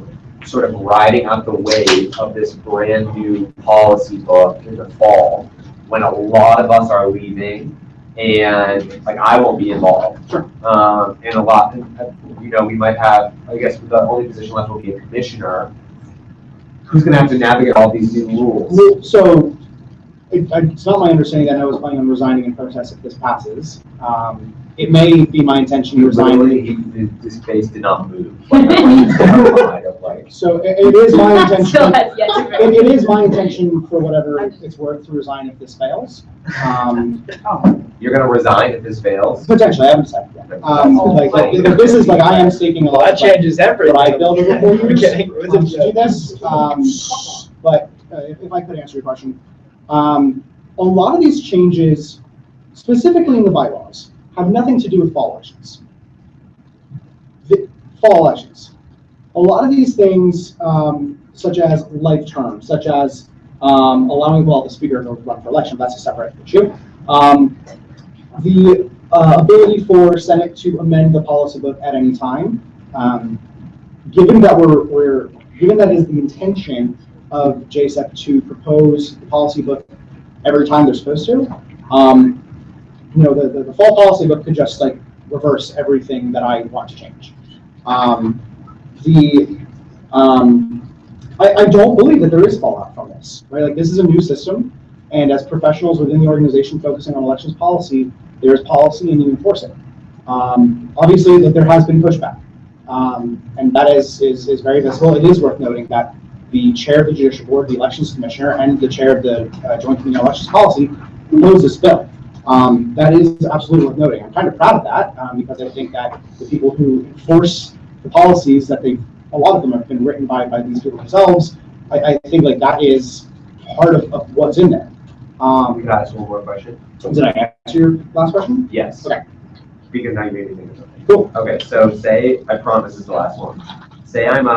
sort of riding out the wave of this brand new policy book in the fall when a lot of us are leaving and like I won't be involved? And a lot, we might have, I guess the only position left will be a commissioner who's gonna have to navigate all these new rules. So, it's not my understanding that I was planning on resigning in protest if this passes. It may be my intention to resign. His face did not move. So it is my intention. Still has yet to It is my intention for whatever it's worth to resign if this fails. You're gonna resign if this fails? Potentially, I haven't decided yet. If this is like, I am staking a lot. That changes everything. What I build over 4 years Okay. to do this. But if I could answer your question, a lot of these changes, specifically in the bylaws, have nothing to do with fall elections. Fall elections. A lot of these things, such as life terms, such as allowing the speaker to run for election, that's a separate issue. The ability for Senate to amend the policy book at any time, given that given that is the intention of JSEP to propose the policy book every time they're supposed to, the fall policy book could just like reverse everything that I want to change. I don't believe that there is fallout from this, right? Like, this is a new system, and as professionals within the organization focusing on elections policy, there is policy and you enforce it. Obviously, that there has been pushback, and that is very visible. It is worth noting that the chair of the Judicial Board, the Elections Commissioner, and the chair of the Joint Committee on Elections Policy proposed this bill. That is absolutely worth noting. I'm kind of proud of that because I think that the people who enforce the policies that a lot of them have been written by these people themselves, I think like that is part of what's in there. Can I ask one more question? Did I answer your last question? Yes. Okay. Because now you made me think of something. Cool. Okay, so say, I promise this is the last one. Say I'm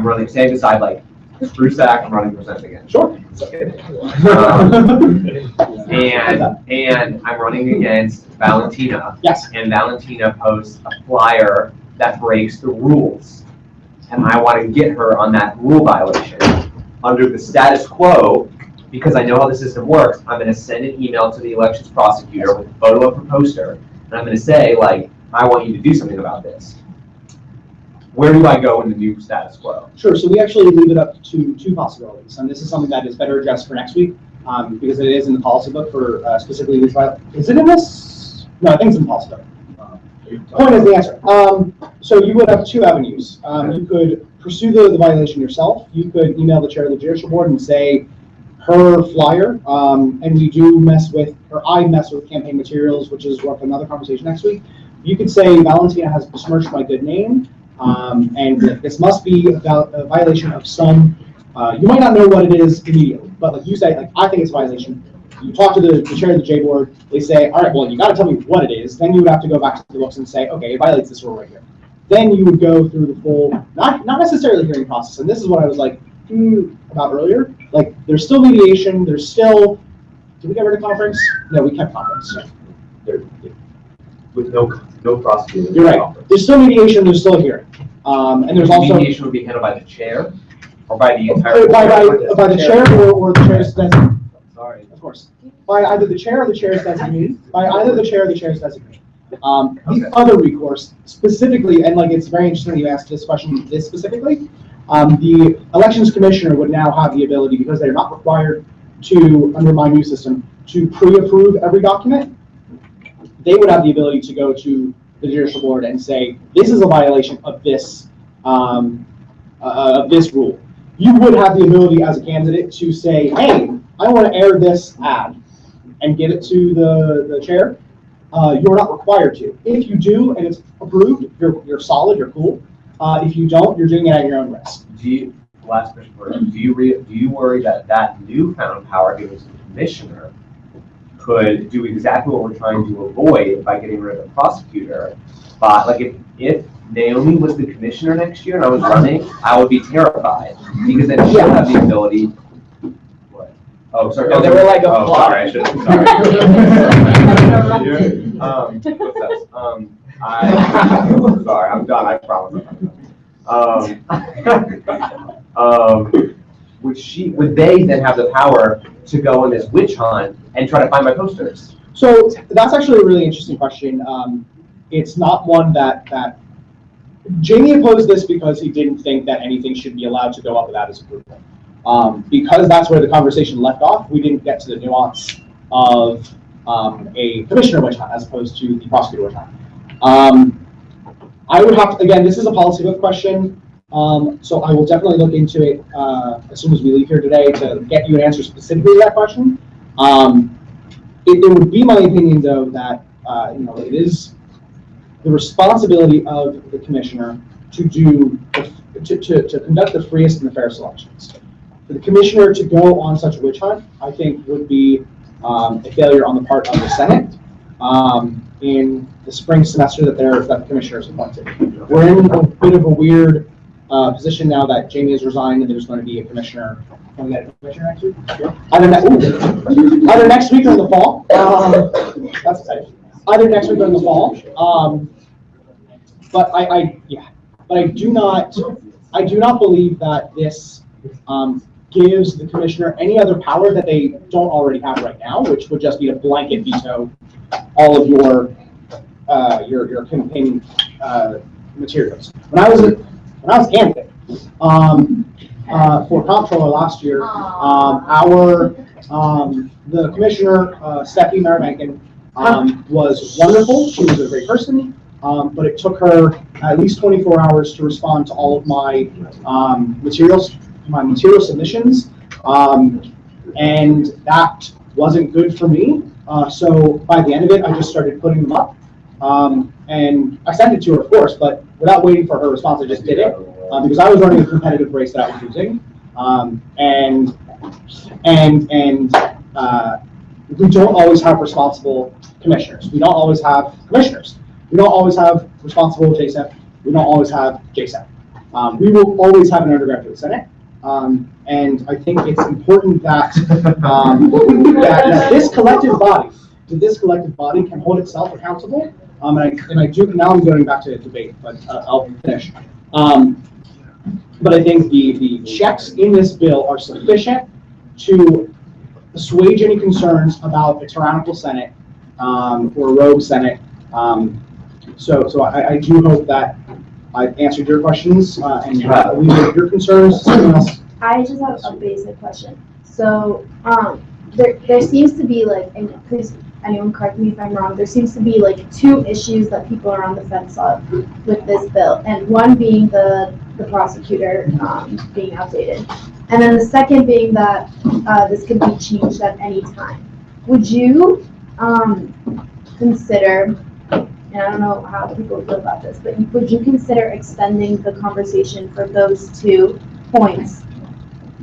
running, say I decide like, screw SAC, I'm running for Senate again. Sure. And I'm running against Valentina. Yes. And Valentina posts a flyer that breaks the rules. And I want to get her on that rule violation. Under the status quo, because I know how the system works, I'm gonna send an email to the elections prosecutor with a photo of her poster, and I'm gonna say, like, I want you to do something about this. Where do I go in the new status quo? Sure, so we actually leave it up to two possibilities, and this is something that is better addressed for next week, because it is in the policy book for specifically these is it in this? No, I think it's in the policy book. Point is the answer. So you would have two avenues. You could pursue the violation yourself. You could email the chair of the judicial board and say, her flyer, and we do mess with, or I mess with campaign materials, which is worth another conversation next week. You could say, Valentina has besmirched my good name, and this must be about a violation of some, you might not know what it is immediately, but like you say, like, I think it's a violation. You talk to the chair of the J board, they say, all right, well, you got to tell me what it is. Then you would have to go back to the books and say, okay, it violates this rule right here. Then you would go through the full, not necessarily the hearing process. And this is what I was like about earlier. Like, there's still mediation. There's still, did we get rid of conference? No, we kept conference. With no prosecutor. You're right. There's still mediation. There's still a hearing. And there's also mediation would be handled by the chair or by the entire by the chair or the chair's designee. Sorry. Of course. By either the chair or the chair's designee. By either the chair or the chair's designee. The other recourse, specifically, and like it's very interesting you asked this question this specifically, the elections commissioner would now have the ability, because they're not required to, under my new system, to pre-approve every document. They would have the ability to go to the judicial board and say, this is a violation of this rule. You would have the ability as a candidate to say, hey, I want to air this ad and give it to the chair. You're not required to. If you do and it's approved, you're solid, you're cool. If you don't, you're doing it at your own risk. Last question for you. Do you worry that newfound power given to the commissioner could do exactly what we're trying to avoid by getting rid of the prosecutor? But like if Naomi was the commissioner next year and I was running, I would be terrified because then she'll have the ability. What? Oh, sorry. No, they were like a sorry. I should. Sorry. What's this? Sorry, I'm done. I promise. Would they then have the power to go on this witch hunt and try to find my posters? So that's actually a really interesting question. It's not one that Jamie opposed this because he didn't think that anything should be allowed to go up without his approval. Because that's where the conversation left off, we didn't get to the nuance of a commissioner witch hunt as opposed to the prosecutor witch hunt. I would have to, again, this is a policy book question, so I will definitely look into it as soon as we leave here today to get you an answer specifically to that question. It would be my opinion, though, that it is the responsibility of the commissioner to conduct the freest and the fairest elections. For the commissioner to go on such a witch hunt, I think would be a failure on the part of the Senate in the spring semester that the commissioner is appointed. We're in a bit of a weird position now that Jamie has resigned and there's going to be a commissioner. Can we get a commissioner next week? Yeah. Either next week or in the fall. That's exciting. Either next week or in the fall. But I do not believe that this gives the commissioner any other power that they don't already have right now, which would just be a blanket veto all of your campaign materials. When I was a candidate for comptroller last year, the commissioner Steffi Merrimankin was wonderful. She was a great person. But it took her at least 24 hours to respond to all of my material submissions, and that wasn't good for me. So by the end of it, I just started putting them up, and I sent it to her, of course, but without waiting for her response, I just did it because I was running a competitive race that I was losing, and we don't always have responsible commissioners. We don't always have commissioners. We don't always have responsible JSEP. We don't always have JSEP. We will always have an undergraduate senate. And I think it's important that, that this collective body can hold itself accountable. And I do, now I'm going back to debate, but I'll finish. But I think the checks in this bill are sufficient to assuage any concerns about a tyrannical Senate or a rogue Senate. So I do hope that I've answered your questions and alleviated your concerns. Something else? I just have a basic question. So, there seems to be like, and please, anyone correct me if I'm wrong, there seems to be like two issues that people are on the fence of with this bill, and one being the prosecutor being outdated, and then the second being that this could be changed at any time. Would you consider, and I don't know how people feel about this, but would you consider extending the conversation for those 2 points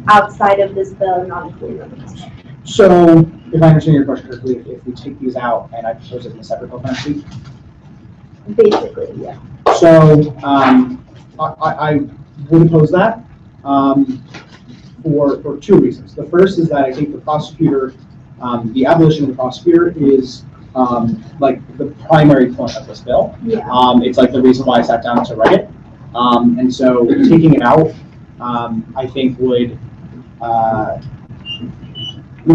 outside of this bill, not including them? So, if I understand your question correctly, if we take these out and I propose it in a separate bill next week? Basically, yeah. So, I would oppose that for 2 reasons. The first is that I think the prosecutor, the abolition of the prosecutor is like the primary point of this bill. Yeah. It's like the reason why I sat down to write it. And so taking it out, I think would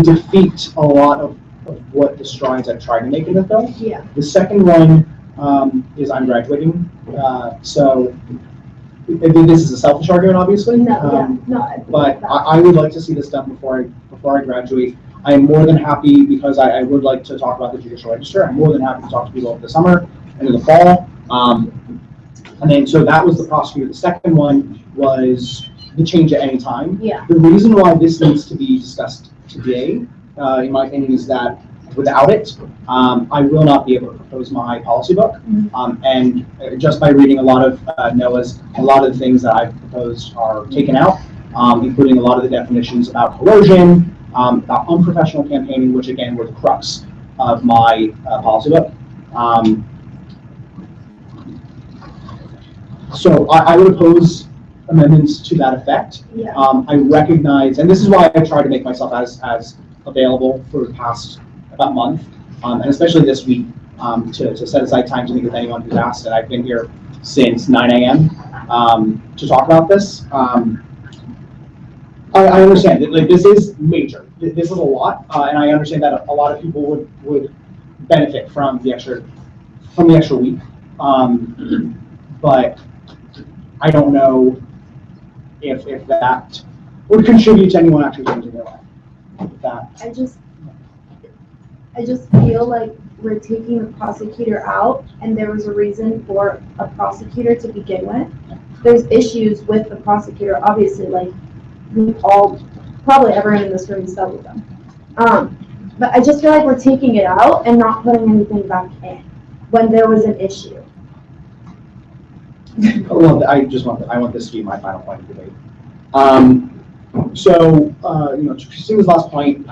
defeat a lot of what the strides I've tried to make in the bill. Yeah. The second one is I'm graduating, so this is a selfish argument, obviously. But I would like to see this done before I graduate. I am more than happy because I would like to talk about the judicial register. I'm more than happy to talk to people over the summer and in the fall. And then so that was the prosecutor. The second one was the change at any time. Yeah. The reason why this needs to be discussed today, in my opinion, is that without it, I will not be able to propose my policy book. And just by reading a lot of Noah's, a lot of the things that I've proposed are taken out, including a lot of the definitions about coercion, about unprofessional campaigning, which again were the crux of my policy book. So I would oppose amendments to that effect. Yeah. I recognize, and this is why I try to make myself as available for the past about month, and especially this week, to set aside time to meet with anyone who's asked, and I've been here since 9 a.m. To talk about this. I understand that like, this is major. This is a lot, and I understand that a lot of people would benefit from the extra week. But I don't know if that would contribute to anyone actually changing their life. I just feel like we're taking the prosecutor out, and there was a reason for a prosecutor to begin with. There's issues with the prosecutor, obviously, like probably everyone in this room has dealt with them. But I just feel like we're taking it out and not putting anything back in when there was an issue. Well, I want this to be my final point of debate. To Christina's last point,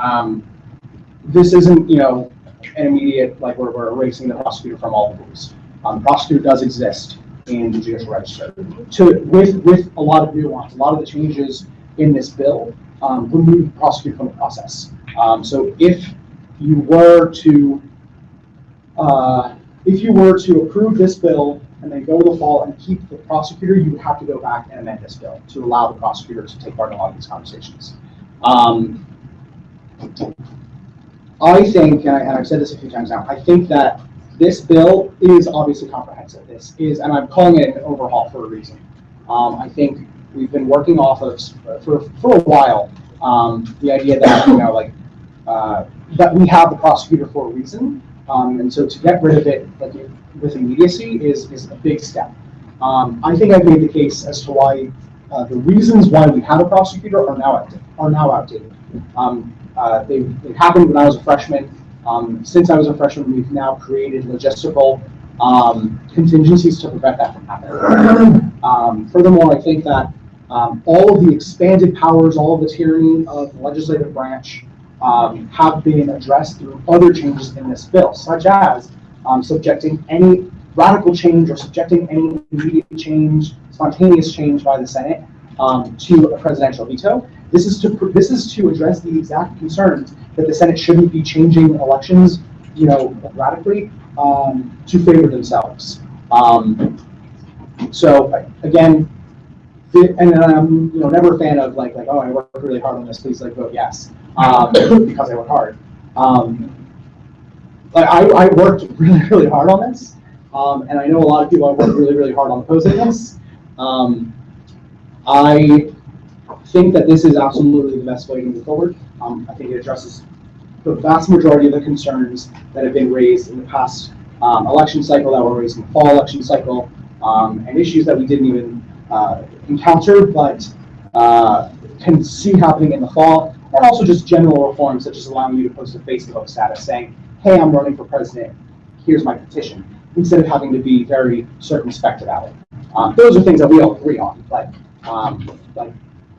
this isn't, an immediate, like we're erasing the prosecutor from all the rules. The prosecutor does exist in the judicial register. With a lot of nuance, a lot of the changes in this bill remove the prosecutor from the process. So if you were to approve this bill and then go to the fall and keep the prosecutor, you would have to go back and amend this bill to allow the prosecutor to take part in a lot of these conversations. I think, and I've said this a few times now, I think that this bill is obviously comprehensive. This is, and I'm calling it an overhaul for a reason. I think we've been working off of, for a while, the idea that, that we have the prosecutor for a reason. And so to get rid of it with immediacy is a big step. I think I've made the case as to why the reasons why we have a prosecutor are now outdated. They happened when I was a freshman. Since I was a freshman, we've now created logistical contingencies to prevent that from happening. Furthermore, I think that all of the expanded powers, all of the tyranny of the legislative branch have been addressed through other changes in this bill, such as subjecting any radical change or subjecting any immediate change, spontaneous change by the Senate to a presidential veto. This is to address the exact concerns that the Senate shouldn't be changing elections, radically to favor themselves. So again, And then I'm, never a fan of like, oh, I worked really hard on this, please like vote yes, because I work hard. I worked really, really hard on this, and I know a lot of people have worked really, really hard on opposing this. I think that this is absolutely the best way to move forward. I think it addresses the vast majority of the concerns that have been raised in the past election cycle, that were raised in the fall election cycle, and issues that we didn't even encounter, but can see happening in the fall, and also just general reforms such as allowing you to post a Facebook status saying, hey, I'm running for president, here's my petition, instead of having to be very circumspect about it. Those are things that we all agree on, but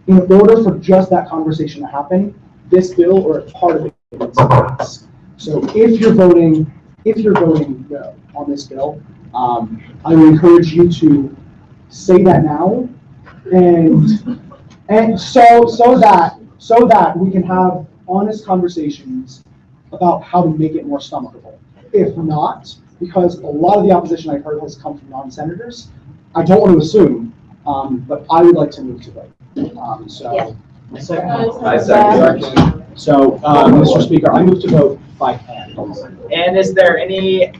in order for just that conversation to happen, this bill or part of it needs to pass. So if you're voting no on this bill, I would encourage you to say that now, and so that we can have honest conversations about how to make it more stomachable. If not, because a lot of the opposition I've heard has come from non-senators, I don't want to assume, but I would like to move to vote. I second. So, Mr. Speaker, I move to vote by hand. And is there any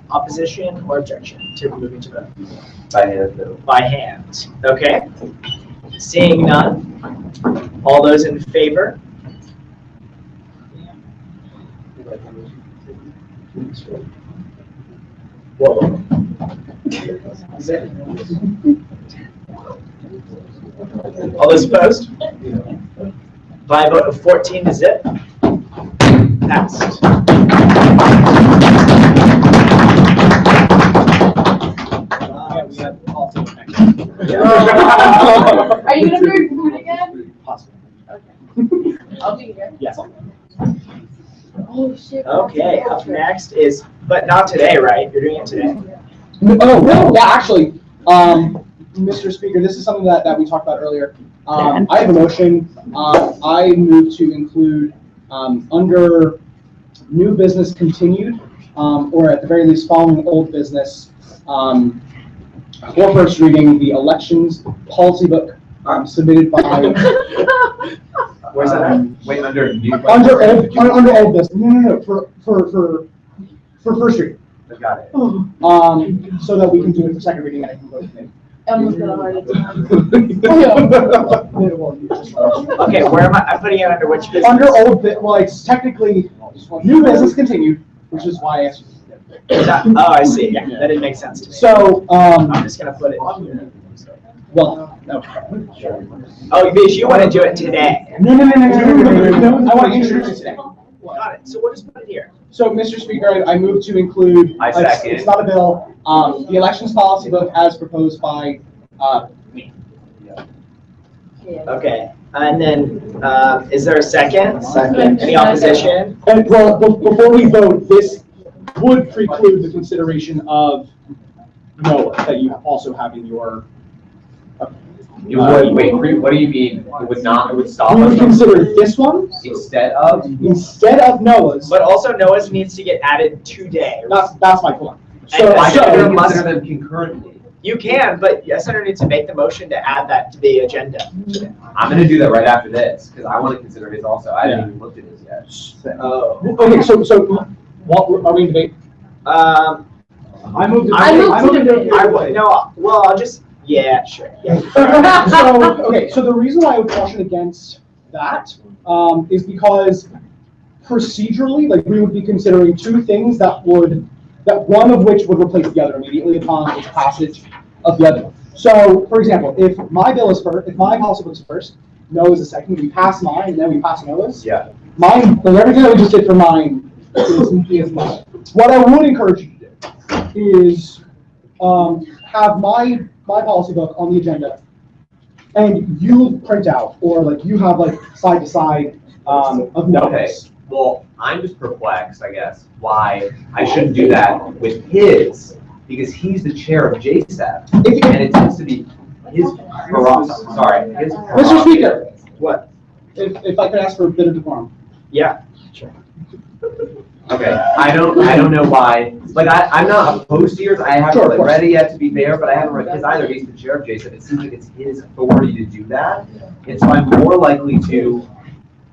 opposition or objection to moving to vote? By hand. By hand. Okay. Seeing none. All those in favor? Whoa. Is it? All those opposed? By a vote of 14 to zip. Passed. Are you gonna bring food again? Possibly. Okay. I'll be here. Yes. Oh, shit. Okay, up next is, but not today, right? You're doing it today. Oh, no, yeah, actually, Mr. Speaker, this is something that we talked about earlier. I have a motion. I move to include under new business continued, or at the very least following old business, for first reading, the elections policy book submitted by. Where's that at? Wait, under new. Under old business. No. For first reading. Got it. So that we can do it for second reading and I can vote for it. Almost got a heart attack. Okay, where am I? I'm putting it under which business? Under old, well, it's technically new business continued, which is why I asked you. Oh, I see. Yeah, that didn't make sense to me. So, I'm just gonna put it. Well, no. Oh, because you want to do it today. No. I want to introduce it today. Got it. So we'll just put it here. So, Mr. Speaker, I move to include. I second. It's not a bill. The elections policy book as proposed by me. Okay, and then is there a second? Second. Any opposition? And well, before we vote, this would preclude the consideration of NOAA that you also have in your. It would, wait, what do you mean? It would not, it would stop We us would from consider this one instead of? instead of NOAA's. But also Noah's needs to get added today. That's my point. So- I so- should consider them concurrently. You can, but the senator needs to make the motion to add that to the agenda. I'm gonna do that right after this, because I want to consider his also. I haven't even looked at his yet. Oh. Okay, so what are we in debate? I moved to I'll just, yeah, sure. Yeah. So the reason why I would caution against that is because procedurally, like we would be considering two things that one of which would replace the other immediately upon the passage of the other. So, for example, if my bill is first, if my policy book is first, Noah's is second, we pass mine and then we pass Noah's. Yeah. Mine, like everything that we just did for mine is mine. What I would encourage you to do is have my policy book on the agenda and you print out, or like you have like side to side of notes. Okay, well, I'm just perplexed, I guess, why I shouldn't do that with his, because he's the chair of JSAP, and it tends to be his prerogative. Sorry, his Mr. prerogative. Speaker, What? if I could ask for a bit of decorum. Yeah, sure. Okay, I don't know why, like, I'm not opposed to yours, I haven't like read it yet to be fair, but I haven't read his either, he's the chair of JSON, it seems like it's his authority to do that. And so I'm more likely to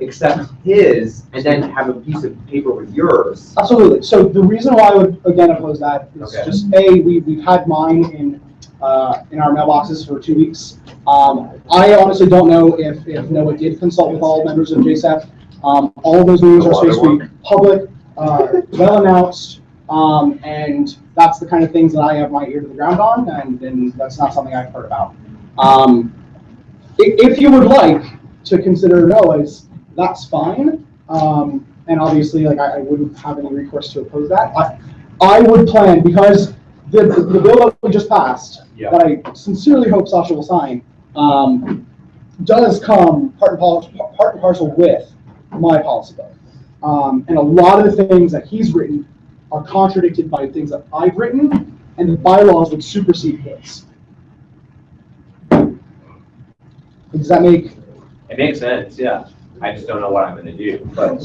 accept his and then have a piece of paper with yours. Absolutely. So the reason why I would again oppose that is just we've had mine in our mailboxes for 2 weeks. I honestly don't know if Noah did consult with all members of JSEP. All of those meetings are supposed to be public, well announced, and that's the kind of things that I have my ear to the ground on, and that's not something I've heard about. If you would like to consider Noah's, that's fine. And obviously, like I wouldn't have any recourse to oppose that. I would plan, because the bill that we just passed, that I sincerely hope Sasha will sign, does come part and parcel with my policy book. And a lot of the things that he's written are contradicted by things that I've written, and the bylaws would supersede his. Does that make? It makes sense, yeah. I just don't know what I'm gonna do, but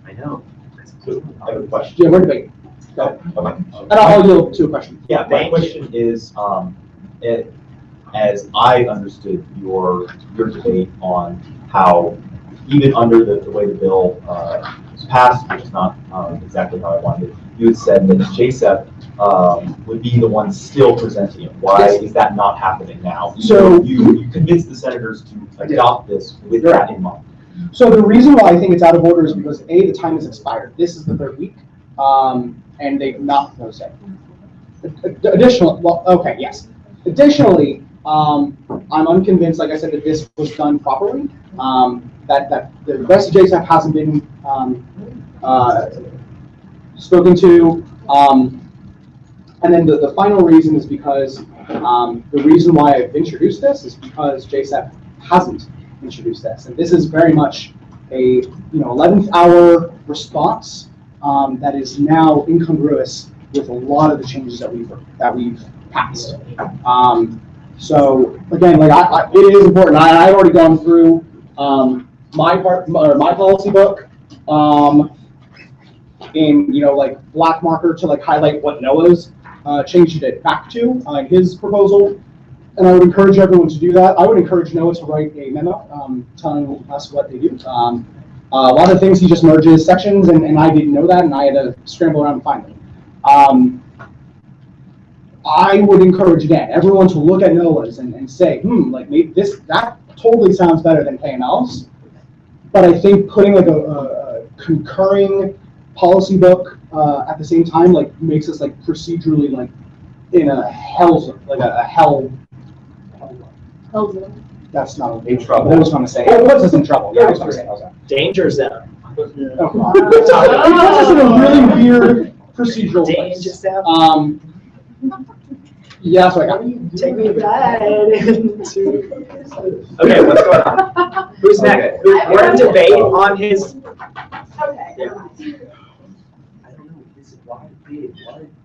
I know. I have a question. Yeah, we're debating. Go. Okay. And I'll yield to a question. Yeah, my question is, as I understood your debate on how, even under the way the bill was passed, which is not exactly how I wanted it, you had said that JSEP would be the one still presenting it. Why is that not happening now? So you convinced the senators to adopt this with that in mind. So the reason why I think it's out of order is because A, the time has expired. This is the third week, and they've not proposed it. Additionally, I'm unconvinced, like I said, that this was done properly. That the rest of JSAP hasn't been spoken to. And then the final reason is because the reason why I've introduced this is because JSAP hasn't introduced this, and this is very much a 11th hour response that is now incongruous with a lot of the changes that we've passed. So again, like it is important. I've already gone through my policy book in like black marker to like highlight what Noah's changed it back to his proposal, and I would encourage everyone to do that. I would encourage Noah to write a memo telling us what they do. A lot of things he just merges sections, and I didn't know that, and I had to scramble around and find them. I would encourage again everyone to look at Noah's and say, like maybe that totally sounds better than KML's, but I think putting like a concurring policy book at the same time like makes us like procedurally like in a hell zone. That's not in trouble. I was going to say it puts us in trouble. Yeah, I was going to say danger zone. It puts us in a really weird procedural place. Yeah, so I got Take me back into. Okay, what's going on? Who's next? We're in debate on his. Okay. Yeah.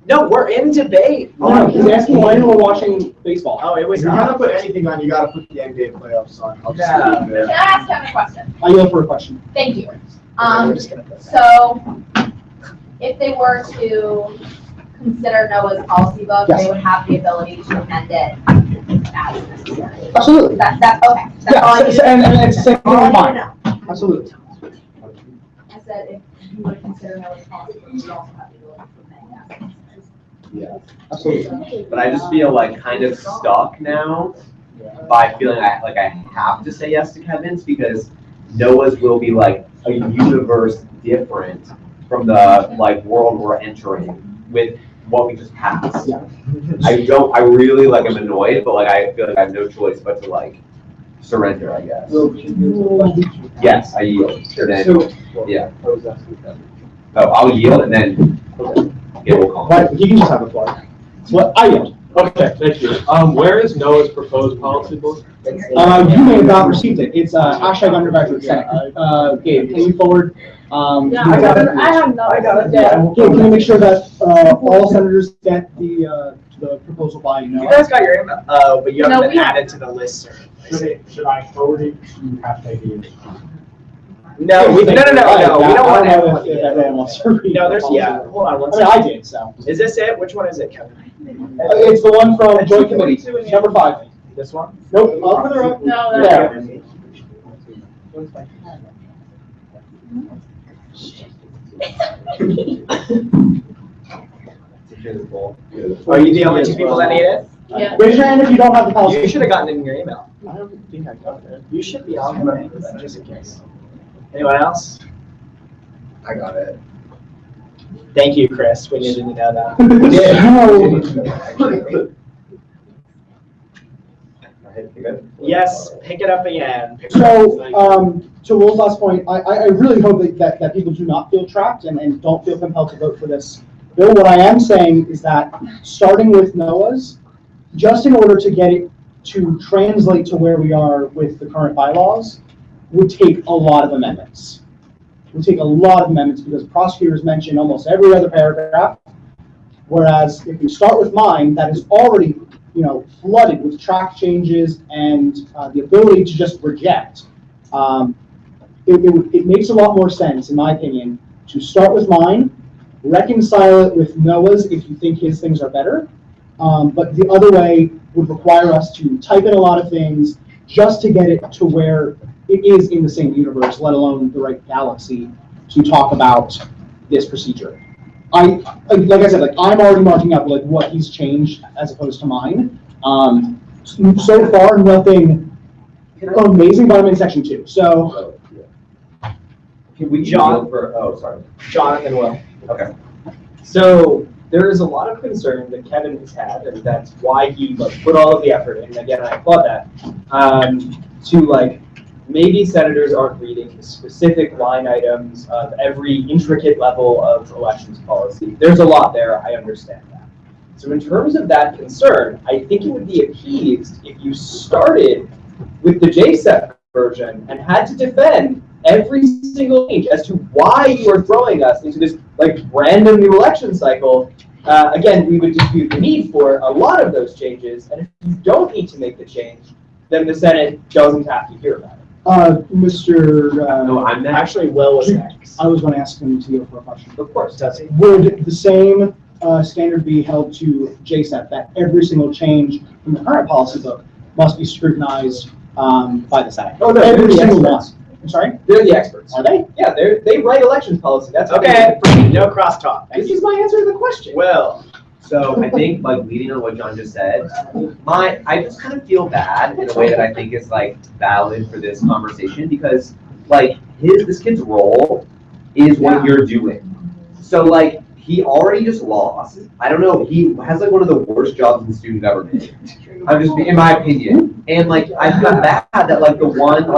No, we're in debate. No, he's asking why we're watching baseball. Oh, it was. If you're gonna put anything on, you gotta put the NBA playoffs on. I'll just leave it Can I ask Kevin a question? I yield for a question. Thank you. So if they were to consider Noah's policy book, Yes. they would have the ability to amend it as necessary. Absolutely. That okay. That's all I need. And it's the same thing All I with need to mine. know. Absolutely. I said if you would consider Noah's policy book, you also have the ability to amend that. Yeah. Absolutely. But I just feel like kind of stuck now by feeling like I have to say yes to Kevin's because Noah's will be like a universe different from the like world we're entering with what we just passed. Yeah. I really like am annoyed, but like I feel like I have no choice but to like surrender, I guess. Yes, I yield. And then, yeah. Oh, I'll yield and then it will call. Right, you can just have the floor. Well, I yield. Okay, thank you. Where is Noah's proposed policy book? You may have not received it. It's hashtag undergraduate Senate. Gabe, can you forward? Yeah, I got it. I have no. I got it. Yeah. Gabe, can you make sure that all senators get the proposal by Noah? You guys got your email, but you haven't been added to the list. Should I forward it to hashtag? No, we don't want I don't know everyone. if everyone wants to read. No, there's, the yeah, policy. hold on one I mean, second. I did, so. Is this it? Which one is it, Kevin? It's the one from Joint Committee, it's number 5. This one? Nope, further up. No, There. Are you the only two people that need it? Yeah. Raise your hand if you don't have the policy. You should have gotten it in your email. I don't think I got it. You should be on it, just in case. Anyone else? I got it. Thank you, Chris. We needed to know that. Yes, pick it up again. So, to Will's last point, I really hope that people do not feel trapped and don't feel compelled to vote for this bill. What I am saying is that starting with NOAA's, just in order to get it to translate to where we are with the current bylaws, would take a lot of amendments. It would take a lot of amendments because prosecutors mention almost every other paragraph. Whereas if you start with mine, that is already, flooded with track changes and the ability to just reject. It makes a lot more sense, in my opinion, to start with mine, reconcile it with Noah's if you think his things are better. But the other way would require us to type in a lot of things just to get it to where it is in the same universe, let alone the right galaxy to talk about this procedure. Like I said, I'm already marking up what he's changed as opposed to mine. So far, nothing amazing, but I'm in section 2. So, Can we John? Sorry. Jonathan will. Okay. So there is a lot of concern that Kevin has had, and that's why he put all of the effort in. Again, I applaud that. To maybe senators aren't reading the specific line items of every intricate level of elections policy. There's a lot there. I understand that. So in terms of that concern, I think it would be appeased if you started with the JSEP version and had to defend every single change as to why you are throwing us into this random new election cycle. Again, we would dispute the need for a lot of those changes, and if you don't need to make the change, then the Senate doesn't have to hear about it. Mr. No, I'm next. Actually, Will was next. I was going to ask him to go for a question. Of course, does he? Would the same standard be held to JSEP, that every single change from the current policy book must be scrutinized by the Senate? Oh, no, every they're the single one. experts. I'm sorry? They're the experts. Are they? Yeah, they write elections policy. That's okay. No crosstalk. This is my answer to the question. Well, So I think leading on what John just said, I just kind of feel bad in a way that I think is valid for this conversation because this kid's role is what you're doing. So he already just lost. I don't know, he has one of the worst jobs in student government. I'm just in my opinion. And I feel bad that the one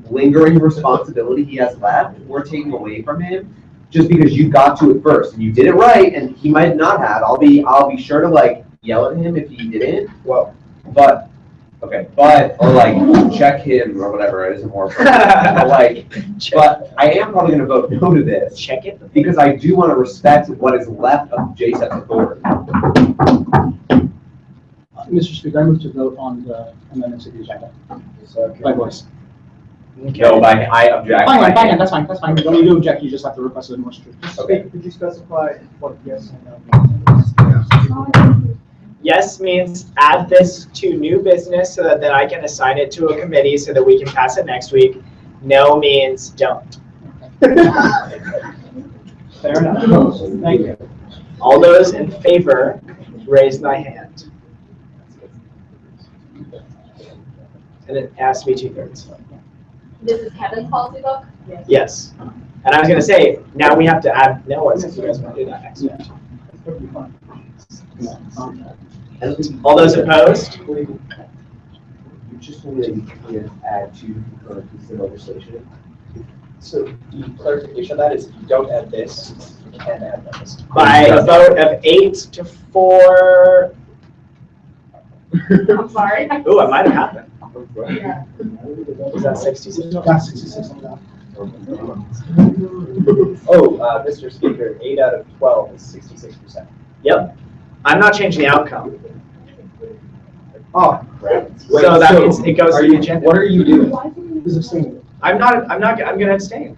lingering responsibility he has left, we're taking away from him. Just because you got to it first and you did it right, and he might not have. I'll be sure to yell at him if he didn't. Well, but or check him or whatever. It isn't more. But I am probably going to vote no to this. Check it because I do want to respect what is left of JSEP's authority. Mr. Speaker, I move to vote on the amendments to the agenda. By voice. No, I object. Fine, that's fine. You don't need to object, you just have to request a motion. Okay. Could you specify what yes and no means? yes means add this to new business so that then I can assign it to a committee so that we can pass it next week. No means don't. Fair enough. Thank you. All those in favor, raise my hand. And it has to be 2/3. This is Kevin's policy book? Yes. And I was going to say, now we have to add Noah's if you guys want to do that next week. All those opposed? You just told me that you can't add to concurrent piece of legislation. So the clarification of that is if you don't add this, you can't add those. By a vote of 8 to 4. I'm sorry. Ooh, it might have happened. Yeah. Is that 66? That's 66 on that. Oh, Mr. Speaker, 8 out of 12 is 66%. Yep. I'm not changing the outcome. Oh, crap. So that means it goes to the agenda. What are you doing? He's abstaining. I'm going to abstain.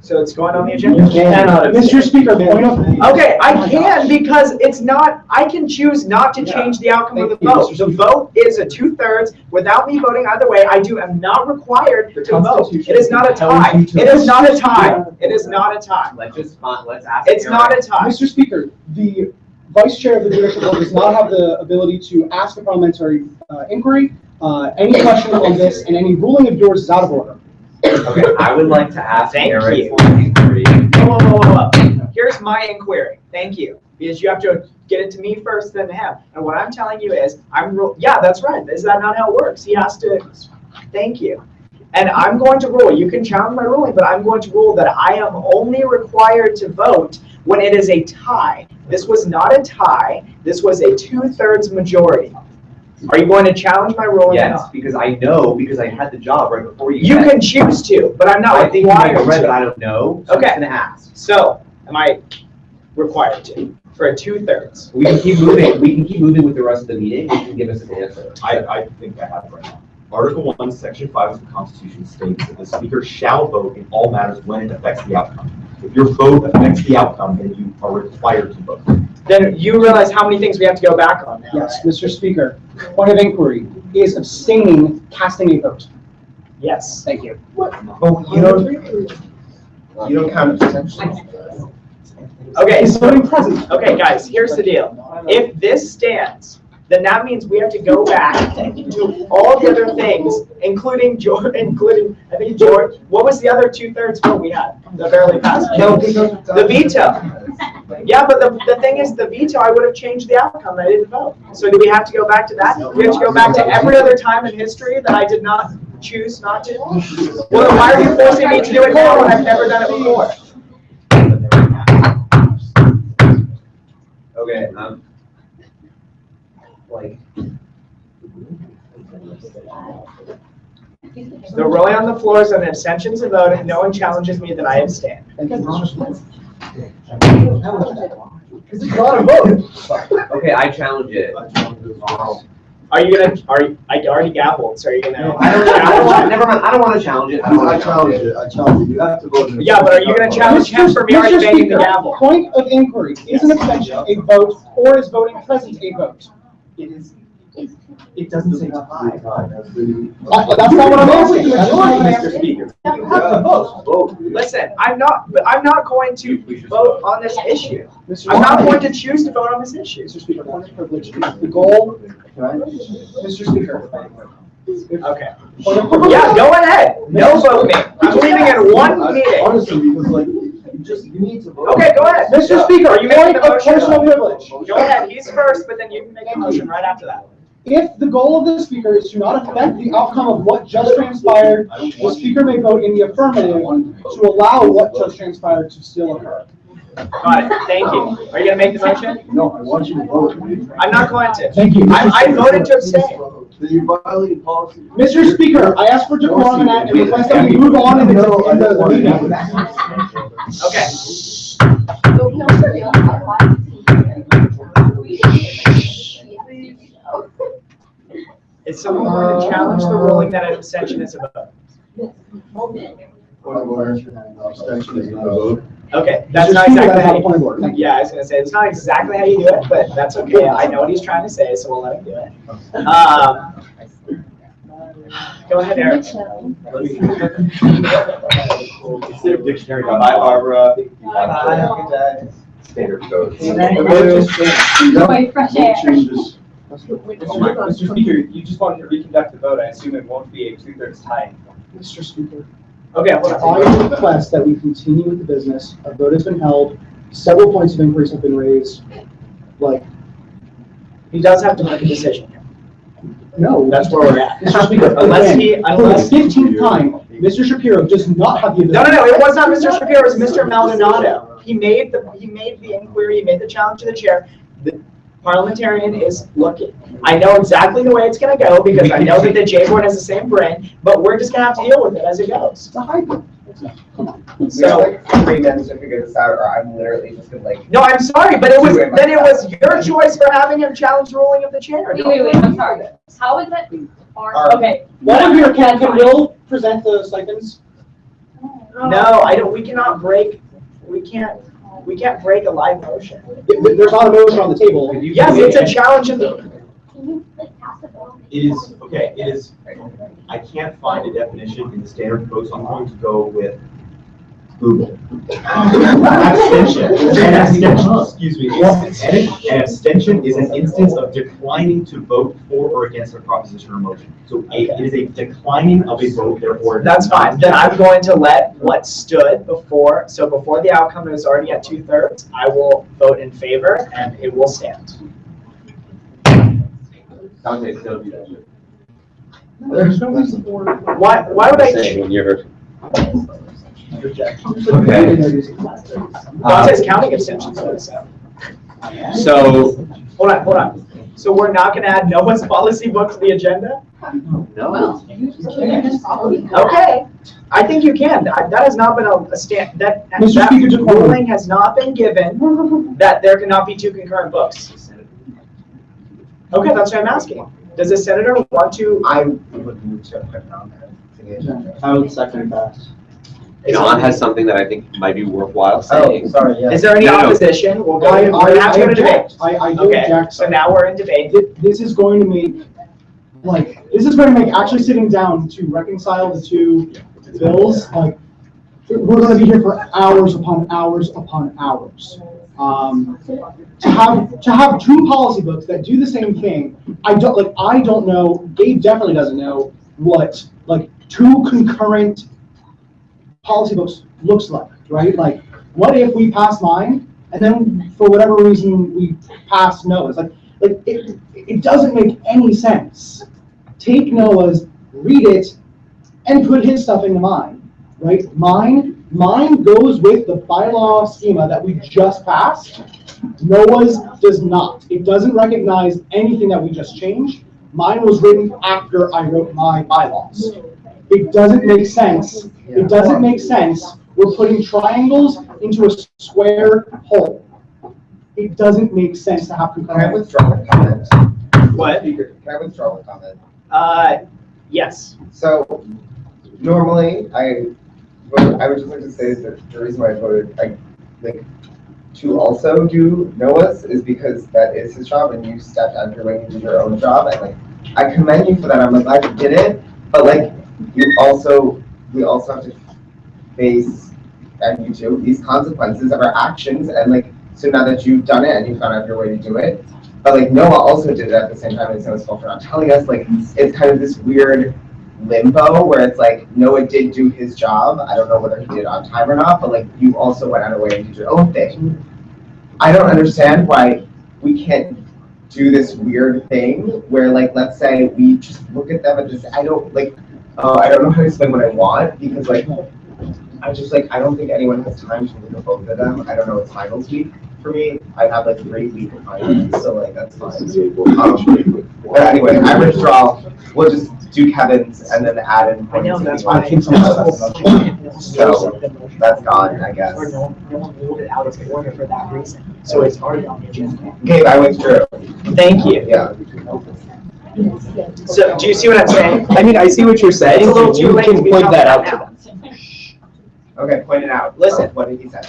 So it's going on the agenda? You cannot. Mr. Speaker, point of. Okay, I can because it's not, I can choose not to change the outcome of the vote. The vote is a 2/3. Without me voting either way, am not required to vote. It is not a tie. It is not a tie. It is not a tie. Let's ask. It's not a tie. Mr. Speaker, the Vice Chair of the Judicial Board does not have the ability to ask a parliamentary inquiry. Any question on this and any ruling of yours is out of order. Okay, I would like to ask Thank Eric you. for an inquiry. Whoa. Here's my inquiry. Thank you. Because you have to get it to me first, then to him. And what I'm telling you is, yeah, that's right. Is that not how it works? He has to, thank you. And I'm going to rule, you can challenge my ruling, but I'm going to rule that I am only required to vote when it is a tie. This was not a tie. This was a 2/3 majority. Are you going to challenge my ruling? Yes, because I know, because I had the job right before you. You can choose to, but I'm not I think you required may have read to. it, I don't know. So Okay. I'm gonna ask. So, am I required to for a 2/3? We can keep moving. We can keep moving with the rest of the meeting. You can give us an answer. I think I have it right now. Article 1, Section 5 of the Constitution states that the Speaker shall vote in all matters when it affects the outcome. If your vote affects the outcome, then you are required to vote. Then you realize how many things we have to go back on now. Yes, Mr. Speaker, point of inquiry, is abstaining casting a vote? Yes. Thank you. Oh, you don't count abstentions. Okay, Is voting present? okay, guys, here's the deal. If this stands, then that means we have to go back to all the other things, including I think George, what was the other 2/3 vote we had? The barely passed. The veto. Yeah, but the thing is, the veto, I would have changed the outcome. I didn't vote. So do we have to go back to that? We have to go back to every other time in history that I did not choose not to? Well, then why are you forcing me to do it now when I've never done it before? Okay, like. The ruling on the floor is an abstention to vote. If no one challenges me, then I abstain. Because it's not a vote. Okay, I challenge it. Are you gonna? I already gabbled. So are you gonna? No, I don't want. Never mind. I don't want to challenge it. I challenge it. I challenge it. You have to vote. Yeah, but are you gonna challenge him for me already banging the gavel? Point of inquiry, is an abstention a vote or is voting present a vote? It doesn't say tie. That's not what I'm asking. That's not what I'm Mr. asking. Speaker. You have to vote. Listen, I'm not going to vote on this issue. I'm not going to choose to vote on this issue. Mr. Speaker, point of privilege. The goal, Mr. Speaker. Okay. Yeah, go ahead. No vote me. I'm leaving in one meeting. Honestly, because like, you need to vote. Okay, go ahead. Mr. Speaker, Are you making point the of motion? personal privilege. Go ahead. He's first, but then you can make a motion right after that. If the goal of the speaker is to not affect the outcome of what just transpired, the speaker may vote in the affirmative to allow what just transpired to still occur. Got it. Thank you. Are you gonna make the motion? No, I want you to vote. I'm not going to. Thank you. I voted to abstain. Then you violate policy. Mr. Speaker, I ask for decorum and request that we move on in the meeting. Okay. Is someone going to challenge the ruling that an abstention is a vote? Point of order. Abstention is not a vote. Okay, that's Mr. not Speaker, exactly that's how not a you, point of order. Thank you. yeah, I was gonna say, it's not exactly how you do it, but that's okay. I know what he's trying to say, so we'll let him do it. Go ahead, Eric. Consider dictionary. Bye, Barbara. Standard code. Quite fresh air. Changes. Mr. Speaker, you just wanted to reconduct the vote. I assume it won't be a 2/3 tie. Mr. Speaker, Okay, hold on. I request that we continue with the business. A vote has been held. Several points of inquiries have been raised. Like, He does have to make a decision here. no. That's where we're at. Mr. Speaker, Unless again, for the 15th time, Mr. Shapiro does not have the ability. No, it was not Mr. Shapiro, it was Mr. Maldonado. He made the inquiry, he made the challenge to the chair. The parliamentarian is looking. I know exactly the way it's gonna go, because I know that the J board has the same brain, but we're just gonna have to deal with it as it goes. It's a hybrid. So, like 3 minutes to figure this out, or I'm literally just gonna like. no, I'm sorry, but it was your choice for having him challenge the ruling of the chair. Wait, I'm sorry. How is that? Okay. One of your can Will present the stipends? No, I don't, we cannot break, we can't break a live motion. There's not a motion on the table. Yes, it's a challenge in the, It is, okay, it is, I can't find a definition in the standard code, so I'm going to go with Google. Abstention. An abstention, excuse me, an abstention is an instance of declining to vote for or against a proposition or motion. So it is a declining of a vote, therefore. that's fine. Then I'm going to let what stood before, so before the outcome is already at 2/3, I will vote in favor and it will stand. Dante, still do that shit. Why would I? Okay. Dante's counting abstentions. So, Hold on. So we're not gonna add Noah's policy book to the agenda? no. Okay, I think you can. That has not been a stand, that Mr. Speaker, just one ruling has not been given that there cannot be 2 concurrent books. Okay, that's what I'm asking. Does the senator want to? I would move to put it on there. to the agenda. I would second that. John has something that I think might be worthwhile Oh, saying. sorry, yeah. Is there any No, no. opposition? We'll go, we're not going to debate. I do Okay, object. so now we're in debate. This is going to make, this is going to make actually sitting down to reconcile the two bills, we're going to be here for hours upon hours upon hours. To have 2 policy books that do the same thing, I don't know, Gabe definitely doesn't know what, 2 concurrent policy books looks like, right? What if we pass mine, and then for whatever reason we pass Noah's? It doesn't make any sense. Take Noah's, read it, and put his stuff into mine, right? Mine goes with the bylaw schema that we just passed. Noah's does not. It doesn't recognize anything that we just changed. Mine was written after I wrote my bylaws. It doesn't make sense. It doesn't make sense. We're putting triangles into a square hole. It doesn't make sense to have Can I concurrent. withdraw the comment? What? Can I withdraw the comment? Yes. So normally I would just like to say that the reason why I voted to also do Noah's is because that is his job and you stepped out of your way and did your own job, and I commend you for that. I'm glad you did it, but we also have to face, and you too, these consequences of our actions, and so now that you've done it and you've gone out of your way to do it, but Noah also did it at the same time, and it's Noah's fault for not telling us. It's kind of this weird limbo where it's Noah did do his job. I don't know whether he did it on time or not, but you also went out of your way and did your own thing. I don't understand why we can't do this weird thing where let's say we just look at them and just I don't know how to explain what I want, because I don't think anyone has time to look at both of them. I don't know, it's finals week for me. I have 3 weeks of finals, so that's fine. But anyway, I withdraw. We'll just do Kevin's and then add in. I know, that's why. why. So that's gone, I guess. Or no one ruled it out of order for that reason. So it's already on the agenda. Gabe, I withdrew. Thank you. Yeah. So do you see what I'm saying? I mean, I see what you're saying. It's a little too You late can to be point talking that about out to now. them. Okay, point it out. Listen. What did he say?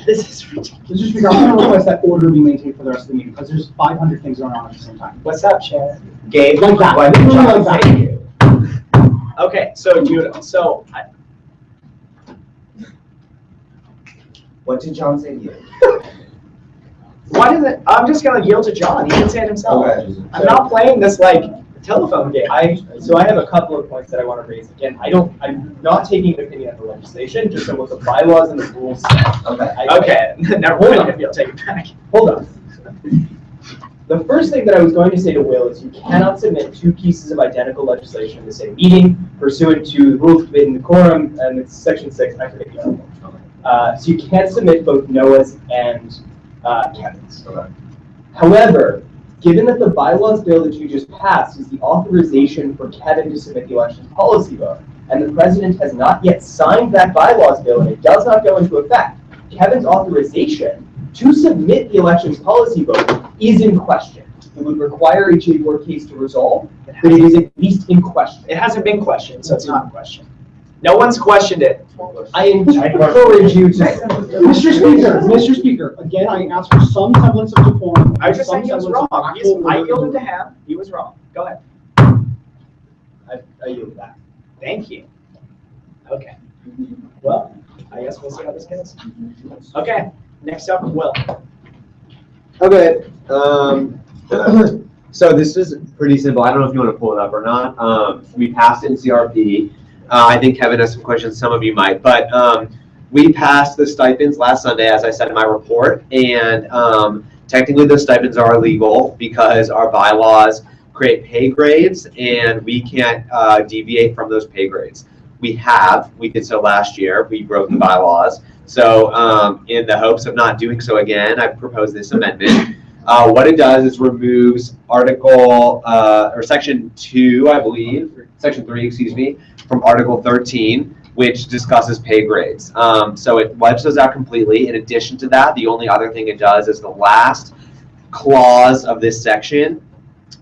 This is ridiculous. Mr. Speaker, I'm going to request that order be maintained for the rest of the meeting, because there's 500 things going on at the same time. What's up, Sharon? Gabe, Like that. what did Literally John like say that. to you? Okay, so What did John say to you? why does it? I'm just gonna yield to John. He can say it himself. Okay. I'm not playing this telephone game. So I have a couple of points that I want to raise. Again, I'm not taking an opinion of the legislation, just on what the bylaws and the rules say. Okay, never mind. Maybe I'll take it back. Hold on. The first thing that I was going to say to Will is you cannot submit 2 pieces of identical legislation in the same meeting pursuant to the rules of debate and decorum, and it's section 6, I forget the other one. So you can't submit both Noah's and Kevin's. However, given that the bylaws bill that you just passed is the authorization for Kevin to submit the elections policy book, and the president has not yet signed that bylaws bill and it does not go into effect, Kevin's authorization to submit the elections policy book is in question. It would require a J board case to resolve, but it is at least in question. It hasn't been questioned, so it's not in question. No one's questioned it. I encourage you to. Mr. Speaker, again, I asked for some semblance of decorum. I was just saying he was wrong. I yielded to him. He was wrong. Go ahead. I yield that. Thank you. Okay. Well, I guess we'll see how this goes. Okay. Next up, Will. Okay. So this is pretty simple. I don't know if you want to pull it up or not. We passed it in CRP. I think Kevin has some questions. Some of you might, but we passed the stipends last Sunday, as I said in my report, and technically those stipends are illegal because our bylaws create pay grades, and we can't deviate from those pay grades. We did so last year. We broke the bylaws. So in the hopes of not doing so again, I propose this amendment. What it does is removes Article, or Section 2, I believe, Section 3, excuse me, from Article 13, which discusses pay grades. So it wipes those out completely. In addition to that, the only other thing it does is the last clause of this section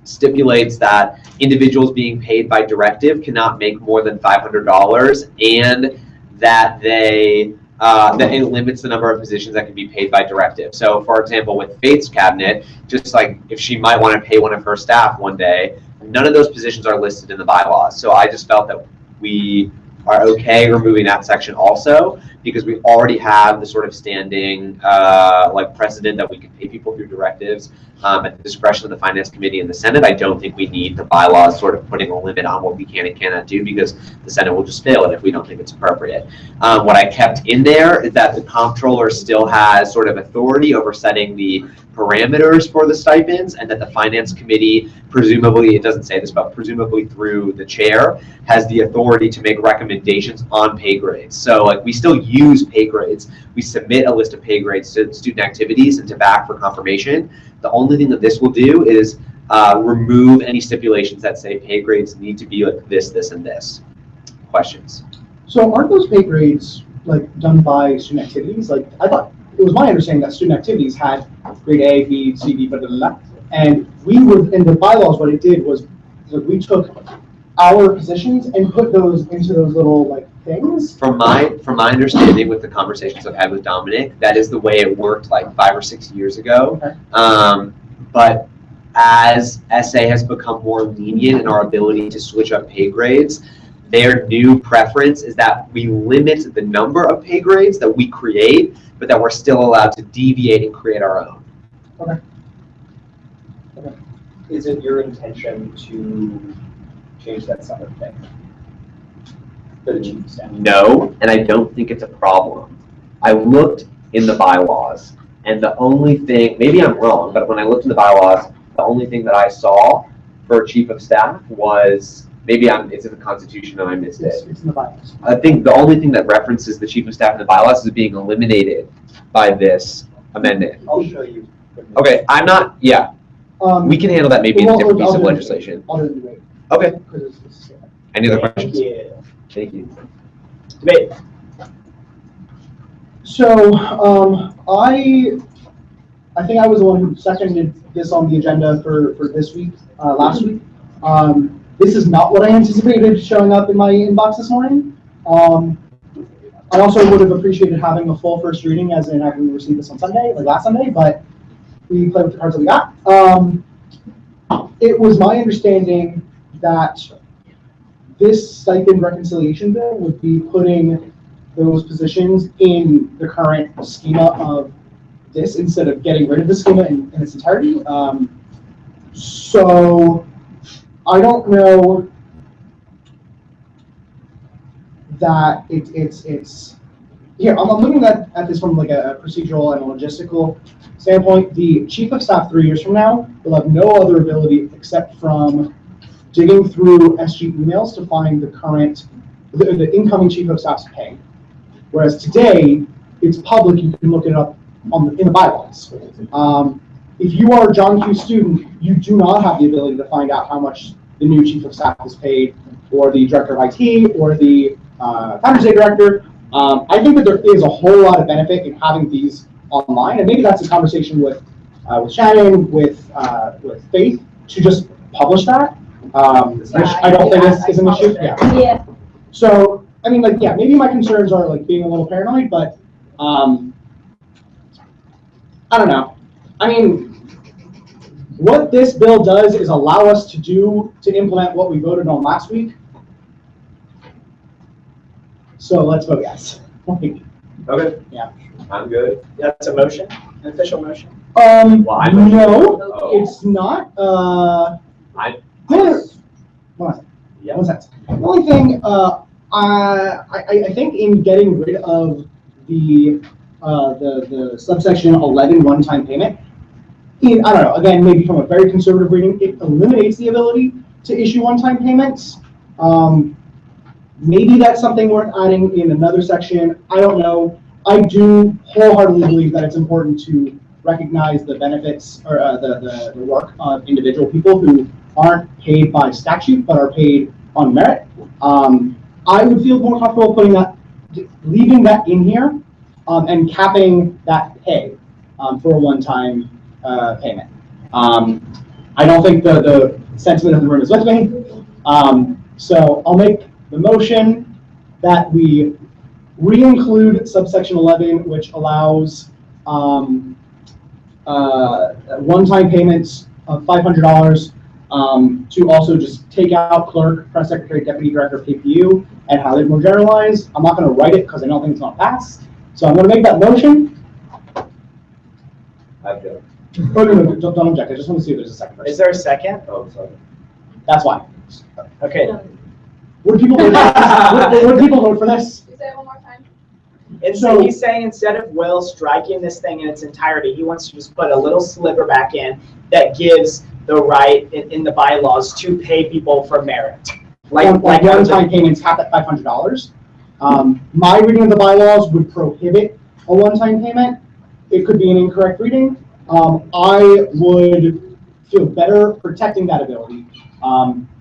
stipulates that individuals being paid by directive cannot make more than $500, and that that it limits the number of positions that can be paid by directive. So, for example, with Faith's cabinet, just like if she might want to pay one of her staff one day, none of those positions are listed in the bylaws. So I just felt that we are okay removing that section also, because we already have the sort of standing like precedent that we can pay people through directives at the discretion of the Finance Committee and the Senate. I don't think we need the bylaws sort of putting a limit on what we can and cannot do, because the Senate will just fail it if we don't think it's appropriate. What I kept in there is that the comptroller still has sort of authority over setting the parameters for the stipends, and that the Finance Committee, presumably, it doesn't say this, but presumably through the chair, has the authority to make recommendations on pay grades. So like we still use pay grades. We submit a list of pay grades to student activities and to back for confirmation. The only thing that this will do is remove any stipulations that say pay grades need to be like this, this, and this. Questions? So aren't those pay grades like done by student activities? Like I thought, it was my understanding that student activities had grade A, B, C, D, blah, blah, blah. And we would, in the bylaws, what it did was we took our positions and put those into those little like things. From my understanding with the conversations I've had with Dominic, that is the way it worked like 5 or 6 years ago. Okay. But as SA has become more lenient in our ability to switch up pay grades, their new preference is that we limit the number of pay grades that we create, but that we're still allowed to deviate and create our own. Okay. Is it your intention to change that summer thing for the chief of staff? No, and I don't think it's a problem. I looked in the bylaws, and the only thing, maybe I'm wrong, but when I looked in the bylaws, the only thing that I saw for chief of staff was, maybe it's in the Constitution and I missed it. It's in the bylaws. I think the only thing that references the chief of staff in the bylaws is being eliminated by this amendment. I'll show you. Okay, we can handle that maybe in a different piece of legislation. Okay. Any other questions? Thank you. Debate. So I think I was the one who seconded this on the agenda for this week, last week. This is not what I anticipated showing up in my inbox this morning. I also would have appreciated having a full first reading, as in having received this on Sunday, like last Sunday, but we played with the cards that we got. It was my understanding that this stipend reconciliation bill would be putting those positions in the current schema of this instead of getting rid of the schema in its entirety. So I don't know that it's here. I'm looking at this from like a procedural and a logistical standpoint. The chief of staff 3 years from now will have no other ability except from digging through SG emails to find the incoming chief of staff's pay. Whereas today, it's public, you can look it up in the bylaws. If you are a John Q student, you do not have the ability to find out how much the new chief of staff is paid, or the director of IT, or the Founders Day director. I think that there is a whole lot of benefit in having these online, and maybe that's a conversation with Shannon, with Faith, to just publish that, which I don't think is an issue. Yeah. Yeah. So I mean, like, yeah, maybe my concerns are like being a little paranoid, but I don't know. I mean, what this bill does is allow us to implement what we voted on last week. So let's vote yes. Okay. Yeah. I'm good. That's a motion, an official motion? No, it's not. I. Yeah. What's that? The only thing, I think in getting rid of the subsection 11 one-time payment, I don't know, again, maybe from a very conservative reading, it eliminates the ability to issue one-time payments. Maybe that's something worth adding in another section. I don't know. I do wholeheartedly believe that it's important to recognize the benefits or the work of individual people who aren't paid by statute but are paid on merit. I would feel more comfortable leaving that in here, and capping that pay for a one-time payment. I don't think the sentiment of the room is with me. So I'll make the motion that we re-include subsection 11, which allows one-time payments of $500 to also just take out clerk, press secretary, deputy director, KPU, and have it more generalized. I'm not going to write it because I don't think it's going to pass. So I'm going to make that motion. Okay. Oh, no, don't object. I just want to see if there's a second. Is there a second? Oh, sorry. That's why. Okay. Would people vote for this? Would people vote for this? Say it one more time. And so he's saying instead of Will striking this thing in its entirety, he wants to just put a little sliver back in that gives the right in the bylaws to pay people for merit. Like one-time payments capped at $500. My reading of the bylaws would prohibit a one-time payment. It could be an incorrect reading. I would feel better protecting that ability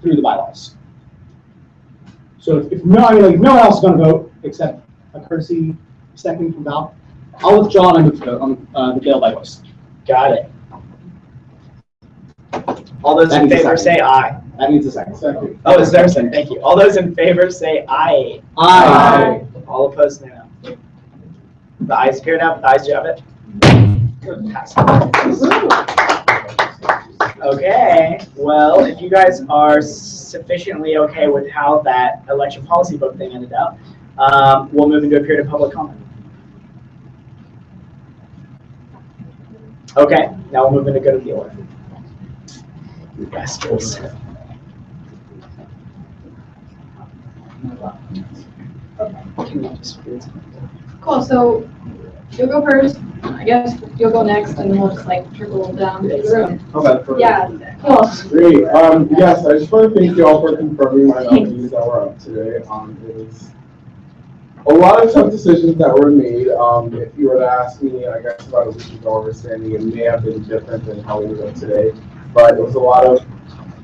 through the bylaws. So if no one else is going to vote except a courtesy second from Val, I'll withdraw and I move to vote on the bill by voice. Got it. All those in favor say aye. That means a second. Oh, is there a second? Thank you. All those in favor say aye. Aye. All opposed, no. The ayes appear now. The ayes do have it. Good. Okay. Well, if you guys are sufficiently okay with how that election policy book thing ended up, we'll move into a period of public comment. Okay. Now we'll move into good of the order. You bastards. Cool, so you'll go first, I guess you'll go next, and then we'll just like trickle down the room. Okay. Yeah, cool. Great. Yes, I just want to thank you all for confirming my nominees that were up today. It was a lot of tough decisions that were made. If you were to ask me, I guess about a week ago, overstanding, it may have been different than how we ended up today. But it was a lot of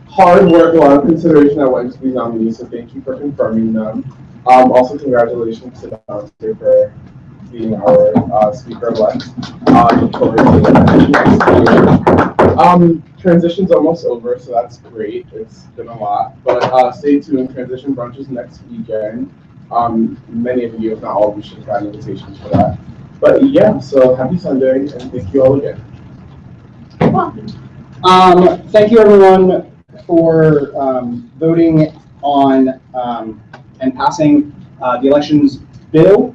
hard work, a lot of consideration that went into these nominees, so thank you for confirming them. Also, congratulations to Dante for being our speaker-elect. Transition's almost over, so that's great. It's been a lot. But stay tuned. Transition brunch is next weekend. Many of you, if not all of you, should have gotten invitations for that. But yeah, so happy Sunday, and thank you all again. Thank you everyone for voting on and passing the elections bill.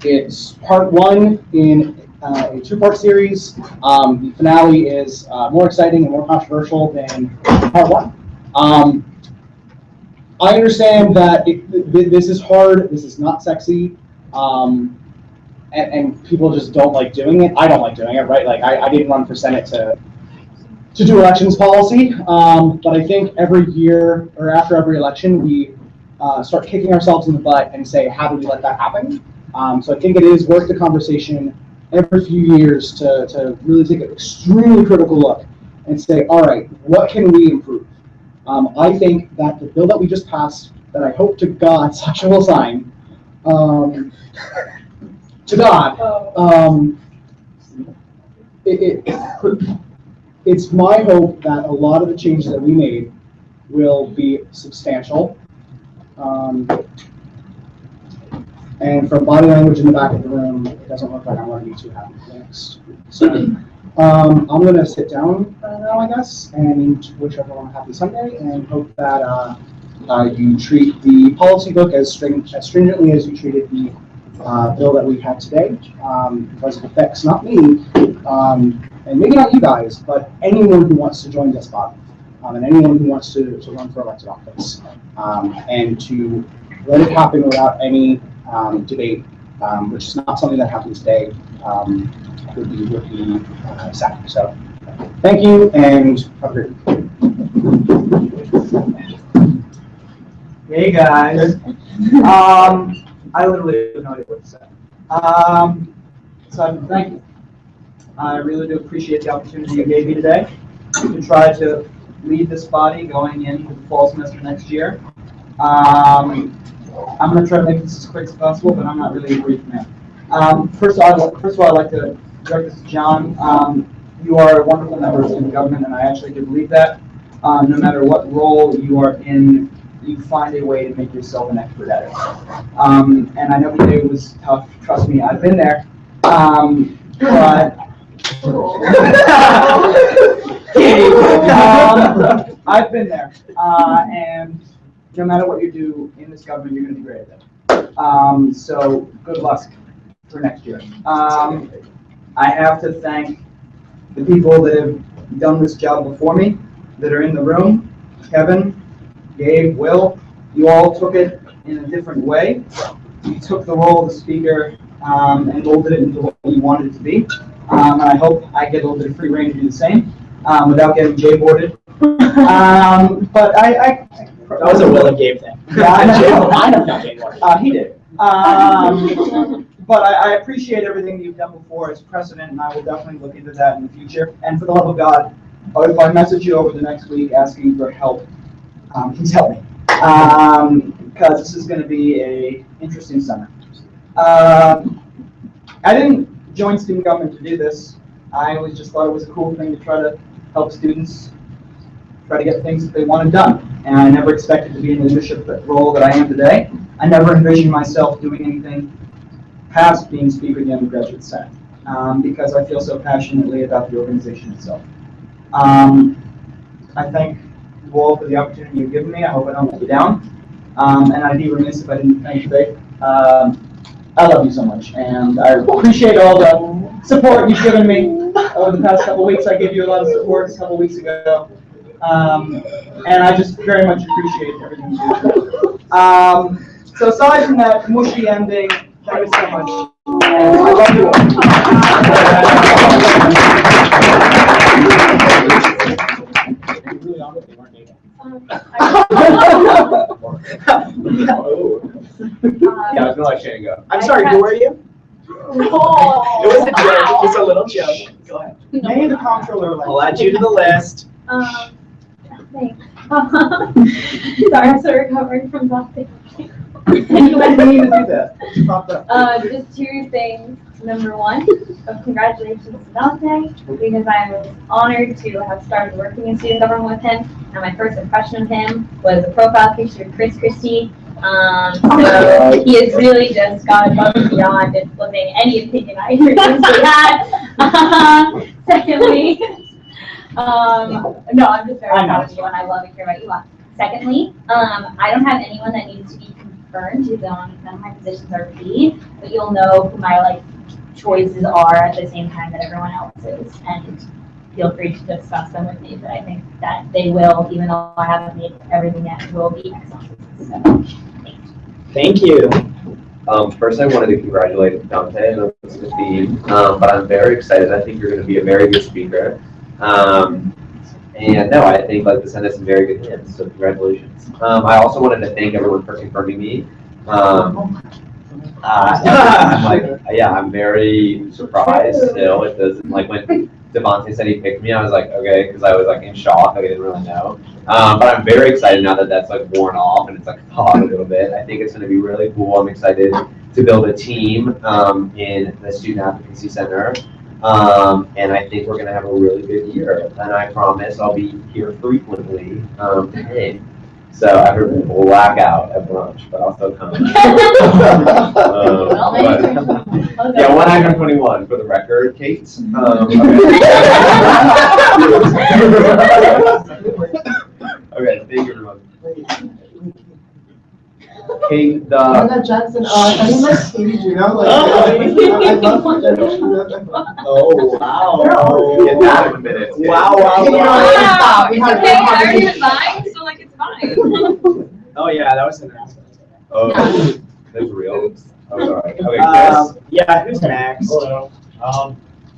It's part one in a two-part series. The finale is more exciting and more controversial than part one. I understand that this is hard, this is not sexy, and people just don't like doing it. I don't like doing it, right? Like I didn't run for Senate to do elections policy, but I think every year or after every election we start kicking ourselves in the butt and say, how did we let that happen? So I think it is worth the conversation every few years to really take an extremely critical look and say, all right, what can we improve? I think that the bill that we just passed, that I hope to God Sasha will sign, to God, it's my hope that a lot of the changes that we made will be substantial, And for body language in the back of the room, it doesn't look like I'm going to be too happy next. So I'm going to sit down now, I guess, and wish everyone a happy Sunday, and hope that you treat the policy book as stringently as you treated the bill that we had today, because it affects not me, and maybe not you guys, but anyone who wants to join this body, and anyone who wants to run for elected office, and to let it happen without any debate, which is not something that happens today, would be sad. So, thank you, and have a great week. Hey guys. I literally have no idea what to say. So thank you. I really do appreciate the opportunity you gave me today to try to lead this body going into the fall semester next year. I'm going to try to make this as quick as possible, but I'm not really a brief man. First of all, I'd like to direct this to John. You are a wonderful member of student government, and I actually do believe that. No matter what role you are in, you find a way to make yourself an expert at it. And I know today was tough. Trust me, I've been there. But I've been there. And no matter what you do in this government, you're going to be great at it. So good luck for next year. I have to thank the people that have done this job before me, that are in the room. Kevin, Gabe, Will, you all took it in a different way. You took the role of the speaker and molded it into what you wanted it to be. And I hope I get a little bit of free reign to do the same without getting J-boarded. But I That was a Will and Gabe thing. Yeah, I know. I know not J-boarded. He did. But I appreciate everything that you've done before as precedent, and I will definitely look into that in the future. And for the love of God, if I message you over the next week asking for help, please help me. Because this is going to be an interesting summer. I didn't join student government to do this. I always just thought it was a cool thing to try to help students try to get things that they wanted done. And I never expected to be in the leadership role that I am today. I never envisioned myself doing anything past being Speaker of the Undergraduate Senate, because I feel so passionately about the organization itself. I thank you all for the opportunity you've given me. I hope I don't let you down. And I'd be remiss if I didn't thank you, Faith. I love you so much, and I appreciate all the support you've given me over the past couple weeks. I gave you a lot of support a couple weeks ago. And I just very much appreciate everything you do. So aside from that mushy ending, thank you so much. And I love you Yeah, I was gonna let Shannon go. I'm sorry, who are you? Oh. It was a joke, just a little joke. Go ahead. Name the comptroller. I'll add you to the list. Thanks. Sorry, I'm still recovering from something. You didn't need to do that. You popped up. Just two things. Number one, congratulations to Dante, because I was honored to have started working in student government with him. And my first impression of him was a profile picture of Chris Christie. So he has really just gone above and beyond influencing any opinion I previously had. Secondly, no, I'm just very proud of you, and I love and care about you. Secondly, I don't have anyone that needs to be confirmed, because none of my positions are paid, but you'll know who my choices are at the same time that everyone else's, and feel free to discuss them with me. But I think that they will, even though I haven't made everything yet, will be excellent. So, thank you. First, I wanted to congratulate Dante on the feed, but I'm very excited. I think you're going to be a very good speaker. And no, I think the Senate's in very good hands, so congratulations. I also wanted to thank everyone for confirming me. I'm very surprised still. It doesn't, when Devontae said he picked me, I was like, okay, because I was in shock. I didn't really know. But I'm very excited now that that's worn off and it's thawed a little bit. I think it's going to be really cool. I'm excited to build a team in the Student Advocacy Center. And I think we're going to have a really good year. And I promise I'll be here frequently. So everyone will black out at lunch, but I'll still come. Yeah, 121 for the record, Kate. Okay, thank you, everyone. Kate, Anna Johnson, I mean, like, you know, like, I love Oh, wow. Get that in a minute. Wow, It's okay, I already resigned, so like, it's fine. Oh, yeah, that was an announcement. Oh, that's real. Oh, sorry. Okay, Chris. Yeah, who's next? Hello.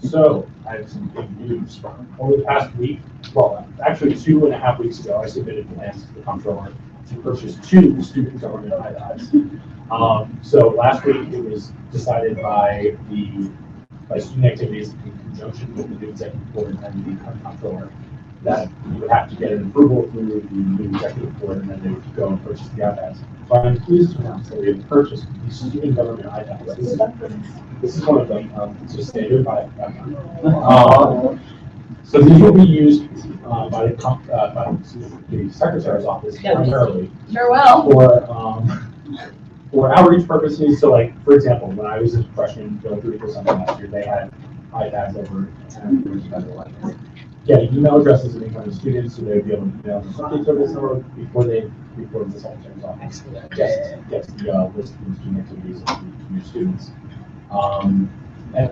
So I have some big news. Over the past week, well, actually 2.5 weeks ago, I submitted plans to the comptroller to purchase 2 student government iPads. So last week it was decided by student activities in conjunction with the new executive board and the current comptroller that you would have to get an approval through the new executive board and then they would go and purchase the iPads. So I'm pleased to announce that we have purchased these student government iPads. This is one of them. It's a standard iPad. So these will be used by the secretary's office primarily Sure will. For outreach purposes. So like, for example, when I was a freshman going through the summer last year, they had iPads over and getting email addresses of incoming students, so they'd be able to email the Sunday service number before this all turns off. Gets the list of student activities of the new students. And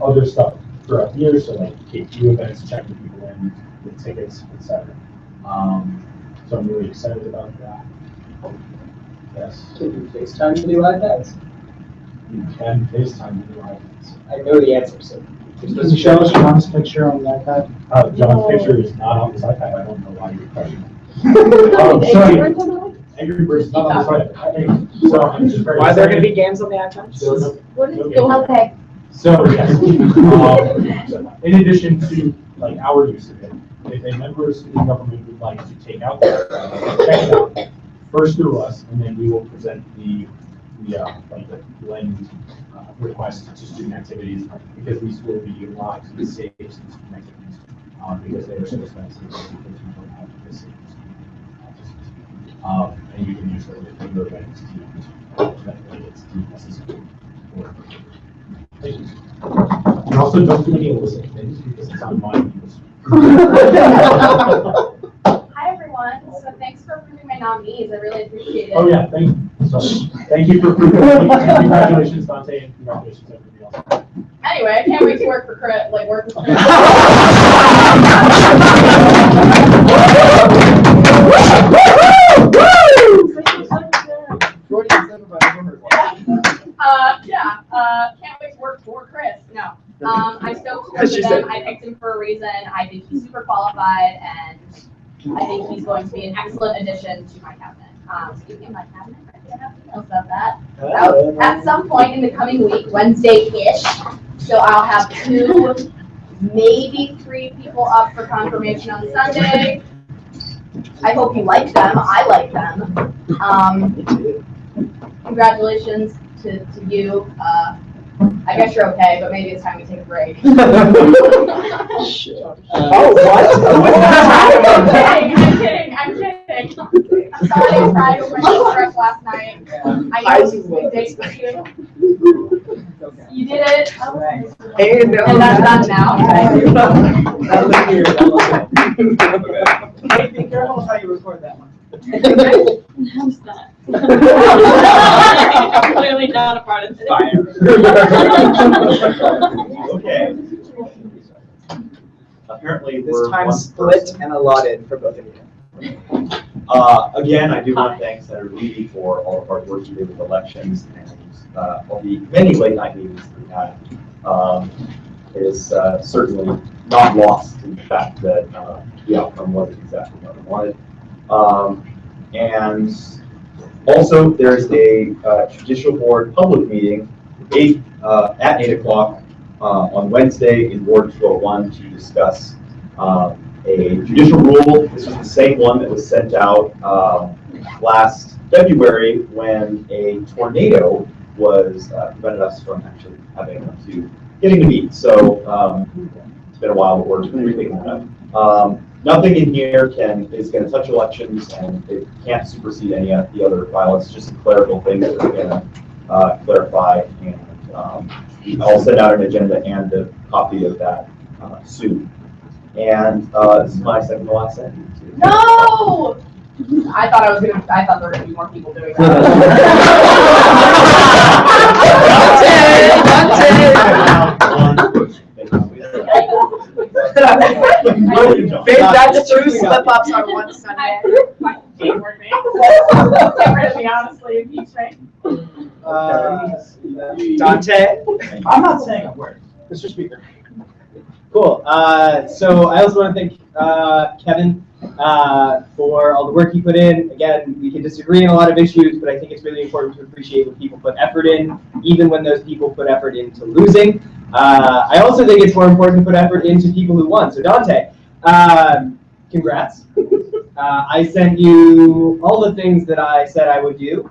other stuff throughout the year, so like KQ events, checking people in with tickets, etc. So I'm really excited about that. Yes. Can you FaceTime the new iPads? You can FaceTime the new iPads. I know the answer, so. Can you show us John's picture on the iPad? John's picture is not on this iPad. I don't know why you're questioning. Oh, sorry. Angry Birds is not on this iPad. So I'm just very Why are there going to be games on the iPad? What is going on? Okay. So yes, in addition to like our use of it, if a member of student government would like to take out their check it out first through us, and then we will present the blend request to student activities because these will be utilized to save student activities because they are so expensive because you don't have to save and you can use them in your events to necessary. And also don't do any illicit things because it's on my views. Hi, everyone. So thanks for approving my nominees. I really appreciate it. Oh, yeah, thank you. So, thank you for congratulations, Dante, and congratulations to everybody else. Anyway, I can't wait to work for Chris, like work with Chris. Can't wait to work for Chris. No. I'm stoked to work with him. I picked him for a reason. I think he's super qualified, and I think he's going to be an excellent addition to my cabinet. Speaking of my cabinet, I think I have emails about that. At some point in the coming week, Wednesday-ish, so I'll have 2, maybe 3 people up for confirmation on Sunday. I hope you like them. I like them. Congratulations to you. I guess you're okay, but maybe it's time to take a break. Oh, what? I'm kidding. I'm sorry I cried over my stress last night. I know it's a big day for you. You did it. And that's done now. Hey, be careful how you record that one. How's that? Clearly not a part of this. Okay. Apparently, This time split and allotted for both of you. Again, I do want to thank Senator Levy for all the hard work he did with elections and all the many late night meetings we had. It is certainly not lost in the fact that the outcome wasn't exactly what we wanted. And also, there's a judicial board public meeting at 8 o'clock on Wednesday in Ward 201 to discuss a judicial rule. This was the same one that was sent out last February when a tornado was prevented us from actually getting to meet. So it's been a while, but we're rethinking that. nothing in here is gonna touch elections, and it can't supersede any of the other bylaws. It's just a clerical thing that we're gonna clarify, and I'll send out an agenda and a copy of that soon. And this is my second to last sentence. No! I thought there were gonna be more people doing that. Babe, that's two slip-ups on one Sunday. Get rid of me, honestly, impeach me. Dante? I'm not saying a word. Mr. Speaker. Cool. So I also want to thank Kevin for all the work he put in. Again, we can disagree on a lot of issues, but I think it's really important to appreciate when people put effort in, even when those people put effort into losing. I also think it's more important to put effort into people who won. So Dante, congrats. I sent you all the things that I said I would do,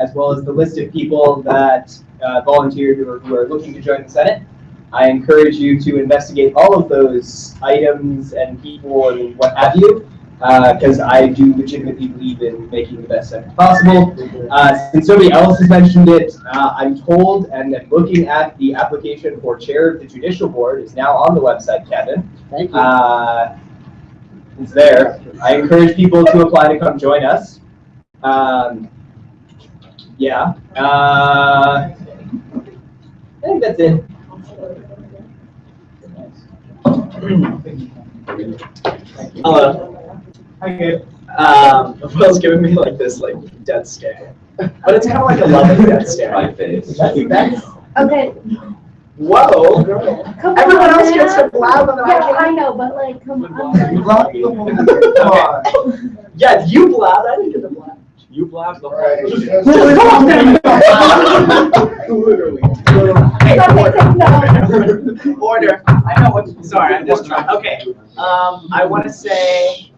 as well as the list of people that volunteered who are looking to join the Senate. I encourage you to investigate all of those items and people and what have you, because I do legitimately believe in making the best Senate possible. Since somebody else has mentioned it, I'm told, and I'm looking at the application for chair of the Judicial Board is now on the website, Kevin. Thank you. It's there. I encourage people to apply to come join us. Yeah. I think that's it. Hello. Hi, good. Will's giving me like this dead stare, but it's kind of like a loving dead stare. My face. Okay. Whoa. Come Everyone on, else gets man. to blab on the Yeah, mic. I know, but like, come on. Okay. Yeah, you blabbed. I didn't get the blab. You blabbed the Literally. Hey, order. I know what. Sorry, I'm just trying. Okay. I want to say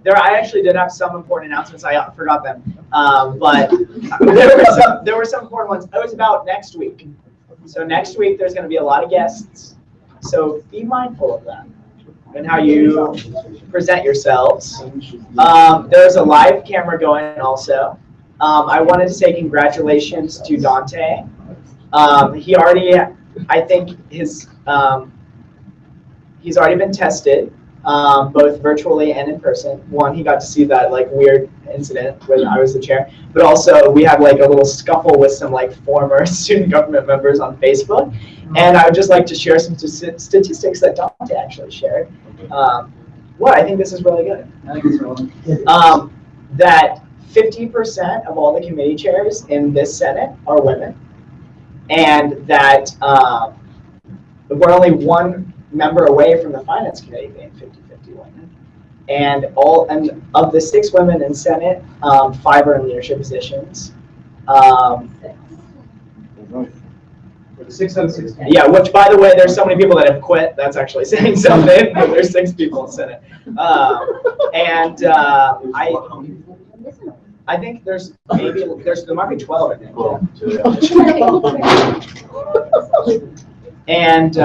I actually did have some important announcements. I forgot them. But there were some important ones. It was about next week. So next week there's going to be a lot of guests. So be mindful of that and how you present yourselves. There's a live camera going also. I wanted to say congratulations to Dante. He already, I think he's already been tested, both virtually and in person. One, he got to see that weird incident when I was the chair, but also we had a little scuffle with some former student government members on Facebook. And I would just like to share some statistics that Dante actually shared. I think this is really good. I think it's really good. That 50% of all the committee chairs in this Senate are women, and that we're only one member away from the Finance Committee being 50-50 women. And of the 6 women in Senate, 5 are in leadership positions. 6 out of 6. Yeah, which by the way, there's so many people that have quit. That's actually saying something. There's 6 people in Senate, I think there might be 12. I think. And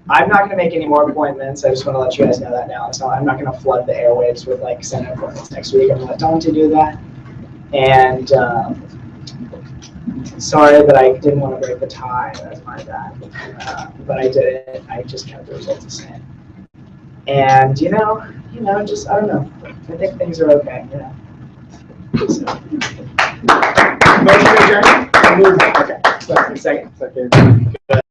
I'm not going to make any more appointments. I just want to let you guys know that now. So I'm not going to flood the airwaves with Senate appointments next week. I'm going to let Dante do that. And sorry that I didn't want to break the tie. That's my bad. But I did it. I just kept the results the same. And just I don't know. I think things are okay. So. Motion to adjourn. Okay. Second.